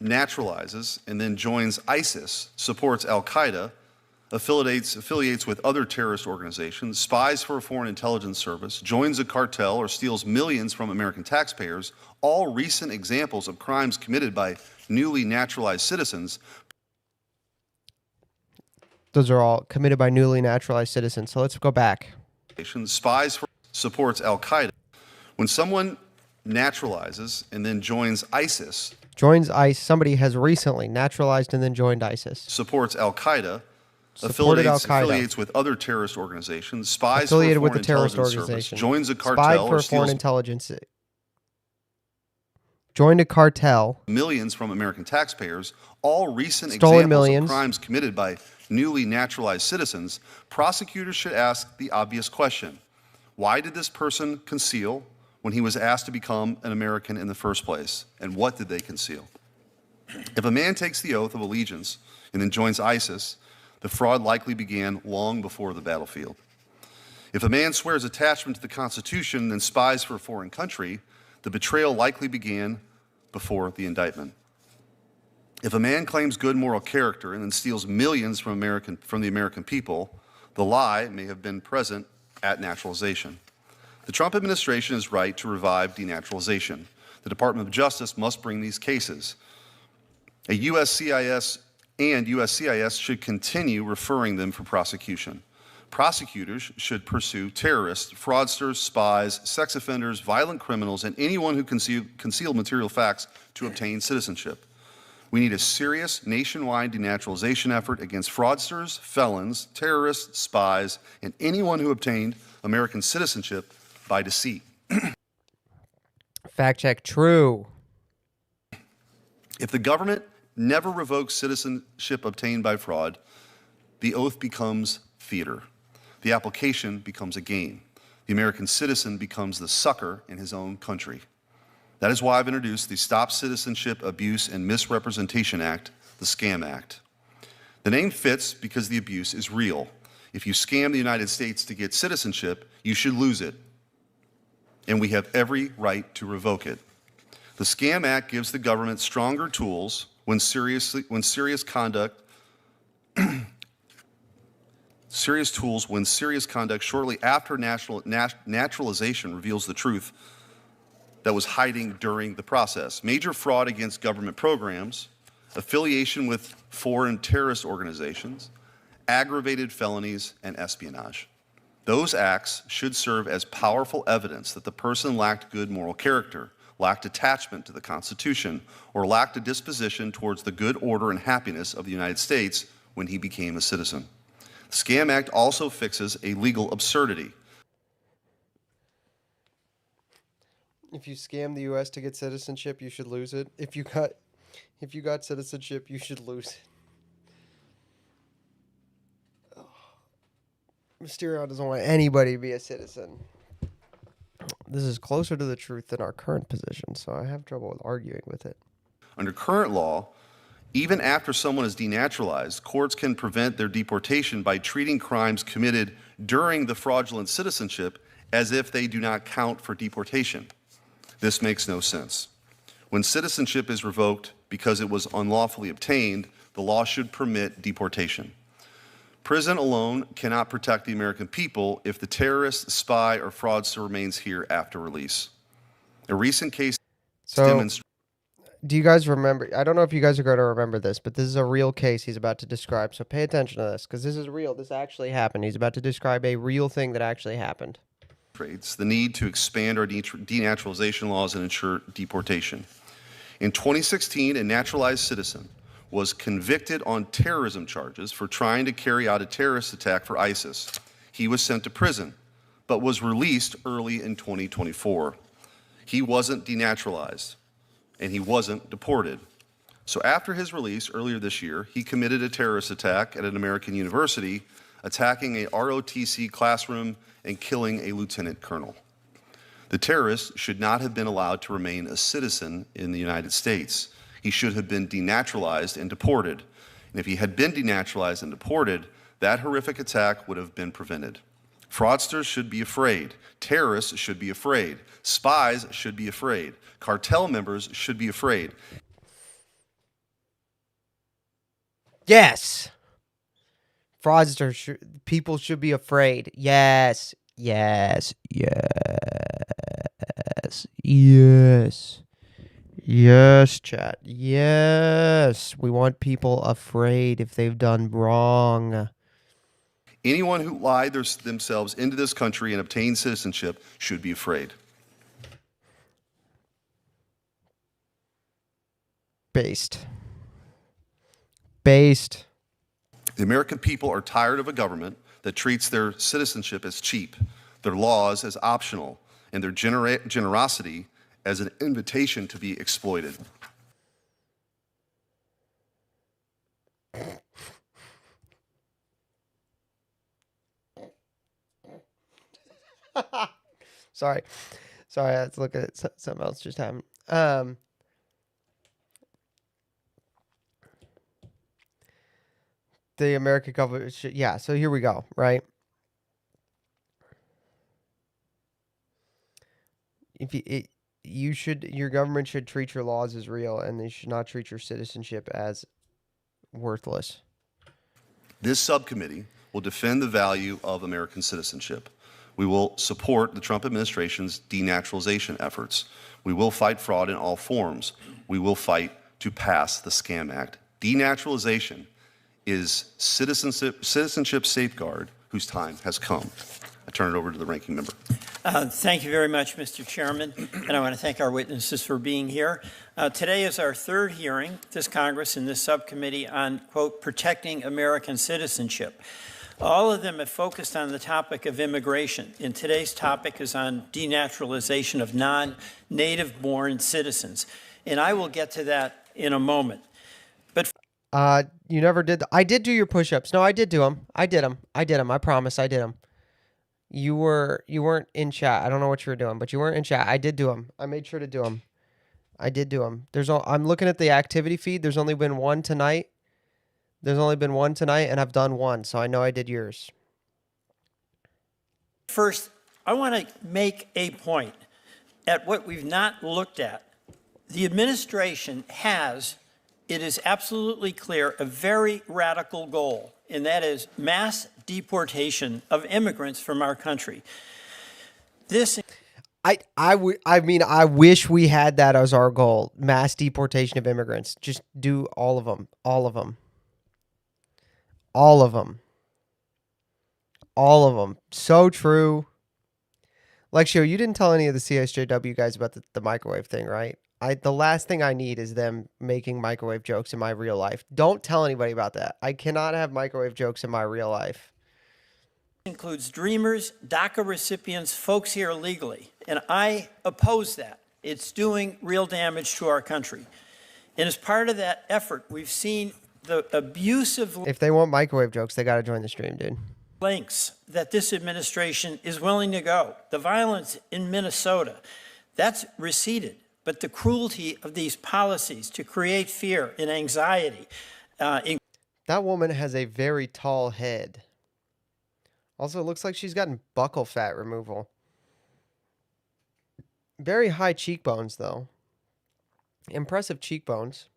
Speaker 4: naturalizes and then joins ISIS, supports Al-Qaeda, affiliates with other terrorist organizations, spies for a foreign intelligence service, joins a cartel, or steals millions from American taxpayers, all recent examples of crimes committed by newly naturalized citizens.
Speaker 1: Those are all committed by newly naturalized citizens. So let's go back.
Speaker 4: Spies for supports Al-Qaeda. When someone naturalizes and then joins ISIS,
Speaker 1: somebody has recently naturalized and then joined ISIS.
Speaker 4: Supports Al-Qaeda, affiliates with other terrorist organizations, spies
Speaker 1: affiliated
Speaker 4: for a
Speaker 1: with
Speaker 4: foreign
Speaker 1: the terrorist
Speaker 4: intelligence
Speaker 1: organization,
Speaker 4: service, joins a cartel,
Speaker 1: spied for
Speaker 4: or
Speaker 1: a foreign
Speaker 4: steals
Speaker 1: intelligence, joined a cartel,
Speaker 4: millions from American taxpayers, all recent
Speaker 1: stolen
Speaker 4: examples
Speaker 1: millions.
Speaker 4: of crimes committed by newly naturalized citizens, prosecutors should ask the obvious question: why did this person conceal when he was asked to become an American in the first place? And what did they conceal? If a man takes the oath of allegiance and then joins ISIS, the fraud likely began long before the battlefield. If a man swears attachment to the Constitution and then spies for a foreign country, the betrayal likely began before the indictment. If a man claims good moral character and then steals millions from the American people, the lie may have been present at naturalization. The Trump administration is right to revive denaturalization. The Department of Justice must bring these cases. A USCIS and USCIS should continue referring them for prosecution. Prosecutors should pursue terrorists, fraudsters, spies, sex offenders, violent criminals, and anyone who concealed material facts to obtain citizenship. We need a serious nationwide denaturalization effort against fraudsters, felons, terrorists, spies, and anyone who obtained American citizenship by deceit.
Speaker 1: Fact check, true.
Speaker 4: If the government never revokes citizenship obtained by fraud, the oath becomes theater. The application becomes a game. The American citizen becomes the sucker in his own country. That is why I've introduced the Stop Citizenship Abuse and Misrepresentation Act, the SCAM Act. The name fits because the abuse is real. If you scam the United States to get citizenship, you should lose it. And we have every right to revoke it. The SCAM Act gives the government stronger tools when serious conduct shortly after naturalization reveals the truth that was hiding during the process. Major fraud against government programs, affiliation with foreign terrorist organizations, aggravated felonies, and espionage. Those acts should serve as powerful evidence that the person lacked good moral character, lacked attachment to the Constitution, or lacked a disposition towards the good order and happiness of the United States when he became a citizen. The SCAM Act also fixes a legal absurdity.
Speaker 1: If you scam the U.S. to get citizenship, you should lose it. If you got citizenship, you should lose it. Mysterio doesn't want anybody to be a citizen. This is closer to the truth than our current position, so I have trouble with arguing with it.
Speaker 4: Under current law, even after someone is denaturalized, courts can prevent their deportation by treating crimes committed during the fraudulent citizenship as if they do not count for deportation. This makes no sense. When citizenship is revoked because it was unlawfully obtained, the law should permit deportation. Prison alone cannot protect the American people if the terrorist, spy, or fraudster remains here after release. A recent case demonstrates.
Speaker 1: Do you guys remember? I don't know if you guys are going to remember this, but this is a real case he's about to describe. So pay attention to this because this is real. This actually happened. He's about to describe a real thing that actually happened.
Speaker 4: The need to expand our denaturalization laws and ensure deportation. In 2016, a naturalized citizen was convicted on terrorism charges for trying to carry out a terrorist attack for ISIS. He was sent to prison, but was released early in 2024. He wasn't denaturalized, and he wasn't deported. So after his release earlier this year, he committed a terrorist attack at an American university, attacking a ROTC classroom and killing a lieutenant colonel. The terrorist should not have been allowed to remain a citizen in the United States. He should have been denaturalized and deported. And if he had been denaturalized and deported, that horrific attack would have been prevented. Fraudsters should be afraid. Terrorists should be afraid. Spies should be afraid. Cartel members should be afraid.
Speaker 1: Yes. Fraudsters, people should be afraid. Yes. Yes. Yes. Yes. Yes, chat. Yes. We want people afraid if they've done wrong.
Speaker 4: Anyone who lied themselves into this country and obtained citizenship should be afraid.
Speaker 1: Based.
Speaker 4: The American people are tired of a government that treats their citizenship as cheap, their laws as optional, and their generosity as an invitation to be exploited.
Speaker 1: Sorry, let's look at something else just happened. The American government should, yeah, so here we go, right? Your government should treat your laws as real, and they should not treat your citizenship as worthless.
Speaker 4: This subcommittee will defend the value of American citizenship. We will support the Trump administration's denaturalization efforts. We will fight fraud in all forms. We will fight to pass the Scam Act. Denaturalization is citizenship safeguard whose time has come. I turn it over to the ranking member.
Speaker 11: Thank you very much, Mr. Chairman, and I want to thank our witnesses for being here. Today is our third hearing, this Congress and this subcommittee on, quote, protecting American citizenship. All of them have focused on the topic of immigration, and today's topic is on denaturalization of non-native-born citizens. And I will get to that in a moment. But
Speaker 1: you never did. I did do your push-ups. No, I did do them. I did them. I promise I did them. You weren't in chat. I don't know what you were doing, but you weren't in chat. I did do them. I made sure to do them. I did do them. I'm looking at the activity feed. There's only been one tonight. And I've done one, so I know I did yours.
Speaker 11: First, I want to make a point at what we've not looked at. The administration has, it is absolutely clear, a very radical goal, and that is mass deportation of immigrants from our country.
Speaker 1: I wish we had that as our goal. Mass deportation of immigrants. Just do all of them. All of them. All of them. All of them. So true. Lexio, you didn't tell any of the CSJW guys about the microwave thing, right? The last thing I need is them making microwave jokes in my real life. Don't tell anybody about that. I cannot have microwave jokes in my real life.
Speaker 11: Includes dreamers, DACA recipients, folks here illegally. And I oppose that. It's doing real damage to our country. And as part of that effort, we've seen the abusive
Speaker 1: If they want microwave jokes, they got to join the stream, dude.
Speaker 11: lengths that this administration is willing to go. The violence in Minnesota, that's receded. But the cruelty of these policies to create fear and anxiety.
Speaker 1: That woman has a very tall head. Also, it looks like she's gotten buccal fat removal. Very high cheekbones, though. Impressive cheekbones.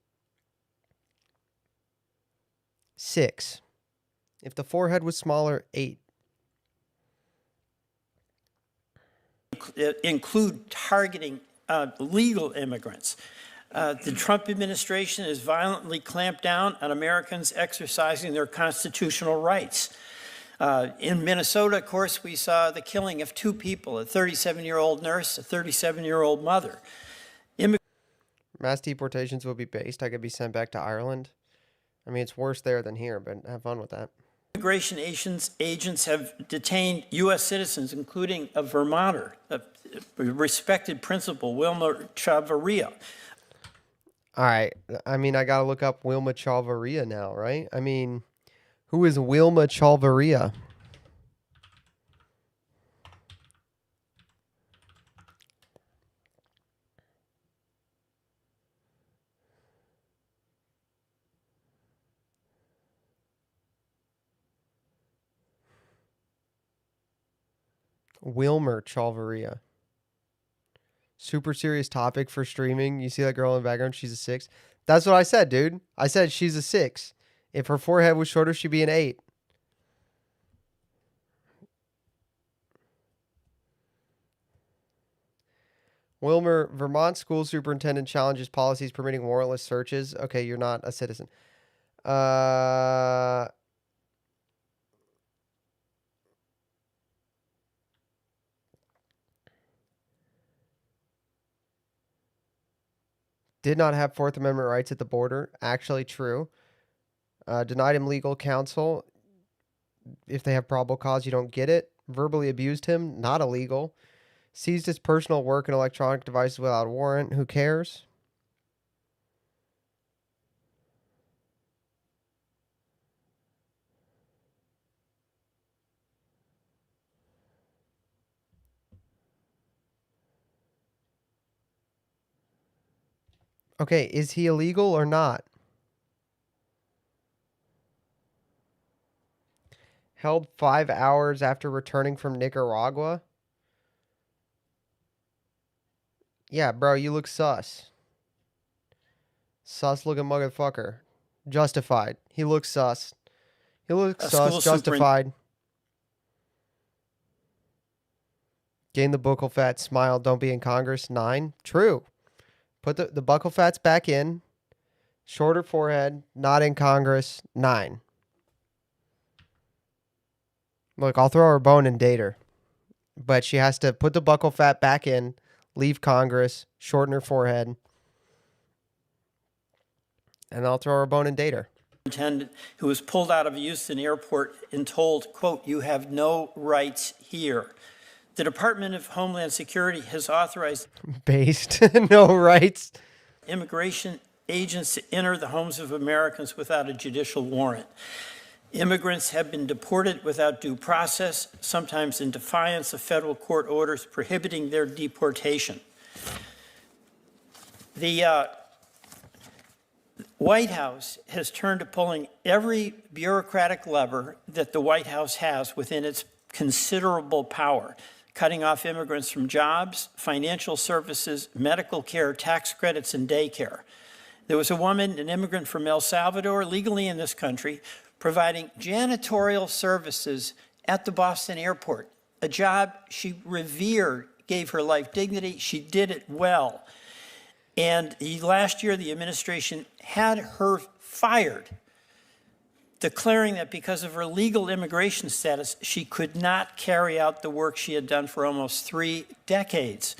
Speaker 1: 6. If the forehead was smaller, 8.
Speaker 11: Include targeting legal immigrants. The Trump administration has violently clamped down on Americans exercising their constitutional rights. In Minnesota, of course, we saw the killing of 2 people, a 37-year-old nurse, a 37-year-old mother.
Speaker 1: Mass deportations will be based. I could be sent back to Ireland. I mean, it's worse there than here, but have fun with that.
Speaker 11: Immigration agents have detained U.S. citizens, including a Vermonter, a respected principal, Wilma Chavarria.
Speaker 1: All right. I mean, I got to look up Wilma Chavarria now, right? I mean, who is Wilma Chavarria? Wilmer Chavarria. Super serious topic for streaming. You see that girl in the background? She's a 6. That's what I said, dude. I said she's a 6. If her forehead was shorter, she'd be an 8. Wilmer, Vermont school superintendent challenges policies permitting warrantless searches. Okay, you're not a citizen. Did not have Fourth Amendment rights at the border. Actually true. Denied him legal counsel. If they have probable cause, you don't get it. Verbally abused him. Not illegal. Seized his personal work and electronic devices without a warrant. Who cares? Okay, is he illegal or not? Held 5 hours after returning from Nicaragua? Yeah, bro, you look sus. Sus looking motherfucker. Justified. He looks sus. He looks sus, justified. Gain the buccal fat, smile, don't be in Congress. 9. True. Put the buccal fats back in. Shorter forehead, not in Congress. 9. Look, I'll throw her a bone and date her. But she has to put the buccal fat back in, leave Congress, shorten her forehead, and I'll throw her a bone and date her.
Speaker 11: Who was pulled out of Houston airport and told, quote, "You have no rights here." The Department of Homeland Security has authorized
Speaker 1: based no rights
Speaker 11: immigration agents to enter the homes of Americans without a judicial warrant. Immigrants have been deported without due process, sometimes in defiance of federal court orders prohibiting their deportation. The White House has turned to pulling every bureaucratic lever that the White House has within its considerable power, cutting off immigrants from jobs, financial services, medical care, tax credits, and daycare. There was a woman, an immigrant from El Salvador, legally in this country, providing janitorial services at the Boston airport, a job she revered, gave her life dignity. She did it well. And last year, the administration had her fired, declaring that because of her legal immigration status, she could not carry out the work she had done for almost 3 decades.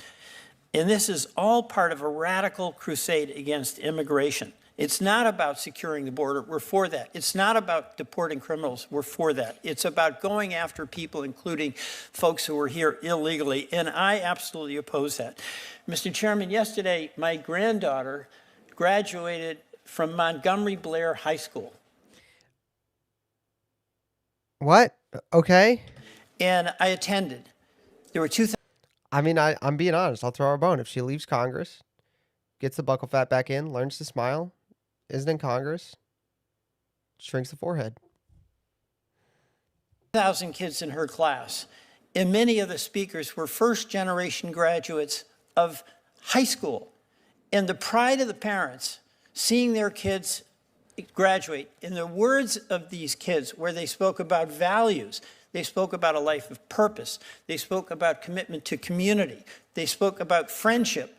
Speaker 11: And this is all part of a radical crusade against immigration. It's not about securing the border. We're for that. It's not about deporting criminals. We're for that. It's about going after people, including folks who are here illegally, and I absolutely oppose that. Mr. Chairman, yesterday, my granddaughter graduated from Montgomery Blair High School.
Speaker 1: What? Okay.
Speaker 11: And I attended. There were 2,000.
Speaker 1: I mean, I'm being honest. I'll throw her a bone. If she leaves Congress, gets the buccal fat back in, learns to smile, isn't in Congress, shrinks the forehead.
Speaker 11: 1,000 kids in her class, and many of the speakers were first-generation graduates of high school. And the pride of the parents, seeing their kids graduate, in the words of these kids, where they spoke about values, they spoke about a life of purpose, they spoke about commitment to community, they spoke about friendship.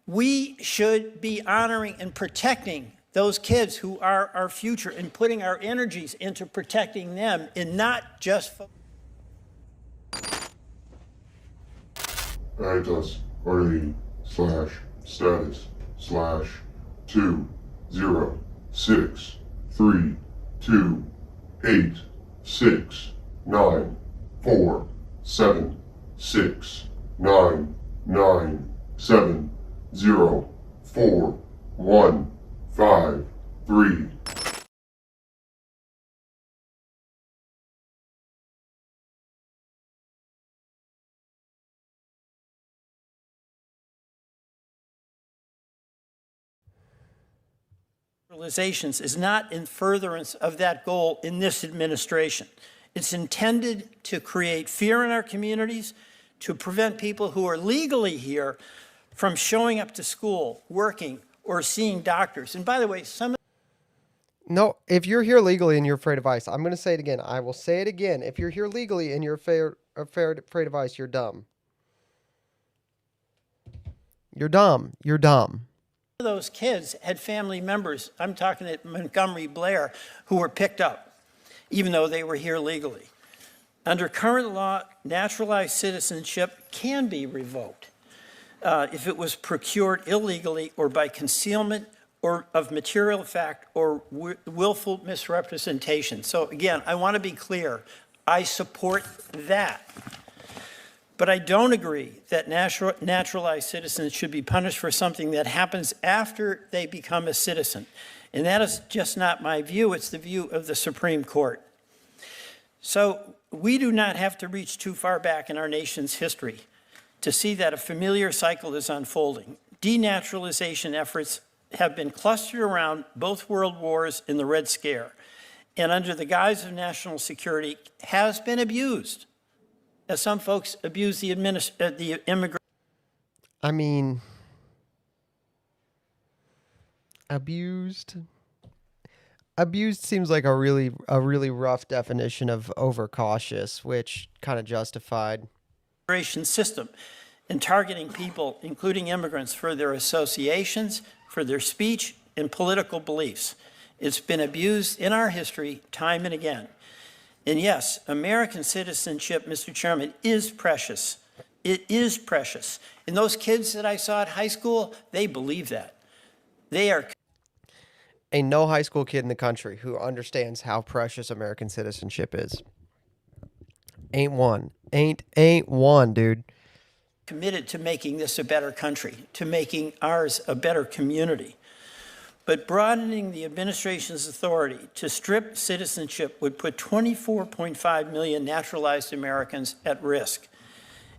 Speaker 11: We should be honoring and protecting those kids who are our future and putting our energies into protecting them and not just Naturalizations is not in furtherance of that goal in this administration. It's intended to create fear in our communities, to prevent people who are legally here from showing up to school, working, or seeing doctors. And by the way,
Speaker 1: No, if you're here legally and you're afraid of ICE, I'm going to say it again. I will say it again. If you're here legally and you're afraid of ICE, you're dumb. You're dumb. You're dumb.
Speaker 11: those kids had family members, I'm talking at Montgomery Blair, who were picked up, even though they were here legally. Under current law, naturalized citizenship can be revoked if it was procured illegally or by concealment or of material fact or willful misrepresentation. So again, I want to be clear. I support that. But I don't agree that naturalized citizens should be punished for something that happens after they become a citizen. And that is just not my view. It's the view of the Supreme Court. So we do not have to reach too far back in our nation's history to see that a familiar cycle is unfolding. Denaturalization efforts have been clustered around both world wars and the Red Scare, and under the guise of national security has been abused, as some folks abuse the immigrant.
Speaker 1: I mean, abused. Abused seems like a really rough definition of overcautious, which kind of justified.
Speaker 11: System and targeting people, including immigrants, for their associations, for their speech, and political beliefs. It's been abused in our history time and again. And yes, American citizenship, Mr. Chairman, is precious. It is precious. And those kids that I saw at high school, they believe that. They are.
Speaker 1: Ain't no high school kid in the country who understands how precious American citizenship is. Ain't one. Ain't one, dude.
Speaker 11: Committed to making this a better country, to making ours a better community. But broadening the administration's authority to strip citizenship would put 24.5 million naturalized Americans at risk.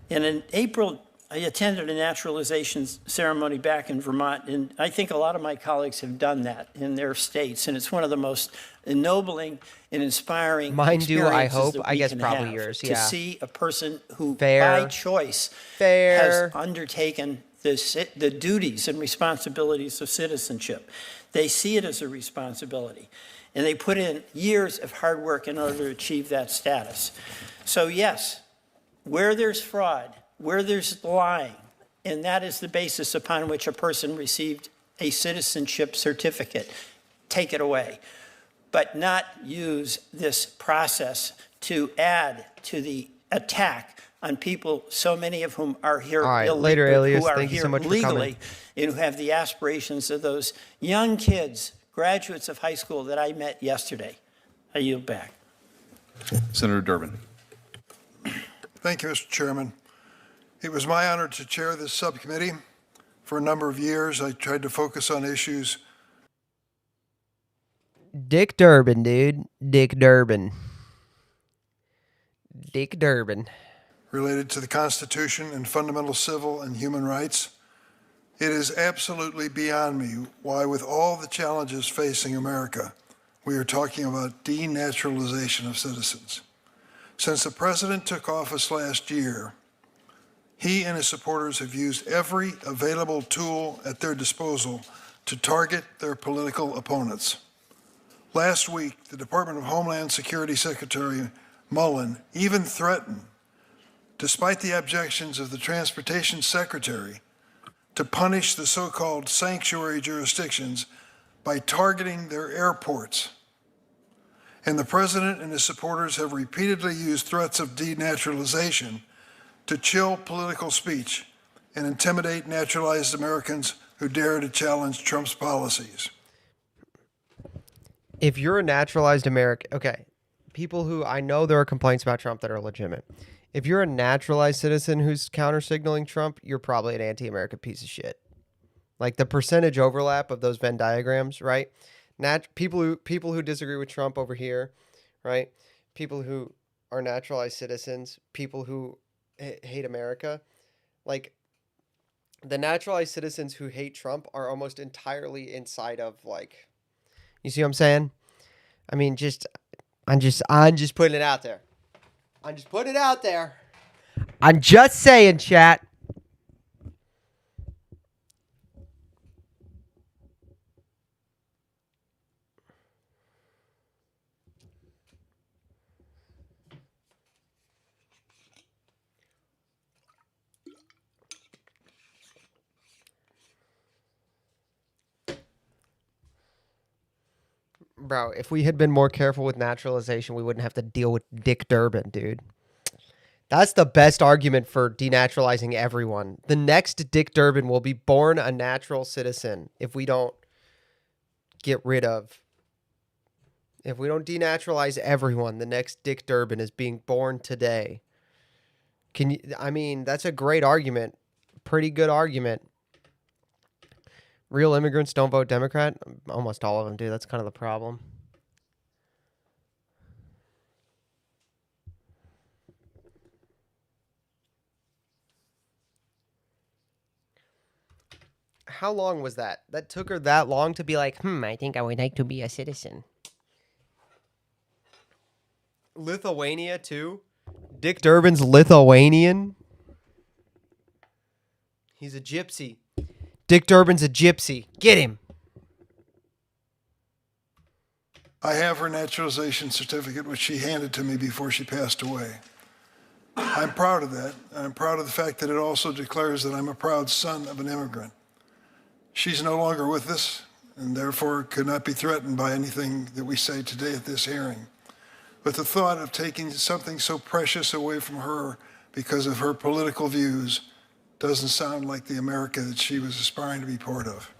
Speaker 11: And in April, I attended a naturalization ceremony back in Vermont, and I think a lot of my colleagues have done that in their states, and it's one of the most ennobling and inspiring
Speaker 1: I hope.
Speaker 11: that
Speaker 1: I
Speaker 11: we
Speaker 1: guess
Speaker 11: can
Speaker 1: probably
Speaker 11: have,
Speaker 1: yours,
Speaker 11: to
Speaker 1: yeah.
Speaker 11: see a person who,
Speaker 1: Fair.
Speaker 11: by choice,
Speaker 1: Fair.
Speaker 11: has undertaken the duties and responsibilities of citizenship. They see it as a responsibility, and they put in years of hard work in order to achieve that status. So yes, where there's fraud, where there's lying, and that is the basis upon which a person received a citizenship certificate, take it away. But not use this process to add to the attack on people, so many of whom are here
Speaker 1: All right, later, Elias.
Speaker 11: who are
Speaker 1: Thank you
Speaker 11: here
Speaker 1: so much for
Speaker 11: legally,
Speaker 1: coming.
Speaker 11: and who have the aspirations of those young kids, graduates of high school that I met yesterday. I yield back.
Speaker 4: Senator Durbin.
Speaker 12: Thank you, Mr. Chairman. It was my honor to chair this subcommittee. For a number of years, I tried to focus on issues.
Speaker 1: Dick Durbin, dude. Dick Durbin. Dick Durbin.
Speaker 12: Related to the Constitution and fundamental civil and human rights. It is absolutely beyond me why, with all the challenges facing America, we are talking about denaturalization of citizens. Since the president took office last year, he and his supporters have used every available tool at their disposal to target their political opponents. Last week, the Department of Homeland Security Secretary Mullen even threatened, despite the objections of the Transportation Secretary, to punish the so-called sanctuary jurisdictions by targeting their airports. And the president and his supporters have repeatedly used threats of denaturalization to chill political speech and intimidate naturalized Americans who dare to challenge Trump's policies.
Speaker 1: If you're a naturalized American, okay, people who, I know there are complaints about Trump that are legitimate. If you're a naturalized citizen who's counter-signaling Trump, you're probably an anti-American piece of shit. Like the percentage overlap of those Venn diagrams, right? People who disagree with Trump over here, right? People who are naturalized citizens, people who hate America, like the naturalized citizens who hate Trump are almost entirely inside of like, you see what I'm saying? I mean, I'm just putting it out there. I'm just putting it out there. I'm just saying, chat. Bro, if we had been more careful with naturalization, we wouldn't have to deal with Dick Durbin, dude. That's the best argument for denaturalizing everyone. The next Dick Durbin will be born a natural citizen if we don't get rid of. If we don't denaturalize everyone, the next Dick Durbin is being born today. I mean, that's a great argument. Pretty good argument. Real immigrants don't vote Democrat? Almost all of them do. That's kind of the problem. How long was that? That took her that long to be like, I think I would like to be a citizen. Lithuania, too? Dick Durbin's Lithuanian? He's a gypsy. Dick Durbin's a gypsy. Get him.
Speaker 12: I have her naturalization certificate, which she handed to me before she passed away. I'm proud of that. I'm proud of the fact that it also declares that I'm a proud son of an immigrant. She's no longer with us and therefore could not be threatened by anything that we say today at this hearing. But the thought of taking something so precious away from her because of her political views doesn't sound like the America that she was aspiring to be part of.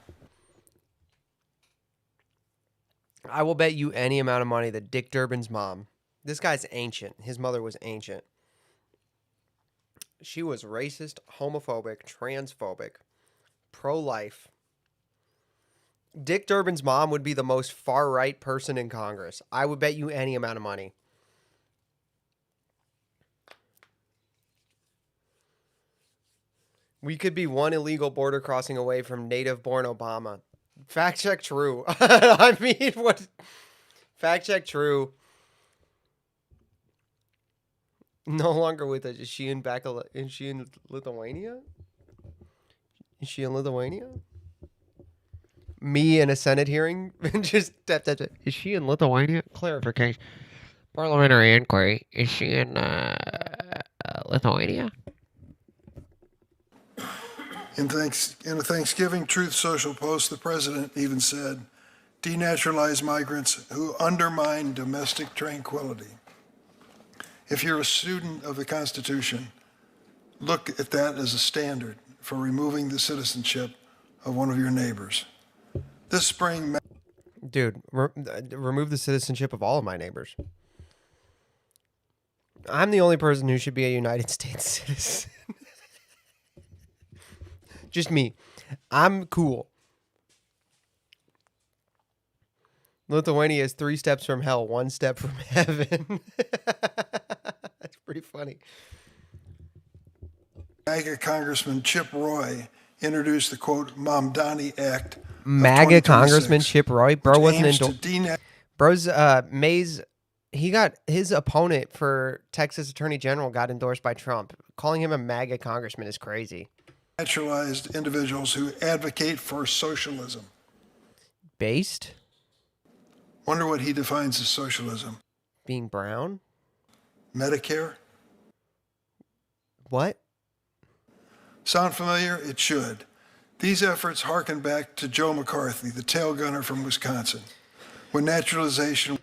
Speaker 1: I will bet you any amount of money that Dick Durbin's mom, this guy's ancient. His mother was ancient. She was racist, homophobic, transphobic, pro-life. Dick Durbin's mom would be the most far-right person in Congress. I would bet you any amount of money. We could be one illegal border crossing away from native-born Obama. Fact check true. I mean, what? Fact check true. No longer with us. Is she in Lithuania? Is she in Lithuania? Me in a Senate hearing? Just is she in Lithuania? Clarification. Parliamentary inquiry. Is she in Lithuania?
Speaker 12: In a Thanksgiving Truth Social post, the president even said, denaturalize migrants who undermine domestic tranquility. If you're a student of the Constitution, look at that as a standard for removing the citizenship of one of your neighbors. This spring...
Speaker 1: Dude, remove the citizenship of all of my neighbors. I'm the only person who should be a United States citizen. Just me. I'm cool. Lithuania is 3 steps from hell, 1 step from heaven. That's pretty funny.
Speaker 12: MAGA Congressman Chip Roy introduced the, quote, Mamdani Act.
Speaker 1: MAGA Congressman Chip Roy? Bro wasn't into... Bro's, Mays... He got... His opponent for Texas Attorney General got endorsed by Trump. Calling him a MAGA congressman is crazy.
Speaker 12: Naturalized individuals who advocate for socialism.
Speaker 1: Based?
Speaker 12: Wonder what he defines as socialism.
Speaker 1: Being brown?
Speaker 12: Medicare?
Speaker 1: What?
Speaker 12: Sound familiar? It should. These efforts harken back to Joe McCarthy, the tail gunner from Wisconsin, when naturalization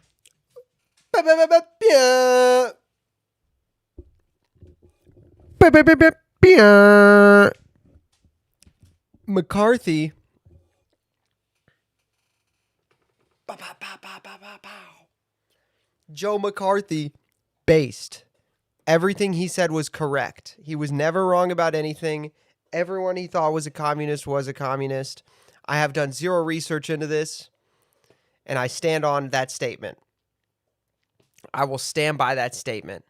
Speaker 1: McCarthy. Joe McCarthy based. Everything he said was correct. He was never wrong about anything. Everyone he thought was a communist was a communist. I have done zero research into this, and I stand on that statement. I will stand by that statement.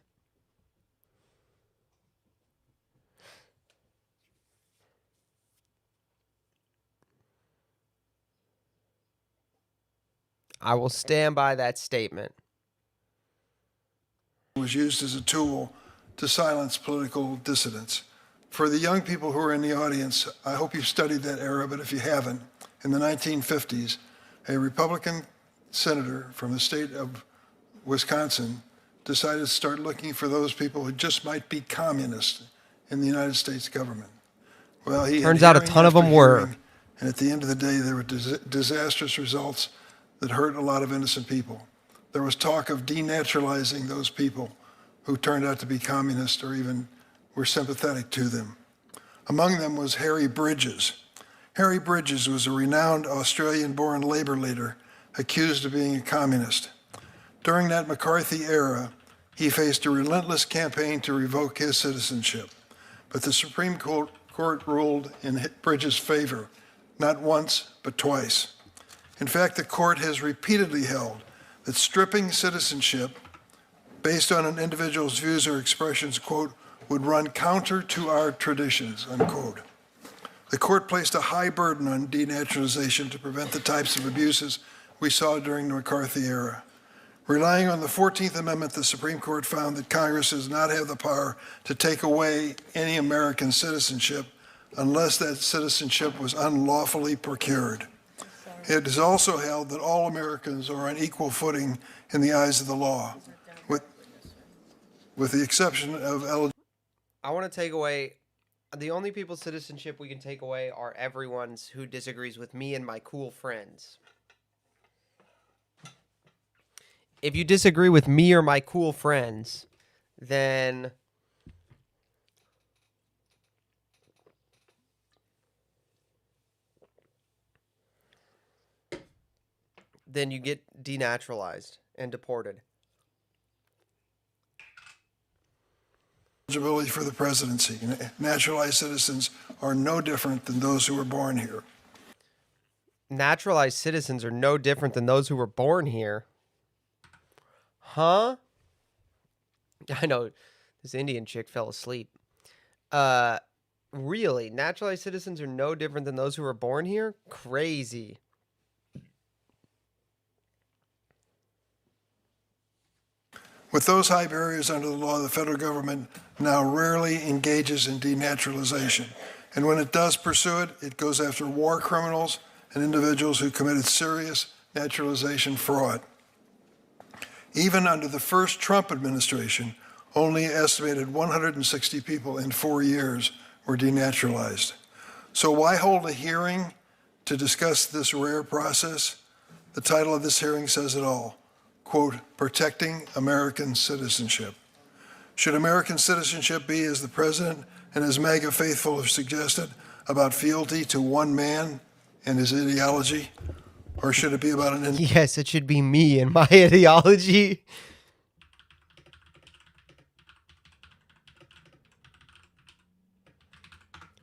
Speaker 1: I will stand by that statement.
Speaker 12: was used as a tool to silence political dissidents. For the young people who are in the audience, I hope you've studied that era, but if you haven't, in the 1950s, a Republican senator from the state of Wisconsin decided to start looking for those people who just might be communist in the United States government. Well, he
Speaker 1: turns out a ton of them were.
Speaker 12: And at the end of the day, there were disastrous results that hurt a lot of innocent people. There was talk of denaturalizing those people who turned out to be communist or even were sympathetic to them. Among them was Harry Bridges. Harry Bridges was a renowned Australian-born labor leader accused of being a communist. During that McCarthy era, he faced a relentless campaign to revoke his citizenship. But the Supreme Court ruled in Bridges' favor, not once, but twice. In fact, the court has repeatedly held that stripping citizenship based on an individual's views or expressions, quote, would run counter to our traditions, unquote. The court placed a high burden on denaturalization to prevent the types of abuses we saw during the McCarthy era. Relying on the 14th Amendment, the Supreme Court found that Congress does not have the power to take away any American citizenship unless that citizenship was unlawfully procured. It has also held that all Americans are on equal footing in the eyes of the law, with the exception of eligibility.
Speaker 1: I want to take away, the only people's citizenship we can take away are everyone's who disagrees with me and my cool friends. If you disagree with me or my cool friends, then you get denaturalized and deported.
Speaker 12: Eligibility for the presidency. Naturalized citizens are no different than those who were born here.
Speaker 1: Naturalized citizens are no different than those who were born here. Huh? I know this Indian chick fell asleep. Really? Naturalized citizens are no different than those who were born here? Crazy.
Speaker 12: With those high barriers under the law, the federal government now rarely engages in denaturalization. And when it does pursue it, it goes after war criminals and individuals who committed serious naturalization fraud. Even under the first Trump administration, only estimated 160 people in 4 years were denaturalized. So why hold a hearing to discuss this rare process? The title of this hearing says it all. Quote, protecting American citizenship. Should American citizenship be, as the president and his MAGA faithful have suggested, about fealty to one man and his ideology? Or should it be about an...
Speaker 1: Yes, it should be me and my ideology.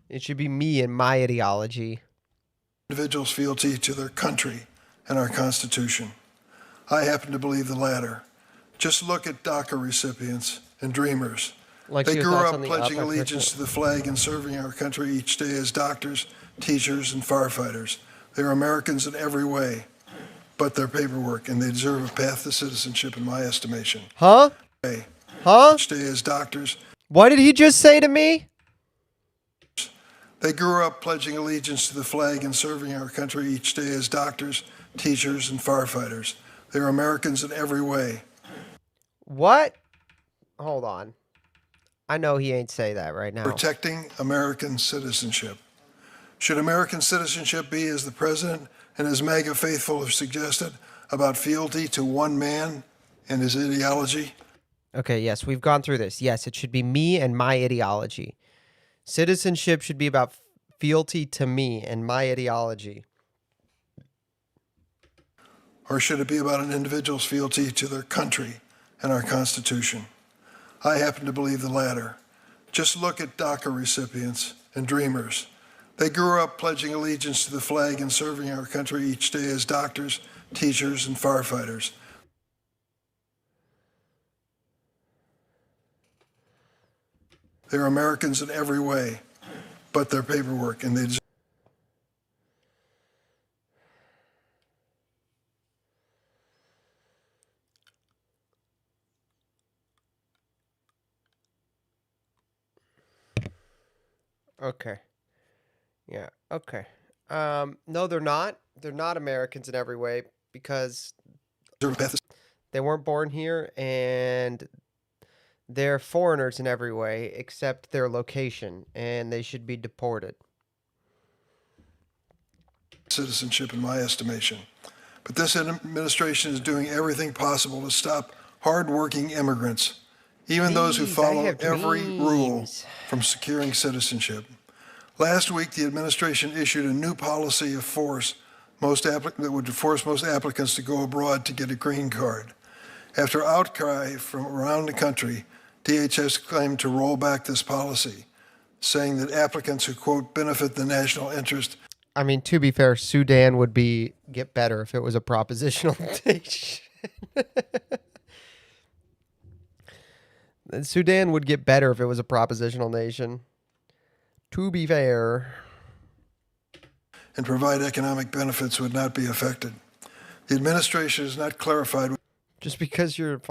Speaker 1: It should be me and my ideology.
Speaker 12: Individuals' fealty to their country and our Constitution. I happen to believe the latter. Just look at DACA recipients and dreamers. They grew up pledging allegiance to the flag and serving our country each day as doctors, teachers, and firefighters. They're Americans in every way, but their paperwork, and they deserve a path to citizenship in my estimation.
Speaker 1: Huh? Huh?
Speaker 12: Each day as doctors.
Speaker 1: What did he just say to me?
Speaker 12: They grew up pledging allegiance to the flag and serving our country each day as doctors, teachers, and firefighters. They're Americans in every way.
Speaker 1: What? Hold on. I know he ain't say that right now.
Speaker 12: Protecting American citizenship. Should American citizenship be, as the president and his MAGA faithful have suggested, about fealty to one man and his ideology?
Speaker 1: Okay, yes, we've gone through this. Yes, it should be me and my ideology. Citizenship should be about fealty to me and my ideology.
Speaker 12: Or should it be about an individual's fealty to their country and our Constitution? I happen to believe the latter. Just look at DACA recipients and dreamers. They grew up pledging allegiance to the flag and serving our country each day as doctors, teachers, and firefighters. They're Americans in every way, but their paperwork, and they deserve.
Speaker 1: Okay. Yeah, okay. No, they're not. They're not Americans in every way because they weren't born here, and they're foreigners in every way except their location, and they should be deported.
Speaker 12: Citizenship, in my estimation. But this administration is doing everything possible to stop hardworking immigrants, even those who follow every rule, from securing citizenship. Last week, the administration issued a new policy of force that would force most applicants to go abroad to get a green card. After outcry from around the country, DHS claimed to roll back this policy, saying that applicants who, quote, benefit the national interest.
Speaker 1: I mean, to be fair, Sudan would get better if it was a propositional nation. Sudan would get better if it was a propositional nation. To be fair.
Speaker 12: And provide economic benefits would not be affected. The administration has not clarified.
Speaker 1: Just because you're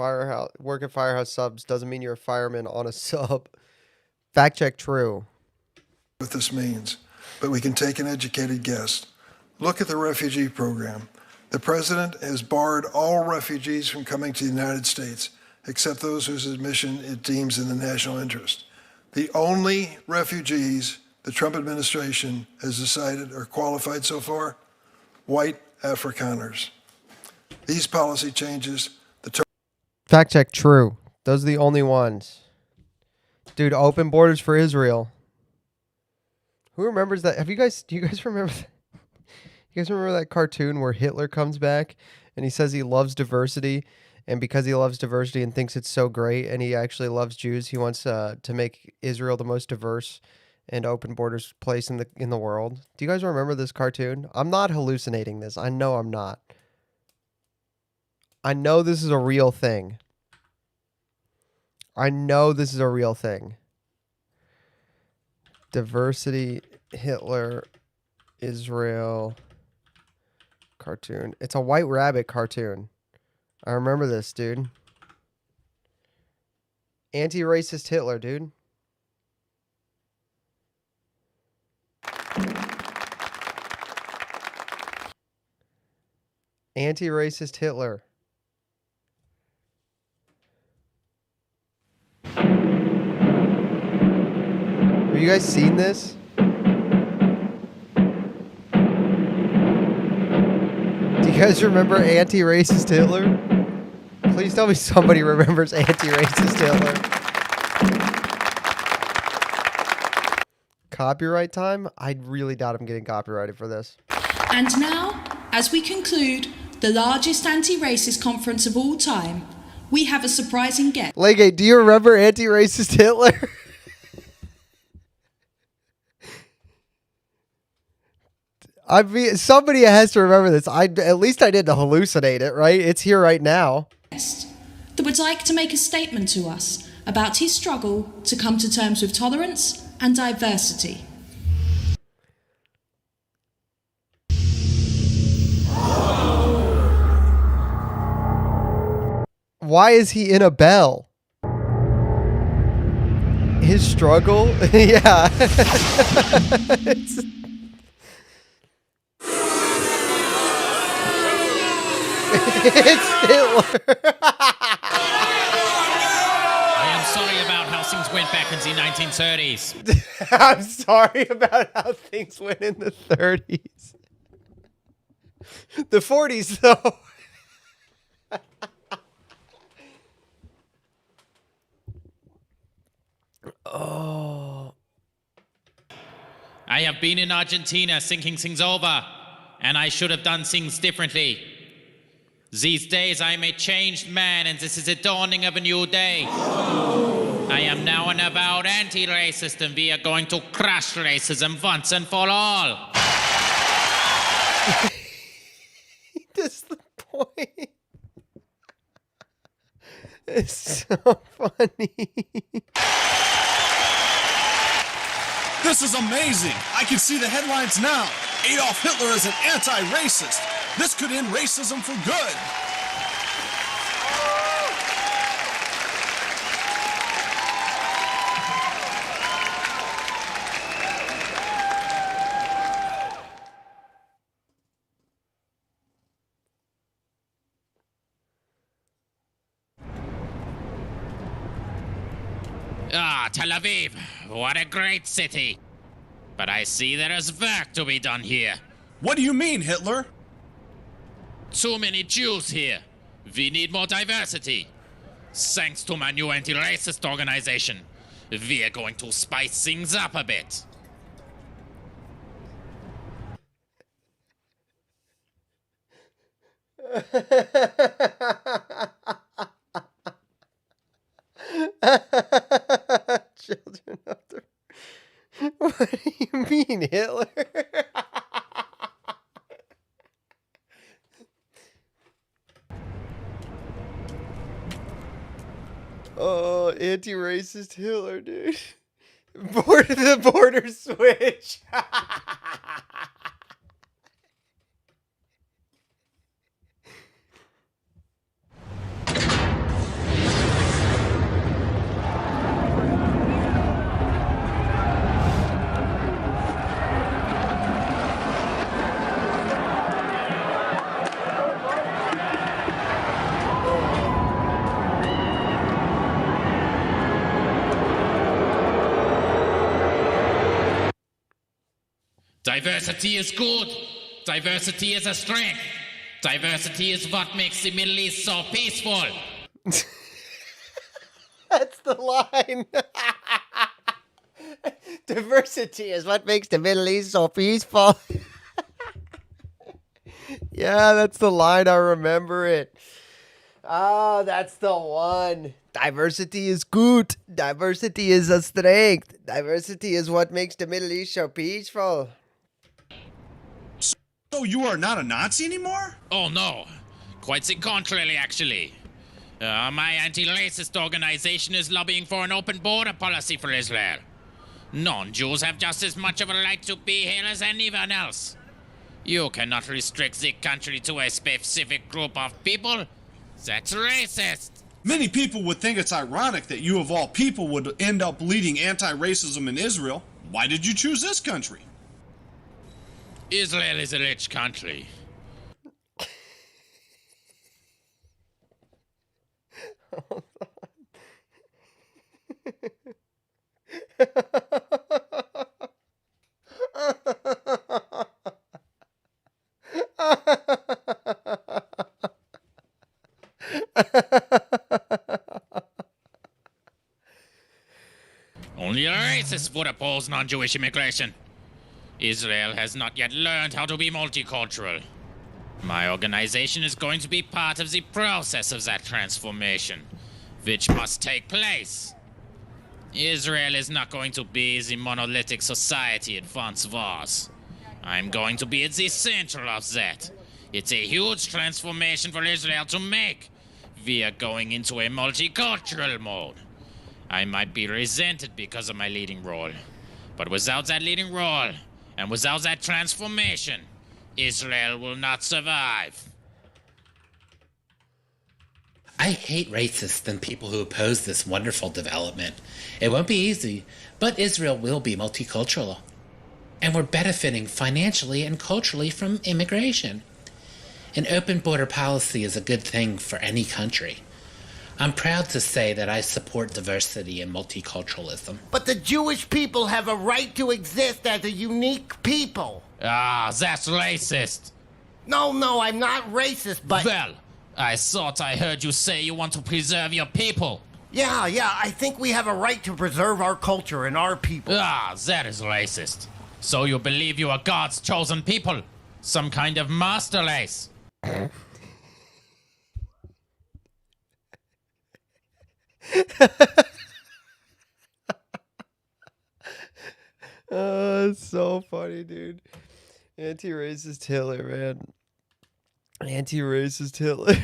Speaker 1: work at Firehouse Subs doesn't mean you're a fireman on a sub. Fact check true.
Speaker 12: What this means, but we can take an educated guess. Look at the refugee program. The president has barred all refugees from coming to the United States, except those whose admission it deems in the national interest. The only refugees the Trump administration has decided are qualified so far, white Afrikaners. These policy changes,
Speaker 1: fact check true. Those are the only ones. Dude, open borders for Israel. Who remembers that? Do you guys remember that? You guys remember that cartoon where Hitler comes back and he says he loves diversity, and because he loves diversity and thinks it's so great and he actually loves Jews, he wants to make Israel the most diverse and open borders place in the world. Do you guys remember this cartoon? I'm not hallucinating this. I know I'm not. I know this is a real thing. I know this is a real thing. Diversity, Hitler, Israel cartoon. It's a White Rabbit cartoon. I remember this, dude. Anti-racist Hitler, dude. Anti-racist Hitler. Have you guys seen this? Do you guys remember anti-racist Hitler? Please tell me somebody remembers anti-racist Hitler. Copyright time? I really doubt I'm getting copyrighted for this.
Speaker 6: And now, as we conclude the largest anti-racist conference of all time, we have a surprising guest.
Speaker 1: Legate, do you remember anti-racist Hitler? I mean, somebody has to remember this. At least I didn't hallucinate it, right? It's here right now.
Speaker 6: That would like to make a statement to us about his struggle to come to terms with tolerance and diversity.
Speaker 1: Why is he in a bell? His struggle? Yeah.
Speaker 22: It's Hitler. I am sorry about how
Speaker 8: how things went back in the 1930s.
Speaker 1: I'm sorry about how things went in the 30s. The 40s, though. Oh.
Speaker 8: I have been in Argentina thinking things over, and I should have done things differently. These days I am a changed man, and this is the dawning of a new day. I am now an avowed anti-racist, and we are going to crush racism once and for all.
Speaker 1: That's the point. It's so funny.
Speaker 22: This is amazing. I can see the headlines now. Adolf Hitler is an anti-racist. This could end racism for good.
Speaker 8: Ah, Tel Aviv, what a great city. But I see there is work to be done here.
Speaker 22: What do you mean, Hitler?
Speaker 8: Too many Jews here. We need more diversity. Thanks to my new anti-racist organization, we are going to spice things up a bit.
Speaker 1: Children of the... What do you mean, Hitler? Oh, anti-racist Hitler, dude. The border switch.
Speaker 8: Diversity is good. Diversity is a strength. Diversity is what makes the Middle East so peaceful.
Speaker 1: That's the line. Diversity is what makes the Middle East so peaceful. Yeah, that's the line. I remember it. Oh, that's the one. Diversity is good. Diversity is a strength. Diversity is what makes the Middle East so peaceful.
Speaker 22: So you are not a Nazi anymore?
Speaker 8: Oh no, quite the contrary actually. My anti-racist organization is lobbying for an open border policy for Israel. Non-Jews have just as much of a right to be here as anyone else. You cannot restrict the country to a specific group of people. That's racist.
Speaker 22: Many people would think it's ironic that you of all people would end up leading anti-racism in Israel. Why did you choose this country?
Speaker 8: Israel is a rich country. Only a racist would oppose non-Jewish immigration. Israel has not yet learned how to be multicultural. My organization is going to be part of the process of that transformation, which must take place. Israel is not going to be the monolithic society it once was. I'm going to be at the center of that. It's a huge transformation for Israel to make. We are going into a multicultural mode. I might be resented because of my leading role, but without that leading role, and without that transformation, Israel will not survive.
Speaker 23: I hate racists and people who oppose this wonderful development. It won't be easy, but Israel will be multicultural. And we're benefiting financially and culturally from immigration. An open border policy is a good thing for any country. I'm proud to say that I support diversity and multiculturalism.
Speaker 5: But the Jewish people have a right to exist as a unique people.
Speaker 8: Ah, that's racist.
Speaker 5: No, I'm not racist, but...
Speaker 8: Well, I thought I heard you say you want to preserve your people.
Speaker 5: Yeah, I think we have a right to preserve our culture and our people.
Speaker 8: Ah, that is racist. So you believe you are God's chosen people? Some kind of master race?
Speaker 1: It's so funny, dude. Anti-racist Hitler, man. Anti-racist Hitler.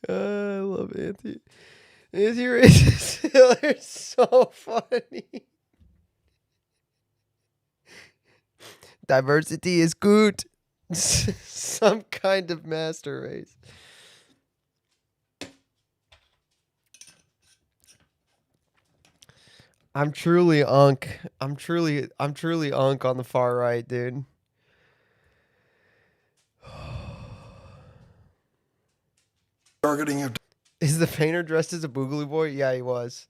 Speaker 1: I love anti-racist Hitler. It's so funny. Diversity is good. Some kind of master race. I'm truly Unk. I'm truly Unk on the far right, dude.
Speaker 12: Targeting of
Speaker 1: Is the painter dressed as a Boogaloo Boy? Yeah, he was.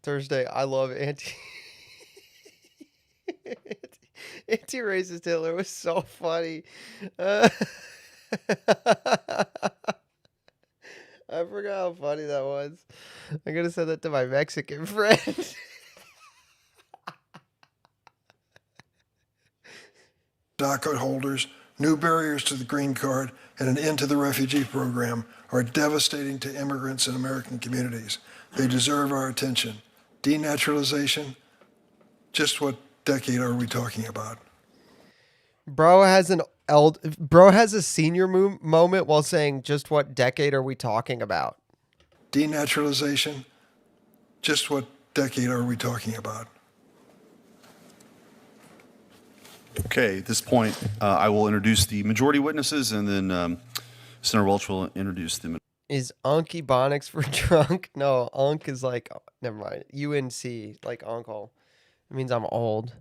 Speaker 1: Thursday, I love anti-racist Hitler was so funny. I forgot how funny that was. I'm gonna send that to my Mexican friend.
Speaker 12: DACA holders, new barriers to the green card, and an end to the refugee program are devastating to immigrants and American communities. They deserve our attention. Denaturalization, just what decade are we talking about?
Speaker 1: Bro has a senior moment while saying, "Just what decade are we talking about?"
Speaker 12: Denaturalization, just what decade are we talking about?
Speaker 4: Okay, at this point, I will introduce the majority witnesses, and then Senator Welch will introduce the
Speaker 1: Is Unk Ebonics for drunk? No, Unk is like, never mind. UNC, like uncle. It means I'm old.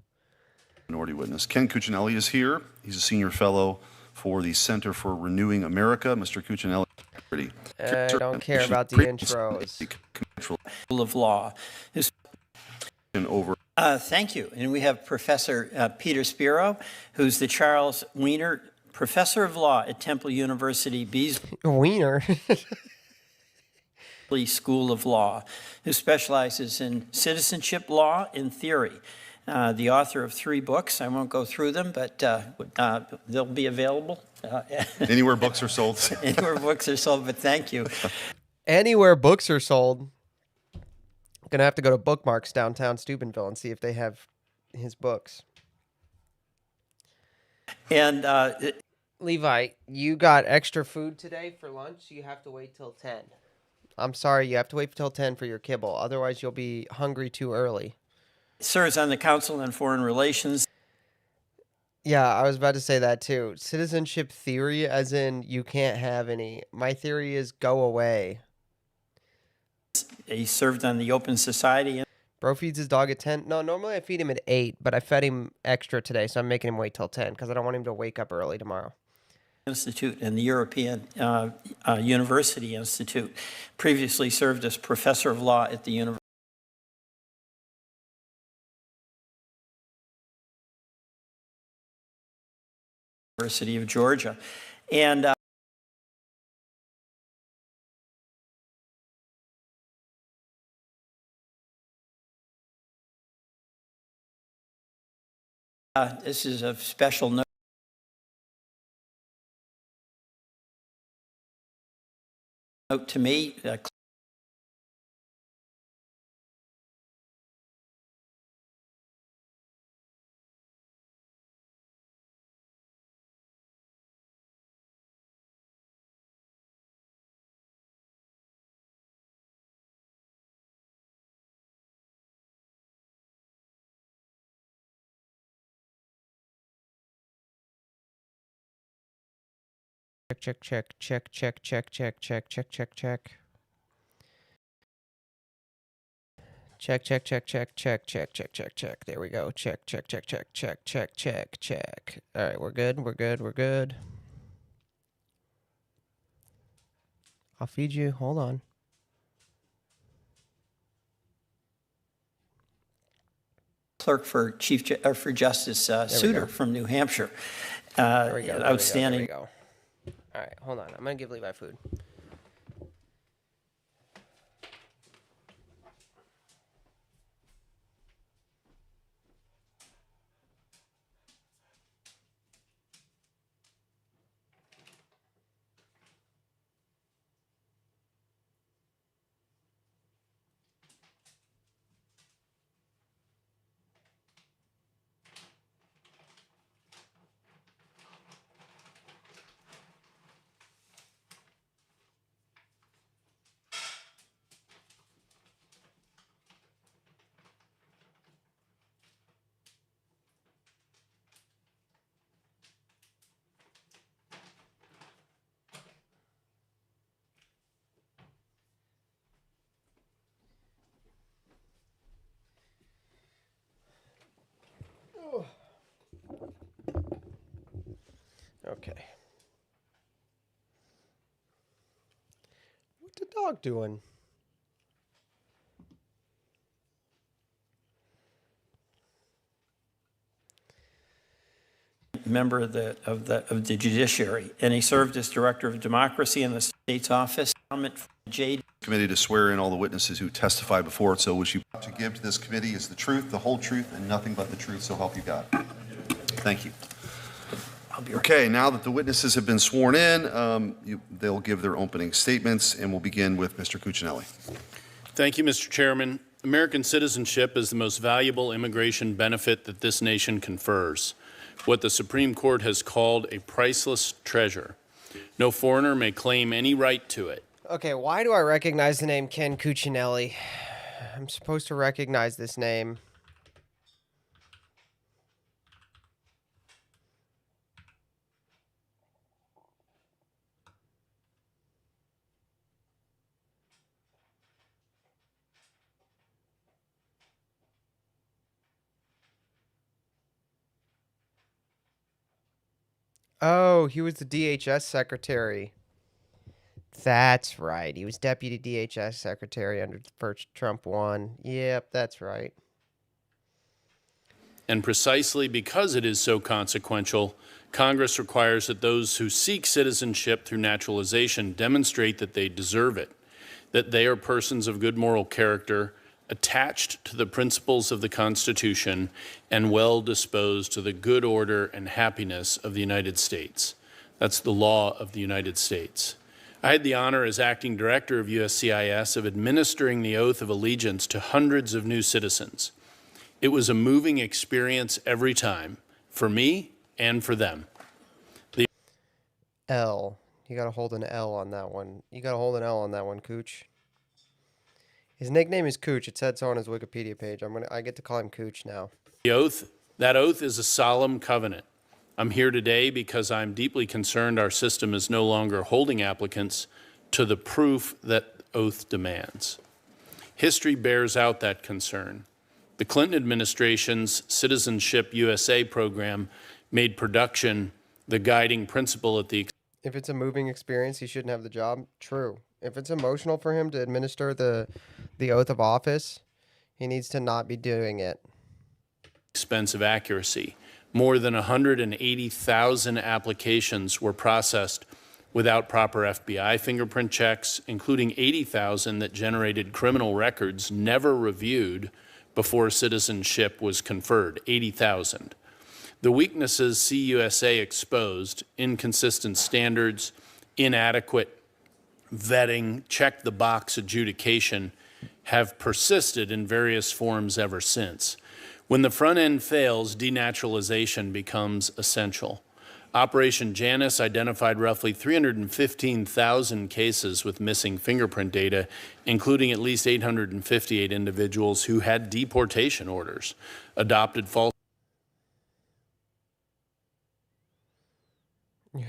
Speaker 4: minority witness. Ken Cuccinelli is here. He's a senior fellow for the Center for Renewing America. Mr. Cuccinelli.
Speaker 1: I don't care about the intros.
Speaker 11: Rule of law.
Speaker 4: Over.
Speaker 11: Thank you. And we have Professor Peter Spiro, who's the Charles Wiener Professor of Law at Temple University Beasley
Speaker 1: Wiener
Speaker 11: School of Law, who specializes in citizenship law and theory. The author of 3 books. I won't go through them, but they'll be available.
Speaker 4: Anywhere books are sold.
Speaker 11: Anywhere books are sold, but thank you.
Speaker 1: Anywhere books are sold. I'm going to have to go to Bookmarks downtown Steubenville and see if they have his books.
Speaker 11: And
Speaker 1: Levi, you got extra food today for lunch? You have to wait till 10. I'm sorry, you have to wait till 10 for your kibble. Otherwise, you'll be hungry too early.
Speaker 11: Serves on the Council on Foreign Relations.
Speaker 1: Yeah, I was about to say that too. Citizenship theory, as in you can't have any. My theory is go away.
Speaker 11: He served on the Open Society.
Speaker 1: Bro feeds his dog at 10. No, normally I feed him at 8, but I fed him extra today, so I'm making him wait till 10 because I don't want him to wake up early tomorrow.
Speaker 11: Institute and the European University Institute. Previously served as professor of law at the University of Georgia. And this is a special note. To me,
Speaker 1: Check, check, check, check, check, check, check, check, check, check. Check, check, check, check, check, check, check, check, check. There we go. Check, check, check, check, check, check, check, check. All right, we're good. We're good. We're good. I'll feed you. Hold on.
Speaker 11: Clerk for for Justice Souter from New Hampshire.
Speaker 1: There we go.
Speaker 11: Outstanding.
Speaker 1: There we go. All right, hold on. I'm gonna give Levi food. Okay. What's the dog doing?
Speaker 11: Member of the judiciary, and he served as director of democracy in the state's office.
Speaker 4: Committee to swear in all the witnesses who testify before it. So, which you to give to this committee is the truth, the whole truth, and nothing but the truth. So help you God. Thank you. Okay, now that the witnesses have been sworn in, they'll give their opening statements, and we'll begin with Mr. Cuccinelli.
Speaker 2: Thank you, Mr. Chairman. American citizenship is the most valuable immigration benefit that this nation confers, what the Supreme Court has called a priceless treasure. No foreigner may claim any right to it.
Speaker 1: Okay, why do I recognize the name Ken Cuccinelli? I'm supposed to recognize this name. Oh, he was the DHS secretary. That's right. He was deputy DHS secretary under the first Trump one. Yep, that's right.
Speaker 2: And precisely because it is so consequential, Congress requires that those who seek citizenship through naturalization demonstrate that they deserve it, that they are persons of good moral character, attached to the principles of the Constitution, and well disposed to the good order and happiness of the United States. That's the law of the United States. I had the honor as acting director of USCIS of administering the oath of allegiance to hundreds of new citizens. It was a moving experience every time, for me and for them. The
Speaker 1: L. You gotta hold an L on that one. You gotta hold an L on that one, Cooch. His nickname is Cooch. It said so on his Wikipedia page. I get to call him Cooch now.
Speaker 2: That oath is a solemn covenant. I'm here today because I'm deeply concerned our system is no longer holding applicants to the proof that oath demands. History bears out that concern. The Clinton administration's Citizenship USA program made production the guiding principle at the...
Speaker 1: If it's a moving experience, he shouldn't have the job. True. If it's emotional for him to administer the oath of office, he needs to not be doing it.
Speaker 2: Expense of accuracy. More than 180,000 applications were processed without proper FBI fingerprint checks, including 80,000 that generated criminal records never reviewed before citizenship was conferred. 80,000. The weaknesses CUSA exposed, inconsistent standards, inadequate vetting, check-the-box adjudication, have persisted in various forms ever since. When the front end fails, denaturalization becomes essential. Operation Janus identified roughly 315,000 cases with missing fingerprint data, including at least 858 individuals who had deportation orders, adopted false...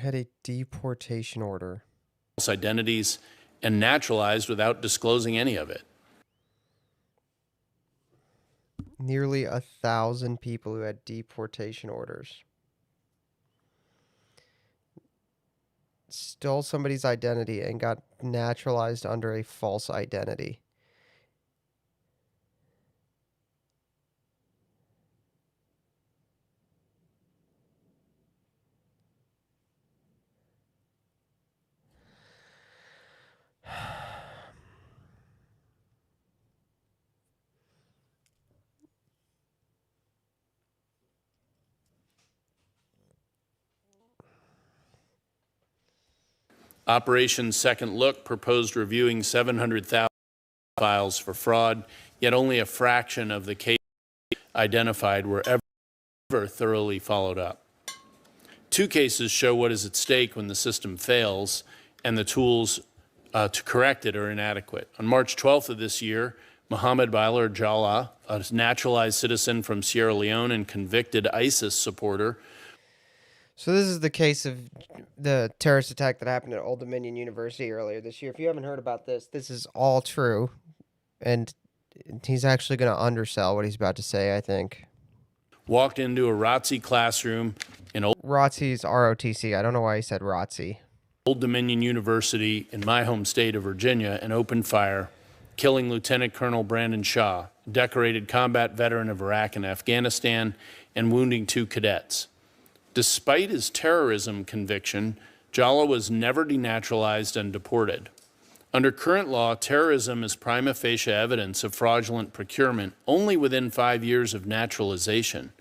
Speaker 1: Had a deportation order.
Speaker 2: False identities and naturalized without disclosing any of it.
Speaker 1: Nearly 1,000 people who had deportation orders. Stole somebody's identity and got naturalized under a false identity.
Speaker 2: Operation Second Look proposed reviewing 700,000 files for fraud, yet only a fraction of the cases identified were ever thoroughly followed up. 2 cases show what is at stake when the system fails and the tools to correct it are inadequate. On March 12th of this year, Mohammed Bailar Jallah, a naturalized citizen from Sierra Leone and convicted ISIS supporter.
Speaker 1: So this is the case of the terrorist attack that happened at Old Dominion University earlier this year. If you haven't heard about this, this is all true. And he's actually going to undersell what he's about to say, I think.
Speaker 2: Walked into a ROTC classroom in
Speaker 1: ROTC's ROTC. I don't know why he said ROTC.
Speaker 2: Old Dominion University in my home state of Virginia and opened fire, killing Lieutenant Colonel Brandon Shaw, a decorated combat veteran of Iraq and Afghanistan, and wounding 2 cadets. Despite his terrorism conviction, Jallah was never denaturalized and deported. Under current law, terrorism is prima facie evidence of fraudulent procurement only within 5 years of naturalization.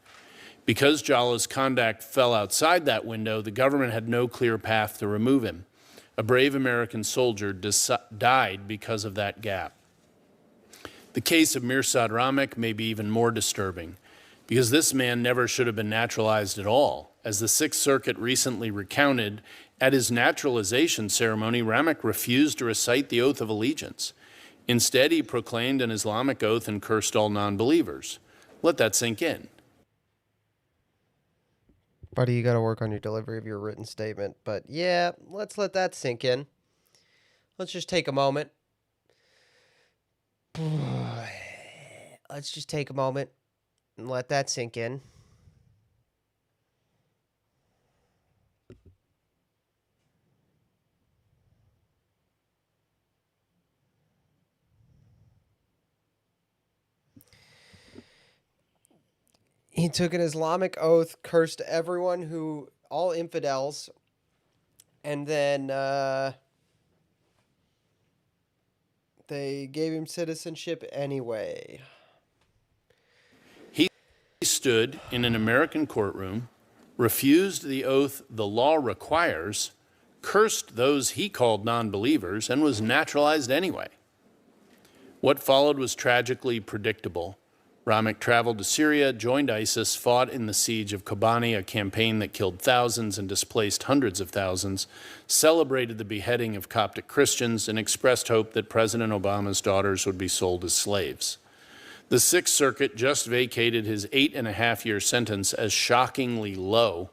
Speaker 2: Because Jallah's conduct fell outside that window, the government had no clear path to remove him. A brave American soldier died because of that gap. The case of Mirsad Ramek may be even more disturbing, because this man never should have been naturalized at all. As the Sixth Circuit recently recounted, at his naturalization ceremony, Ramek refused to recite the Oath of Allegiance. Instead, he proclaimed an Islamic oath and cursed all non-believers. Let that sink in.
Speaker 1: Buddy, you got to work on your delivery of your written statement. But yeah, let's let that sink in. Let's just take a moment. Let's just take a moment and let that sink in. He took an Islamic oath, cursed everyone all infidels, and then they gave him citizenship anyway.
Speaker 2: He stood in an American courtroom, refused the oath the law requires, cursed those he called non-believers, and was naturalized anyway. What followed was tragically predictable. Ramek traveled to Syria, joined ISIS, fought in the siege of Kobani, a campaign that killed thousands and displaced hundreds of thousands, celebrated the beheading of Coptic Christians, and expressed hope that President Obama's daughters would be sold as slaves. The Sixth Circuit just vacated his 8.5-year sentence as shockingly low,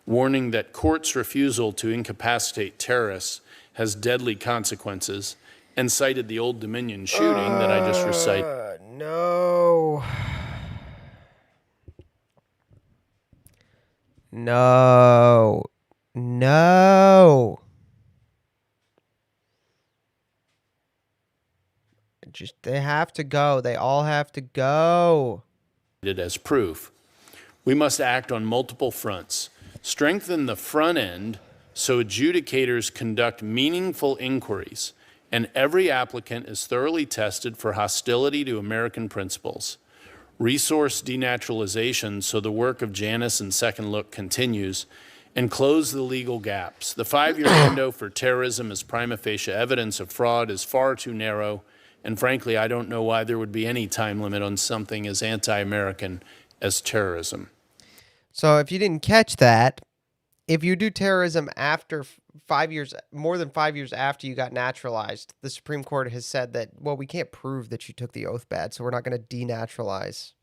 Speaker 2: warning that courts' refusal to incapacitate terrorists has deadly consequences, and cited the Old Dominion shooting that I just recited.
Speaker 1: No. No. No. They have to go. They all have to go.
Speaker 2: As proof. We must act on multiple fronts. Strengthen the front end so adjudicators conduct meaningful inquiries and every applicant is thoroughly tested for hostility to American principles. Resource denaturalization so the work of Janus and Second Look continues, and close the legal gaps. The 5-year window for terrorism as prima facie evidence of fraud is far too narrow, and frankly, I don't know why there would be any time limit on something as anti-American as terrorism.
Speaker 1: So if you didn't catch that, if you do terrorism after 5 years, more than 5 years after you got naturalized, the Supreme Court has said that, well, we can't prove that you took the oath bad, so we're not going to denaturalize.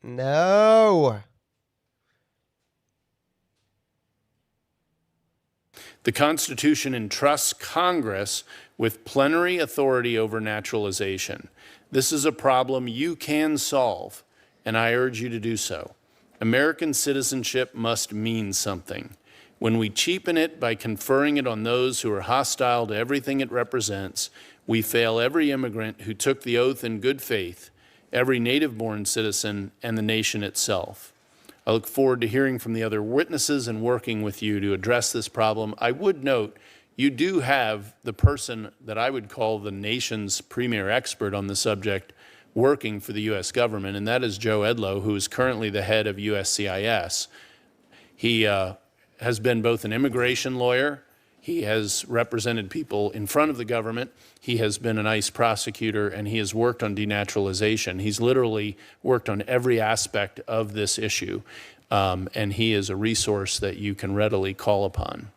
Speaker 1: No.
Speaker 2: The Constitution entrusts Congress with plenary authority over naturalization. This is a problem you can solve, and I urge you to do so. American citizenship must mean something. When we cheapen it by conferring it on those who are hostile to everything it represents, we fail every immigrant who took the oath in good faith, every native-born citizen, and the nation itself. I look forward to hearing from the other witnesses and working with you to address this problem. I would note you do have the person that I would call the nation's premier expert on the subject working for the U.S. government, and that is Joe Edlow, who is currently the head of USCIS. He has been both an immigration lawyer, he has represented people in front of the government, he has been an ICE prosecutor, and he has worked on denaturalization. He's literally worked on every aspect of this issue, and he is a resource that you can readily call upon.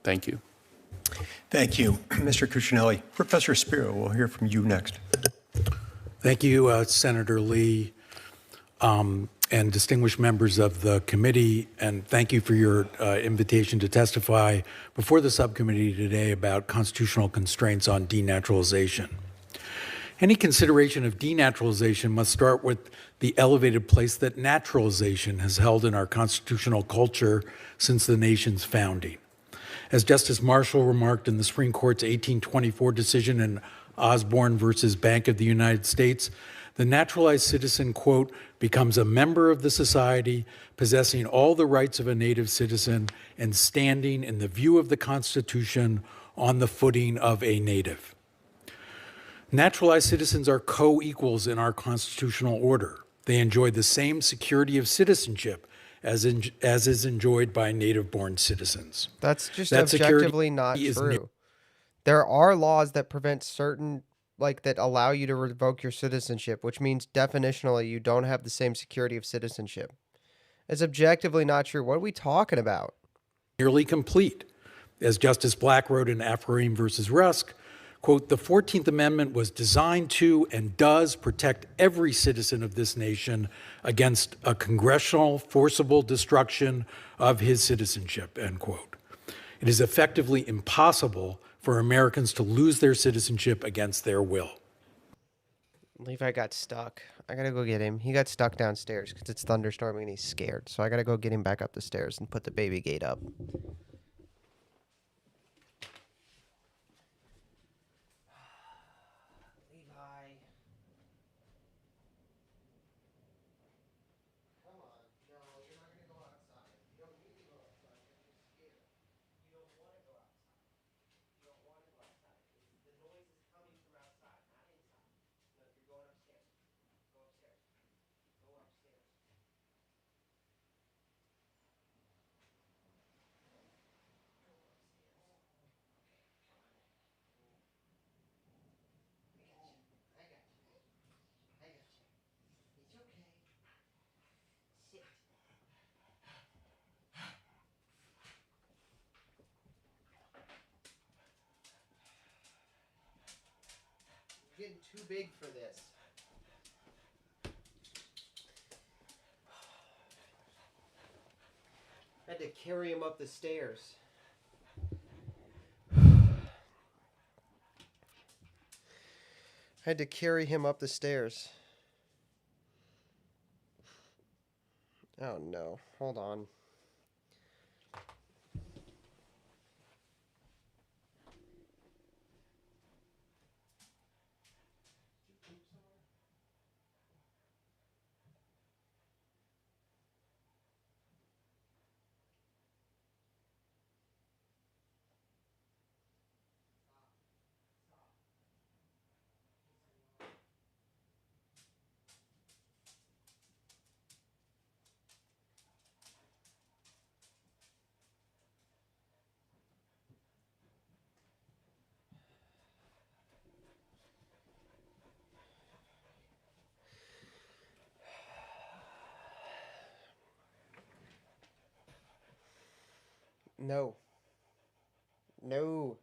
Speaker 2: Thank you.
Speaker 10: Thank you, Mr. Cuccinelli. Professor Spiro, we'll hear from you next.
Speaker 13: Thank you, Senator Lee, and distinguished members of the committee, and thank you for your invitation to testify before the subcommittee today about constitutional constraints on denaturalization. Any consideration of denaturalization must start with the elevated place that naturalization has held in our constitutional culture since the nation's founding. As Justice Marshall remarked in the Supreme Court's 1824 decision in Osborne versus Bank of the United States, the naturalized citizen, quote, becomes a member of the society, possessing all the rights of a native citizen and standing in the view of the Constitution on the footing of a native. Naturalized citizens are co-equals in our constitutional order. They enjoy the same security of citizenship as is enjoyed by native-born citizens.
Speaker 1: That's just
Speaker 13: That
Speaker 1: objectively not
Speaker 13: security is
Speaker 1: true. There are laws that prevent certain, that allow you to revoke your citizenship, which means definitionally you don't have the same security of citizenship. It's objectively not true. What are we talking about?
Speaker 13: Nearly complete. As Justice Black wrote in Afroim versus Rusk, quote, the 14th Amendment was designed to and does protect every citizen of this nation against a congressional forcible destruction of his citizenship, end quote. It is effectively impossible for Americans to lose their citizenship against their will.
Speaker 1: Levi got stuck. I gotta go get him. He got stuck downstairs because it's thunderstorming and he's scared. So I gotta go get him back up the stairs and put the baby gate up. Getting too big for this. I had to carry him up the stairs. I had to carry him up the stairs. Oh no, hold on. No. No.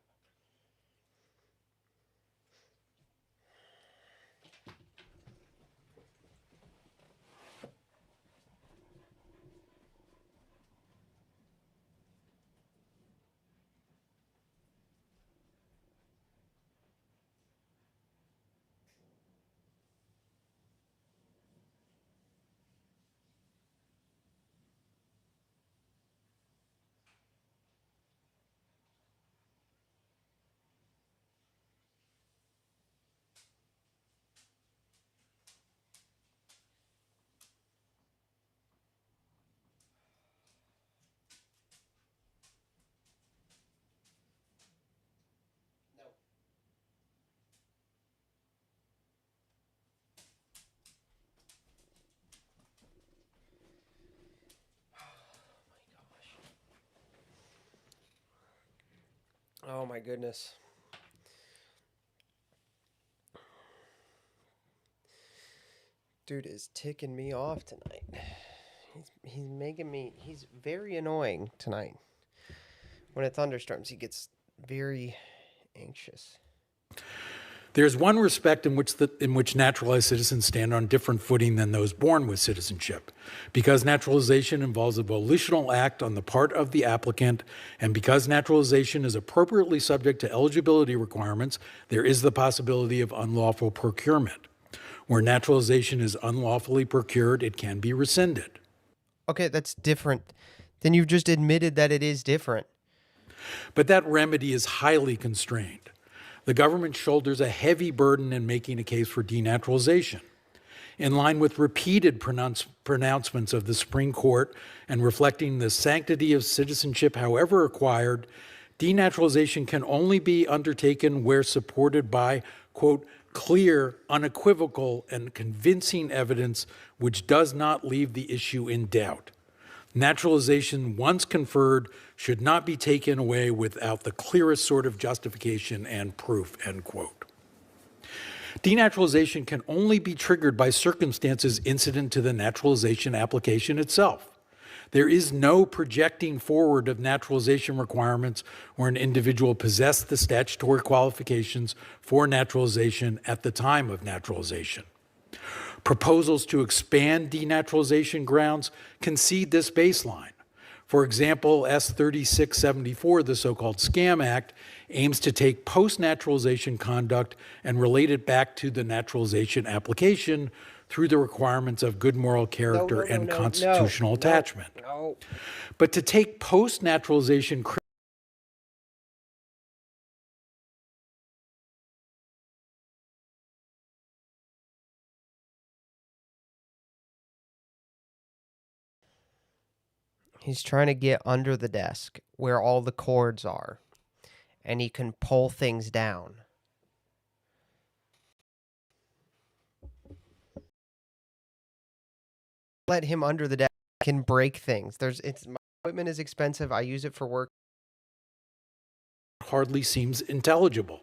Speaker 1: Oh my goodness. Dude is ticking me off tonight. He's making me, he's very annoying tonight. When it thunderstorms, he gets very anxious.
Speaker 13: There's one respect in which naturalized citizens stand on different footing than those born with citizenship. Because naturalization involves a volitional act on the part of the applicant, and because naturalization is appropriately subject to eligibility requirements, there is the possibility of unlawful procurement. Where naturalization is unlawfully procured, it can be rescinded.
Speaker 1: Okay, that's different. Then you've just admitted that it is different.
Speaker 13: But that remedy is highly constrained. The government shoulders a heavy burden in making a case for denaturalization. In line with repeated pronouncements of the Supreme Court and reflecting the sanctity of citizenship, however acquired, denaturalization can only be undertaken where supported by, quote, clear, unequivocal, and convincing evidence which does not leave the issue in doubt. Naturalization, once conferred, should not be taken away without the clearest sort of justification and proof, end quote. Denaturalization can only be triggered by circumstances incident to the naturalization application itself. There is no projecting forward of naturalization requirements where an individual possessed the statutory qualifications for naturalization at the time of naturalization. Proposals to expand denaturalization grounds concede this baseline. For example, S 3674, the so-called Scam Act, aims to take post-naturalization conduct and relate it back to the naturalization application through the requirements of good moral character and constitutional attachment. But to take post-naturalization
Speaker 1: He's trying to get under the desk where all the cords are, and he can pull things down. Let him under the desk, can break things. My equipment is expensive. I use it for work.
Speaker 13: hardly seems intelligible.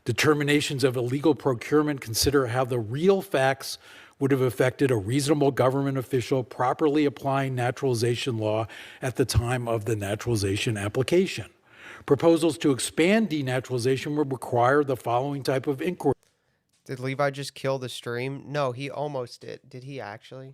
Speaker 13: Determinations of illegal procurement consider how the real facts would have affected a reasonable government official properly applying naturalization law at the time of the naturalization application. Proposals to expand denaturalization would require the following type of inquiry.
Speaker 1: Did Levi just kill the stream? No, he almost did. Did he actually?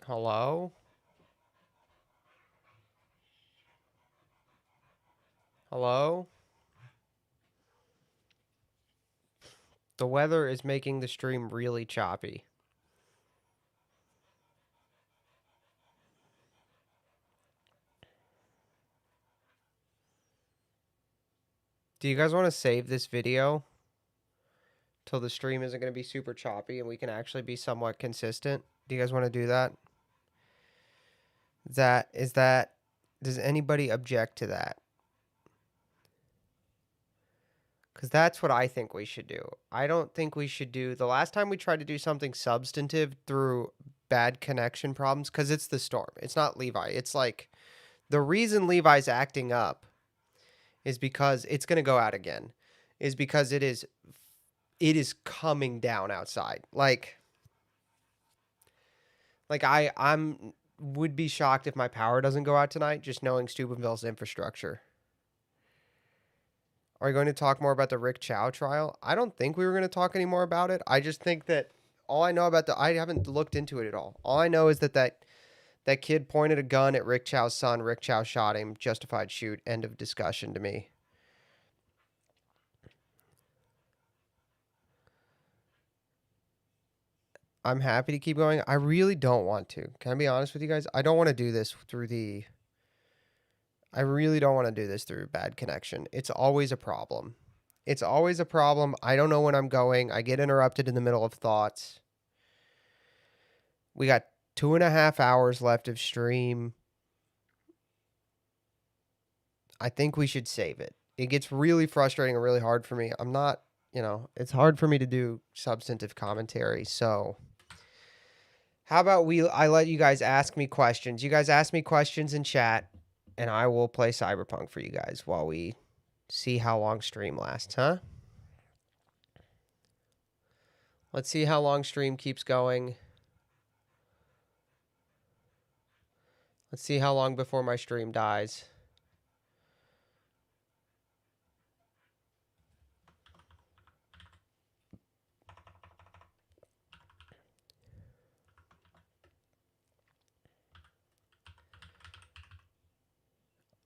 Speaker 1: Hello? Hello? The weather is making the stream really choppy. Do you guys want to save this video till the stream isn't going to be super choppy and we can actually be somewhat consistent? Do you guys want to do that? Does anybody object to that? Because that's what I think we should do. I don't think we should do, the last time we tried to do something substantive through bad connection problems, because it's the storm. It's not Levi. It's like, the reason Levi's acting up is because it's going to go out again. Is because it is coming down outside. Like I'm would be shocked if my power doesn't go out tonight, just knowing Steubenville's infrastructure. Are we going to talk more about the Rick Chow trial? I don't think we were going to talk any more about it. I just think that all I know about I haven't looked into it at all. All I know is that kid pointed a gun at Rick Chow's son. Rick Chow shot him. Justified shoot. End of discussion to me. I'm happy to keep going. I really don't want to. Can I be honest with you guys? I don't want to do this through I really don't want to do this through bad connection. It's always a problem. It's always a problem. I don't know when I'm going. I get interrupted in the middle of thoughts. We got 2.5 hours left of stream. I think we should save it. It gets really frustrating and really hard for me. I'm not, it's hard for me to do substantive commentary. So how about I let you guys ask me questions. You guys ask me questions in chat, and I will play Cyberpunk for you guys while we see how long stream lasts, huh? Let's see how long stream keeps going. Let's see how long before my stream dies.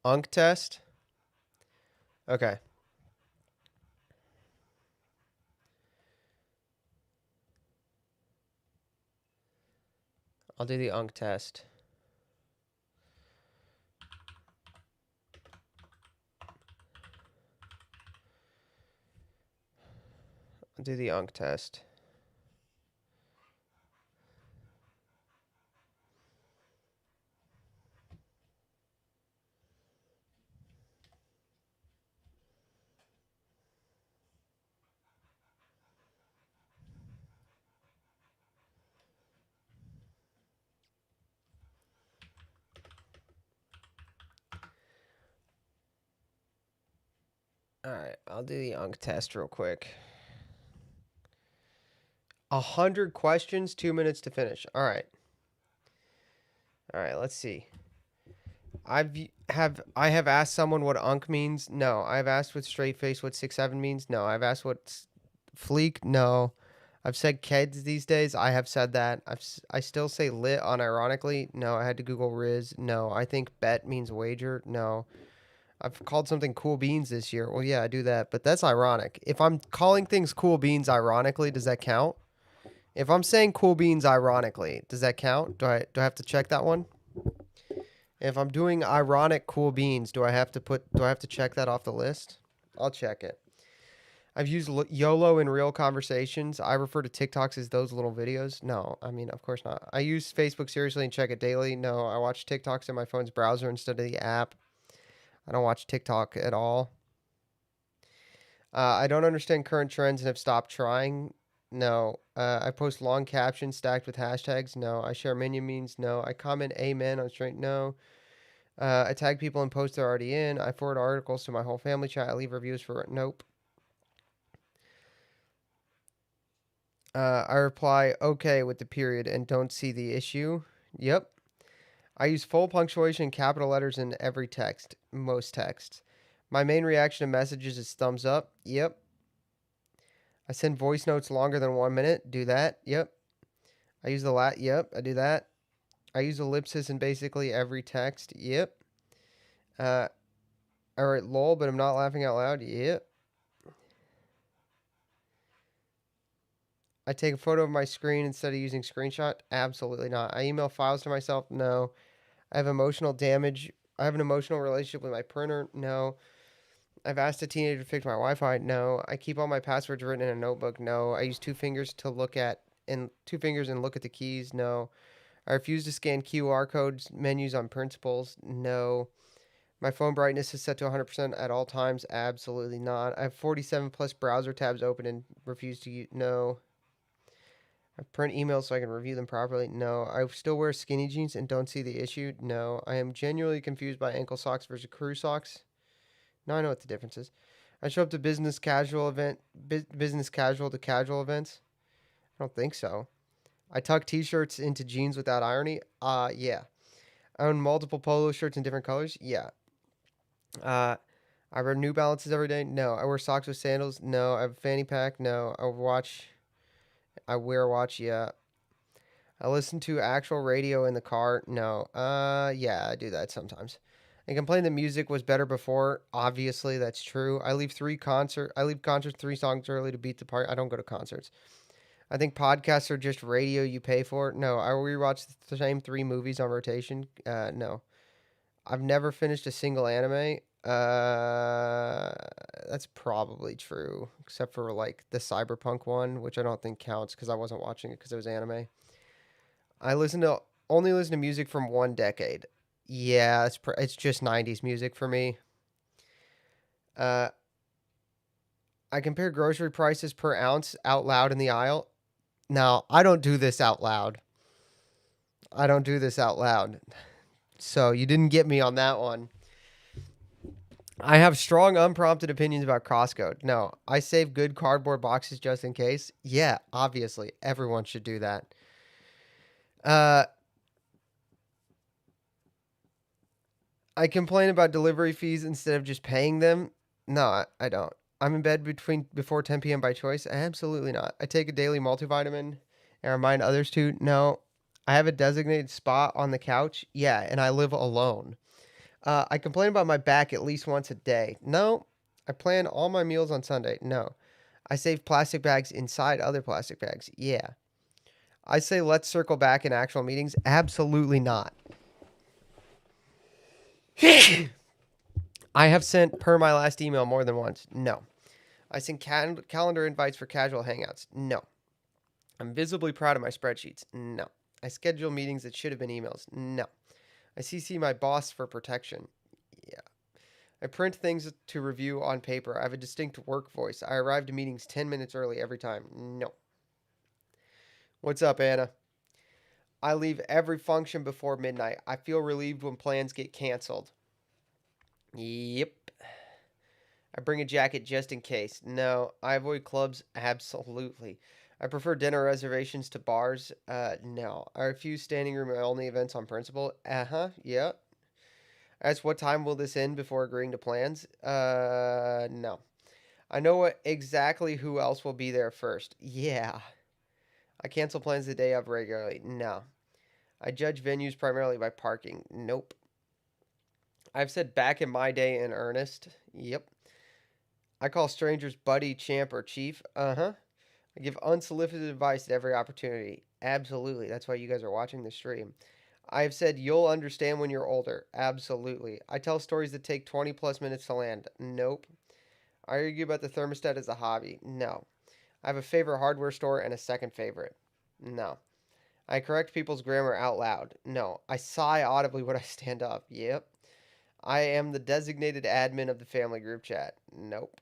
Speaker 1: Unk test? Okay. I'll do the Unk test. I'll do the Unk test. All right, I'll do the Unk test real quick. 100 questions, 2 minutes to finish. All right. All right, let's see. I have asked someone what Unk means. No. I've asked what straight face, what 6'7" means. No. I've asked what fleek. No. I've said kids these days. I have said that. I still say lit unironically. No. I had to Google Riz. No. I think bet means wager. No. I've called something cool beans this year. Well, yeah, I do that, but that's ironic. If I'm calling things cool beans ironically, does that count? If I'm saying cool beans ironically, does that count? Do I have to check that one? If I'm doing ironic cool beans, do I have to check that off the list? I'll check it. I've used YOLO in real conversations. I refer to TikToks as those little videos. No, I mean, of course not. I use Facebook seriously and check it daily. No, I watch TikToks in my phone's browser instead of the app. I don't watch TikTok at all. I don't understand current trends and have stopped trying. No. I post long captions stacked with hashtags. No. I share minion memes. No. I comment amen on straight. No. I tag people in posts they're already in. I forward articles to my whole family chat. I leave reviews for nope. I reply okay with the period and don't see the issue. Yep. I use full punctuation and capital letters in every text, most texts. My main reaction to messages is thumbs up. Yep. I send voice notes longer than 1 minute. Do that. Yep. I use the Yep, I do that. I use ellipsis in basically every text. Yep. I write lol, but I'm not laughing out loud. Yep. I take a photo of my screen instead of using screenshot. Absolutely not. I email files to myself. No. I have emotional damage. I have an emotional relationship with my printer. No. I've asked a teenager to fix my Wi-Fi. No. I keep all my passwords written in a notebook. No. I use two fingers and look at the keys. No. I refuse to scan QR codes, menus on principles. No. My phone brightness is set to 100% at all times. Absolutely not. I have 47 plus browser tabs open and refuse to use. No. I print emails so I can review them properly. No. I still wear skinny jeans and don't see the issue. No. I am genuinely confused by ankle socks versus crew socks. Now I know what the difference is. I show up to business casual to casual events. I don't think so. I tuck t-shirts into jeans without irony. Yeah. I own multiple polo shirts in different colors. Yeah. I wear New Balances every day. No. I wear socks with sandals. No. I have a fanny pack. No. I wear a watch. Yeah. I listen to actual radio in the car. No. Yeah, I do that sometimes. I complain that music was better before. Obviously, that's true. I leave concerts 3 songs early to beat the party. I don't go to concerts. I think podcasts are just radio you pay for. No, I rewatch the same 3 movies on rotation. No. I've never finished a single anime. That's probably true, except for like the Cyberpunk one, which I don't think counts because I wasn't watching it because it was anime. I only listen to music from one decade. Yeah, it's just 90s music for me. I compare grocery prices per ounce out loud in the aisle. Now, I don't do this out loud. So you didn't get me on that one. I have strong, unprompted opinions about Costco. No, I save good cardboard boxes just in case. Yeah, obviously. Everyone should do that. I complain about delivery fees instead of just paying them. No, I don't. I'm in bed before 10 p.m. by choice. Absolutely not. I take a daily multivitamin and remind others to. No. I have a designated spot on the couch. Yeah, and I live alone. I complain about my back at least once a day. No. I plan all my meals on Sunday. No. I save plastic bags inside other plastic bags. Yeah. I say let's circle back in actual meetings. Absolutely not. I have sent per my last email more than once. No. I send calendar invites for casual hangouts. No. I'm visibly proud of my spreadsheets. No. I schedule meetings that should have been emails. No. I CC my boss for protection. Yeah. I print things to review on paper. I have a distinct work voice. I arrive to meetings 10 minutes early every time. No. What's up, Anna? I leave every function before midnight. I feel relieved when plans get canceled. Yep. I bring a jacket just in case. No. I avoid clubs. Absolutely. I prefer dinner reservations to bars. No. I refuse standing room only events on principle. Yeah. I ask what time will this end before agreeing to plans. No. I know exactly who else will be there first. Yeah. I cancel plans the day of regularly. No. I judge venues primarily by parking. Nope. I've said back in my day in earnest. Yep. I call strangers buddy, champ, or chief. I give unsolicited advice at every opportunity. Absolutely. That's why you guys are watching the stream. I have said you'll understand when you're older. Absolutely. I tell stories that take 20 plus minutes to land. Nope. I argue about the thermostat as a hobby. No. I have a favorite hardware store and a second favorite. No. I correct people's grammar out loud. No. I sigh audibly when I stand up. Yep. I am the designated admin of the family group chat. Nope.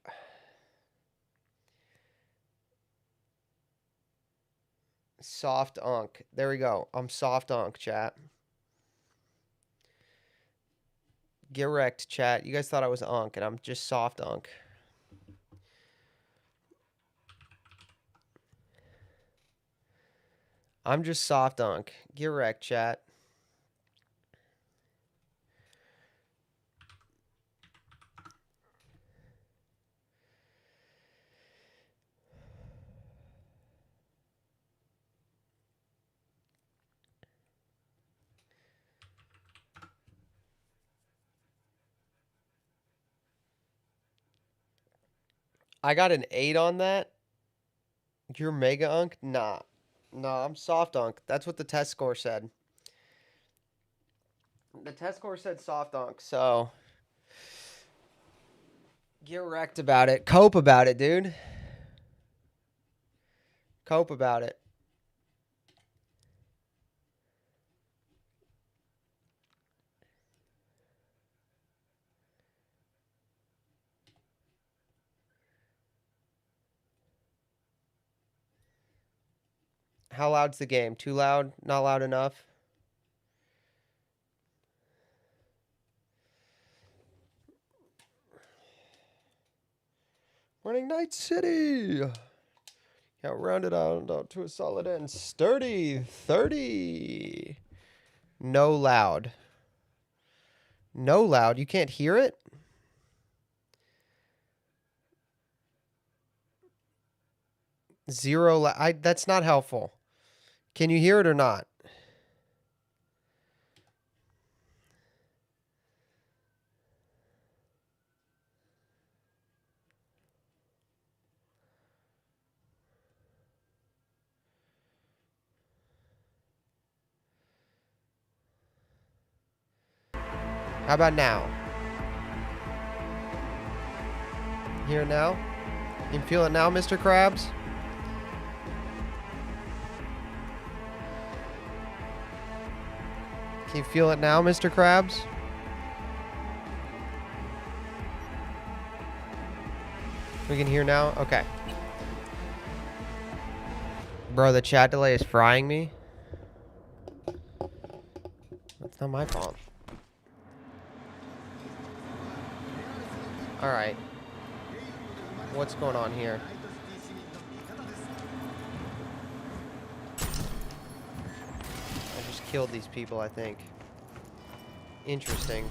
Speaker 1: Soft unk. There we go. I'm soft unk, chat. Get wrecked, chat. You guys thought I was unk, and I'm just soft unk. I'm just soft unk. Get wrecked, chat. I got an 8 on that. You're mega unk? Nah. Nah, I'm soft unk. That's what the test score said. The test score said soft unk, so get wrecked about it. Cope about it, dude. Cope about it. How loud's the game? Too loud? Not loud enough? Morning Night City. Got rounded out to a solid end. Sturdy 30. No loud. No loud. You can't hear it? Zero loud. That's not helpful. Can you hear it or not? How about now? Hear it now? You feel it now, Mr. Krabs? Can you feel it now, Mr. Krabs? We can hear now? Okay. Bro, the chat delay is frying me. That's not my fault. Alright. What's going on here? I just killed these people, I think. Interesting.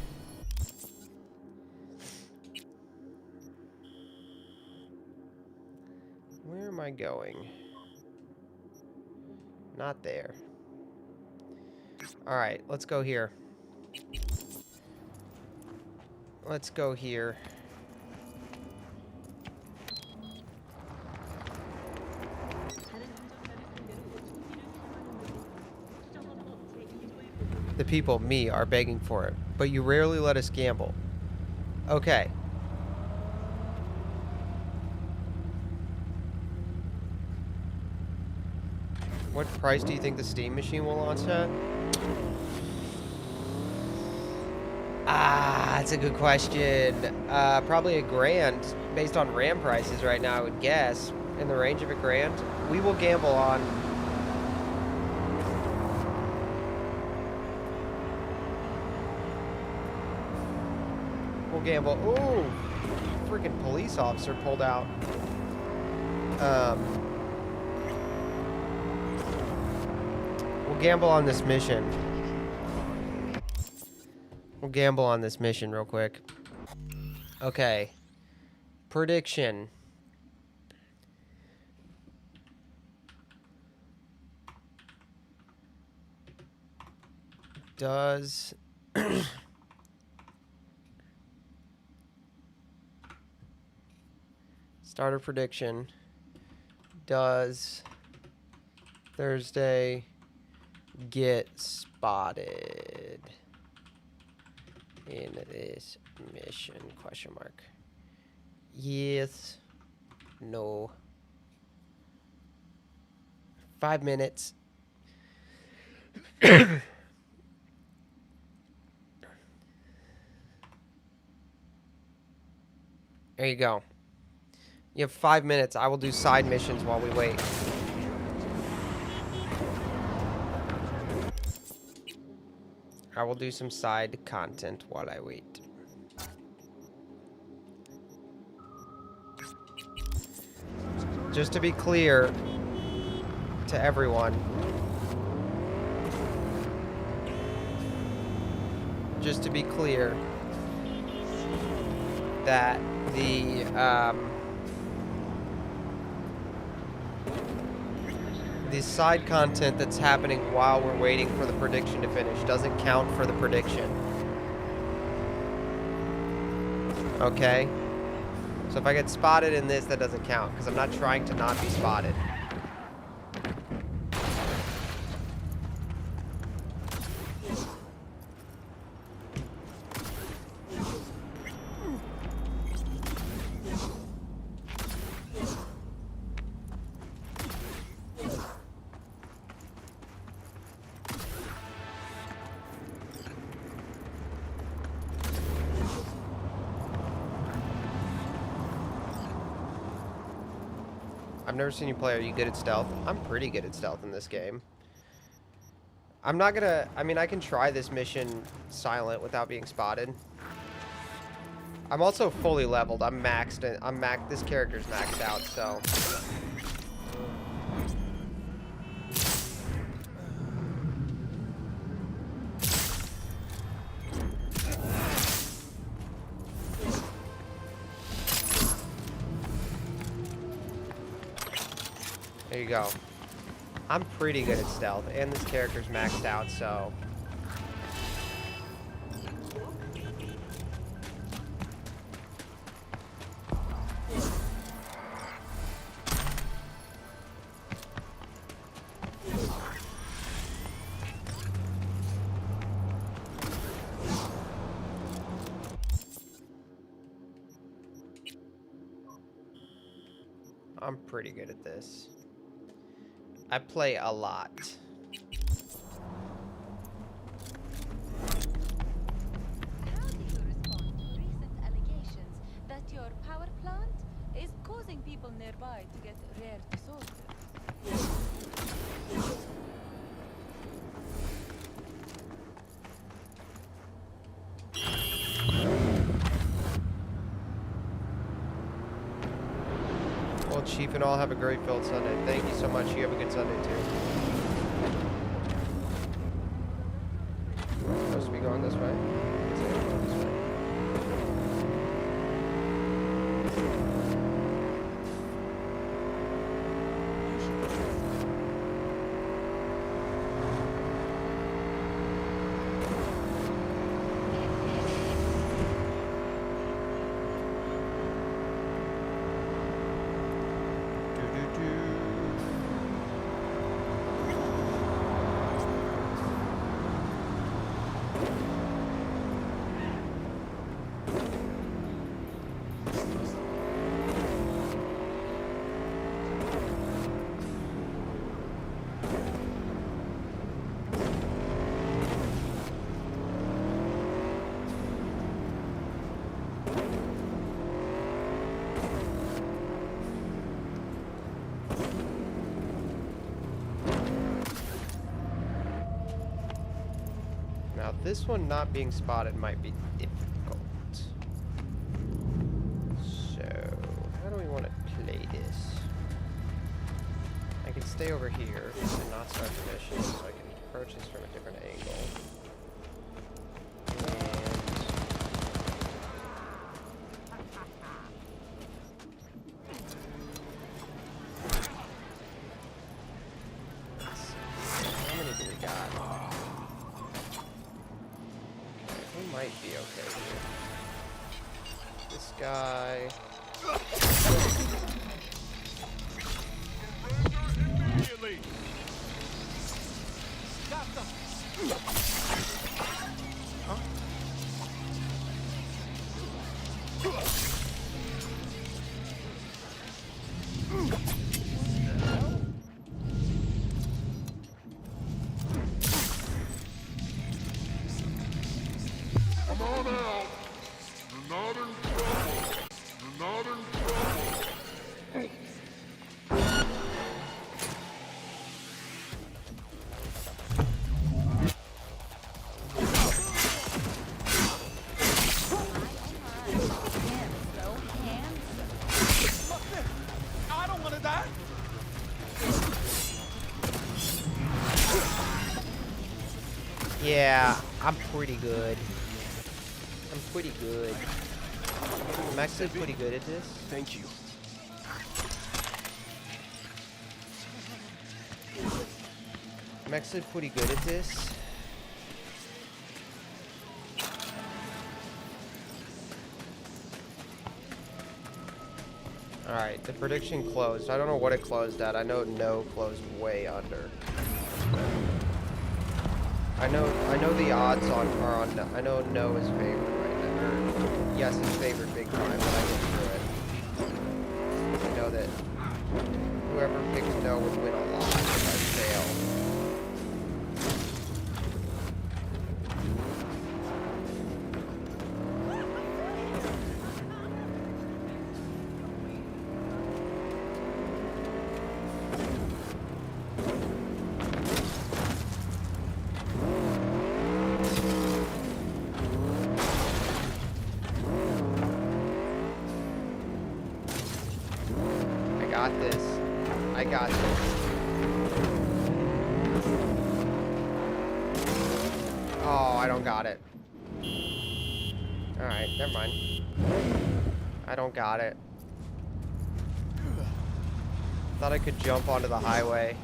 Speaker 1: Where am I going? Not there. Alright, let's go here. Let's go here. The people, me, are begging for it, but you rarely let us gamble. Okay. What price do you think the Steam machine will launch at? That's a good question. Probably $1,000 based on RAM prices right now, I would guess. In the range of $1,000. We will gamble on... We'll gamble... Ooh! Freaking police officer pulled out. We'll gamble on this mission. We'll gamble on this mission real quick. Okay. Prediction. Does... Starter prediction. Does Thursday get spotted in this mission? Question mark. Yes. No. 5 minutes. There you go. You have 5 minutes. I will do side missions while we wait. I will do some side content while I wait. Just to be clear to everyone. Just to be clear that the side content that's happening while we're waiting for the prediction to finish doesn't count for the prediction. Okay? So if I get spotted in this, that doesn't count, because I'm not trying to not be spotted. I've never seen you play. Are you good at stealth? I'm pretty good at stealth in this game. I'm not gonna... I mean, I can try this mission silent without being spotted. I'm also fully leveled. I'm maxed. This character's maxed out, so... There you go. I'm pretty good at stealth, and this character's maxed out, so... I'm pretty good at this. I play a lot.
Speaker 9: How do you respond to recent allegations that your power plant is causing people nearby to get rare disorders?
Speaker 1: Well, Chief and all have a great filled Sunday. Thank you so much. You have a good Sunday too. We're supposed to be going this way. Let's say we're going this way. Now, this one not being spotted might be difficult. So, how do we want to play this? I can stay over here and not start the mission, so I can approach this from a different angle. How many do we got? We might be okay here. This guy.
Speaker 22: Immediately. Stop them. Huh?
Speaker 14: Come on out. You're not in trouble. You're not in trouble.
Speaker 22: I don't want to die.
Speaker 1: Yeah, I'm pretty good. I'm pretty good. I'm actually pretty good at this.
Speaker 22: Thank you.
Speaker 1: I'm actually pretty good at this. Alright, the prediction closed. I don't know what it closed at. I know no closed way under. I know the odds are on I know no is favored right now. Or yes is favored big time, but I get through it. I know that whoever picks no would win a lot if I fail. I got this. Oh, I don't got it. Alright, never mind. I don't got it. Thought I could jump onto the highway.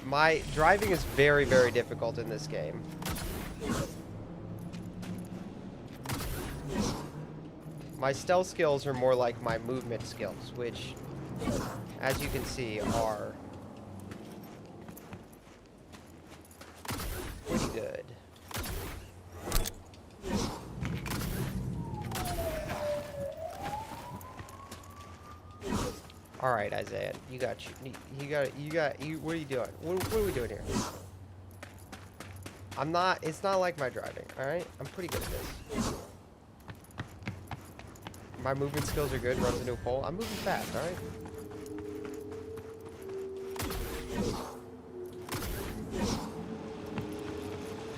Speaker 1: My driving is very, very difficult in this game. My stealth skills are more like my movement skills, which, as you can see, are pretty good. All right, Isaiah, you got. What are you doing? What are we doing here? I'm not. It's not like my driving. All right, I'm pretty good at this. My movement skills are good. Runs into a pole. I'm moving fast. All right.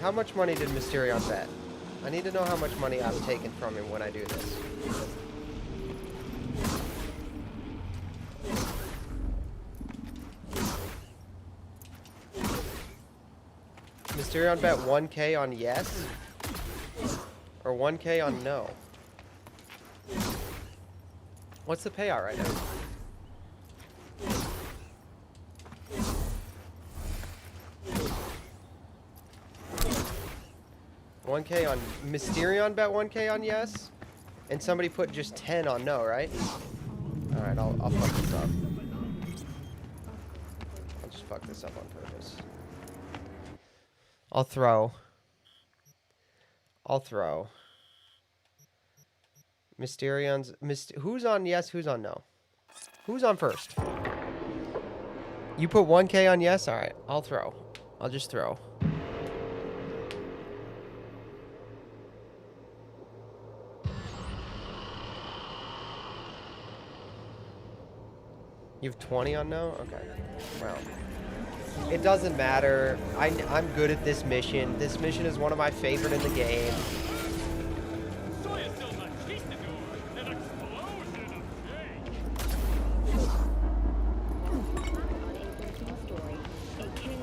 Speaker 1: How much money did Mysterion bet? I need to know how much money I've taken from him when I do this. Mysterion bet 1K on yes? Or 1K on no? What's the payout right now? $1K on Mysterion bet 1K on yes, and somebody put just 10 on no, right? All right, I'll fuck this up. I'll just fuck this up on purpose. I'll throw. Mysterion's who's on yes? Who's on no? Who's on first? You put 1K on yes. All right, I'll throw. I'll just throw. You have 20 on no? Okay. Well, it doesn't matter. I'm good at this mission. This mission is one of my favorite in the game.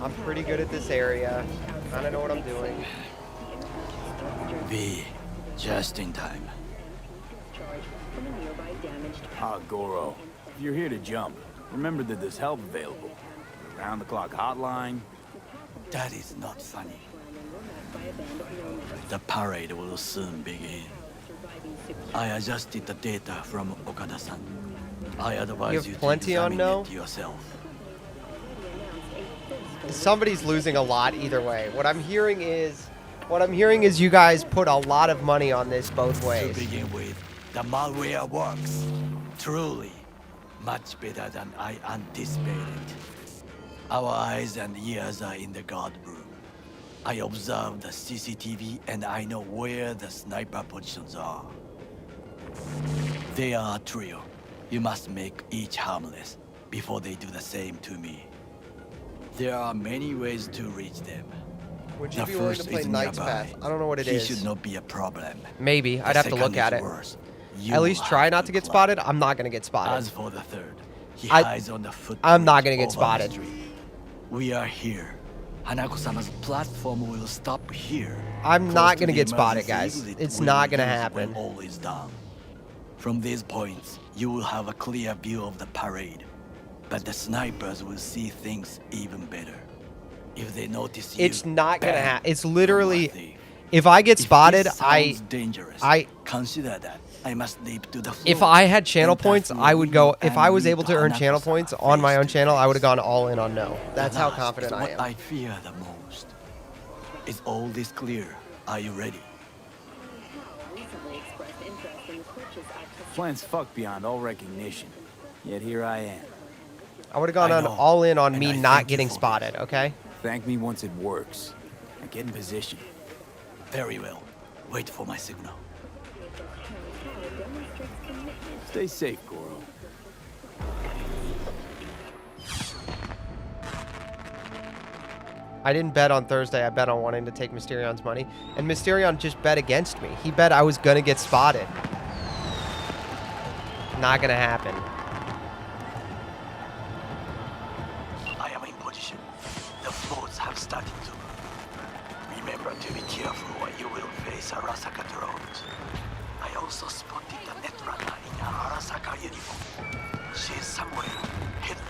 Speaker 1: I'm pretty good at this area. I don't know what I'm doing.
Speaker 15: V, just in time. Ah, Goro, if you're here to jump, remember that there's help available. Round-the-clock hotline.
Speaker 21: That is not funny. The parade will soon begin. I adjusted the data from Okada-san. I advise you to examine it yourself.
Speaker 1: Somebody's losing a lot either way. What I'm hearing is you guys put a lot of money on this both ways.
Speaker 21: To begin with, the malware works. Truly, much better than I anticipated. Our eyes and ears are in the guard room. I observed the CCTV and I know where the sniper positions are. They are a trio. You must make each harmless before they do the same to me. There are many ways to reach them.
Speaker 1: Would you be willing to play Knight's Path? I don't know what it is.
Speaker 21: He should not be a problem.
Speaker 1: Maybe. I'd have to look at it. At least try not to get spotted. I'm not going to get spotted.
Speaker 21: As for the third, he hides on the footbridge.
Speaker 1: I'm not going to get spotted.
Speaker 21: We are here. Hanako-sama's platform will stop here.
Speaker 1: I'm not going to get spotted, guys. It's not going to happen.
Speaker 21: When all is done. From these points, you will have a clear view of the parade. But the snipers will see things even better. If they notice you,
Speaker 1: it's not going to happen. It's literally, if I get spotted,
Speaker 21: I consider that. I must leap to the floor.
Speaker 1: If I had channel points, I would go. If I was able to earn channel points on my own channel, I would have gone all in on no. That's how confident I am.
Speaker 21: What I fear the most. Is all this clear? Are you ready?
Speaker 15: Plans fuck beyond all recognition. Yet here I am.
Speaker 1: I would have gone all in on me not getting spotted, okay?
Speaker 15: Thank me once it works. And get in position.
Speaker 21: Very well. Wait for my signal.
Speaker 15: Stay safe, Goro.
Speaker 1: I didn't bet on Thursday. I bet on wanting to take Mysterion's money. And Mysterion just bet against me. He bet I was going to get spotted. Not going to happen.
Speaker 21: I am in position. The floats have started to. Remember to be careful or you will face Arasaka drones. I also spotted the Netrunner in an Arasaka uniform. She is somewhere hidden.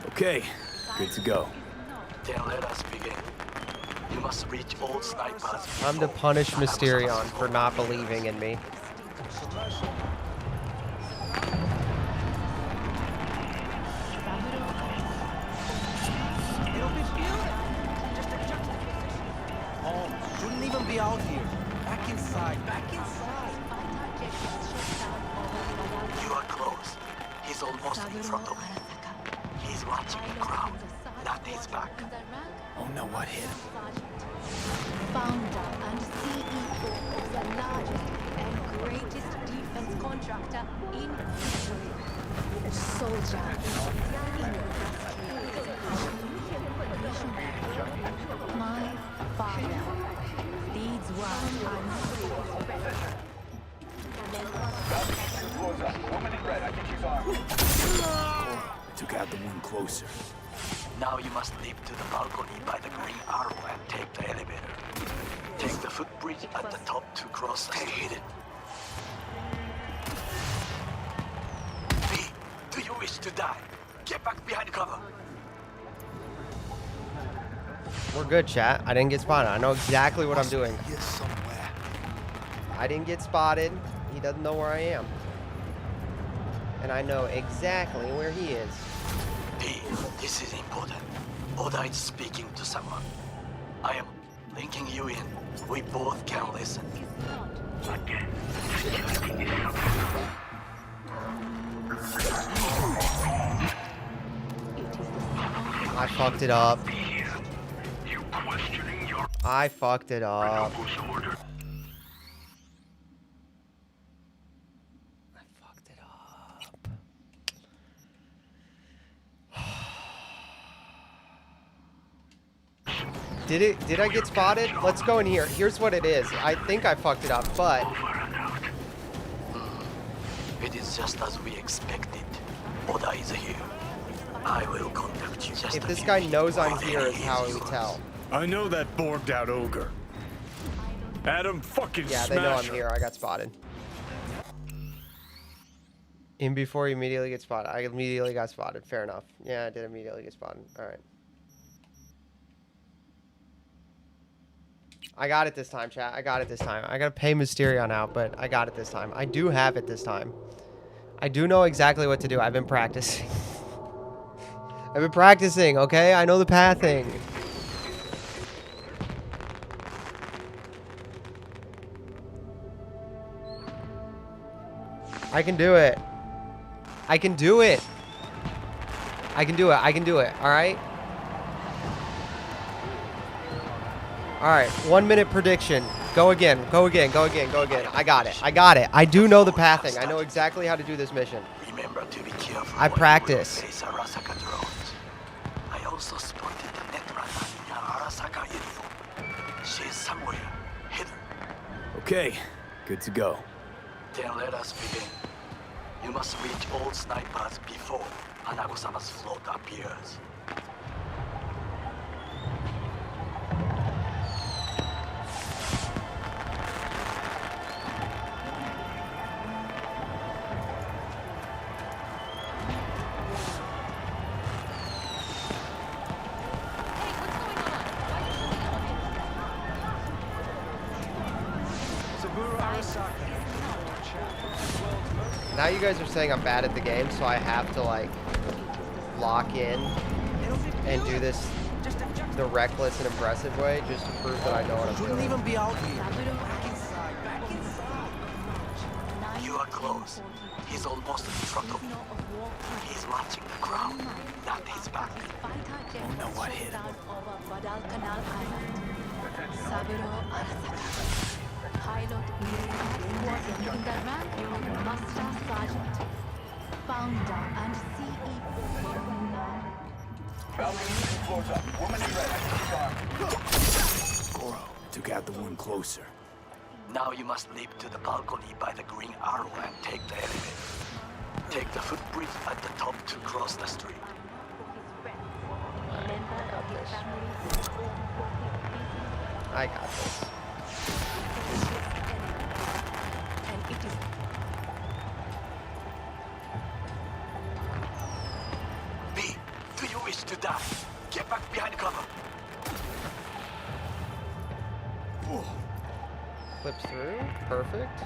Speaker 15: Okay, good to go.
Speaker 21: Then let us begin. You must reach all snipers.
Speaker 1: I'm to punish Mysterion for not believing in me.
Speaker 16: Shouldn't even be out here. Back inside, back inside.
Speaker 21: You are close.
Speaker 16: He's almost in front of me. He's watching the ground, not his back.
Speaker 15: Oh no, what hit him?
Speaker 9: Founder and CEO of the largest and greatest defense contractor in history. A soldier in the my father leads one
Speaker 15: Took out the one closer.
Speaker 16: Now you must leap to the balcony by the green arrow and take the elevator. Take the footbridge at the top to cross the street. Hit it. B, do you wish to die? Get back behind cover.
Speaker 1: We're good, chat. I didn't get spotted. I know exactly what I'm doing. I didn't get spotted. He doesn't know where I am. And I know exactly where he is.
Speaker 16: B, this is important. Oda is speaking to someone. I am linking you in. We both can listen.
Speaker 1: I fucked it up. I fucked it up. Did I get spotted? Let's go in here. Here's what it is. I think I fucked it up, but
Speaker 16: It is just as we expected. Oda is here. I will contact you. Just
Speaker 1: if this guy knows I'm here is how he would tell.
Speaker 15: I know that borged out ogre. Adam, fucking
Speaker 1: Yeah, they know I'm here. I got spotted. In before you immediately get spotted. I immediately got spotted. Fair enough. Yeah, I did immediately get spotted. All right. I got it this time, chat. I got it this time. I gotta pay Mysterion out, but I got it this time. I do have it this time. I do know exactly what to do. I've been practicing. I've been practicing, okay? I know the pathing. I can do it. I can do it. I can do it. I can do it. All right? All right, 1 minute prediction. Go again, go again, go again, go again. I got it, I got it. I do know the pathing. I know exactly how to do this mission.
Speaker 16: Remember to be careful.
Speaker 1: I practice.
Speaker 16: I also spotted the netrunner in her Arasaka uniform. She is somewhere hidden.
Speaker 15: Okay, good to go.
Speaker 16: Then let us begin. You must reach all snipers before Hanago-sama's float appears.
Speaker 1: Now you guys are saying I'm bad at the game, so I have to like lock in and do this the reckless and impressive way just to prove that I know what I'm doing.
Speaker 16: Shouldn't even be out here. You are close. He's almost in front of you. He's watching the ground, not his back.
Speaker 15: Oh no, what hit him?
Speaker 9: Pilot was in the rank of Master Sergeant, founder and CEO.
Speaker 15: Goro, took out the one closer.
Speaker 16: Now you must leap to the balcony by the green arrow and take the elevator. Take the footbridge at the top to cross the street.
Speaker 1: I got this.
Speaker 16: B, do you wish to die? Get back behind cover.
Speaker 1: Clips through. Perfect.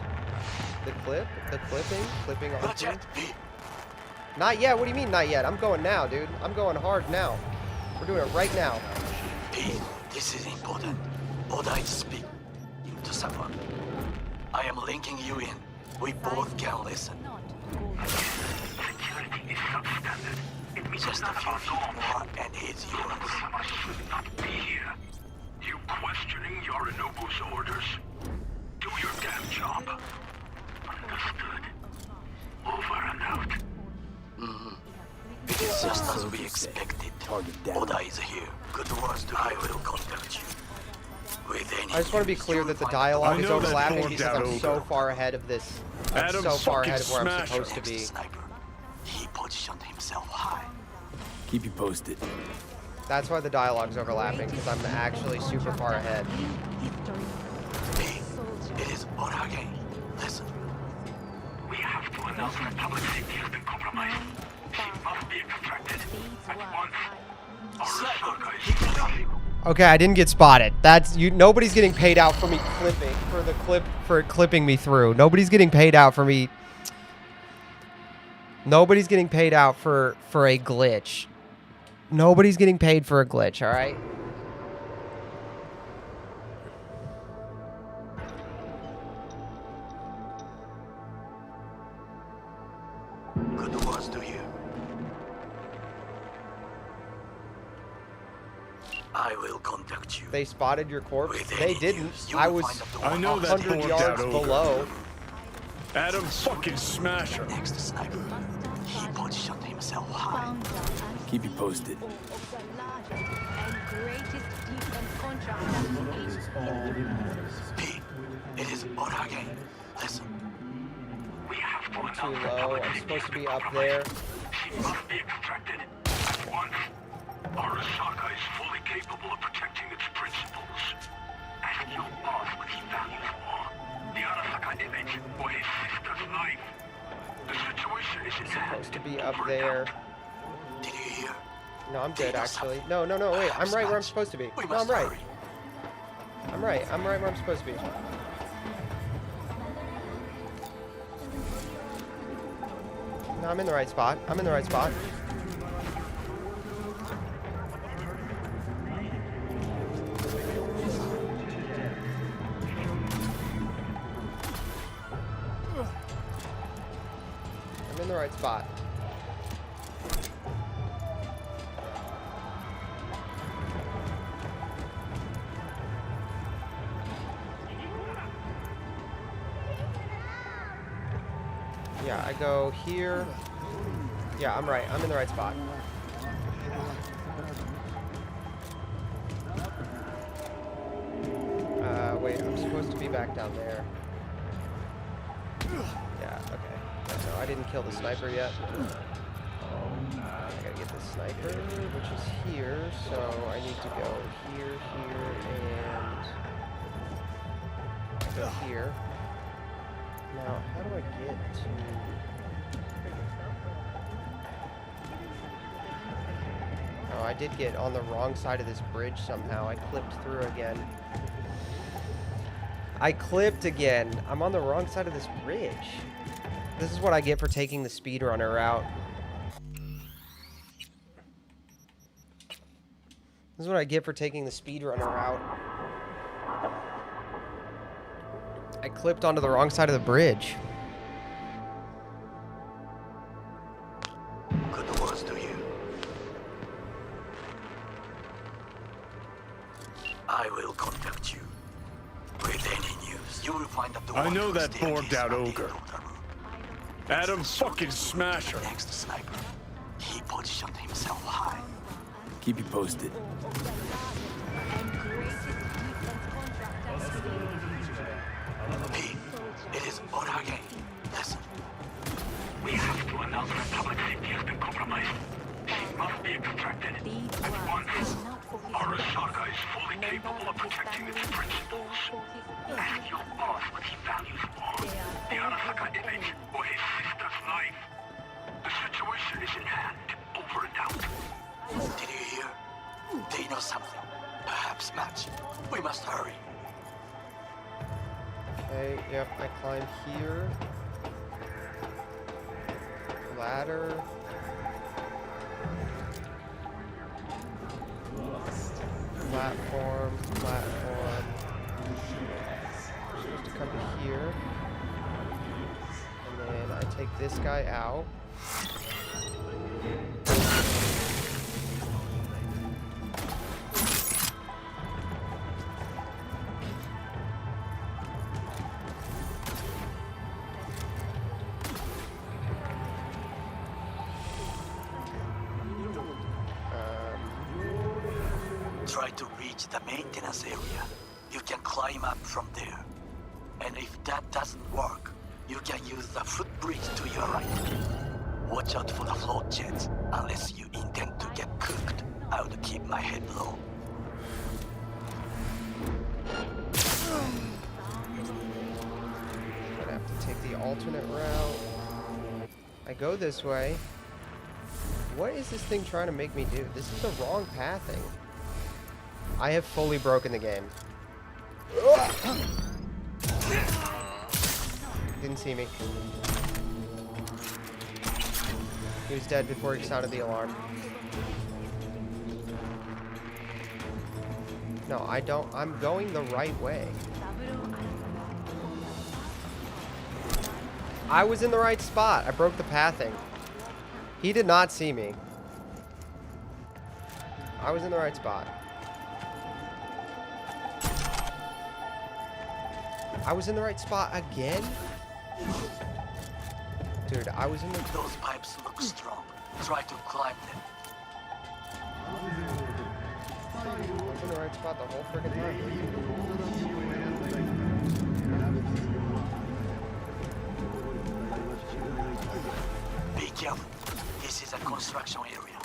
Speaker 1: The clipping on.
Speaker 16: Not yet, B.
Speaker 1: Not yet? What do you mean not yet? I'm going now, dude. I'm going hard now. We're doing it right now.
Speaker 16: B, this is important. Oda is speaking to someone. I am linking you in. We both can listen.
Speaker 9: Security
Speaker 16: is substandard. It means just a few feet more and it's yours. Should not be here. You questioning Yorinobu's orders? Do your damn job. Understood. Over and out. It is just as we expected. Oda is here. Good words to I will contact you.
Speaker 1: I just want to be clear that the dialogue is overlapping because I'm so far ahead of this. I'm so far ahead of where I'm supposed to be.
Speaker 16: He positioned himself high.
Speaker 15: Keep you posted.
Speaker 1: That's why the dialogue's overlapping, because I'm actually super far ahead.
Speaker 16: It is Orage. Listen. We have to announce that public safety has been compromised. She must be extracted at once. Arasaka is disabled.
Speaker 1: Okay, I didn't get spotted. That's you. Nobody's getting paid out for me clipping for clipping me through. Nobody's getting paid out for me. Nobody's getting paid out for a glitch. Nobody's getting paid for a glitch. All right.
Speaker 16: Good words to you. I will contact you.
Speaker 1: They spotted your corpse. They didn't. I was
Speaker 22: I know that
Speaker 1: 100 yards below.
Speaker 22: Adam fucking Smasher.
Speaker 16: Next sniper. He positioned himself high.
Speaker 15: Keep you posted.
Speaker 16: P, it is Orage. Listen. We have to
Speaker 1: I'm too low. I'm supposed to be up there.
Speaker 16: She must be extracted at once. Arasaka is fully capable of protecting its principles. Ask your boss what he values more. The Arasaka image or his sister's life. The situation is in hand.
Speaker 1: Supposed to be up there.
Speaker 16: Did you hear?
Speaker 1: No, I'm good actually. No, wait. I'm right where I'm supposed to be. No, I'm right. I'm right. I'm right where I'm supposed to be. No, I'm in the right spot. I'm in the right spot. I'm in the right spot. Yeah, I go here. Yeah, I'm right. I'm in the right spot. Wait, I'm supposed to be back down there. Yeah, okay. No, I didn't kill the sniper yet. I gotta get the sniper, which is here, so I need to go here, and go here. Now, how do I get to... Oh, I did get on the wrong side of this bridge somehow. I clipped through again. I clipped again. I'm on the wrong side of this bridge. This is what I get for taking the speedrunner route. This is what I get for taking the speedrunner route. I clipped onto the wrong side of the bridge.
Speaker 16: Good words to you. I will contact you with any news. You will find that the
Speaker 22: I know that formed out ogre. Adam fucking Smasher.
Speaker 16: Next sniper. He positioned himself high.
Speaker 15: Keep you posted.
Speaker 16: P, it is Orage. Listen. We have to announce that public safety has been compromised. She must be extracted at once. Arasaka is fully capable of protecting its principles. Ask your boss what he values more. The Arasaka image or his sister's life. The situation is in hand. Over and out. Did you hear? They know something. Perhaps match. We must hurry.
Speaker 1: Okay, yep, I climb here. Ladder. Platform. I'm supposed to come to here. And then I take this guy out.
Speaker 15: try to reach the maintenance area. You can climb up from there. And if that doesn't work, you can use the footbridge to your right. Watch out for the float jets. Unless you intend to get cooked, I would keep my head low.
Speaker 1: I'm gonna have to take the alternate route. I go this way. What is this thing trying to make me do? This is the wrong pathing. I have fully broken the game. Didn't see me. He was dead before he sounded the alarm. No, I don't. I'm going the right way. I was in the right spot. I broke the pathing. He did not see me. I was in the right spot. I was in the right spot again? Dude, I was in the...
Speaker 15: Those pipes look strong. Try to climb them.
Speaker 1: I was in the right spot the whole friggin' time.
Speaker 15: Be careful. This is a construction area.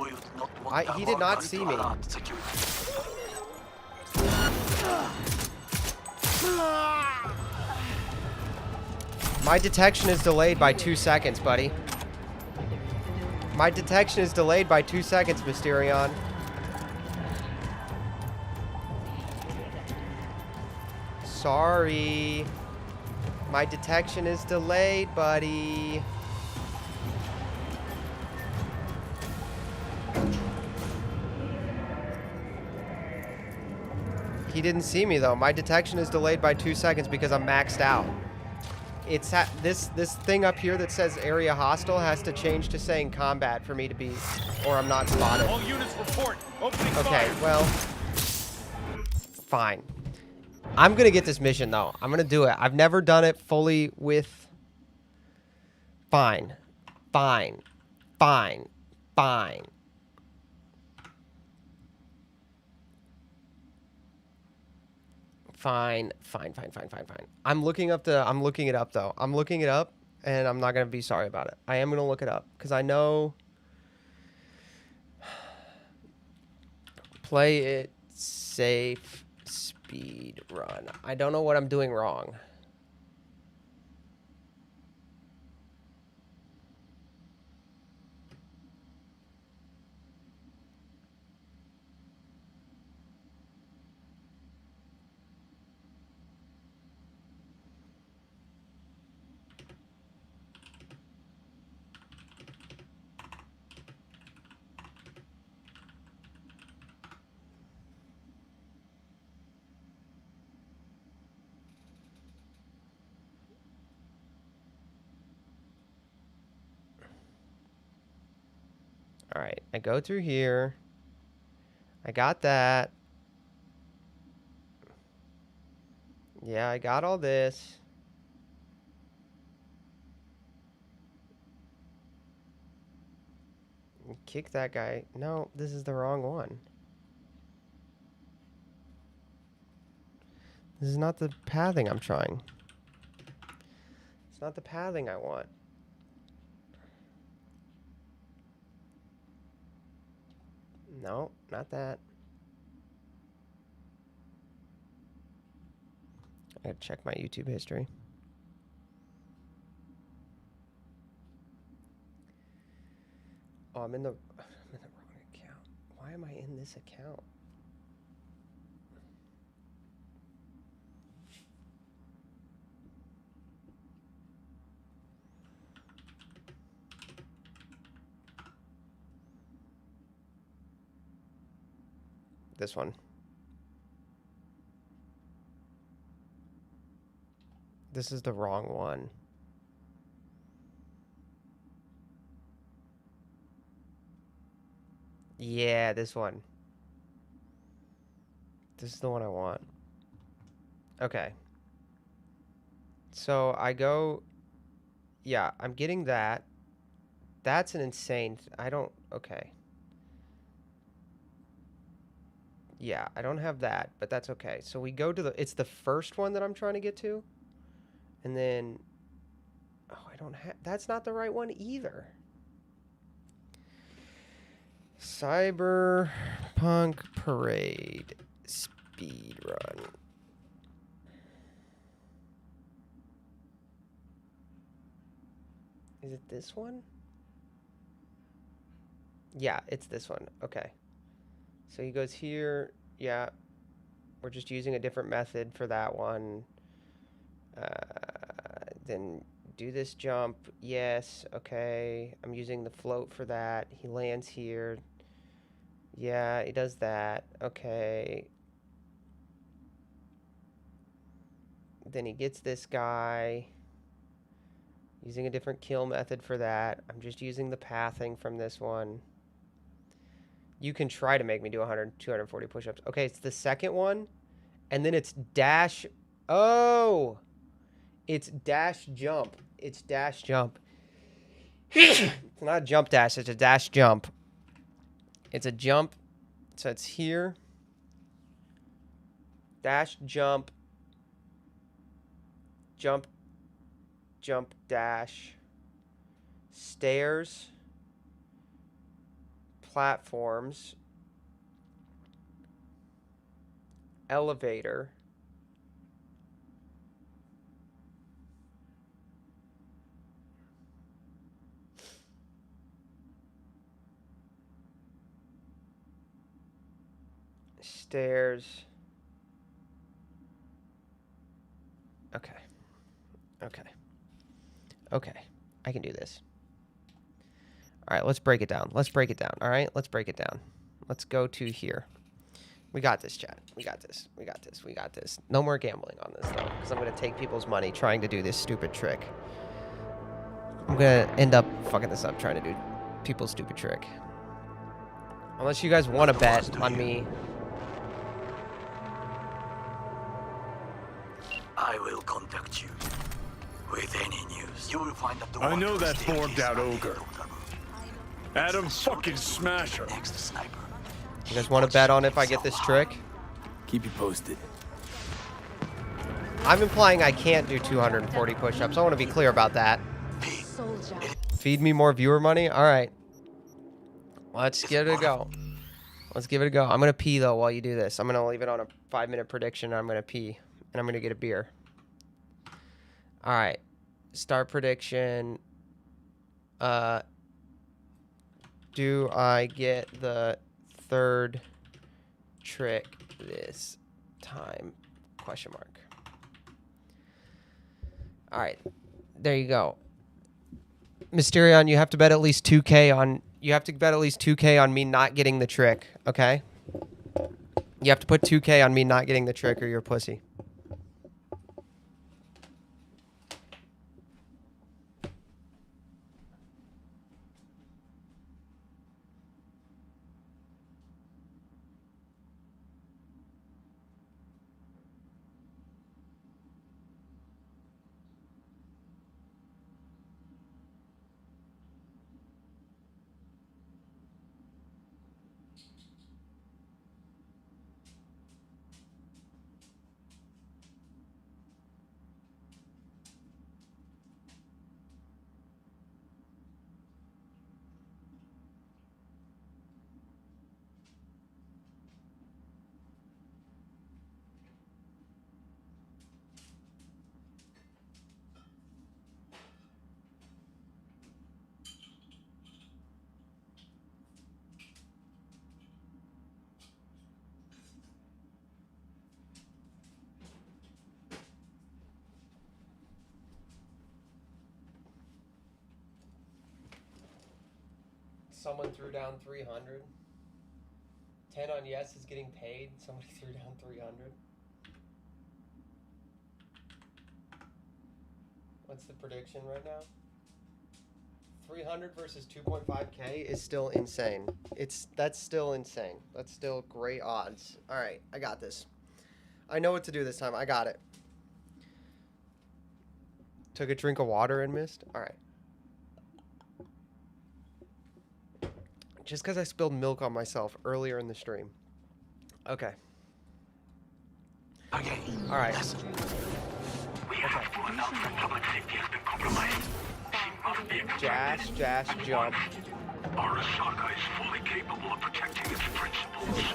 Speaker 15: We would not want
Speaker 1: He did not see me. My detection is delayed by 2 seconds, buddy. My detection is delayed by 2 seconds, Mysterion. Sorry. My detection is delayed, buddy. He didn't see me though. My detection is delayed by 2 seconds because I'm maxed out. It's this thing up here that says area hostile has to change to saying combat for me to be, or I'm not spotted.
Speaker 17: All units report. Opening
Speaker 1: Okay,
Speaker 17: fire.
Speaker 1: well, fine. I'm gonna get this mission though. I'm gonna do it. I've never done it fully with. Fine, fine, fine, fine. Fine. I'm looking it up though. I'm looking it up and I'm not going to be sorry about it. I am going to look it up because I know play it safe speed run. I don't know what I'm doing wrong. All right, I go through here. I got that. Yeah, I got all this. Kick that guy. No, this is the wrong one. This is not the pathing I'm trying. It's not the pathing I want. No, not that. I gotta check my YouTube history. Oh, I'm in the wrong account. Why am I in this account? This one. This is the wrong one. Yeah, this one. This is the one I want. Okay. So I go... Yeah, I'm getting that. That's an insane... I don't... Okay. Yeah, I don't have that, but that's okay. So we go to the, it's the first one that I'm trying to get to. And then, oh, I don't have, that's not the right one either. Cyberpunk Parade speed run. Is it this one? Yeah, it's this one. Okay. So he goes here. Yeah. We're just using a different method for that one. Then do this jump. Yes. Okay. I'm using the float for that. He lands here. Yeah, he does that. Okay. Then he gets this guy. Using a different kill method for that. I'm just using the pathing from this one. You can try to make me do 240 push-ups. Okay, it's the second one. And then it's dash. Oh! It's dash jump. It's dash jump. It's not a jump dash. It's a dash jump. It's a jump. So it's here. Dash jump. Jump. Jump dash. Stairs. Platforms, elevator, stairs. Okay. Okay. Okay. I can do this. All right, let's break it down. Let's break it down. All right, let's break it down. Let's go to here. We got this, chat. We got this. We got this. We got this. No more gambling on this, though, because I'm going to take people's money trying to do this stupid trick. I'm going to end up fucking this up trying to do people's stupid trick. Unless you guys want to bet on me.
Speaker 15: I will contact you with any news. You will find that the
Speaker 22: I know that formed out ogre. Adam fucking Smasher.
Speaker 15: Next sniper.
Speaker 1: You guys want to bet on if I get this trick?
Speaker 22: Keep you posted.
Speaker 1: I'm implying I can't do 240 push-ups. I want to be clear about that. Feed me more viewer money? All right. Let's give it a go. Let's give it a go. I'm going to pee, though, while you do this. I'm going to leave it on a 5-minute prediction. I'm going to pee, and I'm going to get a beer. All right. Start prediction. Do I get the third trick this time? Question mark. All right. There you go. Mysterion, you have to bet at least 2K on me not getting the trick, okay? You have to put 2K on me not getting the trick or you're a pussy. Someone threw down 300. 10 on yes is getting paid. Somebody threw down 300. What's the prediction right now? 300 versus 2.5K is still insane. That's still insane. That's still great odds. All right, I got this. I know what to do this time. I got it. Took a drink of water and missed. All right. Just because I spilled milk on myself earlier in the stream. Okay.
Speaker 15: Okay.
Speaker 1: All right.
Speaker 15: Listen.
Speaker 16: We have to announce that public safety has been compromised. She must be extracted.
Speaker 1: Jash, jump.
Speaker 16: Arasaka is fully capable of protecting its principles.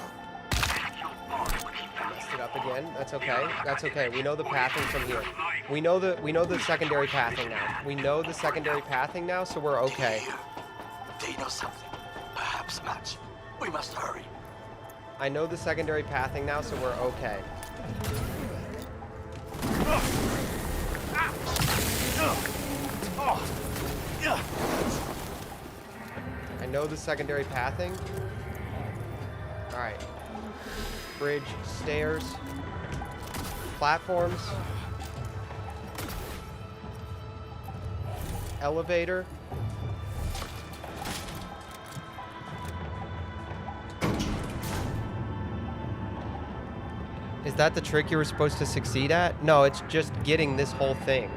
Speaker 1: Messed it up again. That's okay. That's okay. We know the pathing from here. We know the secondary pathing now. We know the secondary pathing now, so we're okay.
Speaker 15: They know something. Perhaps match. We must hurry.
Speaker 1: I know the secondary pathing now, so we're okay. I know the secondary pathing. All right. Bridge, stairs, platforms, elevator. Is that the trick you were supposed to succeed at? No, it's just getting this whole thing.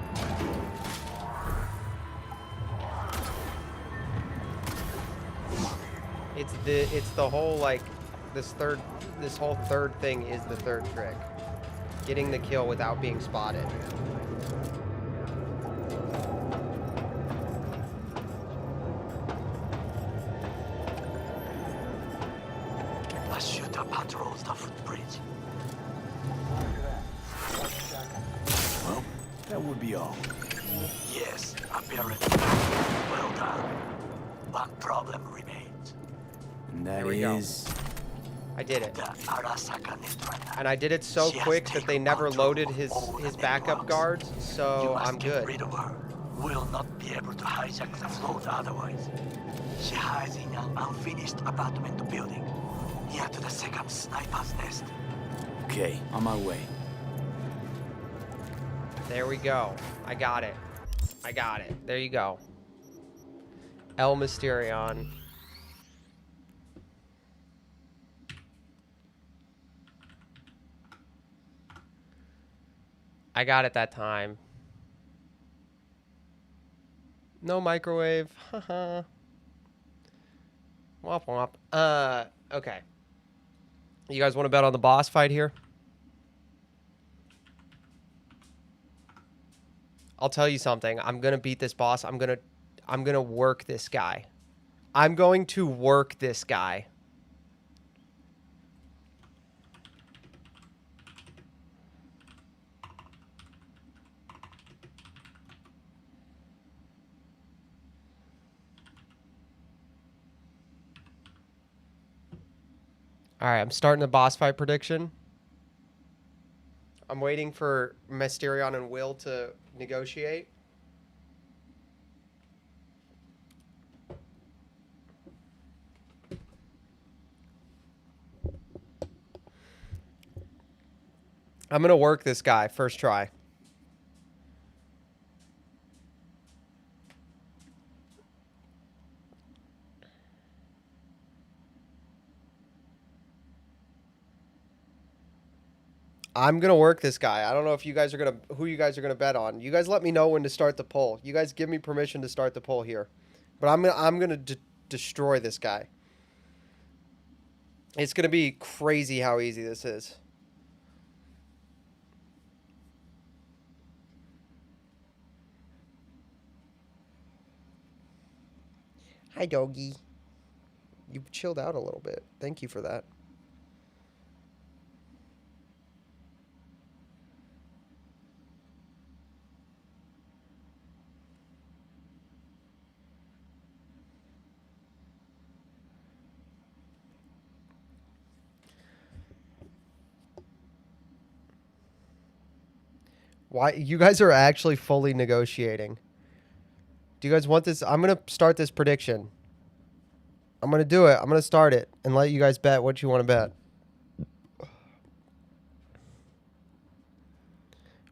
Speaker 1: It's the whole, like, this whole third thing is the third trick. Getting the kill without being spotted.
Speaker 15: A shooter patrols the footbridge.
Speaker 17: Well, that would be all.
Speaker 15: Yes, apparently. Well done. One problem remains.
Speaker 17: And that
Speaker 1: There we go.
Speaker 17: is...
Speaker 1: I did it.
Speaker 15: The Arasaka Netrunner.
Speaker 1: And I did it so
Speaker 15: She has
Speaker 1: quick that they
Speaker 15: taken
Speaker 1: never
Speaker 15: control
Speaker 1: loaded
Speaker 15: of
Speaker 1: his
Speaker 15: all the
Speaker 1: backup
Speaker 15: networks.
Speaker 1: guards,
Speaker 15: You
Speaker 1: so
Speaker 15: must
Speaker 1: I'm
Speaker 15: get
Speaker 1: good.
Speaker 15: rid of her. Will not be able to hijack the float otherwise. She hides in an unfinished apartment building near to the second sniper's nest.
Speaker 17: Okay, on my way.
Speaker 1: There we go. I got it. I got it. There you go. El Mysterion. I got it that time. No microwave. Haha. Womp womp. Okay. You guys want to bet on the boss fight here? I'll tell you something. I'm gonna beat this boss. I'm gonna work this guy. I'm going to work this guy. All right, I'm starting the boss fight prediction. I'm waiting for Mysterion and Will to negotiate. I'm going to work this guy first try. I'm going to work this guy. I don't know if you guys are going to, who you guys are going to bet on. You guys let me know when to start the poll. You guys give me permission to start the poll here. But I'm going to destroy this guy. It's going to be crazy how easy this is. Hi, doggy. You've chilled out a little bit. Thank you for that. Why you guys are actually fully negotiating? Do you guys want this? I'm going to start this prediction. I'm going to do it. I'm going to start it and let you guys bet what you want to bet.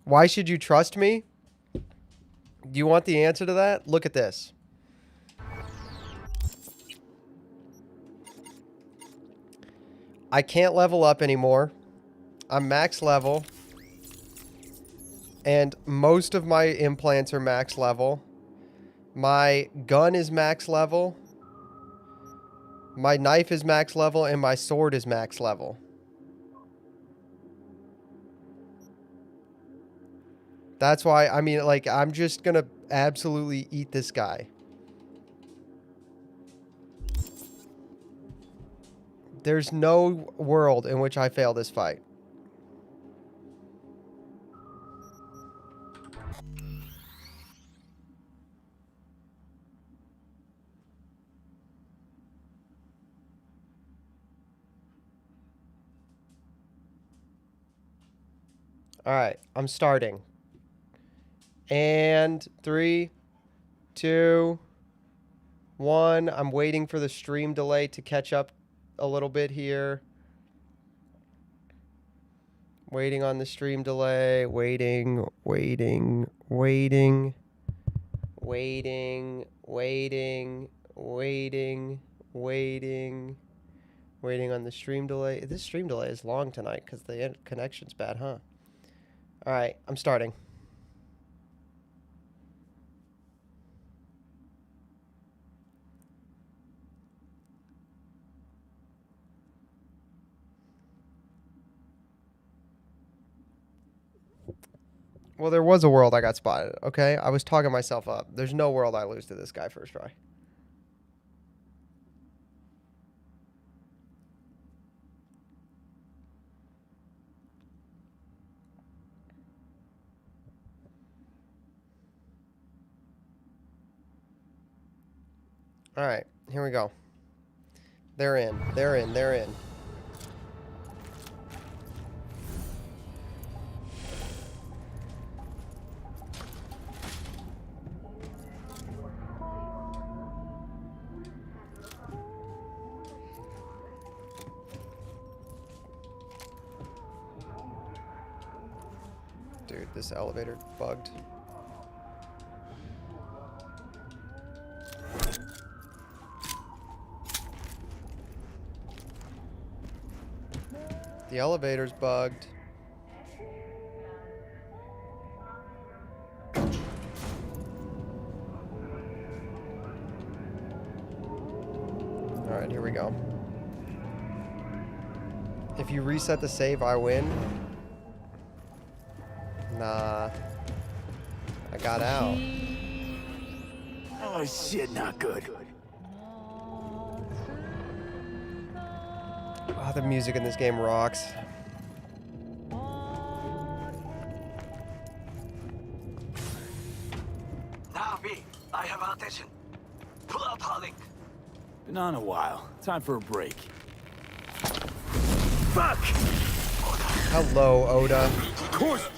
Speaker 1: Why should you trust me? Do you want the answer to that? Look at this. I can't level up anymore. I'm max level. And most of my implants are max level. My gun is max level. My knife is max level, and my sword is max level. That's why, I mean, like, I'm just gonna absolutely eat this guy. There's no world in which I fail this fight. All right, I'm starting. And 3, 2, 1. I'm waiting for the stream delay to catch up a little bit here. Waiting on the stream delay. Waiting. Waiting on the stream delay. This stream delay is long tonight because the connection's bad, huh? All right, I'm starting. Well, there was a world I got spotted, okay? I was talking myself up. There's no world I lose to this guy first try. All right, here we go. They're in. Dude, this elevator bugged. The elevator's bugged. Alright, here we go. If you reset the save, I win. Nah. I got out.
Speaker 17: Oh shit, not good.
Speaker 1: Oh, the music in this game rocks.
Speaker 15: Now, B, I have attention. Pull out Harling.
Speaker 17: Been on a while. Time for a break. Fuck!
Speaker 1: Hello, Oda.
Speaker 17: Of course!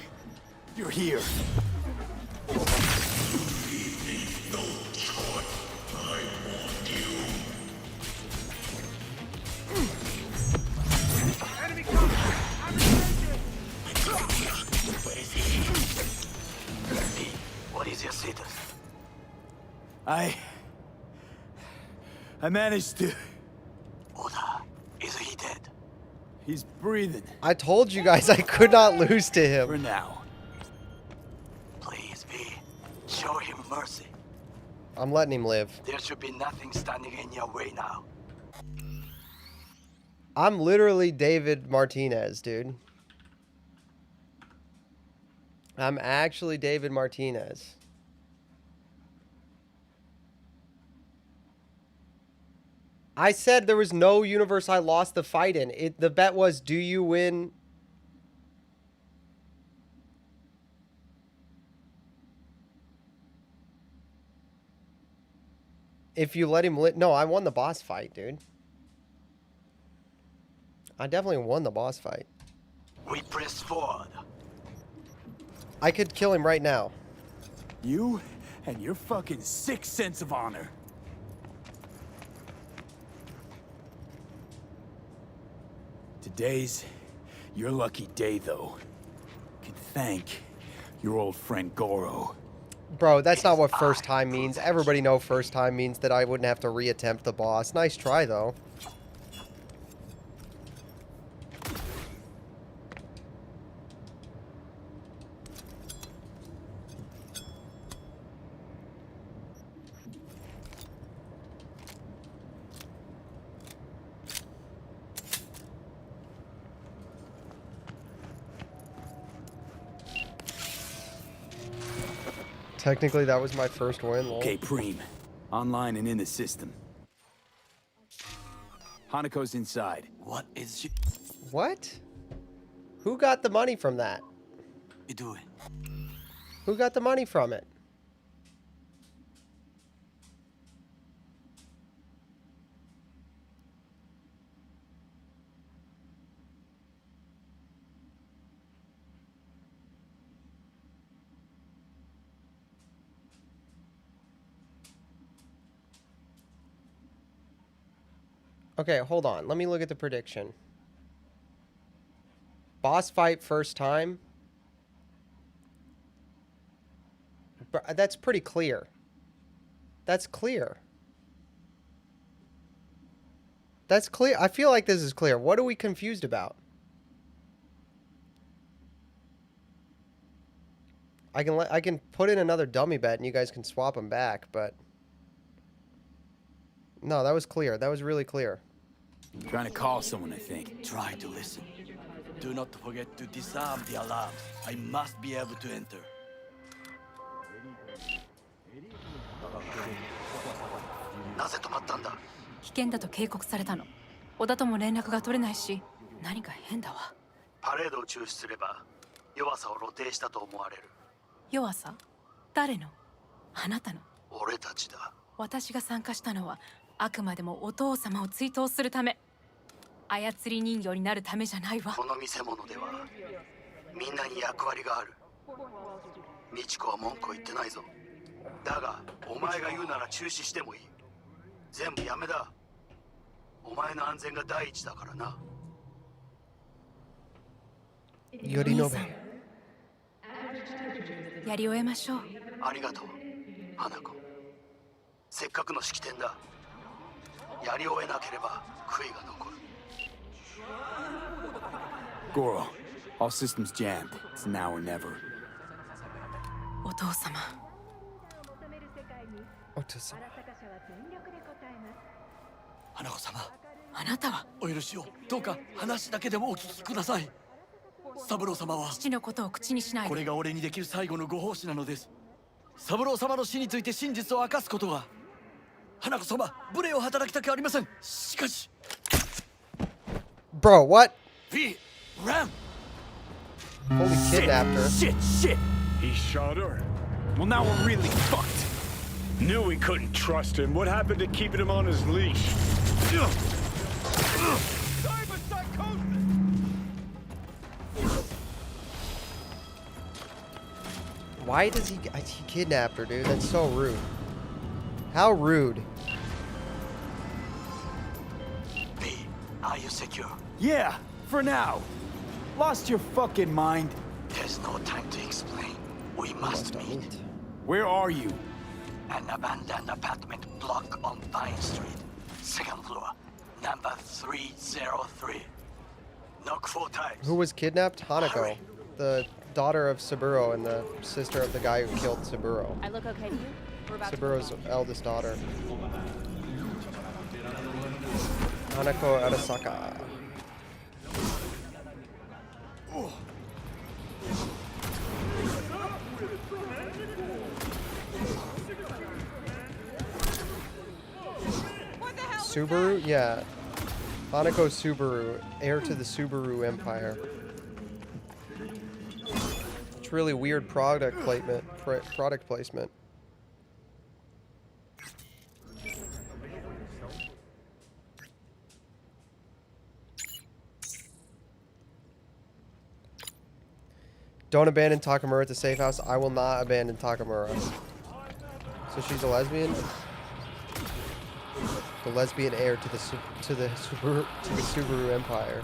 Speaker 17: You're here.
Speaker 15: What is your status?
Speaker 17: I managed to...
Speaker 15: Oda, is he dead?
Speaker 17: He's breathing.
Speaker 1: I told you guys I could not lose to him.
Speaker 17: For now.
Speaker 15: Please, B, show him mercy.
Speaker 1: I'm letting him live.
Speaker 15: There should be nothing standing in your way now.
Speaker 1: I'm literally David Martinez, dude. I'm actually David Martinez. I said there was no universe I lost the fight in. The bet was, do you win? If you let him no, I won the boss fight, dude. I definitely won the boss fight.
Speaker 15: We press forward.
Speaker 1: I could kill him right now.
Speaker 17: You and your fucking sick sense of honor. Today's your lucky day, though. You can thank your old friend Goro.
Speaker 1: Bro, that's not what first time means. Everybody know first time means that I wouldn't have to reattempt the boss. Nice try, though. Technically, that was my first win. Lol.
Speaker 17: Okay, Preem. Online and in the system. Hanako's inside.
Speaker 15: What is she?
Speaker 1: What? Who got the money from that?
Speaker 15: You doing?
Speaker 1: Who got the money from it? Okay, hold on. Let me look at the prediction. Boss fight first time. That's pretty clear. That's clear. That's clear. I feel like this is clear. What are we confused about? I can put in another dummy bet and you guys can swap them back, but no, that was clear. That was really clear.
Speaker 17: Trying to call someone, I think.
Speaker 15: Try to listen. Do not forget to disarm the alarm. I must be able to enter. なぜ止まったんだ?
Speaker 18: 危険だと警告されたの。小田とも連絡が取れないし、何か変だわ。
Speaker 15: パレードを中止すれば弱さを露呈したと思われる。
Speaker 18: 弱さ？誰の？あなたの。
Speaker 15: 俺たちだ。
Speaker 18: 私が参加したのはあくまでもお父様を追悼するため。操り人形になるためじゃないわ。
Speaker 15: この見せ物ではみんなに役割がある。美智子は文句を言ってないぞ。だがお前が言うなら中止してもいい。全部やめだ。お前の安全が第一だからな。
Speaker 1: よりのべ。
Speaker 18: やり終えましょう。
Speaker 15: ありがとう、花子。せっかくの式典だ。やり終えなければ悔いが残る。
Speaker 17: Goro, all systems jammed. It's now or never.
Speaker 18: お父様。
Speaker 1: お父様。
Speaker 15: 花子様。
Speaker 18: あなたは。
Speaker 15: お許しを。どうか話だけでもお聞きください。三郎様は。
Speaker 18: 父のことを口にしないで。
Speaker 15: これが俺にできる最後のご奉仕なのです。三郎様の死について真実を明かすことが。花子様、無礼を働きたくありません。しかし。
Speaker 1: Bro, what?
Speaker 15: V, Ram.
Speaker 1: Holy kidnapped her.
Speaker 22: Shit. He shot her. Well, now we're really fucked. Knew we couldn't trust him. What happened to keeping him on his leash?
Speaker 1: Why does he kidnapped her, dude? That's so rude. How rude.
Speaker 15: V, are you secure?
Speaker 17: Yeah, for now. Lost your fucking mind?
Speaker 15: There's no time to explain. We must meet.
Speaker 17: Where are you?
Speaker 15: An abandoned apartment block on Pine Street. Second floor. Number 303. Knock 4 times.
Speaker 1: Who was kidnapped? Hanako. The daughter of Saburo and the sister of the guy who killed Saburo.
Speaker 9: I look okay to you? We're about
Speaker 1: Saburo's eldest daughter. Hanako Arasaka. Subaru? Yeah. Hanako Subaru, heir to the Subaru Empire. It's really weird product placement. Don't abandon Takamura at the safe house. I will not abandon Takamura. So she's a lesbian? The lesbian heir to the Subaru Empire.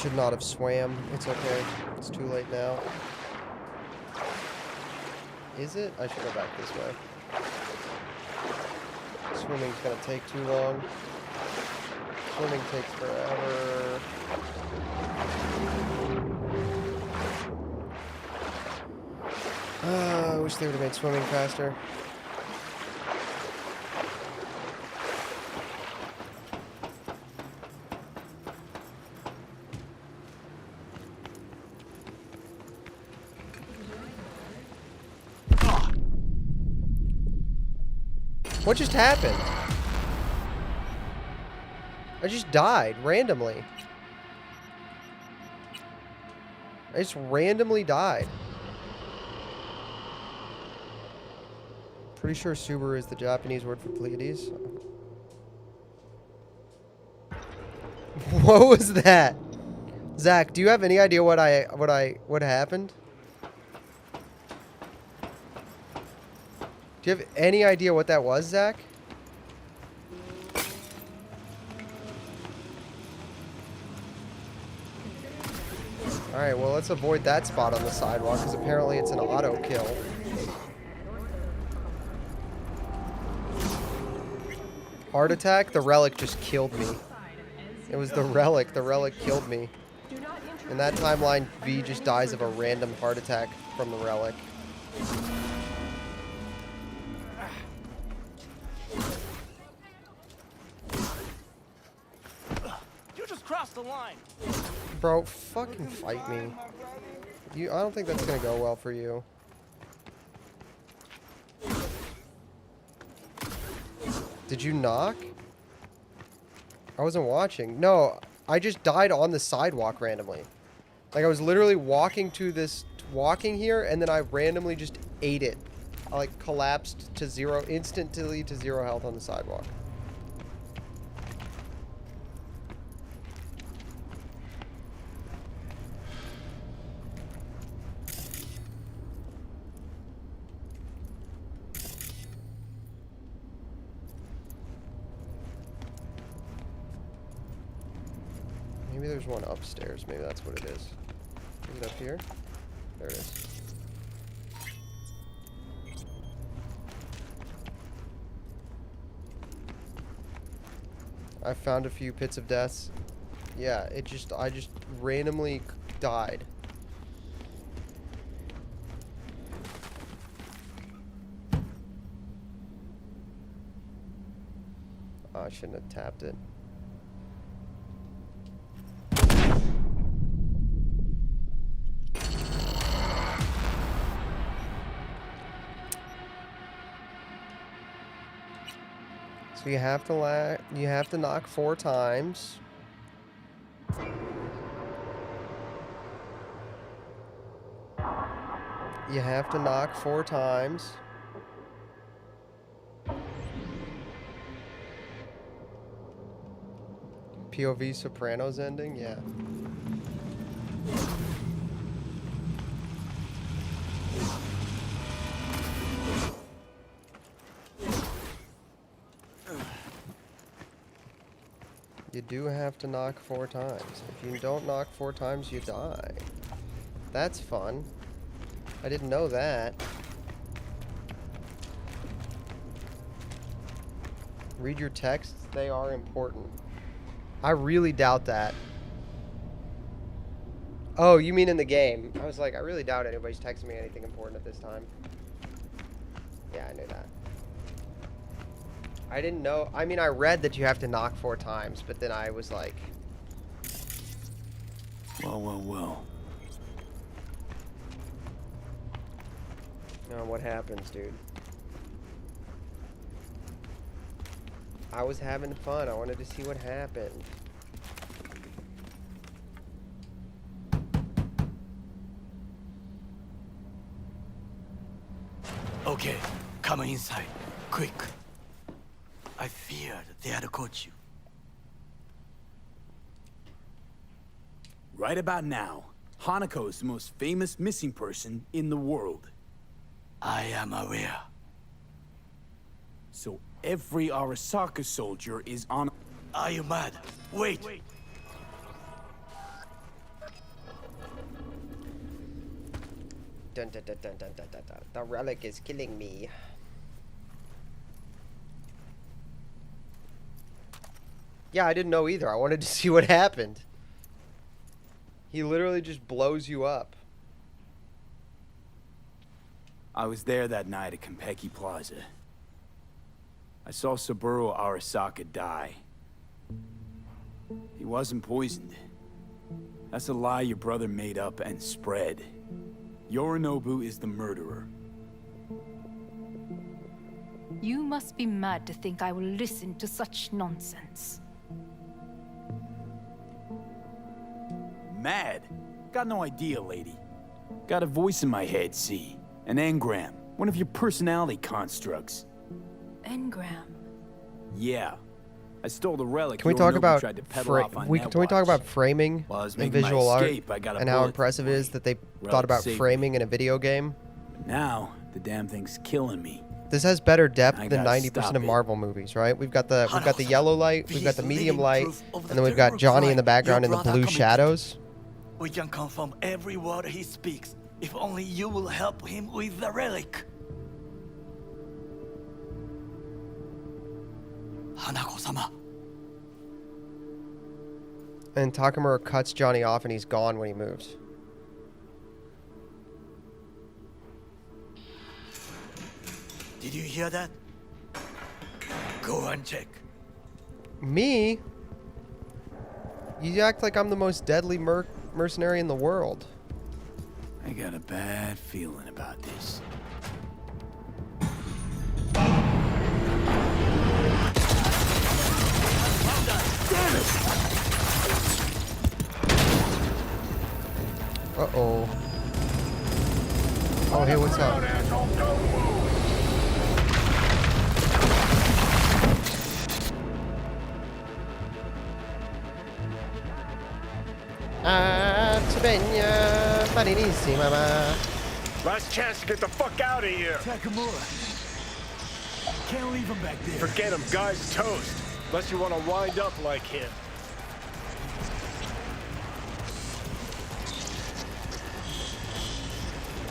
Speaker 1: Should not have swam. It's okay. It's too late now. Is it? I should go back this way. Swimming's gonna take too long. Swimming takes forever. I wish they would have made swimming faster. What just happened? I just died randomly. I just randomly died. Pretty sure Subaru is the Japanese word for Pleiades. What was that? Zach, do you have any idea what happened? Do you have any idea what that was, Zach? Alright, well, let's avoid that spot on the sidewalk, because apparently it's an auto kill. Heart attack? The relic just killed me. It was the relic. The relic killed me. In that timeline, V just dies of a random heart attack from the relic.
Speaker 3: You just crossed the line.
Speaker 1: Bro, fucking fight me. I don't think that's gonna go well for you. Did you knock? I wasn't watching. No, I just died on the sidewalk randomly. Like, I was literally walking here, and then I randomly just ate it. I, like, collapsed to zero, instantly to 0 health on the sidewalk. Maybe there's one upstairs. Maybe that's what it is. Is it up here? There it is. I found a few pits of deaths. Yeah, I just randomly died. Oh, I shouldn't have tapped it. So you have to knock 4 times. You have to knock 4 times. POV Sopranos ending? Yeah. You do have to knock 4 times. If you don't knock 4 times, you die. That's fun. I didn't know that. Read your texts. They are important. I really doubt that. Oh, you mean in the game? I was like, I really doubt anybody's texting me anything important at this time. Yeah, I knew that. I didn't know. I mean, I read that you have to knock 4 times, but then I was like...
Speaker 17: Well.
Speaker 1: What happens, dude? I was having fun. I wanted to see what happened.
Speaker 17: Okay, come inside. Quick. I feared they had caught you. Right about now, Hanako is the most famous missing person in the world. I am aware. So every Arasaka soldier is on... Are you mad? Wait!
Speaker 1: Dun, dun, dun, dun, dun, dun, dun, dun. The relic is killing me. Yeah, I didn't know either. I wanted to see what happened. He literally just blows you up.
Speaker 17: I was there that night at Konpeki Plaza. I saw Saburo Arasaka die. He wasn't poisoned. That's a lie your brother made up and spread. Yorinobu is the murderer.
Speaker 18: You must be mad to think I will listen to such nonsense.
Speaker 17: Mad? Got no idea, lady. Got a voice in my head, see? An engram. One of your personality constructs.
Speaker 18: Engram?
Speaker 17: Yeah. I stole the relic.
Speaker 1: Can we talk about
Speaker 17: tried to peddle off on
Speaker 1: can we talk about framing
Speaker 17: While I was
Speaker 1: and
Speaker 17: making my
Speaker 1: visual art
Speaker 17: escape, I got a
Speaker 1: and how
Speaker 17: bullet
Speaker 1: impressive it is that they
Speaker 17: Relic
Speaker 1: thought about
Speaker 17: saved
Speaker 1: framing in a video game?
Speaker 17: But now, the damn thing's killing me.
Speaker 1: This has better depth
Speaker 17: I
Speaker 1: than
Speaker 17: gotta
Speaker 1: 90%
Speaker 17: stop
Speaker 1: of
Speaker 17: it.
Speaker 1: Marvel movies, right? We've got the yellow light, we've got the medium light, and then we've got Johnny in the background in the blue shadows.
Speaker 15: We can confirm every word he speaks, if only you will help him with the relic. Hanako-sama.
Speaker 1: And Takamura cuts Johnny off and he's gone when he moves.
Speaker 15: Did you hear that? Go and check.
Speaker 1: Me? You act like I'm the most deadly mercenary in the world.
Speaker 17: I got a bad feeling about this.
Speaker 1: Uh-oh. Oh, hey, what's up?
Speaker 3: Last chance to get the fuck out of here.
Speaker 17: Takamura. Can't leave him back there.
Speaker 3: Forget him, guy's toast. Unless you want to wind up like him.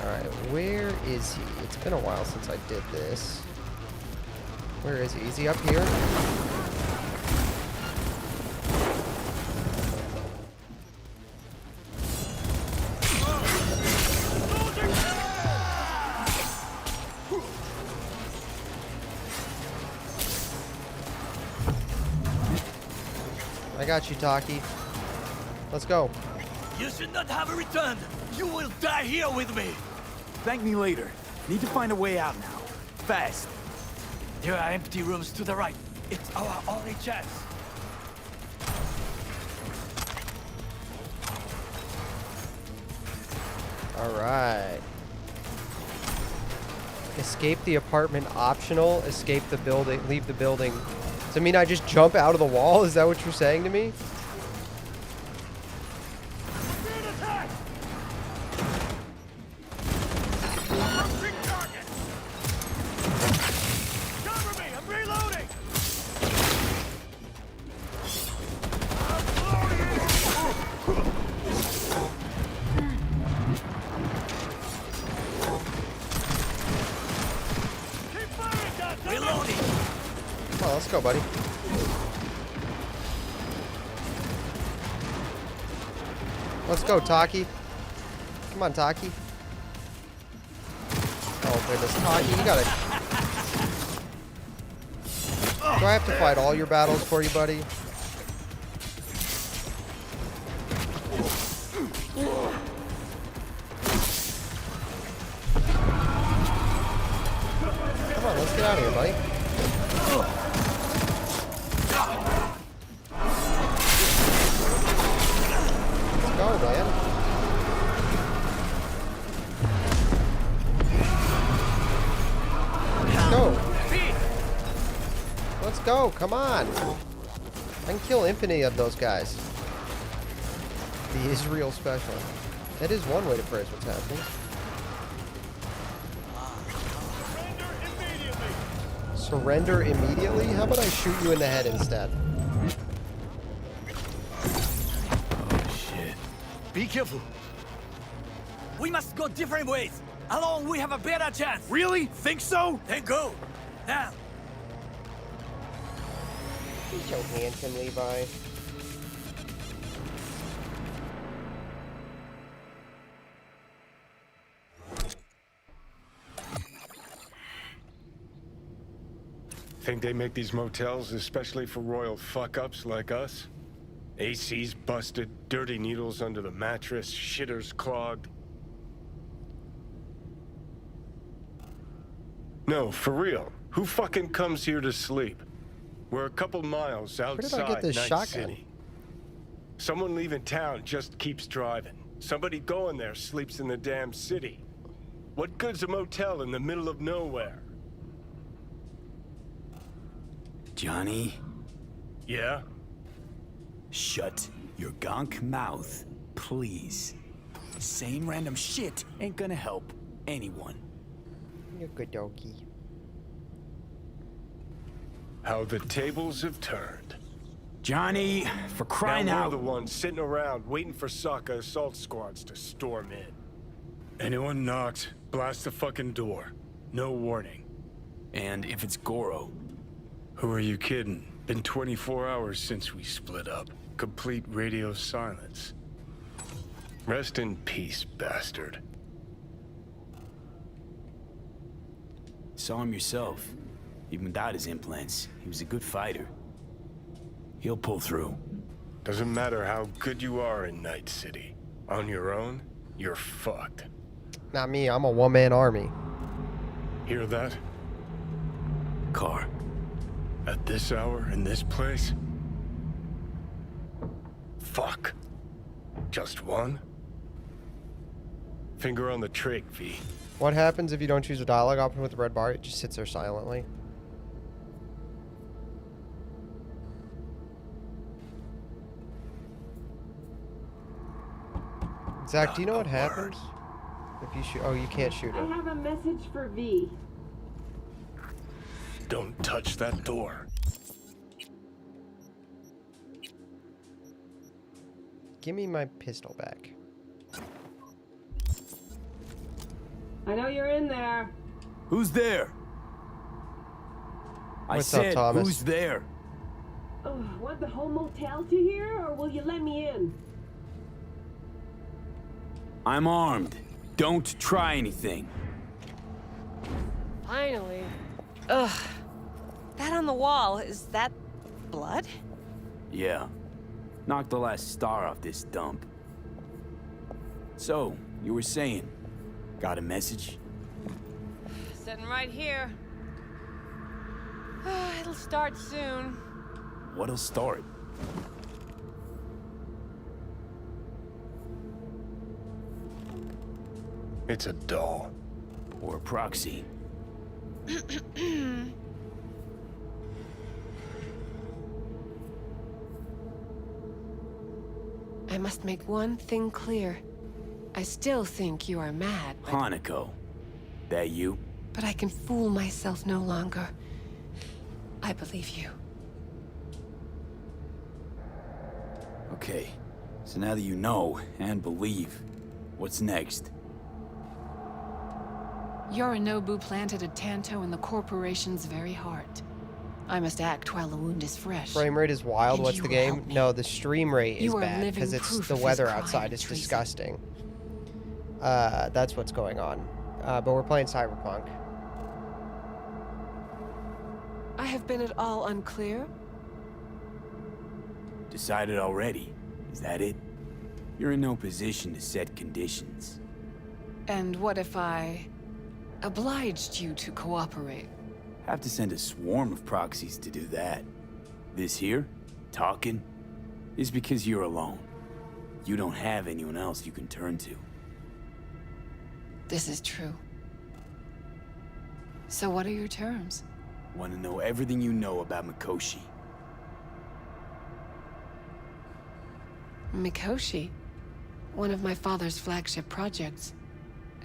Speaker 1: Alright, where is he? It's been a while since I did this. Where is he? Is he up here? I got you, Taki. Let's go.
Speaker 15: You should not have returned. You will die here with me.
Speaker 17: Thank me later. Need to find a way out now. Fast.
Speaker 15: There are empty rooms to the right. It's our only chance.
Speaker 1: Alright. Escape the apartment optional. Escape the building. Leave the building. Does it mean I just jump out of the wall? Is that what you're saying to me? Let's go, buddy. Let's go, Taki. Come on, Taki. Oh, goodness. Taki, you gotta... Do I have to fight all your battles for you, buddy? Come on, let's get out of here, buddy. Go, man. Let's go. Let's go. Come on. I can kill infinity of those guys. The Israel special. That is one way to phrase what's happening. Surrender immediately? How about I shoot you in the head instead?
Speaker 15: Be careful. We must go different ways. Alone, we have a better chance.
Speaker 17: Really? Think so?
Speaker 15: Then go. Now.
Speaker 1: You're so handsome, Levi.
Speaker 3: Think they make these motels especially for royal fuck-ups like us? AC's busted, dirty needles under the mattress, shitters clogged. No, for real. Who fucking comes here to sleep? We're a couple miles outside
Speaker 1: Where did I get this
Speaker 3: Night
Speaker 1: shotgun?
Speaker 3: City. Someone leaving town just keeps driving. Somebody going there sleeps in the damn city. What good's a motel in the middle of nowhere?
Speaker 17: Johnny?
Speaker 3: Yeah?
Speaker 17: Shut your gonk mouth, please. Saying random shit ain't gonna help anyone.
Speaker 1: You're good doggy.
Speaker 3: How the tables have turned.
Speaker 17: Johnny, for crying
Speaker 3: now
Speaker 17: out.
Speaker 3: we're the ones sitting around waiting for Sokka assault squads to storm in. Anyone knocks, blast the fucking door. No warning.
Speaker 17: And if it's Goro?
Speaker 3: Who are you kidding? Been 24 hours since we split up. Complete radio silence. Rest in peace, bastard.
Speaker 17: Saw him yourself. Even without his implants, he was a good fighter. He'll pull through.
Speaker 3: Doesn't matter how good you are in Night City. On your own, you're fucked.
Speaker 1: Not me, I'm a one-man army.
Speaker 3: Hear that?
Speaker 17: Car.
Speaker 3: At this hour, in this place? Fuck. Just one? Finger on the trig, V.
Speaker 1: What happens if you don't choose a dialogue option with the red bar? It just sits there silently. Zach, do you know what happens if you shoot? Oh, you can't shoot
Speaker 7: I
Speaker 1: him.
Speaker 7: have a message for V.
Speaker 3: Don't touch that door.
Speaker 1: Give me my pistol back.
Speaker 7: I know you're in there.
Speaker 17: Who's there? I
Speaker 1: What's up,
Speaker 17: said,
Speaker 1: Thomas?
Speaker 17: who's there?
Speaker 7: Oh, want the whole motel to hear, or will you let me in?
Speaker 17: I'm armed. Don't try anything.
Speaker 19: Finally. Ugh. That on the wall, is that blood?
Speaker 17: Yeah. Knocked the last star off this dump. So, you were saying, got a message?
Speaker 19: Sitting right here. It'll start soon.
Speaker 17: What'll start?
Speaker 3: It's a doll.
Speaker 17: Or a proxy.
Speaker 19: I must make one thing clear. I still think you are mad, but,
Speaker 17: Hanako. That you?
Speaker 19: but I can fool myself no longer. I believe you.
Speaker 17: Okay. So now that you know and believe, what's next?
Speaker 19: Yorinobu planted a Tanto in the corporation's very heart. I must act while the wound is fresh.
Speaker 1: Frame rate is wild.
Speaker 19: And
Speaker 1: What's
Speaker 19: you
Speaker 1: the
Speaker 19: will
Speaker 1: game?
Speaker 19: help me.
Speaker 1: No, the stream rate is
Speaker 19: You are
Speaker 1: bad
Speaker 19: living
Speaker 1: because it's
Speaker 19: proof
Speaker 1: the
Speaker 19: of his
Speaker 1: weather
Speaker 19: crime
Speaker 1: outside
Speaker 19: and
Speaker 1: is
Speaker 19: treason.
Speaker 1: disgusting. That's what's going on. But we're playing Cyberpunk.
Speaker 19: I have been at all unclear.
Speaker 17: Decided already? Is that it? You're in no position to set conditions.
Speaker 19: And what if I obliged you to cooperate?
Speaker 17: Have to send a swarm of proxies to do that. This here, talking, is because you're alone. You don't have anyone else you can turn to.
Speaker 19: This is true. So what are your terms?
Speaker 17: Want to know everything you know about Mikoshi.
Speaker 19: Mikoshi, one of my father's flagship projects.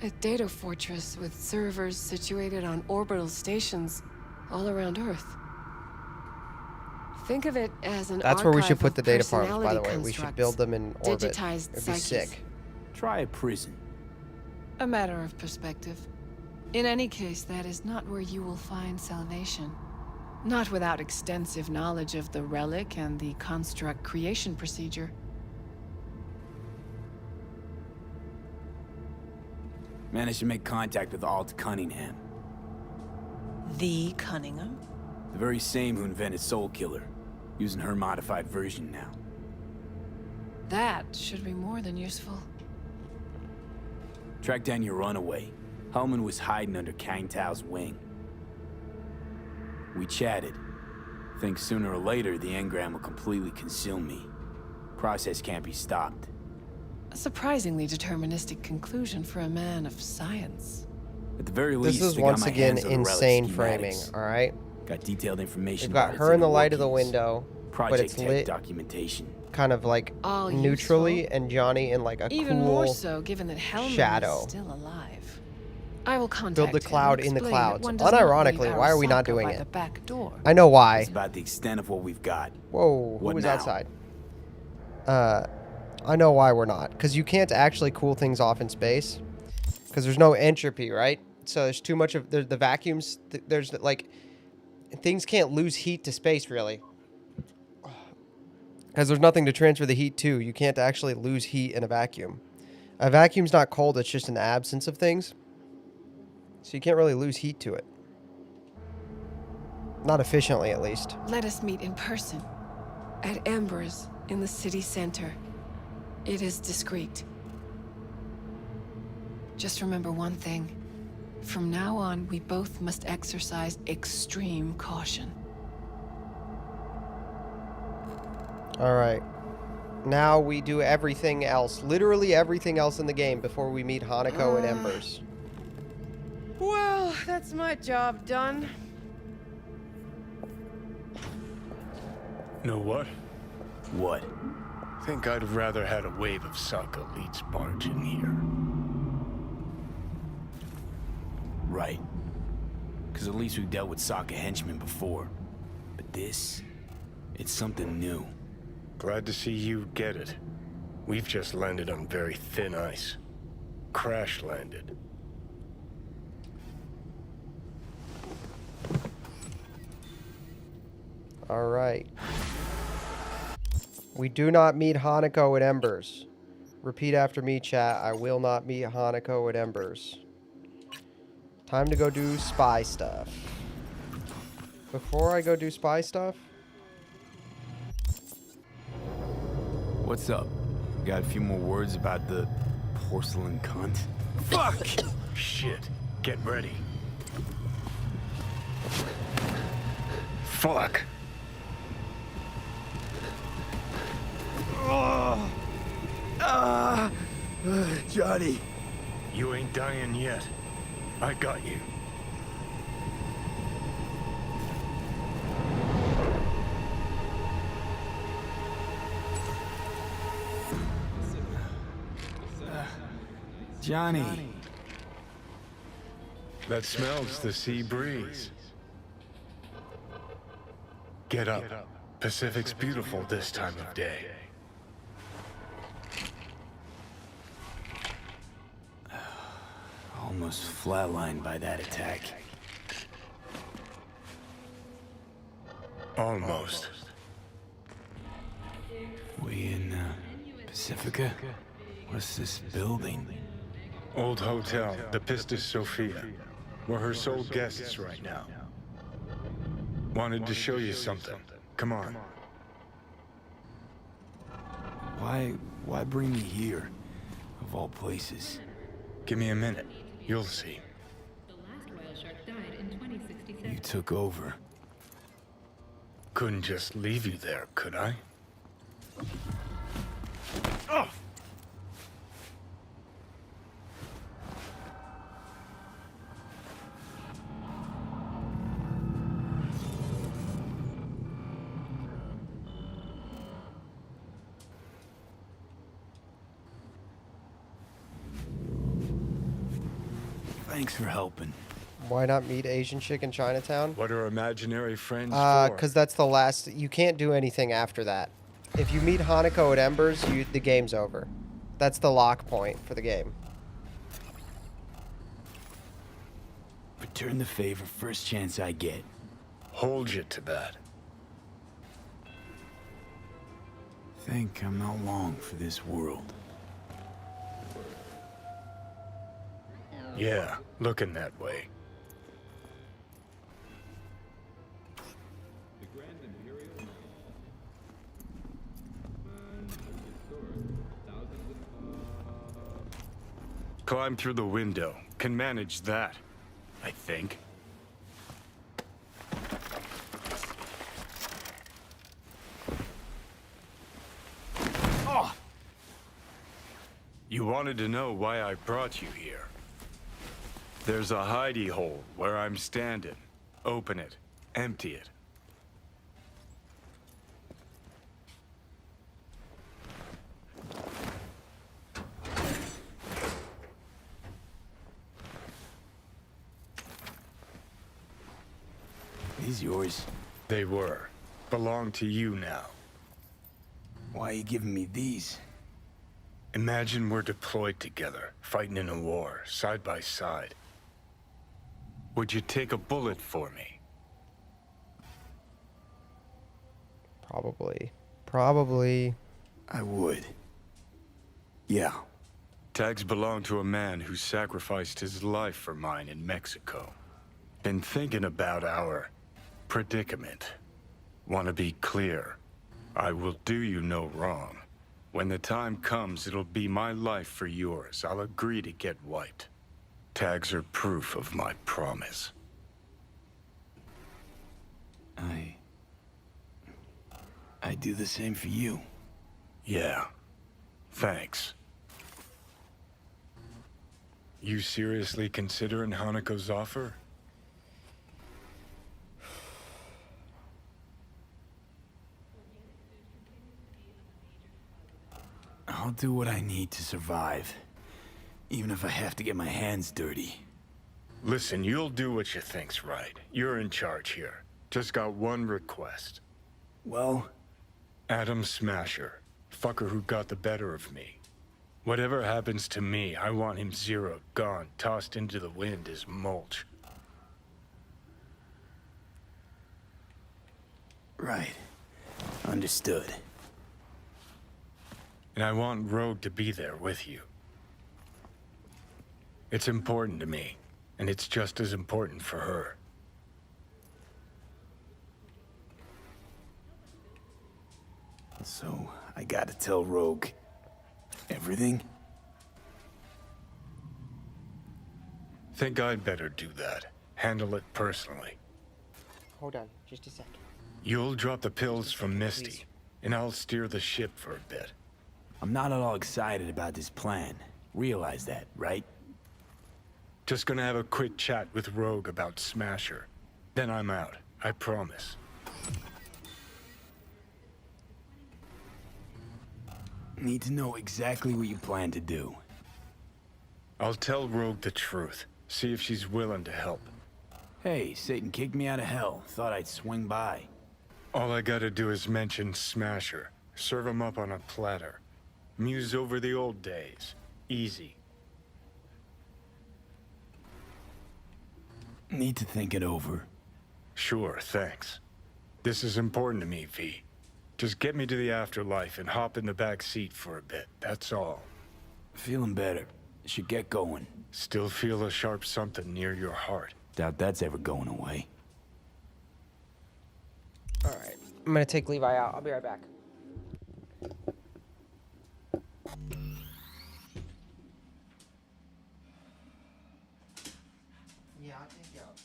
Speaker 19: A data fortress with servers situated on orbital stations all around Earth. Think of it as an
Speaker 1: That's where we should
Speaker 19: archive
Speaker 1: put
Speaker 19: of
Speaker 1: the data farms, by the
Speaker 19: personality
Speaker 1: way. We should
Speaker 19: constructs,
Speaker 1: build them in orbit.
Speaker 19: digitized
Speaker 1: It'd be
Speaker 19: psyches.
Speaker 1: sick.
Speaker 17: Try a prison.
Speaker 19: A matter of perspective. In any case, that is not where you will find salvation. Not without extensive knowledge of the relic and the construct creation procedure.
Speaker 17: Managed to make contact with Alt Cunningham.
Speaker 6: The Cunningham?
Speaker 17: The very same who invented Soul Killer. Using her modified version now.
Speaker 19: That should be more than useful.
Speaker 17: Track down your runaway. Hellman was hiding under Kang Tao's wing. We chatted. Think sooner or later the engram will completely consume me. Process can't be stopped.
Speaker 19: A surprisingly deterministic conclusion for a man of science.
Speaker 17: At the very least,
Speaker 1: This is
Speaker 17: I got
Speaker 1: once
Speaker 17: my
Speaker 1: again
Speaker 17: hands on the relic
Speaker 1: insane framing,
Speaker 17: schematics.
Speaker 1: alright?
Speaker 17: Got detailed information.
Speaker 1: We've got
Speaker 17: about
Speaker 1: her
Speaker 17: its
Speaker 1: in the
Speaker 17: inner
Speaker 1: light of the
Speaker 17: workings.
Speaker 1: window, but
Speaker 17: Project
Speaker 1: it's
Speaker 17: Tech
Speaker 1: lit
Speaker 17: documentation.
Speaker 1: kind of like
Speaker 19: All
Speaker 1: neutrally,
Speaker 19: useful.
Speaker 1: and Johnny in like a
Speaker 19: Even
Speaker 1: cool
Speaker 19: more so, given that Hellman
Speaker 1: shadow.
Speaker 19: is still alive. I will contact
Speaker 1: Build the
Speaker 19: him
Speaker 1: cloud
Speaker 19: and
Speaker 1: in the
Speaker 19: explain that
Speaker 1: clouds.
Speaker 19: one does not
Speaker 1: Unironically,
Speaker 19: leave
Speaker 1: why are we not
Speaker 19: Arasaka
Speaker 1: doing
Speaker 19: by
Speaker 1: it?
Speaker 19: the back door.
Speaker 1: I know why.
Speaker 17: It's about the extent of what we've got.
Speaker 1: Whoa, who
Speaker 17: What
Speaker 1: was
Speaker 17: now?
Speaker 1: outside? I know why we're not. Because you can't actually cool things off in space. Because there's no entropy, right? So there's too much of the vacuums. There's like, things can't lose heat to space, really. Because there's nothing to transfer the heat to. You can't actually lose heat in a vacuum. A vacuum's not cold, it's just an absence of things. So you can't really lose heat to it. Not efficiently, at least.
Speaker 19: Let us meet in person. At Embers, in the city center. It is discreet. Just remember one thing. From now on, we both must exercise extreme caution.
Speaker 1: Alright. Now we do everything else. Literally everything else in the game before we meet Hanako and Embers.
Speaker 20: Well, that's my job done.
Speaker 3: Know what?
Speaker 17: What?
Speaker 3: Think I'd have rather had a wave of Saka elites barge in here.
Speaker 17: Right. Because at least we've dealt with Sokka henchmen before. But this, it's something new.
Speaker 3: Glad to see you get it. We've just landed on very thin ice. Crash landed.
Speaker 1: Alright. We do not meet Hanako at Embers. Repeat after me, chat. I will not meet Hanako at Embers. Time to go do spy stuff. Before I go do spy stuff...
Speaker 17: What's up? Got a few more words about the porcelain cunt?
Speaker 3: Fuck! Shit. Get ready. Fuck.
Speaker 17: Johnny.
Speaker 3: You ain't dying yet. I got you.
Speaker 17: Johnny.
Speaker 3: That smells the sea breeze. Get up. Pacific's beautiful this time of day.
Speaker 17: Almost flatlined by that attack.
Speaker 3: Almost.
Speaker 17: We in Pacifica? What's this building?
Speaker 3: Old hotel, the Pistis Sophia. We're her sole guests right now. Wanted to show you something. Come on.
Speaker 17: Why bring me here? Of all places.
Speaker 3: Give me a minute. You'll see.
Speaker 17: You took over.
Speaker 3: Couldn't just leave you there, could I?
Speaker 17: Thanks for helping.
Speaker 1: Why not meet Asian chick in Chinatown?
Speaker 3: What are imaginary friends
Speaker 1: Because that's the last... You can't do anything after that. If you meet Hanako at Embers, the game's over. That's the lock point for the game.
Speaker 17: Return the favor first chance I get.
Speaker 3: hold you to that.
Speaker 17: Think I'm not long for this world.
Speaker 3: Yeah, looking that way. Climb through the window. Can manage that, I think. Oh! You wanted to know why I brought you here. There's a hidey hole where I'm standing. Open it. Empty it.
Speaker 17: These yours?
Speaker 3: They were. Belong to you now.
Speaker 17: Why are you giving me these?
Speaker 3: Imagine we're deployed together, fighting in a war, side by side. Would you take a bullet for me?
Speaker 1: Probably.
Speaker 17: I would. Yeah.
Speaker 3: Tags belong to a man who sacrificed his life for mine in Mexico. Been thinking about our predicament. Want to be clear. I will do you no wrong. When the time comes, it'll be my life for yours. I'll agree to get wiped. Tags are proof of my promise.
Speaker 17: I do the same for you.
Speaker 3: Yeah. Thanks. You seriously considering Hanako's offer?
Speaker 17: I'll do what I need to survive. Even if I have to get my hands dirty.
Speaker 3: Listen, you'll do what you think's right. You're in charge here. Just got one request.
Speaker 17: Well?
Speaker 3: Adam Smasher. Fucker who got the better of me. Whatever happens to me, I want him zeroed, gone, tossed into the wind as mulch.
Speaker 17: Right. Understood.
Speaker 3: And I want Rogue to be there with you. It's important to me, and it's just as important for her.
Speaker 17: So, I gotta tell Rogue everything?
Speaker 3: Think I'd better do that. Handle it personally.
Speaker 1: Hold on, just a second.
Speaker 3: You'll drop the pills from Misty, and I'll steer the ship for a bit.
Speaker 17: I'm not at all excited about this plan. Realize that, right?
Speaker 3: Just gonna have a quick chat with Rogue about Smasher. Then I'm out, I promise.
Speaker 17: Need to know exactly what you plan to do.
Speaker 3: I'll tell Rogue the truth. See if she's willing to help.
Speaker 17: Hey, Satan kicked me out of hell. Thought I'd swing by.
Speaker 3: All I gotta do is mention Smasher. Serve him up on a platter. Muse over the old days. Easy.
Speaker 17: Need to think it over.
Speaker 3: Sure, thanks. This is important to me, V. Just get me to the afterlife and hop in the back seat for a bit, that's all.
Speaker 17: Feeling better. Should get going.
Speaker 3: Still feel a sharp something near your heart.
Speaker 17: Doubt that's ever going away.
Speaker 1: Alright, I'm gonna take Levi out. I'll be right back. Yeah, I'll take you out.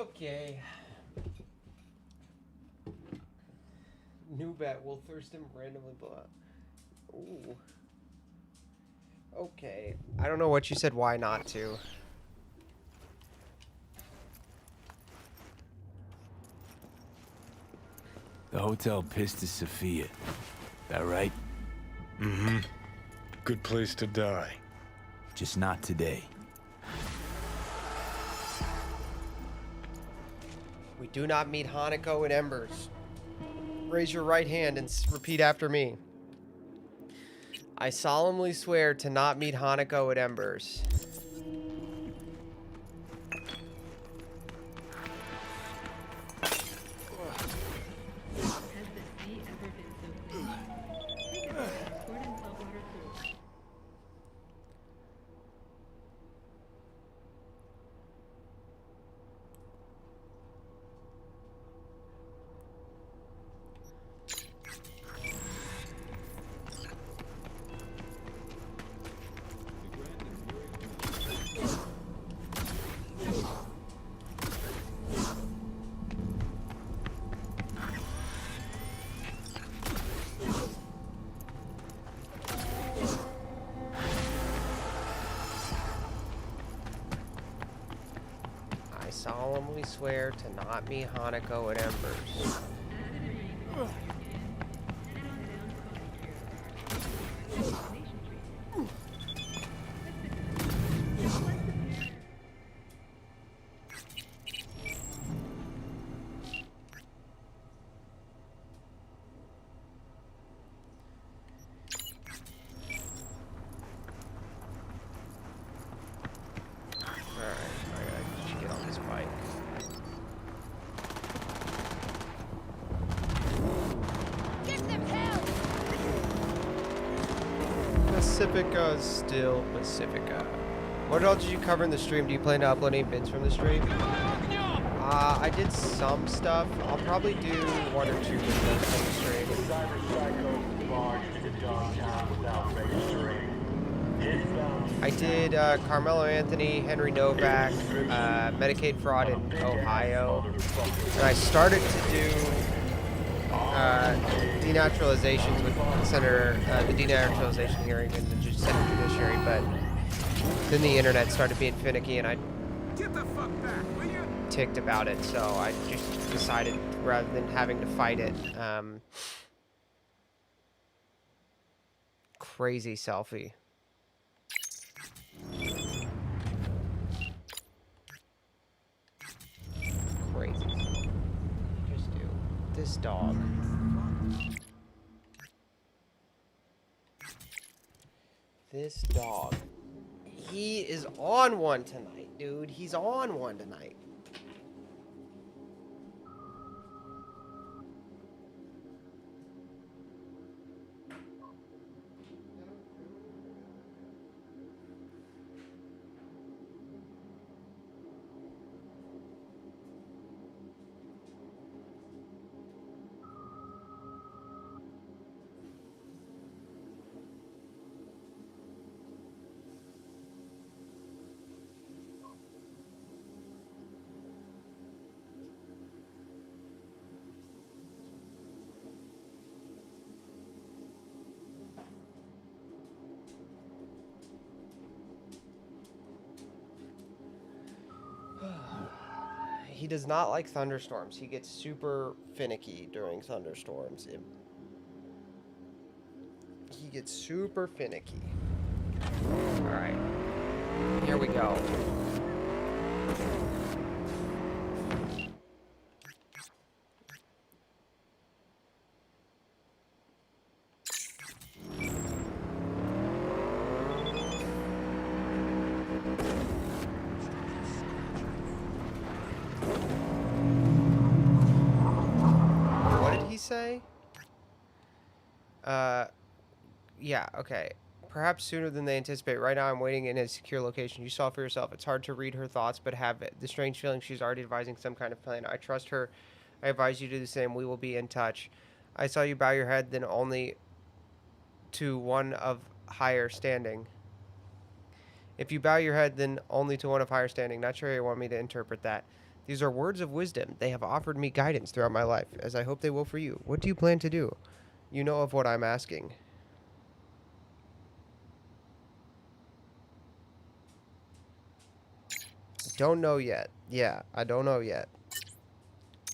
Speaker 1: Okay. New bet. Will Thurston randomly blow up? Ooh. Okay. I don't know what you said. Why not to?
Speaker 17: The hotel Pistis Sophia. That right?
Speaker 3: Mm-hmm. Good place to die.
Speaker 17: Just not today.
Speaker 1: We do not meet Hanako and Embers. Raise your right hand and repeat after me. I solemnly swear to not meet Hanako at Embers. I solemnly swear to not meet Hanako at Embers. Pacifica is still Pacifica. What else did you cover in the stream? Do you plan to upload any bits from the stream? I did some stuff. I'll probably do 1 or 2 videos from the stream. I did Carmelo Anthony, Henry Nowak, Medicaid fraud in Ohio. And I started to do denaturalizations with Senator, the denaturalization hearing in the Senate Judiciary, but then the internet started being finicky and I ticked about it, so I just decided rather than having to fight it, crazy selfie. Crazy. Just do this dog. This dog. He is on one tonight, dude. He's on one tonight. He does not like thunderstorms. He gets super finicky during thunderstorms. He gets super finicky. Alright. Here we go. Say? Yeah, okay. Perhaps sooner than they anticipate. Right now, I'm waiting in a secure location. You saw for yourself. It's hard to read her thoughts, but have the strange feeling she's already devising some kind of plan. I trust her. I advise you to do the same. We will be in touch. I saw you bow your head, then only to one of higher standing. If you bow your head, then only to one of higher standing. Not sure how you want me to interpret that. These are words of wisdom. They have offered me guidance throughout my life, as I hope they will for you. What do you plan to do? You know of what I'm asking. Don't know yet. Yeah, I don't know yet.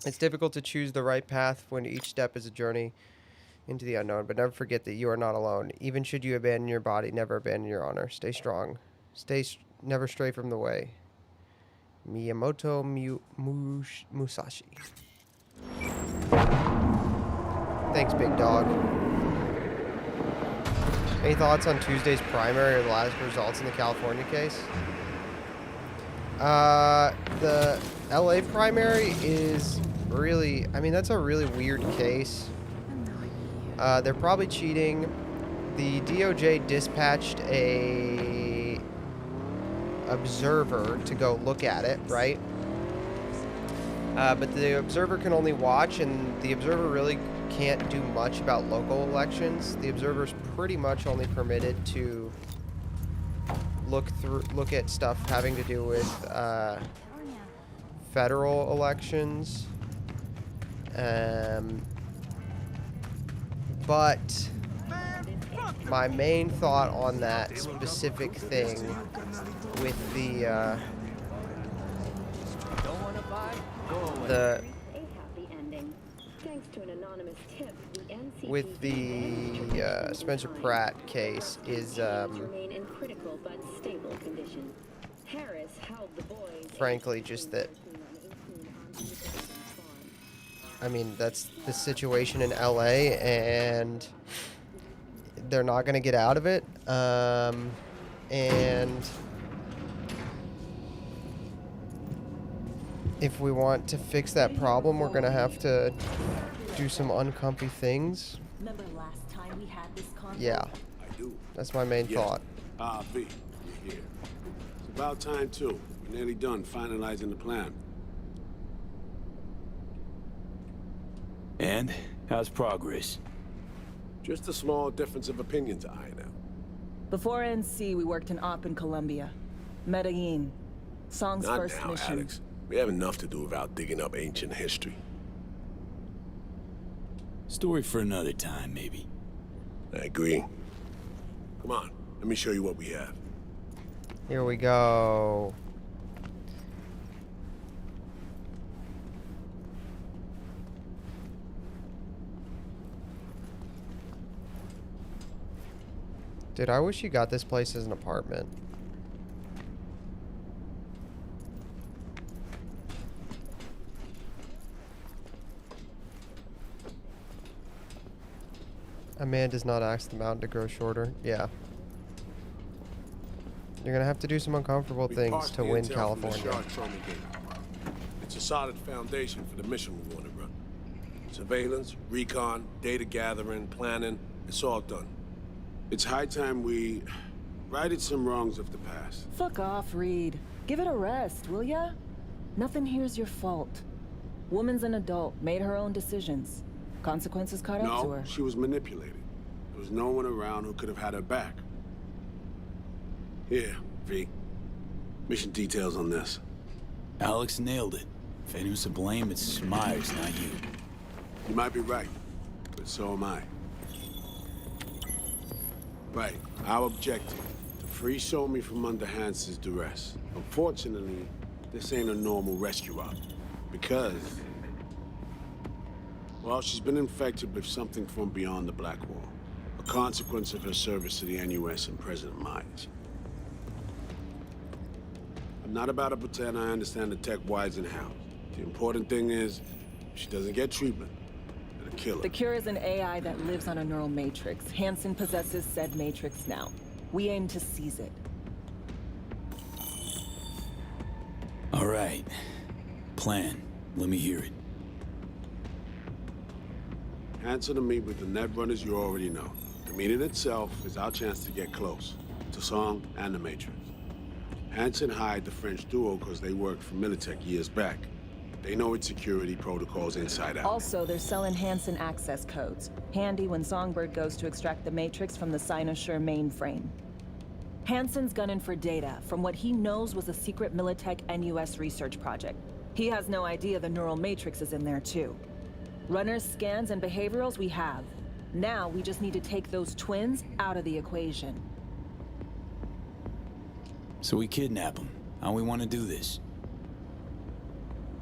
Speaker 1: It's difficult to choose the right path when each step is a journey into the unknown, but never forget that you are not alone. Even should you abandon your body, never abandon your honor. Stay strong. Never stray from the way. Miyamoto Musashi. Thanks, big dog. Any thoughts on Tuesday's primary or the last results in the California case? The LA primary is really, I mean, that's a really weird case. They're probably cheating. The DOJ dispatched a observer to go look at it, right? But the observer can only watch, and the observer really can't do much about local elections. The observer's pretty much only permitted to look at stuff having to do with federal elections. But my main thought on that specific thing with the Spencer Pratt case is frankly just that, I mean, that's the situation in LA, and they're not going to get out of it. And if we want to fix that problem, we're going to have to do some uncomfy things.
Speaker 5: Remember last time we had this convo?
Speaker 1: Yeah.
Speaker 8: I do.
Speaker 1: That's my main thought.
Speaker 8: V, you're here. It's about time, too. We're nearly done finalizing the plan.
Speaker 17: And? How's progress?
Speaker 8: Just a small difference of opinion to iron out.
Speaker 5: Before NC, we worked in op in Colombia. Medellin. Song's
Speaker 8: Not
Speaker 5: first
Speaker 8: now,
Speaker 5: mission.
Speaker 8: Alex. We have enough to do without digging up ancient history.
Speaker 17: Story for another time, maybe.
Speaker 8: I agree. Come on, let me show you what we have.
Speaker 1: Here we go. Dude, I wish you got this place as an apartment. A man does not ask the mountain to grow shorter. Yeah. You're gonna have to do some uncomfortable things to win California.
Speaker 8: It's a solid foundation for the mission we want to run. Surveillance, recon, data gathering, planning, it's all done. It's high time we righted some wrongs of the past.
Speaker 5: Fuck off, Reed. Give it a rest, will ya? Nothing here's your fault. Woman's an adult, made her own decisions. Consequences caught up to
Speaker 8: No,
Speaker 5: her.
Speaker 8: she was manipulated. There was no one around who could have had her back. Here, V. Mission details on this.
Speaker 17: Alex nailed it. If anyone's to blame, it's Myers, not you.
Speaker 8: You might be right, but so am I. Right, our objective, to free Somi from under Hansen's duress. Unfortunately, this ain't a normal rescue op, because, well, she's been infected with something from beyond the Black Wall, a consequence of her service to the NUS and President Myers. I'm not about to pretend I understand the tech whys and hows. The important thing is, if she doesn't get treatment, it'll kill her.
Speaker 5: The cure is an AI that lives on a neural matrix. Hansen possesses said matrix now. We aim to seize it.
Speaker 17: All right. Plan. Let me hear it.
Speaker 8: Hansen to meet with the net runners you already know. The meeting itself is our chance to get close to Song and the Matrix. Hansen hired the French duo because they worked for Militech years back. They know its security protocols inside out.
Speaker 5: Also, they're selling Hansen access codes. Handy when Songbird goes to extract the matrix from the Cynosure mainframe. Hansen's gunning for data from what he knows was a secret Militech NUS research project. He has no idea the neural matrix is in there too. Runners, scans, and behaviorals we have. Now we just need to take those twins out of the equation.
Speaker 17: So we kidnap them. How we want to do this?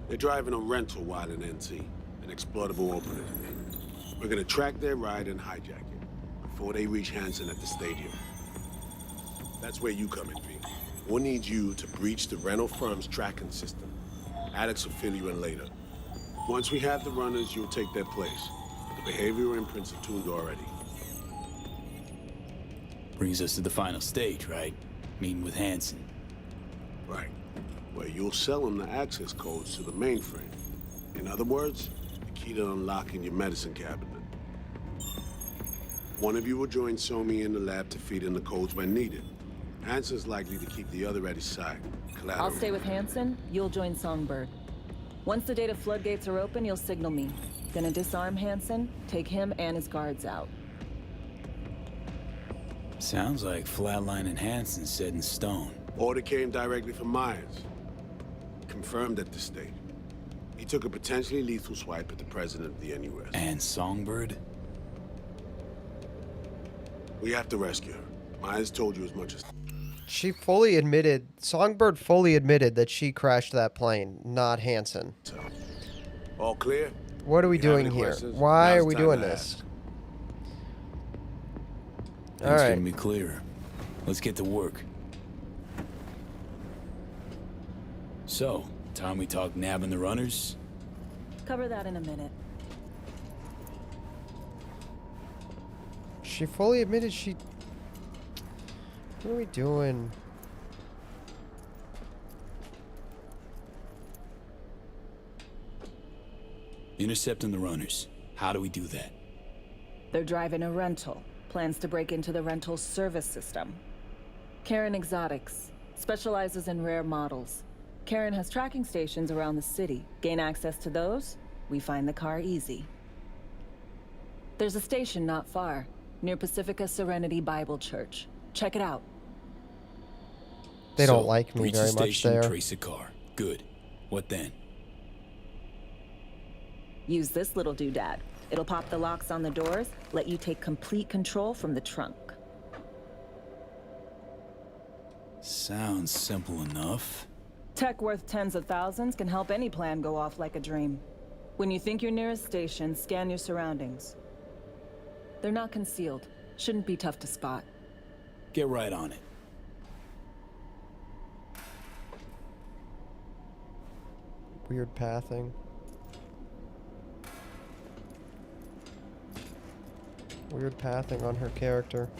Speaker 8: They're driving a rental while in NT, an exploitable opening. We're gonna track their ride and hijack it before they reach Hansen at the stadium. That's where you come in, V. We'll need you to breach the rental firm's tracking system. Alex will fill you in later. Once we have the runners, you'll take their place. The behavioral imprints are tuned already.
Speaker 17: Brings us to the final stage, right? Meeting with Hansen.
Speaker 8: Right. Where you'll sell them the access codes to the mainframe. In other words, the key to unlocking your medicine cabinet. One of you will join Somi in the lab to feed in the codes when needed. Hansen's likely to keep the other at his side. Collateral.
Speaker 5: I'll stay with Hansen, you'll join Songbird. Once the data floodgates are open, you'll signal me. Gonna disarm Hansen, take him and his guards out.
Speaker 17: Sounds like Flatline and Hansen set in stone.
Speaker 8: Order came directly from Myers. Confirmed at this stage. He took a potentially lethal swipe at the president of the NUS.
Speaker 17: And Songbird?
Speaker 8: We have to rescue her. Myers told you as much as...
Speaker 1: She fully admitted, Songbird fully admitted that she crashed that plane, not Hansen.
Speaker 8: So, all clear?
Speaker 1: What are we doing here? Why are we doing this?
Speaker 17: Things couldn't be clearer. Let's get to work. So, time we talk nabbing the runners?
Speaker 5: Cover that in a minute.
Speaker 1: She fully admitted she... What are we doing?
Speaker 17: Intercepting the runners. How do we do that?
Speaker 5: They're driving a rental. Plans to break into the rental service system. Karen Exotics. Specializes in rare models. Karen has tracking stations around the city. Gain access to those, we find the car easy. There's a station not far, near Pacifica Serenity Bible Church. Check it out.
Speaker 1: They don't like me
Speaker 17: reach
Speaker 1: very
Speaker 17: the
Speaker 1: much
Speaker 17: station,
Speaker 1: there.
Speaker 17: Trace a car. Good. What then?
Speaker 5: Use this little doodad. It'll pop the locks on the doors, let you take complete control from the trunk.
Speaker 17: Sounds simple enough.
Speaker 5: Tech worth tens of thousands can help any plan go off like a dream. When you think your nearest station, scan your surroundings. They're not concealed. Shouldn't be tough to spot.
Speaker 17: Get right on it.
Speaker 1: Weird pathing. Weird pathing on her character.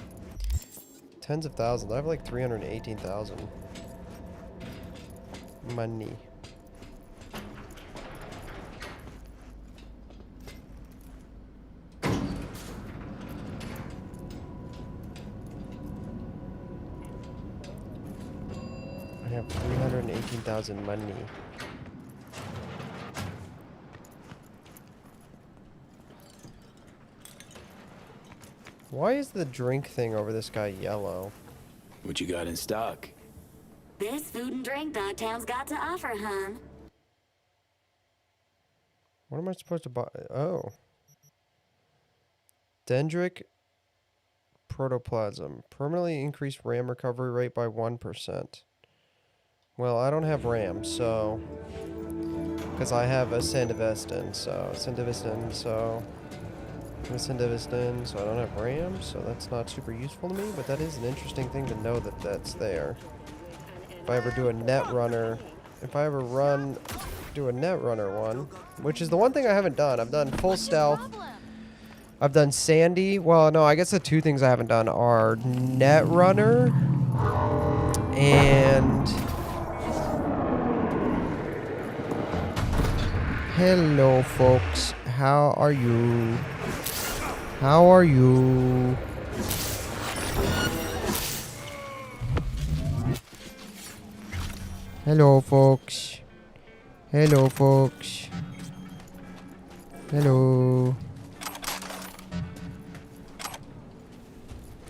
Speaker 1: Tens of thousands. I have like 318,000. Money. I have 318,000 money. Why is the drink thing over this guy yellow?
Speaker 17: What you got in stock?
Speaker 11: This food and drink Dogtown's got to offer, hon.
Speaker 1: What am I supposed to buy? Oh. Dendritic protoplasm. Permanently increased RAM recovery rate by 1%. Well, I don't have RAM, so... Because I have a Sandevistan, so... Sandevistan, so I don't have RAM, so that's not super useful to me, but that is an interesting thing to know that that's there. If I ever do a net runner, if I ever do a net runner one, which is the one thing I haven't done. I've done full stealth. I've done Sandy. Well, no, I guess the two things I haven't done are net runner and... Hello, folks. How are you? How are you? Hello, folks. Hello, folks. Hello.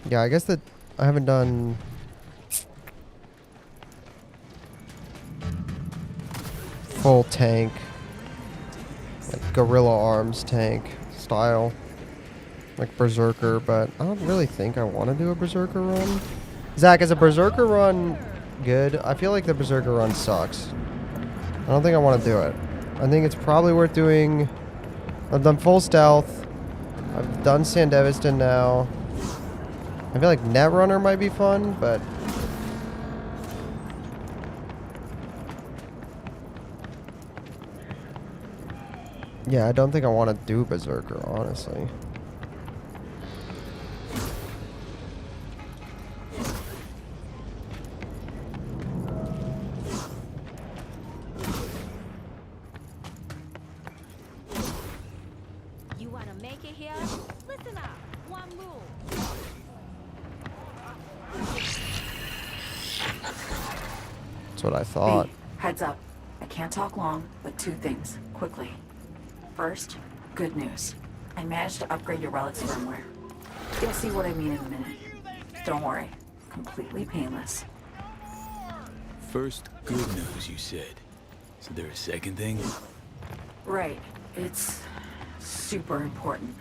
Speaker 1: Yeah, I guess that I haven't done... full tank, like gorilla arms tank style, like berserker. But I don't really think I want to do a berserker run. Zach, is a berserker run good? I feel like the berserker run sucks. I don't think I want to do it. I think it's probably worth doing. I've done full stealth. I've done Sandevistan now. I feel like Netrunner might be fun, but yeah, I don't think I want to do Berserker, honestly.
Speaker 9: You wanna make it here? Listen up. One rule.
Speaker 1: That's what I thought.
Speaker 4: Heads up. I can't talk long, but two things, quickly. First, good news. I managed to upgrade your relic's firmware. You'll see what I mean in a minute. Don't worry. Completely painless.
Speaker 17: First, good news, you said. Is there a second thing?
Speaker 4: Right. It's super important.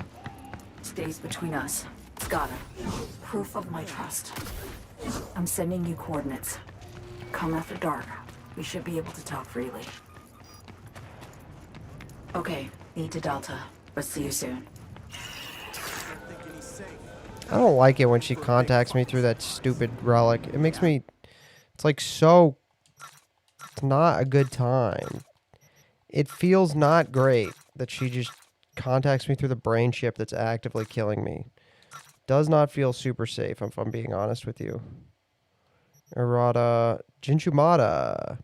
Speaker 4: Stays between us. It's gotta. Proof of my trust. I'm sending you coordinates. Come after dark. We should be able to talk freely. Okay, need to Delta, but see you soon.
Speaker 1: I don't like it when she contacts me through that stupid relic. It makes me... It's like so... It's not a good time. It feels not great that she just contacts me through the brain chip that's actively killing me. Does not feel super safe, if I'm being honest with you. Errata... Jinchumata.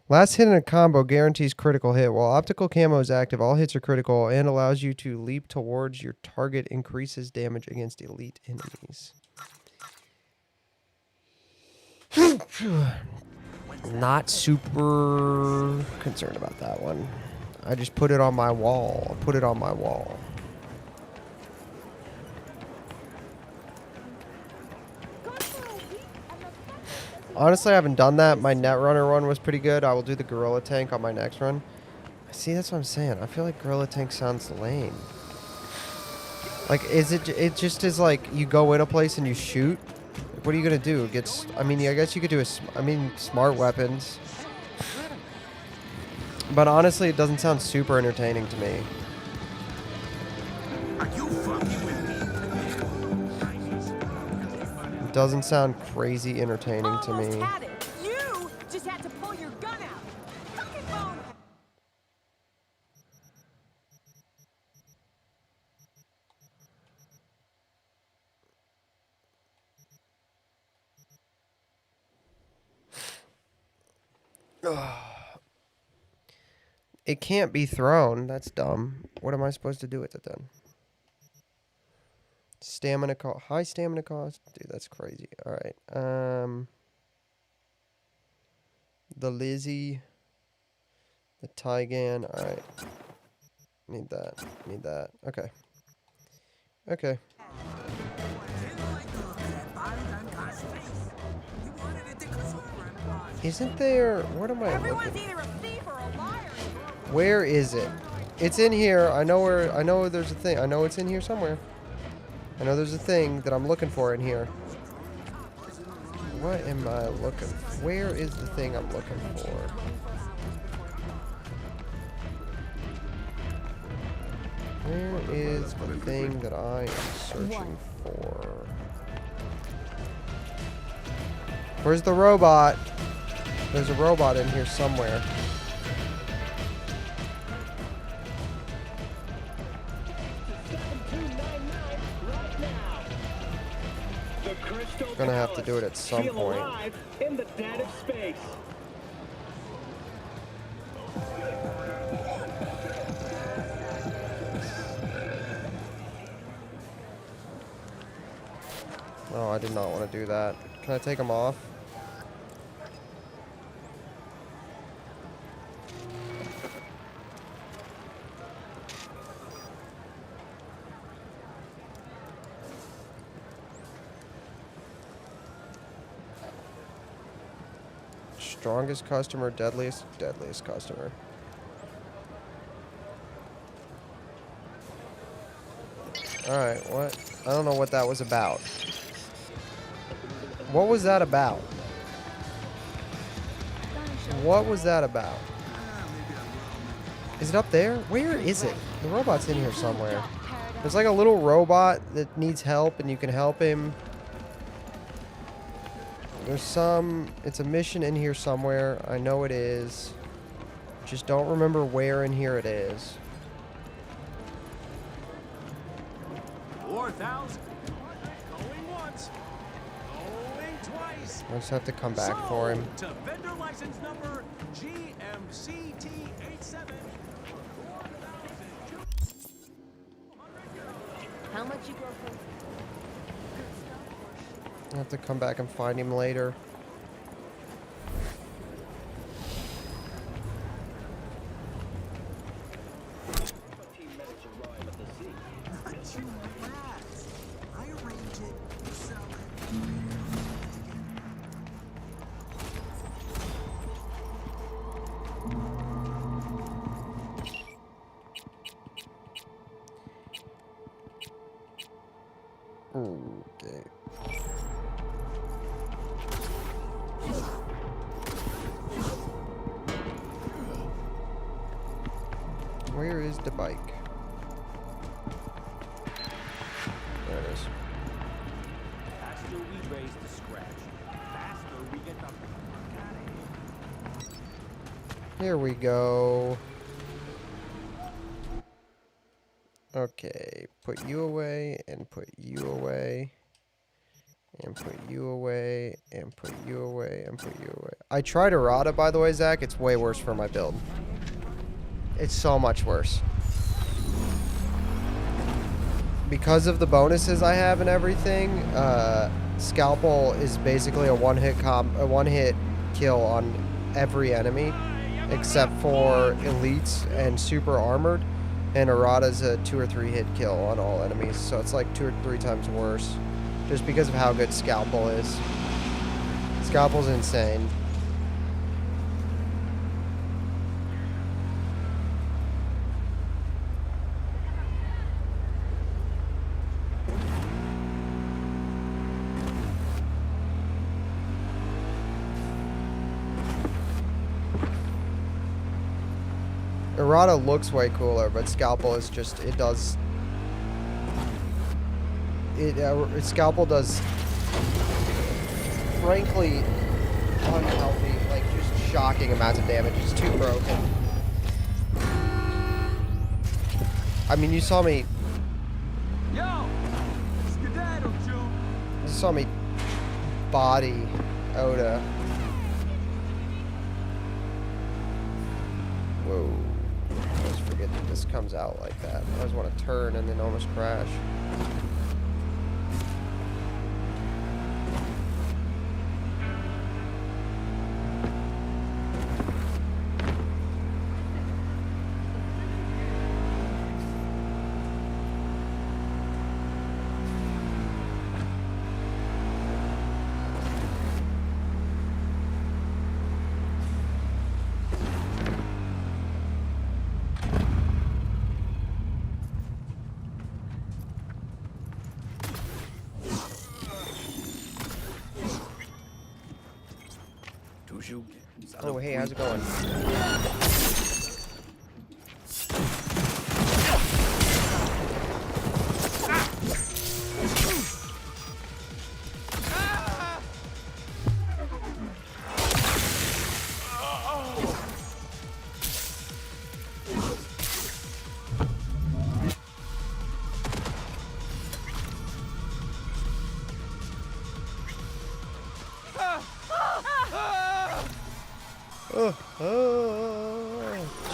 Speaker 1: Last hit in a combo guarantees critical hit. While optical camo is active, all hits are critical and allows you to leap towards your target, increases damage against elite enemies. Not super concerned about that one. I just put it on my wall. Put it on my wall. Honestly, I haven't done that. My Netrunner run was pretty good. I will do the Gorilla Tank on my next run. See, that's what I'm saying. I feel like Gorilla Tank sounds lame. Like, it just is like you go in a place and you shoot? What are you going to do? I guess you could do smart weapons. But honestly, it doesn't sound super entertaining to me. It doesn't sound crazy entertaining to me.
Speaker 20: You just had to pull your gun out. Fucking bone.
Speaker 1: It can't be thrown. That's dumb. What am I supposed to do with it then? Stamina cost. High stamina cost? Dude, that's crazy. Alright. The Lizzie. The Tygan. Alright. Need that. Need that. Okay. Okay. Isn't there... What am I looking? Where is it? It's in here. I know there's a thing. I know it's in here somewhere. I know there's a thing that I'm looking for in here. What am I looking for? Where is the thing I'm looking for? Where is the thing that I am searching for? Where's the robot? There's a robot in here somewhere. Gonna have to do it at some point.
Speaker 12: In the dead of space.
Speaker 1: Oh, I did not want to do that. Can I take them off? Strongest customer, deadliest customer. Alright, what? I don't know what that was about. What was that about? What was that about? Is it up there? Where is it? The robot's in here somewhere. There's like a little robot that needs help and you can help him. There's some... It's a mission in here somewhere. I know it is. Just don't remember where in here it is.
Speaker 12: 4,000. Going once. Going twice.
Speaker 1: I just have to come back for him.
Speaker 12: To vendor license number GMCT87.
Speaker 20: How much you go for?
Speaker 1: I have to come back and find him later. Okay. Where is the bike? There it is.
Speaker 12: Faster we raise the scratch, faster we get the
Speaker 1: Here we go. Okay, put you away, and put you away, and put you away, and put you away, and put you away. I tried errata, by the way, Zach. It's way worse for my build. It's so much worse. Because of the bonuses I have and everything, Scalpel is basically a one-hit kill on every enemy, except for elites and super armored. And errata's a 2 or 3 hit kill on all enemies, so it's like 2 or 3 times worse, just because of how good Scalpel is. Scalpel's insane. Errata looks way cooler, but Scalpel is just, Scalpel does, frankly, unhealthy, like, just shocking amounts of damage. It's too broken. I mean, you saw me...
Speaker 12: Yo! Skedaddle, Joe!
Speaker 1: You saw me body Oda. Whoa. I always forget that this comes out like that. I always want to turn and then almost crash. Oh, hey, how's it going?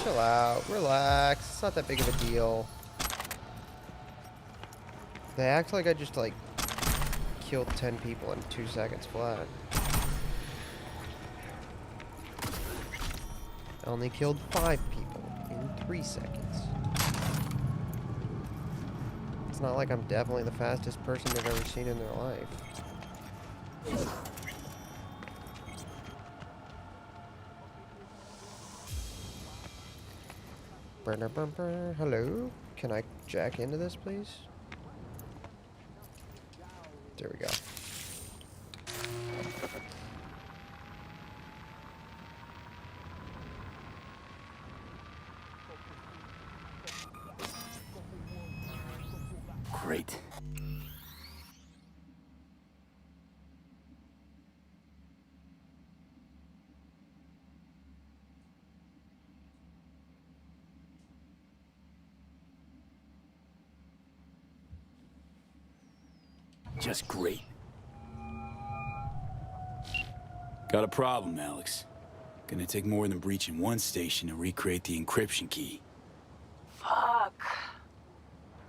Speaker 1: Chill out, relax. It's not that big of a deal. They act like I just like killed 10 people in 2 seconds flat. I only killed 5 people in 3 seconds. It's not like I'm definitely the fastest person they've ever seen in their life. Hello? Can I jack into this, please? There we go.
Speaker 17: Great. Just great. Got a problem, Alex. Gonna take more than breaching one station to recreate the encryption key.
Speaker 5: Fuck.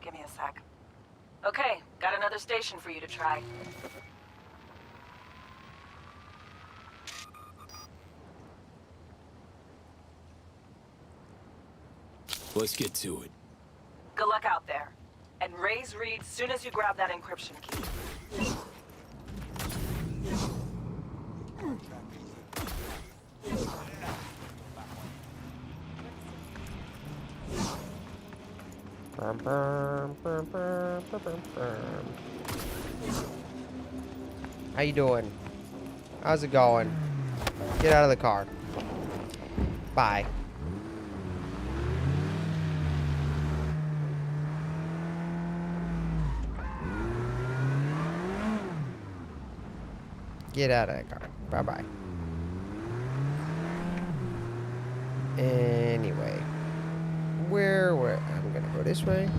Speaker 5: Give me a sec. Okay, got another station for you to try.
Speaker 17: Let's get to it.
Speaker 5: Good luck out there. And raise Reed soon as you grab that encryption key.
Speaker 1: How you doing? How's it going? Get out of the car. Bye. Get out of the car. Bye-bye. Anyway. Where? I'm gonna go this way.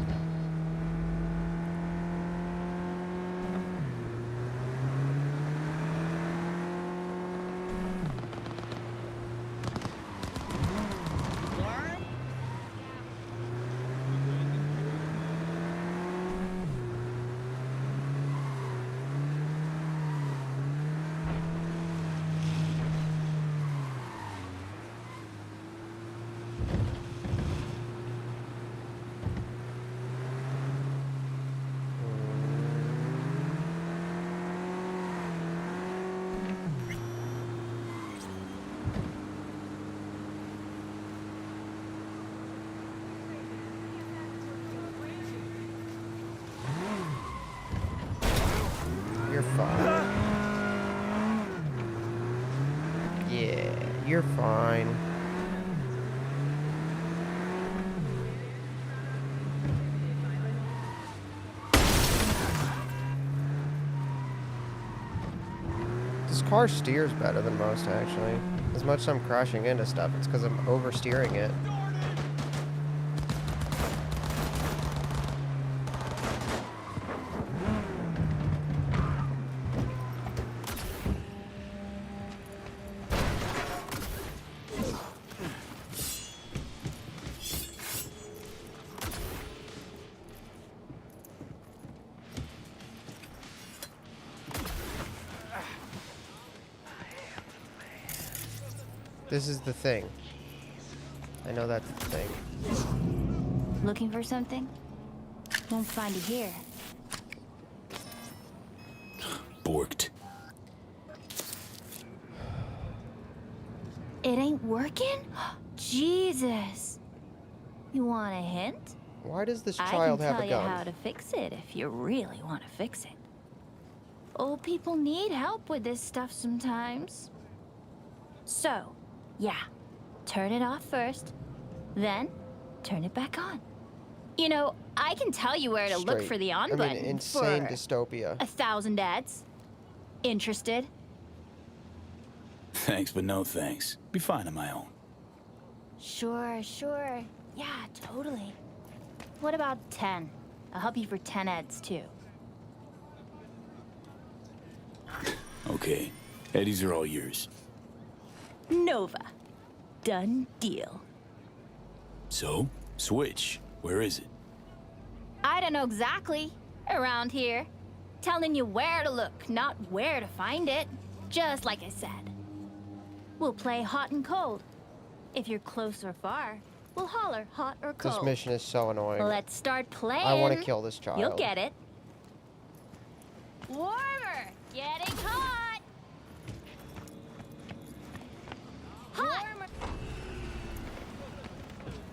Speaker 1: You're fine. Yeah, you're fine. This car steers better than most, actually. As much as I'm crashing into stuff, it's because I'm oversteering it. This is the thing. I know that's the thing.
Speaker 11: Looking for something? Won't find it here.
Speaker 17: Borked.
Speaker 11: It ain't working? Jesus. You want a hint?
Speaker 1: Why does this child have a gun?
Speaker 11: I can tell you how to fix it if you really want to fix it. Old people need help with this stuff sometimes. So, yeah, turn it off first, then turn it back on. You know, I can tell you where to look for the on button.
Speaker 1: Insane
Speaker 11: for
Speaker 1: dystopia.
Speaker 11: 1,000 ads. Interested?
Speaker 17: Thanks, but no thanks. Be fine on my own.
Speaker 11: Sure. Yeah, totally. What about 10? I'll help you for 10 ads, too.
Speaker 17: Okay. Eddies are all yours.
Speaker 11: Nova. Done deal.
Speaker 17: So, switch. Where is it?
Speaker 11: I don't know exactly. Around here. Telling you where to look, not where to find it. Just like I said. We'll play hot and cold. If you're close or far, we'll holler hot or cold.
Speaker 1: This mission is so annoying.
Speaker 11: Let's start playing.
Speaker 1: I want to kill this child.
Speaker 11: You'll get it. Warmer! Getting hot! Hot!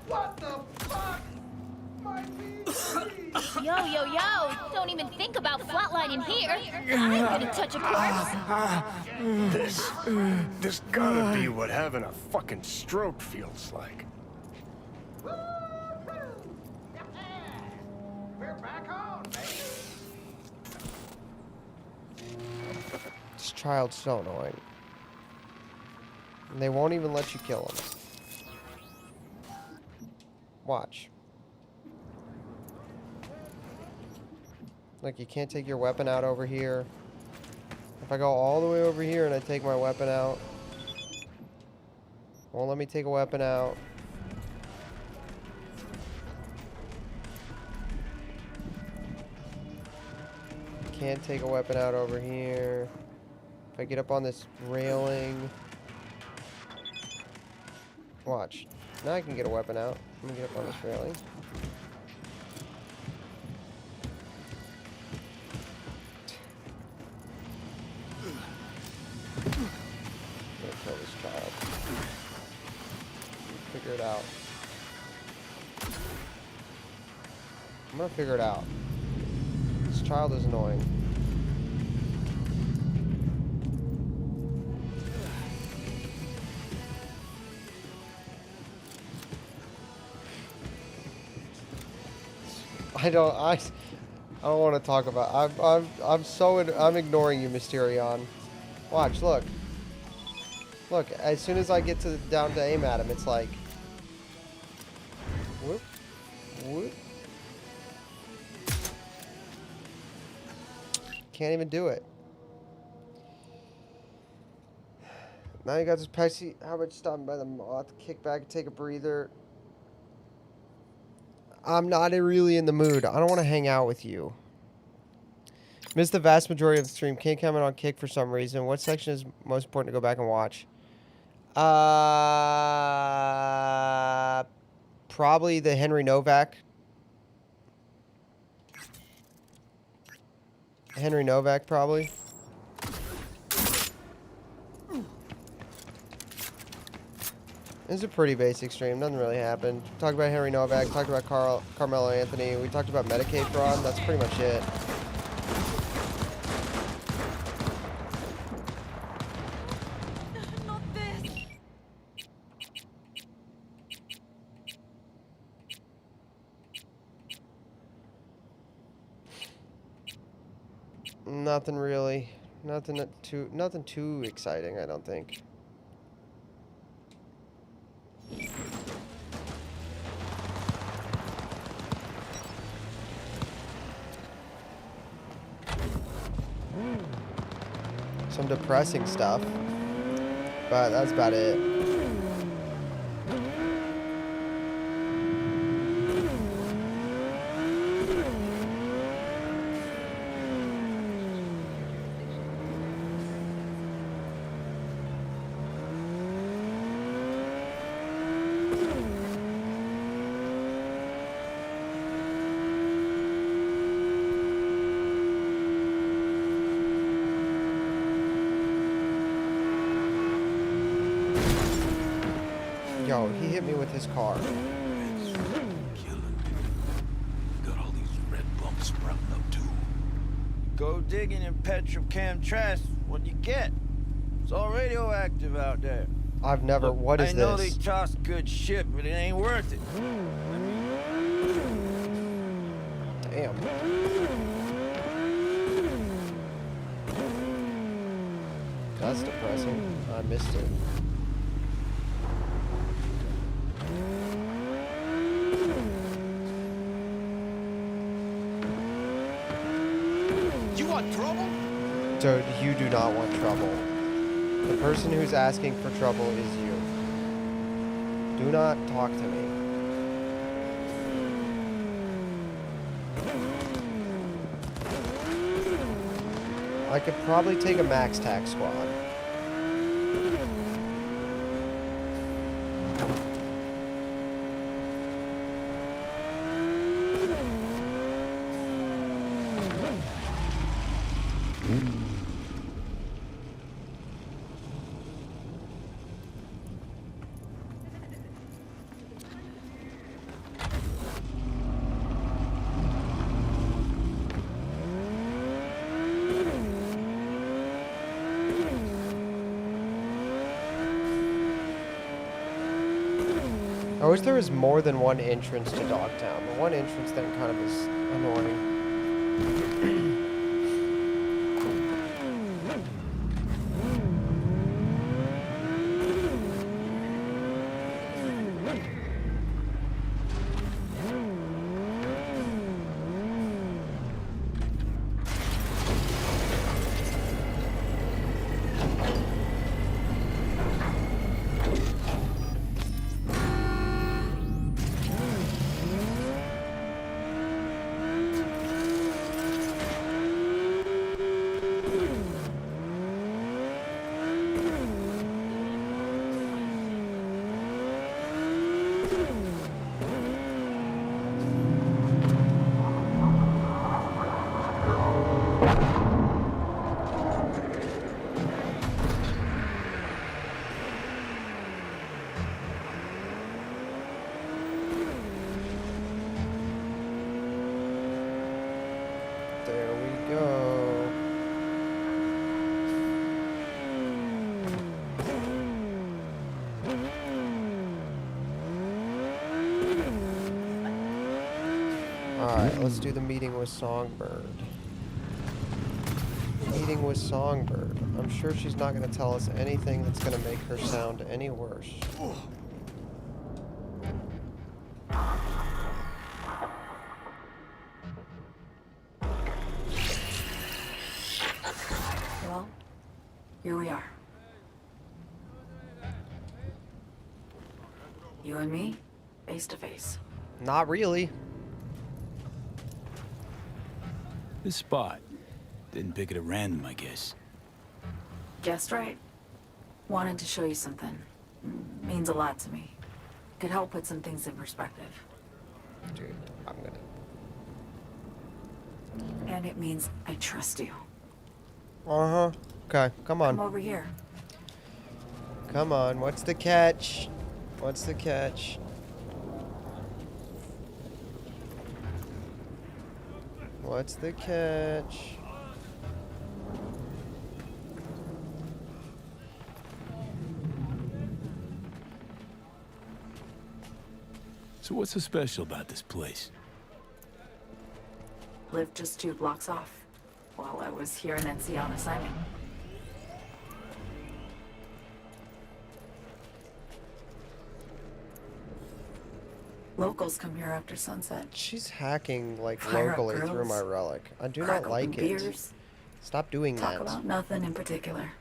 Speaker 14: What the fuck? My feet!
Speaker 11: Yo, yo, yo! Don't even think about flatlining here. I'm gonna touch a corpse.
Speaker 3: This gotta be what having a fucking stroke feels like.
Speaker 1: This child's so annoying. And they won't even let you kill him. Watch. Look, you can't take your weapon out over here. If I go all the way over here and I take my weapon out, won't let me take a weapon out. Can't take a weapon out over here. If I get up on this railing, watch. Now I can get a weapon out. Let me get up on this railing. I'm gonna kill this child. Figure it out. I'm gonna figure it out. This child is annoying. I don't want to talk about. I'm ignoring you, Mysterion. Watch, look. Look, as soon as I get down to aim at him, it's like, whoop, whoop. Can't even do it. Now you got this Pepsi. How about stopping by the moth? Kick back, take a breather. I'm not really in the mood. I don't want to hang out with you. Missed the vast majority of the stream. Can't comment on Kick for some reason. What section is most important to go back and watch? Probably the Henry Nowak. Henry Nowak, probably. It's a pretty basic stream. Nothing really happened. Talked about Henry Nowak. Talked about Carmelo Anthony. We talked about Medicaid fraud. That's pretty much it.
Speaker 18: Not this.
Speaker 1: Nothing really. Nothing too exciting, I don't think. Some depressing stuff, but that's about it. Yo, he hit me with his car.
Speaker 2: Got all these red bumps sprouting up too. Go digging in petrochem trash. What you get? It's all radioactive out there.
Speaker 1: I've never. What is
Speaker 2: I know
Speaker 1: this?
Speaker 2: they toss good shit, but it ain't worth it.
Speaker 1: Damn. That's depressing. I missed it.
Speaker 2: You want trouble?
Speaker 1: Dude, you do not want trouble. The person who's asking for trouble is you. Do not talk to me. I could probably take a max tax squad. I wish there was more than one entrance to Dogtown. The one entrance thing kind of is annoying. There we go. Alright, let's do the meeting with Songbird. Meeting with Songbird. I'm sure she's not going to tell us anything that's going to make her sound any worse.
Speaker 4: Well, here we are. You and me, face to face.
Speaker 1: Not really.
Speaker 17: This spot. Didn't pick it at random, I guess.
Speaker 4: Guessed right. Wanted to show you something. Means a lot to me. Could help put some things in perspective.
Speaker 1: Dude, I'm gonna...
Speaker 4: And it means I trust you.
Speaker 1: Uh-huh. Okay, come on.
Speaker 4: Come over here.
Speaker 1: Come on, what's the catch? What's the catch? What's the catch?
Speaker 17: So what's so special about this place?
Speaker 4: Lived just 2 blocks off while I was here in NC on assignment. Locals come here after sunset.
Speaker 1: She's hacking like
Speaker 4: Fire up
Speaker 1: locally through
Speaker 4: girls.
Speaker 1: my relic. I do
Speaker 4: Crack
Speaker 1: not like
Speaker 4: open
Speaker 1: it.
Speaker 4: beers.
Speaker 1: Stop doing
Speaker 4: Talk
Speaker 1: that.
Speaker 4: about nothing in particular.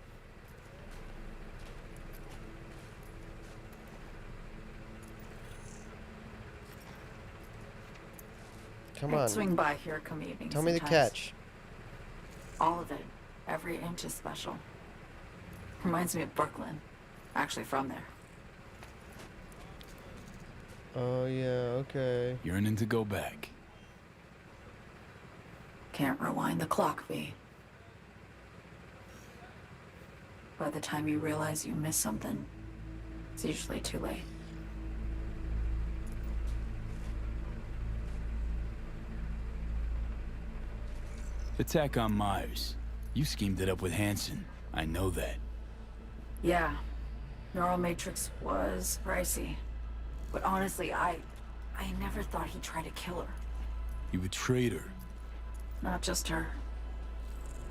Speaker 1: Come
Speaker 4: I'd
Speaker 1: on.
Speaker 4: swing by here come evening.
Speaker 1: Tell me the
Speaker 4: sometimes.
Speaker 1: catch.
Speaker 4: All of it. Every inch is special. Reminds me of Brooklyn. Actually from there.
Speaker 1: Oh yeah, okay.
Speaker 17: Yearning to go back.
Speaker 4: Can't rewind the clock, V. By the time you realize you missed something, it's usually too late.
Speaker 17: Attack on Myers. You schemed it up with Hansen. I know that.
Speaker 4: Yeah. Neural Matrix was pricey. But honestly, I never thought he'd try to kill her.
Speaker 17: You betrayed her.
Speaker 4: Not just her.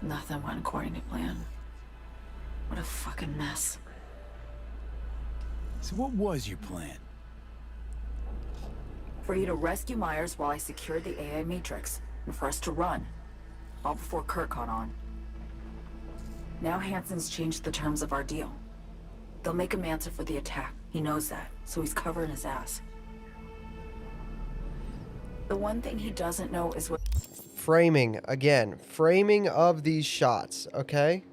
Speaker 4: Nothing went according to plan. What a fucking mess.
Speaker 17: So what was your plan?
Speaker 4: For you to rescue Myers while I secured the AI Matrix, and for us to run. All before Kurt caught on. Now Hansen's changed the terms of our deal. They'll make him answer for the attack. He knows that, so he's covering his ass. The one thing he doesn't know is what...
Speaker 1: Framing, again. Framing of these shots, okay?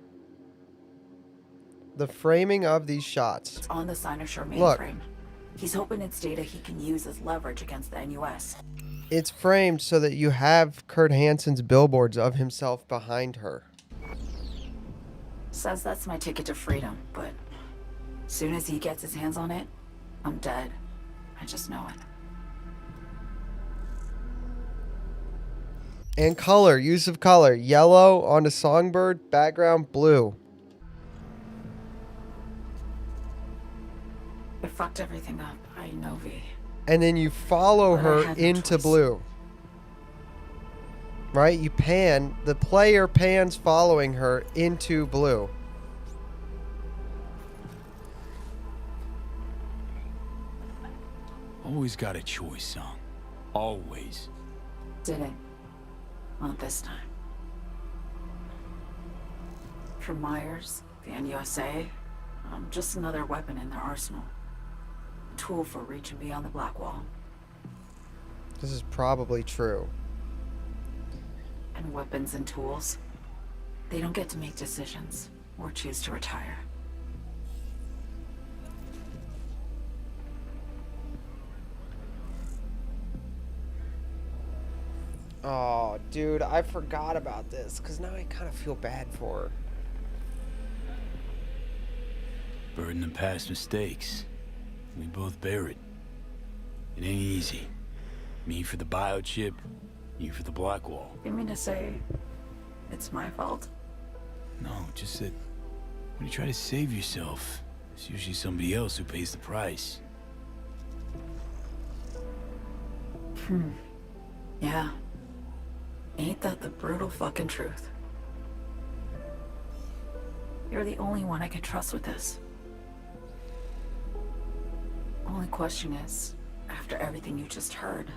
Speaker 1: The framing of these shots.
Speaker 4: It's on the Cynosure
Speaker 1: Look.
Speaker 4: mainframe. He's hoping it's data he can use as leverage against the NUS.
Speaker 1: It's framed so that you have Kurt Hansen's billboards of himself behind her.
Speaker 4: Says that's my ticket to freedom, but soon as he gets his hands on it, I'm dead. I just know it.
Speaker 1: And color, use of color. Yellow on a Songbird, background blue.
Speaker 4: It fucked everything up. I know, V.
Speaker 1: and then you follow
Speaker 4: But I
Speaker 1: her
Speaker 4: had no
Speaker 1: into
Speaker 4: choice.
Speaker 1: blue. Right? You pan, the player pans following her into blue.
Speaker 17: Always got a choice, son. Always.
Speaker 4: Didn't. Not this time. For Myers, the NUSA, I'm just another weapon in their arsenal. A tool for reaching beyond the Black Wall.
Speaker 1: This is probably true.
Speaker 4: And weapons and tools, they don't get to make decisions or choose to retire.
Speaker 1: Oh, dude, I forgot about this, because now I kind of feel bad for her.
Speaker 17: Burden of past mistakes. We both bear it. It ain't easy. Me for the biochip, you for the Black Wall.
Speaker 4: You mean to say it's my fault?
Speaker 17: No, just that when you try to save yourself, it's usually somebody else who pays the price.
Speaker 4: Yeah. Ain't that the brutal fucking truth? You're the only one I can trust with this. Only question is, after everything you just heard,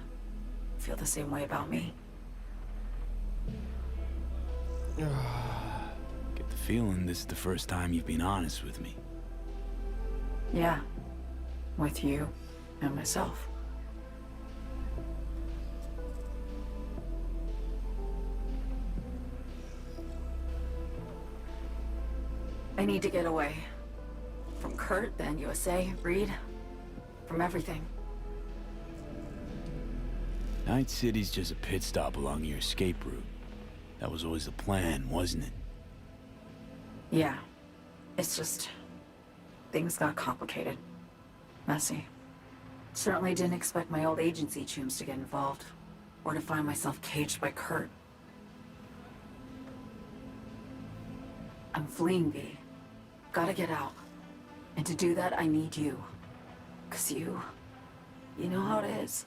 Speaker 4: feel the same way about me?
Speaker 17: Get the feeling this is the first time you've been honest with me.
Speaker 4: Yeah. With you and myself. I need to get away. From Kurt, the NUSA, Reed, from everything.
Speaker 17: Night City's just a pit stop along your escape route. That was always the plan, wasn't it?
Speaker 4: Yeah. It's just... things got complicated. Messy. Certainly didn't expect my old agency chooms to get involved. Or to find myself caged by Kurt. I'm fleeing, V. Gotta get out. And to do that, I need you. 'Cause you know how it is.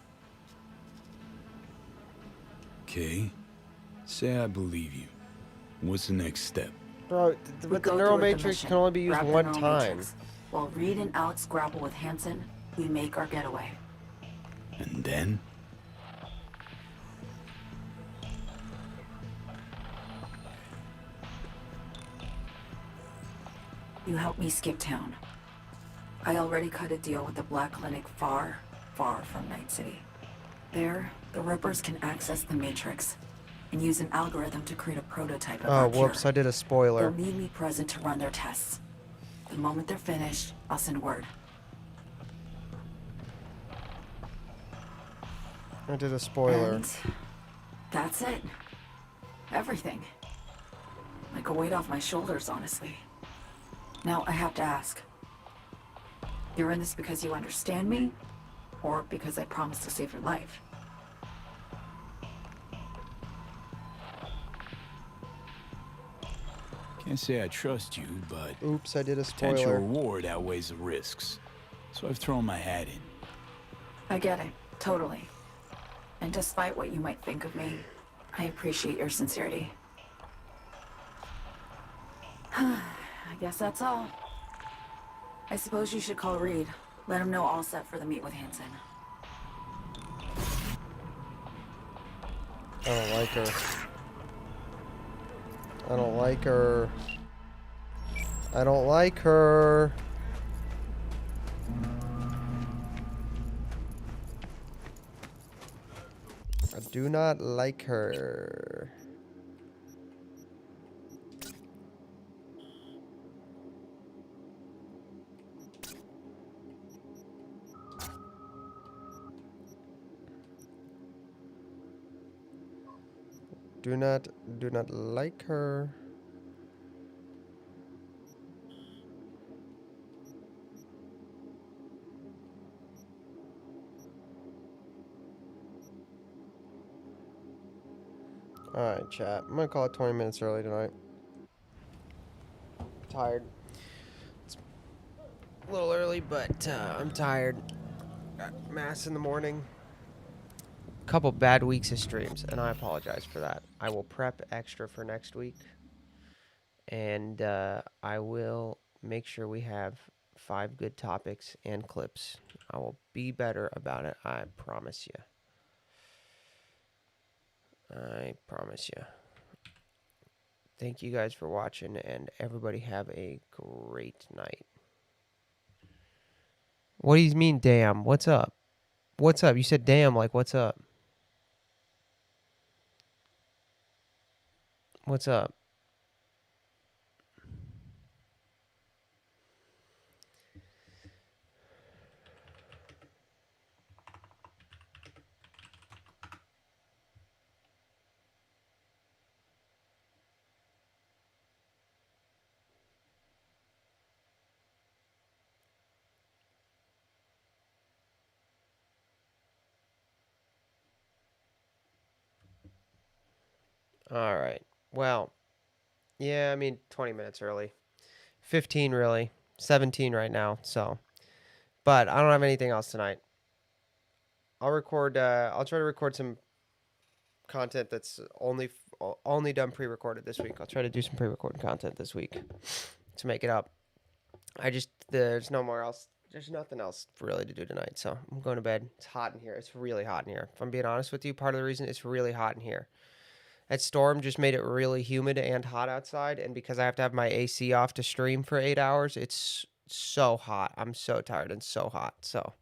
Speaker 17: Okay. Say I believe you. What's the next step?
Speaker 1: Bro, but the neural matrix can only be used one time.
Speaker 4: While Reed and Alex grapple with Hansen, we make our getaway.
Speaker 17: And then?
Speaker 4: You help me skip town. I already cut a deal with the Black Clinic far, far from Night City. There, the Rippers can access the Matrix and use an algorithm to create a prototype of
Speaker 1: Oh,
Speaker 4: our
Speaker 1: whoops,
Speaker 4: cure.
Speaker 1: I did a spoiler.
Speaker 4: They'll need me present to run their tests. The moment they're finished, I'll send word.
Speaker 1: I did a spoiler.
Speaker 4: And that's it. Everything. Like a weight off my shoulders, honestly. Now, I have to ask. You're in this because you understand me? Or because I promised to save your life?
Speaker 17: Can't say I trust you, but...
Speaker 1: Oops, I did a
Speaker 17: potential
Speaker 1: spoiler.
Speaker 17: reward outweighs the risks. So I've thrown my hat in.
Speaker 4: I get it. Totally. And despite what you might think of me, I appreciate your sincerity. I guess that's all. I suppose you should call Reed. Let him know all set for the meet with Hansen.
Speaker 1: I don't like her. I don't like her. I don't like her. I do not like her. Do not like her. Alright, chat. I'm gonna call it 20 minutes early tonight. Tired. It's a little early, but I'm tired. Got mass in the morning. Couple bad weeks of streams, and I apologize for that. I will prep extra for next week, and I will make sure we have 5 good topics and clips. I will be better about it. I promise you. I promise you. Thank you guys for watching, and everybody have a great night. What do you mean, damn? What's up? What's up? You said damn, like, what's up? What's up? All right. Well, yeah, I mean, 20 minutes early. 15 really. 17 right now, so. But I don't have anything else tonight. I'll try to record some content that's only done pre-recorded this week. I'll try to do some pre-recorded content this week to make it up. There's nothing else really to do tonight, so I'm going to bed. It's hot in here. It's really hot in here. If I'm being honest with you, part of the reason it's really hot in here. That storm just made it really humid and hot outside, and because I have to have my AC off to stream for 8 hours, it's so hot. I'm so tired and so hot, so